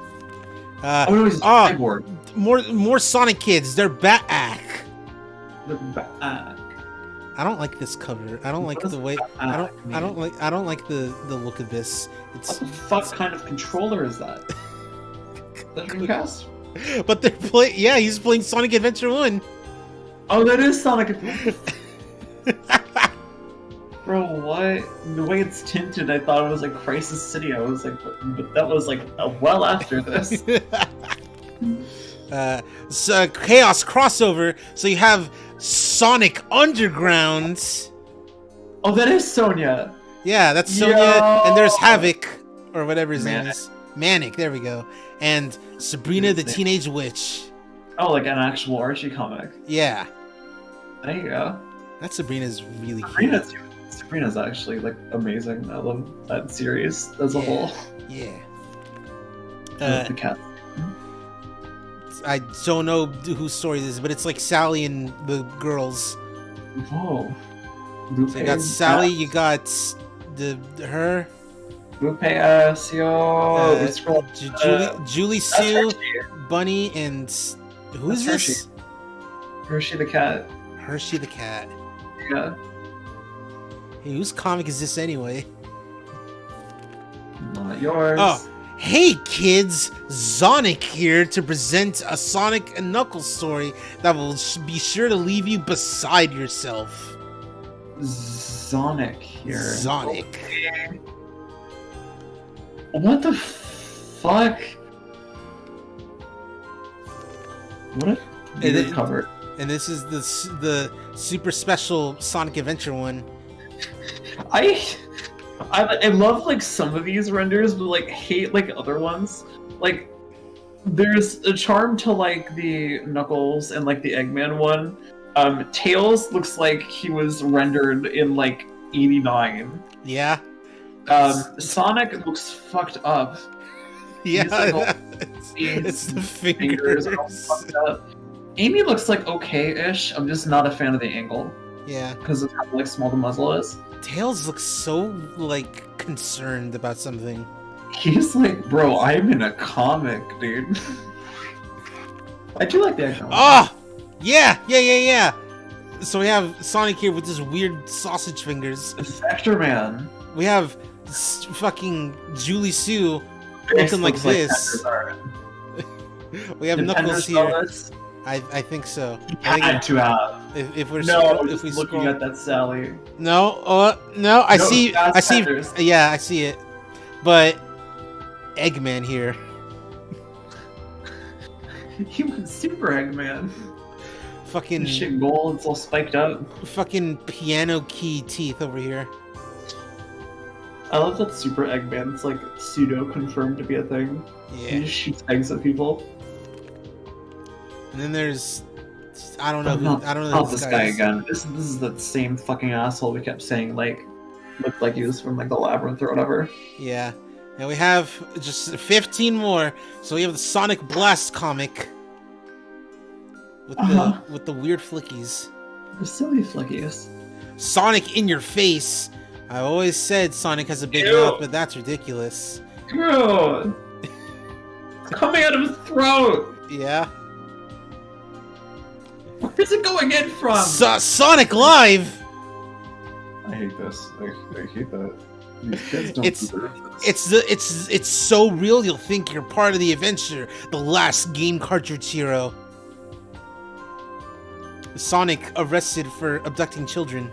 S3: No, he's a cyborg.
S2: More Sonic Kids. They're back.
S3: They're back.
S2: I don't like this cover. I don't like the way. I don't like the look of this.
S3: What the fuck kind of controller is that? Is that Dreamcast?
S2: But they're playing. Yeah, he's playing Sonic Adventure 1.
S3: Oh, that is Sonic. Bro, what? The way it's tinted, I thought it was like Crisis City. I was like, but that was like well after this.
S2: So Chaos crossover. So you have Sonic Underground.
S3: Oh, that is Sonya.
S2: Yeah, that's Sonya.
S3: Yo!
S2: And there's Havoc, or whatever his name
S3: Manic.
S2: is. Manic, there we go. And Sabrina the Teenage Witch.
S3: Oh, like an actual Archie comic.
S2: Yeah.
S3: There you go.
S2: That Sabrina's really cute.
S3: Sabrina's actually like amazing. I love that series as a whole.
S2: Yeah.
S3: I love the cat.
S2: I don't know whose story this is, but it's like Sally and the girls.
S3: Whoa.
S2: So you got Sally, you got her.
S3: Lupe,
S2: Julie Sue, Bunny, and who's this?
S3: Hershey the cat.
S2: Hershey the cat.
S3: Yeah.
S2: Hey, whose comic is this anyway?
S3: Not yours.
S2: Oh, hey kids! Sonic here to present a Sonic and Knuckles story that will be sure to leave you beside yourself.
S3: Sonic here.
S2: Sonic.
S3: Okay. What the fuck? What a weird cover.
S2: And this is the super special Sonic Adventure one.
S3: I love like some of these renders, but like hate like other ones. Like there's a charm to like the Knuckles and like the Eggman one. Tails looks like he was rendered in like '89.
S2: Yeah.
S3: Sonic looks fucked up.
S2: Yeah.
S3: Like,
S2: it's the fingers.
S3: are all fucked up. Amy looks like okay-ish. I'm just not a fan of the angle.
S2: Yeah.
S3: Because of how like small the muzzle is.
S2: Tails looks so like concerned about something.
S3: He's like, bro, I'm in a comic, dude. I do like the action.
S2: Oh! Yeah! So we have Sonic here with his weird sausage fingers.
S3: Vector Man.
S2: We have fucking Julie Sue looking like this. We have Knuckles here. I think so.
S3: Had to have.
S2: If we're
S3: if we
S2: scroll
S3: looking at that Sally.
S2: No, no, I see.
S3: Feathers.
S2: Yeah, I see it. But Eggman here.
S3: He went Super Eggman.
S2: Fucking
S3: shit gold. It's all spiked up.
S2: Fucking piano key teeth over here.
S3: I love that Super Eggman's like pseudo confirmed to be a thing.
S2: Yeah.
S3: He just shoots eggs at people.
S2: And then there's, I don't know who,
S3: not
S2: this
S3: guy again. This is the same fucking asshole we kept saying like looked like he was from like the Labyrinth or whatever.
S2: Yeah. And we have just 15 more. So we have the Sonic Blast comic with the weird flickies.
S3: The silly flickies.
S2: Sonic in your face. I always said Sonic has a big mouth, but that's ridiculous.
S3: Ew. It's coming out of his throat.
S2: Yeah.
S3: Where's it going in from?
S2: Sonic Live.
S3: I hate this. I hate that. These kids don't deserve this.
S2: It's so real you'll think you're part of the adventure. The last game cartridge hero. Sonic arrested for abducting children.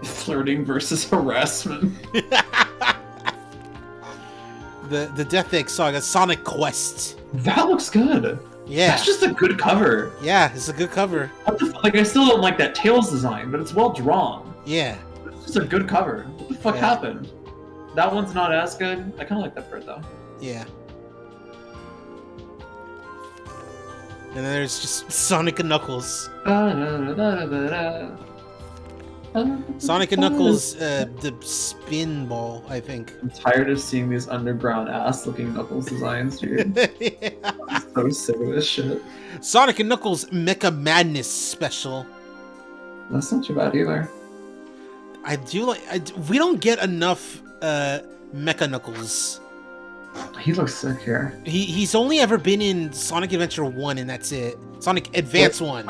S3: Flirting versus harassment.
S2: the Death Egg Saga Sonic Quest.
S3: That looks good.
S2: Yeah.
S3: That's just a good cover.
S2: Yeah, it's a good cover.
S3: Like, I still don't like that Tails design, but it's well drawn.
S2: Yeah.
S3: It's just a good cover. What the fuck happened? That one's not as good. I kind of like that part, though.
S2: Yeah. And then there's just Sonic and Knuckles. Sonic and Knuckles, the spin ball, I think.
S3: I'm tired of seeing these underground ass-looking Knuckles designs, dude.
S2: Yeah.
S3: I'm so sick of this shit.
S2: Sonic and Knuckles Mecha Madness special.
S3: That's not too bad either.
S2: I do like. We don't get enough Mecha Knuckles.
S3: He looks sick here.
S2: He's only ever been in Sonic Adventure 1, and that's it. Sonic Advance 1.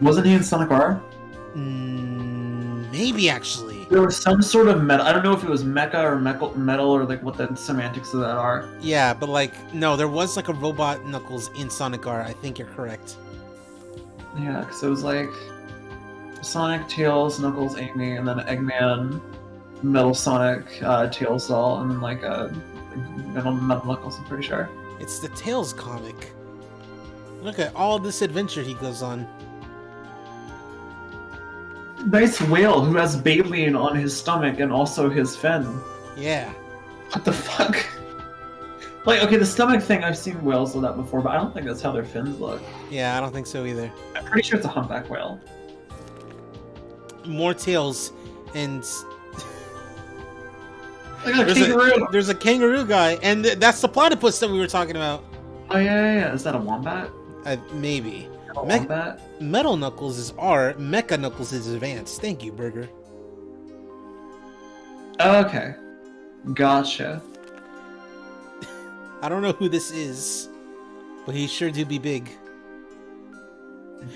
S3: Wasn't he in Sonic R?
S2: Maybe, actually.
S3: There was some sort of metal. I don't know if it was mecha or metal or like what the semantics of that are.
S2: Yeah, but like, no, there was like a robot Knuckles in Sonic R. I think you're correct.
S3: Yeah, because it was like Sonic, Tails, Knuckles, Amy, and then Eggman, Metal Sonic, Tails doll, and then like Metal Knuckles, I'm pretty sure.
S2: It's the Tails comic. Look at all this adventure he goes on.
S3: Nice whale who has baleen on his stomach and also his fin.
S2: Yeah.
S3: What the fuck? Like, okay, the stomach thing, I've seen whales do that before, but I don't think that's how their fins look.
S2: Yeah, I don't think so either.
S3: I'm pretty sure it's a humpback whale.
S2: More Tails, and
S3: Look at a kangaroo!
S2: there's a kangaroo guy, and that's the platypus that we were talking about.
S3: Oh, yeah. Is that a wombat?
S2: Maybe.
S3: A wombat?
S2: Metal Knuckles is R, Mecha Knuckles is advanced. Thank you, Burger.
S3: Okay. Gotcha.
S2: I don't know who this is, but he sure do be big.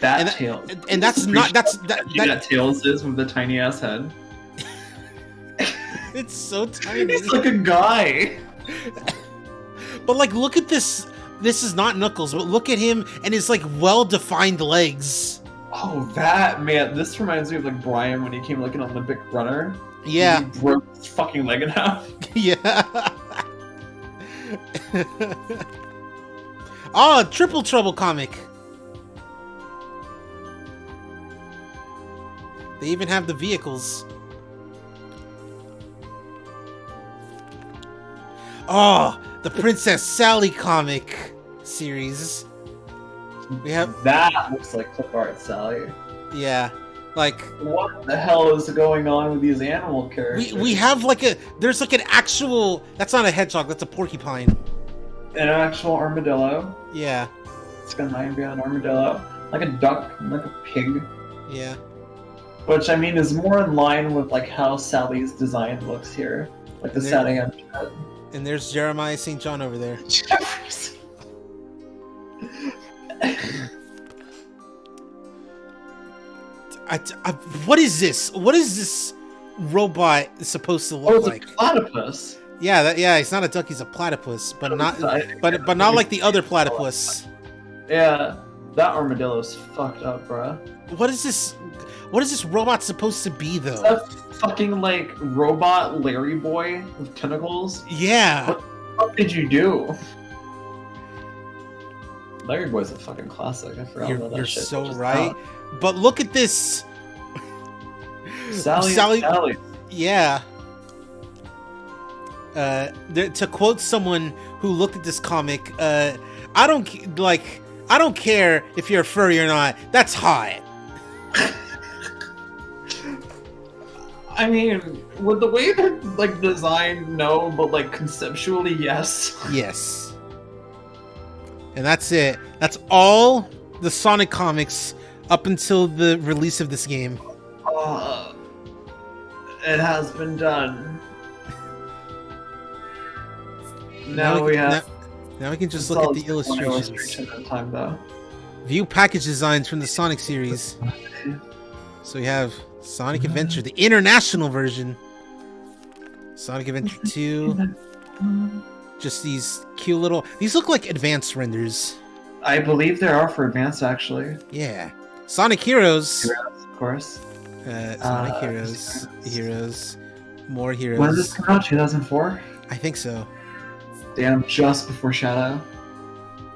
S3: That Tails.
S2: And that's not that
S3: Tails is with the tiny ass head.
S2: It's so tiny.
S3: He's like a guy.
S2: But like, look at this. This is not Knuckles, but look at him and his like well-defined legs.
S3: Oh, that man! This reminds me of like Brian when he came like an Olympic runner.
S2: Yeah.
S3: He broke his fucking leg in half.
S2: Yeah. Oh, Triple Trouble comic. They even have the vehicles. Oh, the Princess Sally comic series. We have
S3: That looks like clip art, Sally.
S2: yeah, like
S3: What the hell is going on with these animal characters?
S2: we have like there's like an actual, that's not a hedgehog, that's a porcupine.
S3: An actual armadillo.
S2: Yeah,
S3: It's gonna be an armadillo, like a duck, like a pig.
S2: yeah.
S3: Which I mean is more in line with like how Sally's design looks here, like the
S2: There-
S3: Sally and head.
S2: And there's Jeremiah St. John over there. What is this? What is this robot supposed to
S3: Oh,
S2: look
S3: it's
S2: like?
S3: a platypus.
S2: Yeah, yeah. He's not a duck. He's a platypus, but not like the other platypus.
S3: Yeah, that armadillo's fucked up, bruh.
S2: What is this? What is this robot supposed to be,
S3: Is
S2: though?
S3: that fucking like robot Larry boy with tentacles?
S2: Yeah.
S3: What did you do? Larry Boy's a fucking classic. I forgot about that
S2: You're
S3: shit.
S2: so
S3: Just
S2: right.
S3: now.
S2: But look at this.
S3: Sally.
S2: Yeah. To quote someone who looked at this comic, I don't care if you're a furry or not. That's hot.
S3: I mean, with the way they're like designed, no, but like conceptually, yes.
S2: Yes. And that's it. That's all the Sonic comics up until the release of this game.
S3: It has been done. Now we have.
S2: Now we can just look at the illustrations.
S3: Illustration at a time, though.
S2: View package designs from the Sonic series. So we have Sonic Adventure, the international version. Sonic Adventure 2. Just these cute little... These look like advanced renders.
S3: I believe there are for advanced, actually.
S2: Yeah. Sonic Heroes.
S3: Of course.
S2: Sonic Heroes. More Heroes.
S3: When did this come out? 2004?
S2: I think so.
S3: Damn, just before Shadow.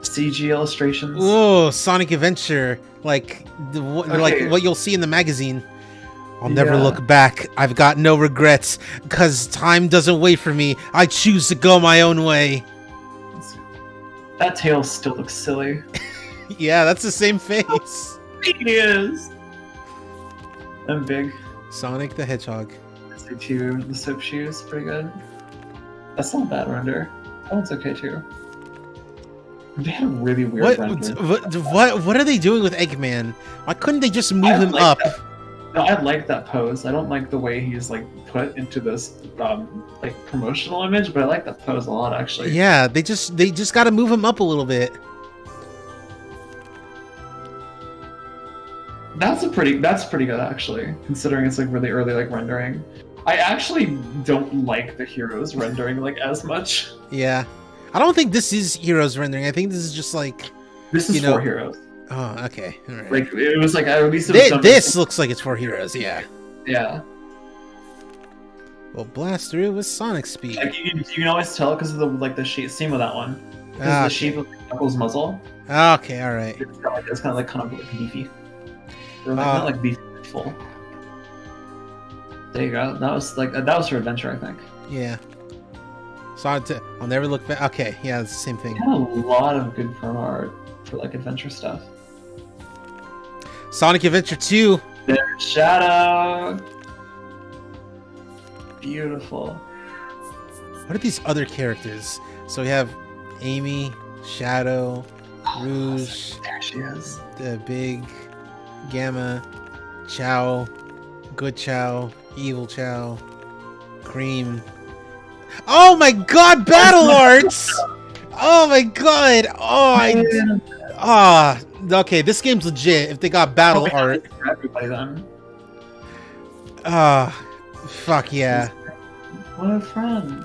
S3: CG illustrations.
S2: Oh, Sonic Adventure. Like what you'll see in the magazine. I'll never look back. I've got no regrets. Because time doesn't wait for me. I choose to go my own way.
S3: That tail still looks silly.
S2: Yeah, that's the same face.
S3: He is. I'm big.
S2: Sonic the Hedgehog.
S3: SC2, the soap shoes, pretty good. That's not a bad render. That one's okay too. They had a really weird render.
S2: What are they doing with Eggman? Why couldn't they just move him up?
S3: No, I like that pose. I don't like the way he's like put into this like promotional image, but I like that pose a lot actually.
S2: Yeah, they just got to move him up a little bit.
S3: That's pretty good actually, considering it's like really early like rendering. I actually don't like the heroes rendering like as much.
S2: Yeah, I don't think this is heroes rendering. I think this is just like
S3: this is for heroes.
S2: Oh, okay. All right.
S3: Like it was like at least it was done
S2: This looks like it's for heroes. Yeah.
S3: yeah.
S2: We'll blast through with Sonic speed.
S3: Like you can always tell because of the shape seam of that one. Because of the shape of Knuckles' muzzle.
S2: Okay, all right.
S3: It's kind of like beefy. Or like, not like beefy, but full. There you go. That was for adventure, I think.
S2: Yeah. Sonic. I'll never look back. Okay, yeah, it's the same thing.
S3: Got a lot of good promo art for like adventure stuff.
S2: Sonic Adventure 2.
S3: There's Shadow. Beautiful.
S2: What are these other characters? So we have Amy, Shadow, Rouge,
S3: There she is.
S2: the Big, Gamma, Chow, Good Chow, Evil Chow, Cream. Oh my god, battle arts! Oh my god! Okay, this game's legit if they got battle art.
S3: For everybody then.
S2: Fuck yeah.
S3: What a friend.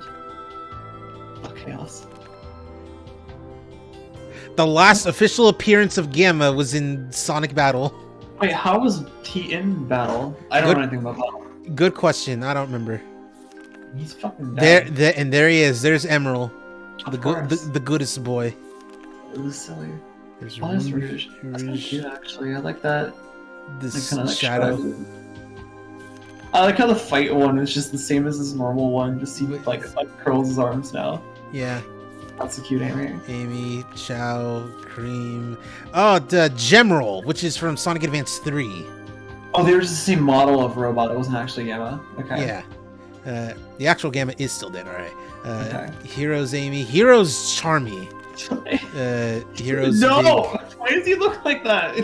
S3: Oh, chaos.
S2: The last official appearance of Gamma was in Sonic Battle.
S3: Wait, how was he in battle? I don't know anything about battle.
S2: Good question. I don't remember.
S3: He's fucking dead.
S2: There he is. There's Emerald,
S3: Of course.
S2: the goodest boy.
S3: It was silly.
S2: There's
S3: Oh, that's Rouge. That's kind of cute, actually. I like that.
S2: This
S3: Kind of like
S2: Shadow.
S3: shrug. I like how the fight one is just the same as his normal one. Just he like curls his arms now.
S2: Yeah.
S3: That's a cute Amy.
S2: Amy, Chow, Cream. Oh, the Gemerald, which is from Sonic Advance 3.
S3: Oh, they were just the same model of robot. It wasn't actually Gamma. Okay.
S2: Yeah. The actual Gamma is still dead, alright.
S3: Okay.
S2: Heroes Amy. Heroes Charmy. Heroes
S3: No!
S2: Big.
S3: Why does he look like that?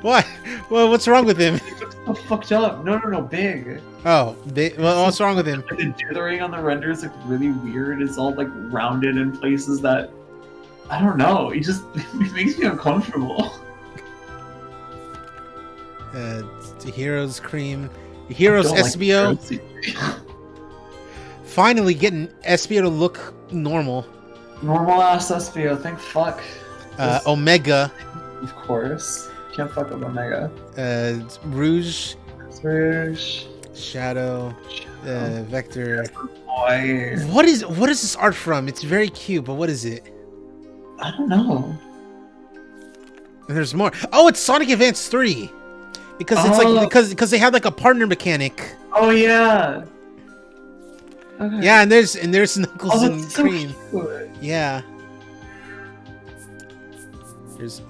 S2: What? Well, what's wrong with him?
S3: He looks so fucked up. No, Big.
S2: Oh, well, what's wrong with him?
S3: Like, the dithering on the render is like really weird. It's all like rounded in places that I don't know. It makes me uncomfortable.
S2: Heroes Cream. Heroes
S3: I don't like
S2: SBO.
S3: Heroes.
S2: Finally getting SBO to look normal.
S3: Normal ass SBO, thank fuck.
S2: Omega.
S3: Of course. Can't fuck with Omega.
S2: Rouge.
S3: Rouge.
S2: Shadow. Vector.
S3: Boy.
S2: What is this art from? It's very cute, but what is it?
S3: I don't know.
S2: And there's more. Oh, it's Sonic Advance 3. Because it's like because they had like a partner mechanic.
S3: Oh yeah. Okay.
S2: Yeah, and there's Knuckles and
S3: that's so
S2: Cream.
S3: cute.
S2: Yeah. There's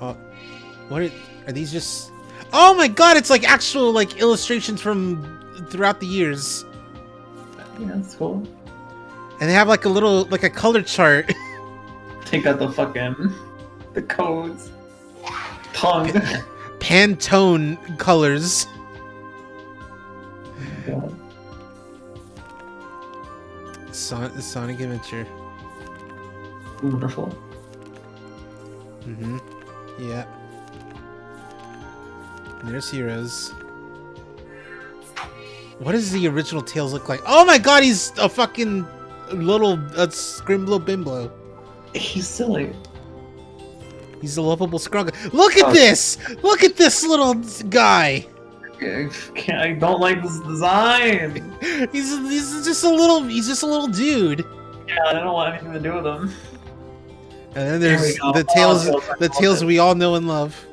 S2: what are these just? Oh my god! It's like actual like illustrations from throughout the years.
S3: Yeah, that's cool.
S2: And they have like a color chart.
S3: Take out the codes. Tongue.
S2: Pantone colors.
S3: Oh my god.
S2: Sonic Adventure.
S3: Wonderful.
S2: Yeah. And there's Heroes. What does the original Tails look like? Oh my god, he's a fucking little Scrimblow Bimblow.
S3: He's silly.
S2: He's a lovable Scrugga. Look at this! Look at this little guy!
S3: I don't like this design.
S2: He's just a little dude.
S3: Yeah, I don't want anything to do with him.
S2: And then there's the Tails we all know and love.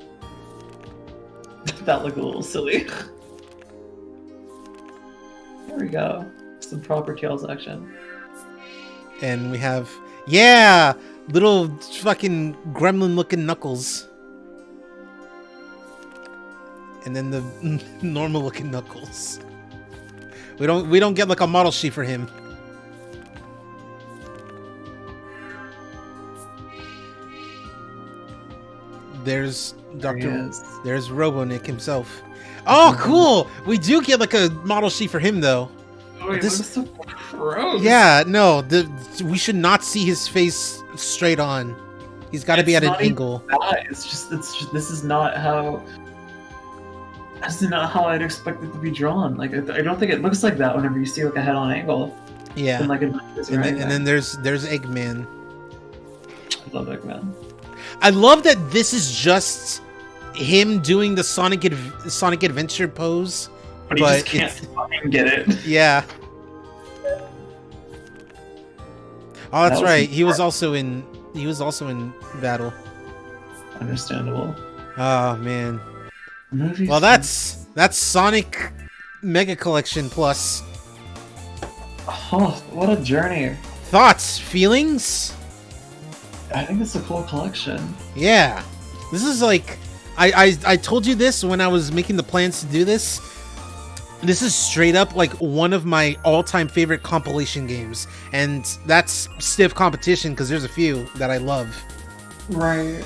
S3: That looked a little silly. There we go. Some proper Tails action.
S2: And we have little fucking gremlin looking Knuckles. And then the normal looking Knuckles. We don't get like a model sheet for him. There's there's Robonick himself. Oh, cool! We do get like a model sheet for him though.
S3: Oh, he looks so gross.
S2: Yeah, no, we should not see his face straight on. He's got to be at an angle.
S3: It's just this is not how I'd expect it to be drawn. Like I don't think it looks like that whenever you see like a head-on angle.
S2: Yeah.
S3: And, like,
S2: and then there's Eggman.
S3: I love Eggman.
S2: I love that this is just him doing the Sonic Adventure pose,
S3: But he just can't fucking get it.
S2: Yeah. Oh, that's
S3: That was
S2: right. He was also in battle.
S3: Understandable.
S2: Oh man.
S3: Movies.
S2: Well, that's Sonic Mega Collection Plus.
S3: Oh, what a journey.
S2: Thoughts, feelings?
S3: I think it's a cool collection.
S2: Yeah. This is like I told you this when I was making the plans to do this. This is straight up like one of my all-time favorite compilation games, and that's stiff competition because there's a few that I love.
S3: Right.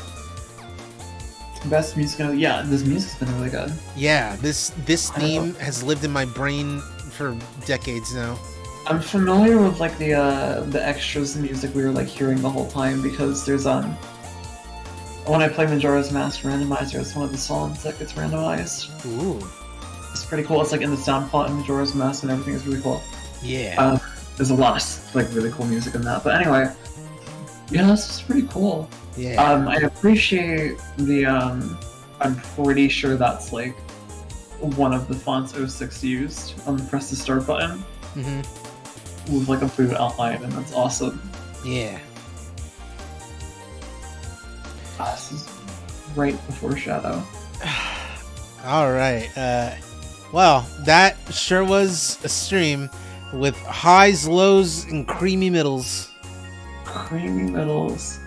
S3: Best music. Yeah, this music's been really good.
S2: Yeah, this theme has lived in my brain for decades now.
S3: I'm familiar with like the extras music we were like hearing the whole time because there's when I play Majora's Mask Randomizer, it's one of the songs that gets randomized.
S2: Ooh.
S3: It's pretty cool. It's like in the sound plot in Majora's Mask and everything is really cool.
S2: Yeah.
S3: There's a lot of like really cool music in that. But anyway, yeah, this is pretty cool.
S2: Yeah.
S3: I appreciate the I'm pretty sure that's like one of the fonts 06 used on the press the start button.
S2: Mm-hmm.
S3: With like a blue outline, and that's awesome.
S2: Yeah.
S3: This is right before Shadow.
S2: All right. Well, that sure was a stream with highs, lows, and creamy middles.
S3: Creamy middles.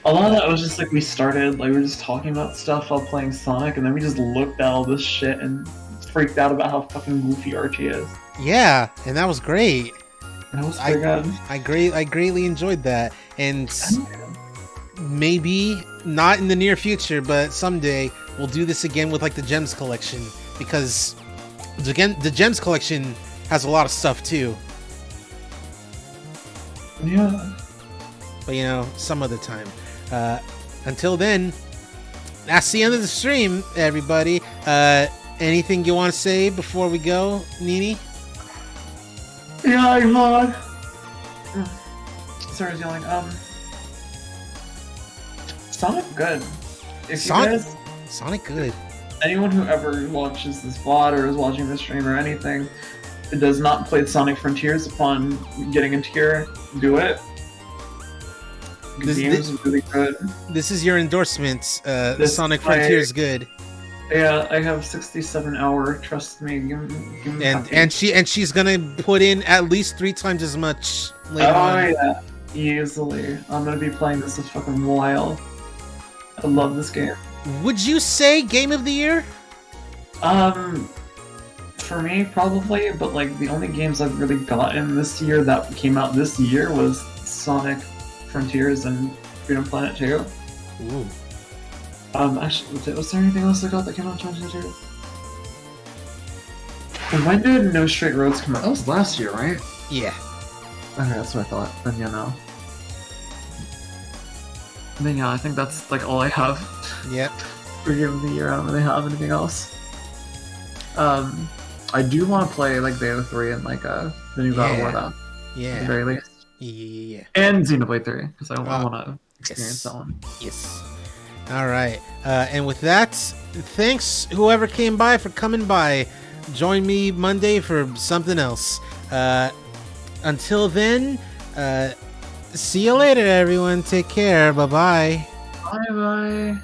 S3: A lot of that was just like we started, like we were just talking about stuff while playing Sonic, and then we just looked at all this shit and freaked out about how fucking goofy Archie is.
S2: Yeah, and that was great.
S3: That was pretty good.
S2: I greatly enjoyed that, and maybe not in the near future, but someday we'll do this again with like the Gems collection, because again the Gems collection has a lot of stuff too.
S3: Yeah.
S2: But you know, some other time. Until then, that's the end of the stream, everybody. Anything you want to say before we go, Nini?
S3: Yeah, I'm on. Sorry, I was yelling. Sonic good. If
S2: Sonic good.
S3: Anyone who ever watches this VOD or is watching this stream or anything, it does not play Sonic Frontiers upon getting into here, do it. The game is really good.
S2: This is your endorsement. Sonic Frontiers good.
S3: Yeah, I have 67-hour. Trust me. Give me
S2: and she's gonna put in at least 3 times as much later on.
S3: Oh yeah, easily. I'm gonna be playing this a fucking while. I love this game.
S2: Would you say Game of the Year?
S3: For me, probably. But like the only games I've really gotten this year that came out this year was Sonic Frontiers and Freedom Planet 2.
S2: Ooh.
S3: Actually, was there anything else I got that came out in 2022? When did No Straight Roads come out? That was last year, right?
S2: Yeah.
S3: Okay, that's what I thought. Then yeah, no. Then yeah, I think that's like all I have.
S2: Yep.
S3: For Game of the Year, I don't really have anything else. I do want to play like Bayonetta 3 and like the new God of War though.
S2: Yeah.
S3: At the very least.
S2: Yeah.
S3: And Xenoblade 3, because I want to experience that one.
S2: Yes. All right. And with that, thanks whoever came by for coming by. Join me Monday for something else. Until then, see you later, everyone. Take care. Bye-bye.
S3: Bye-bye.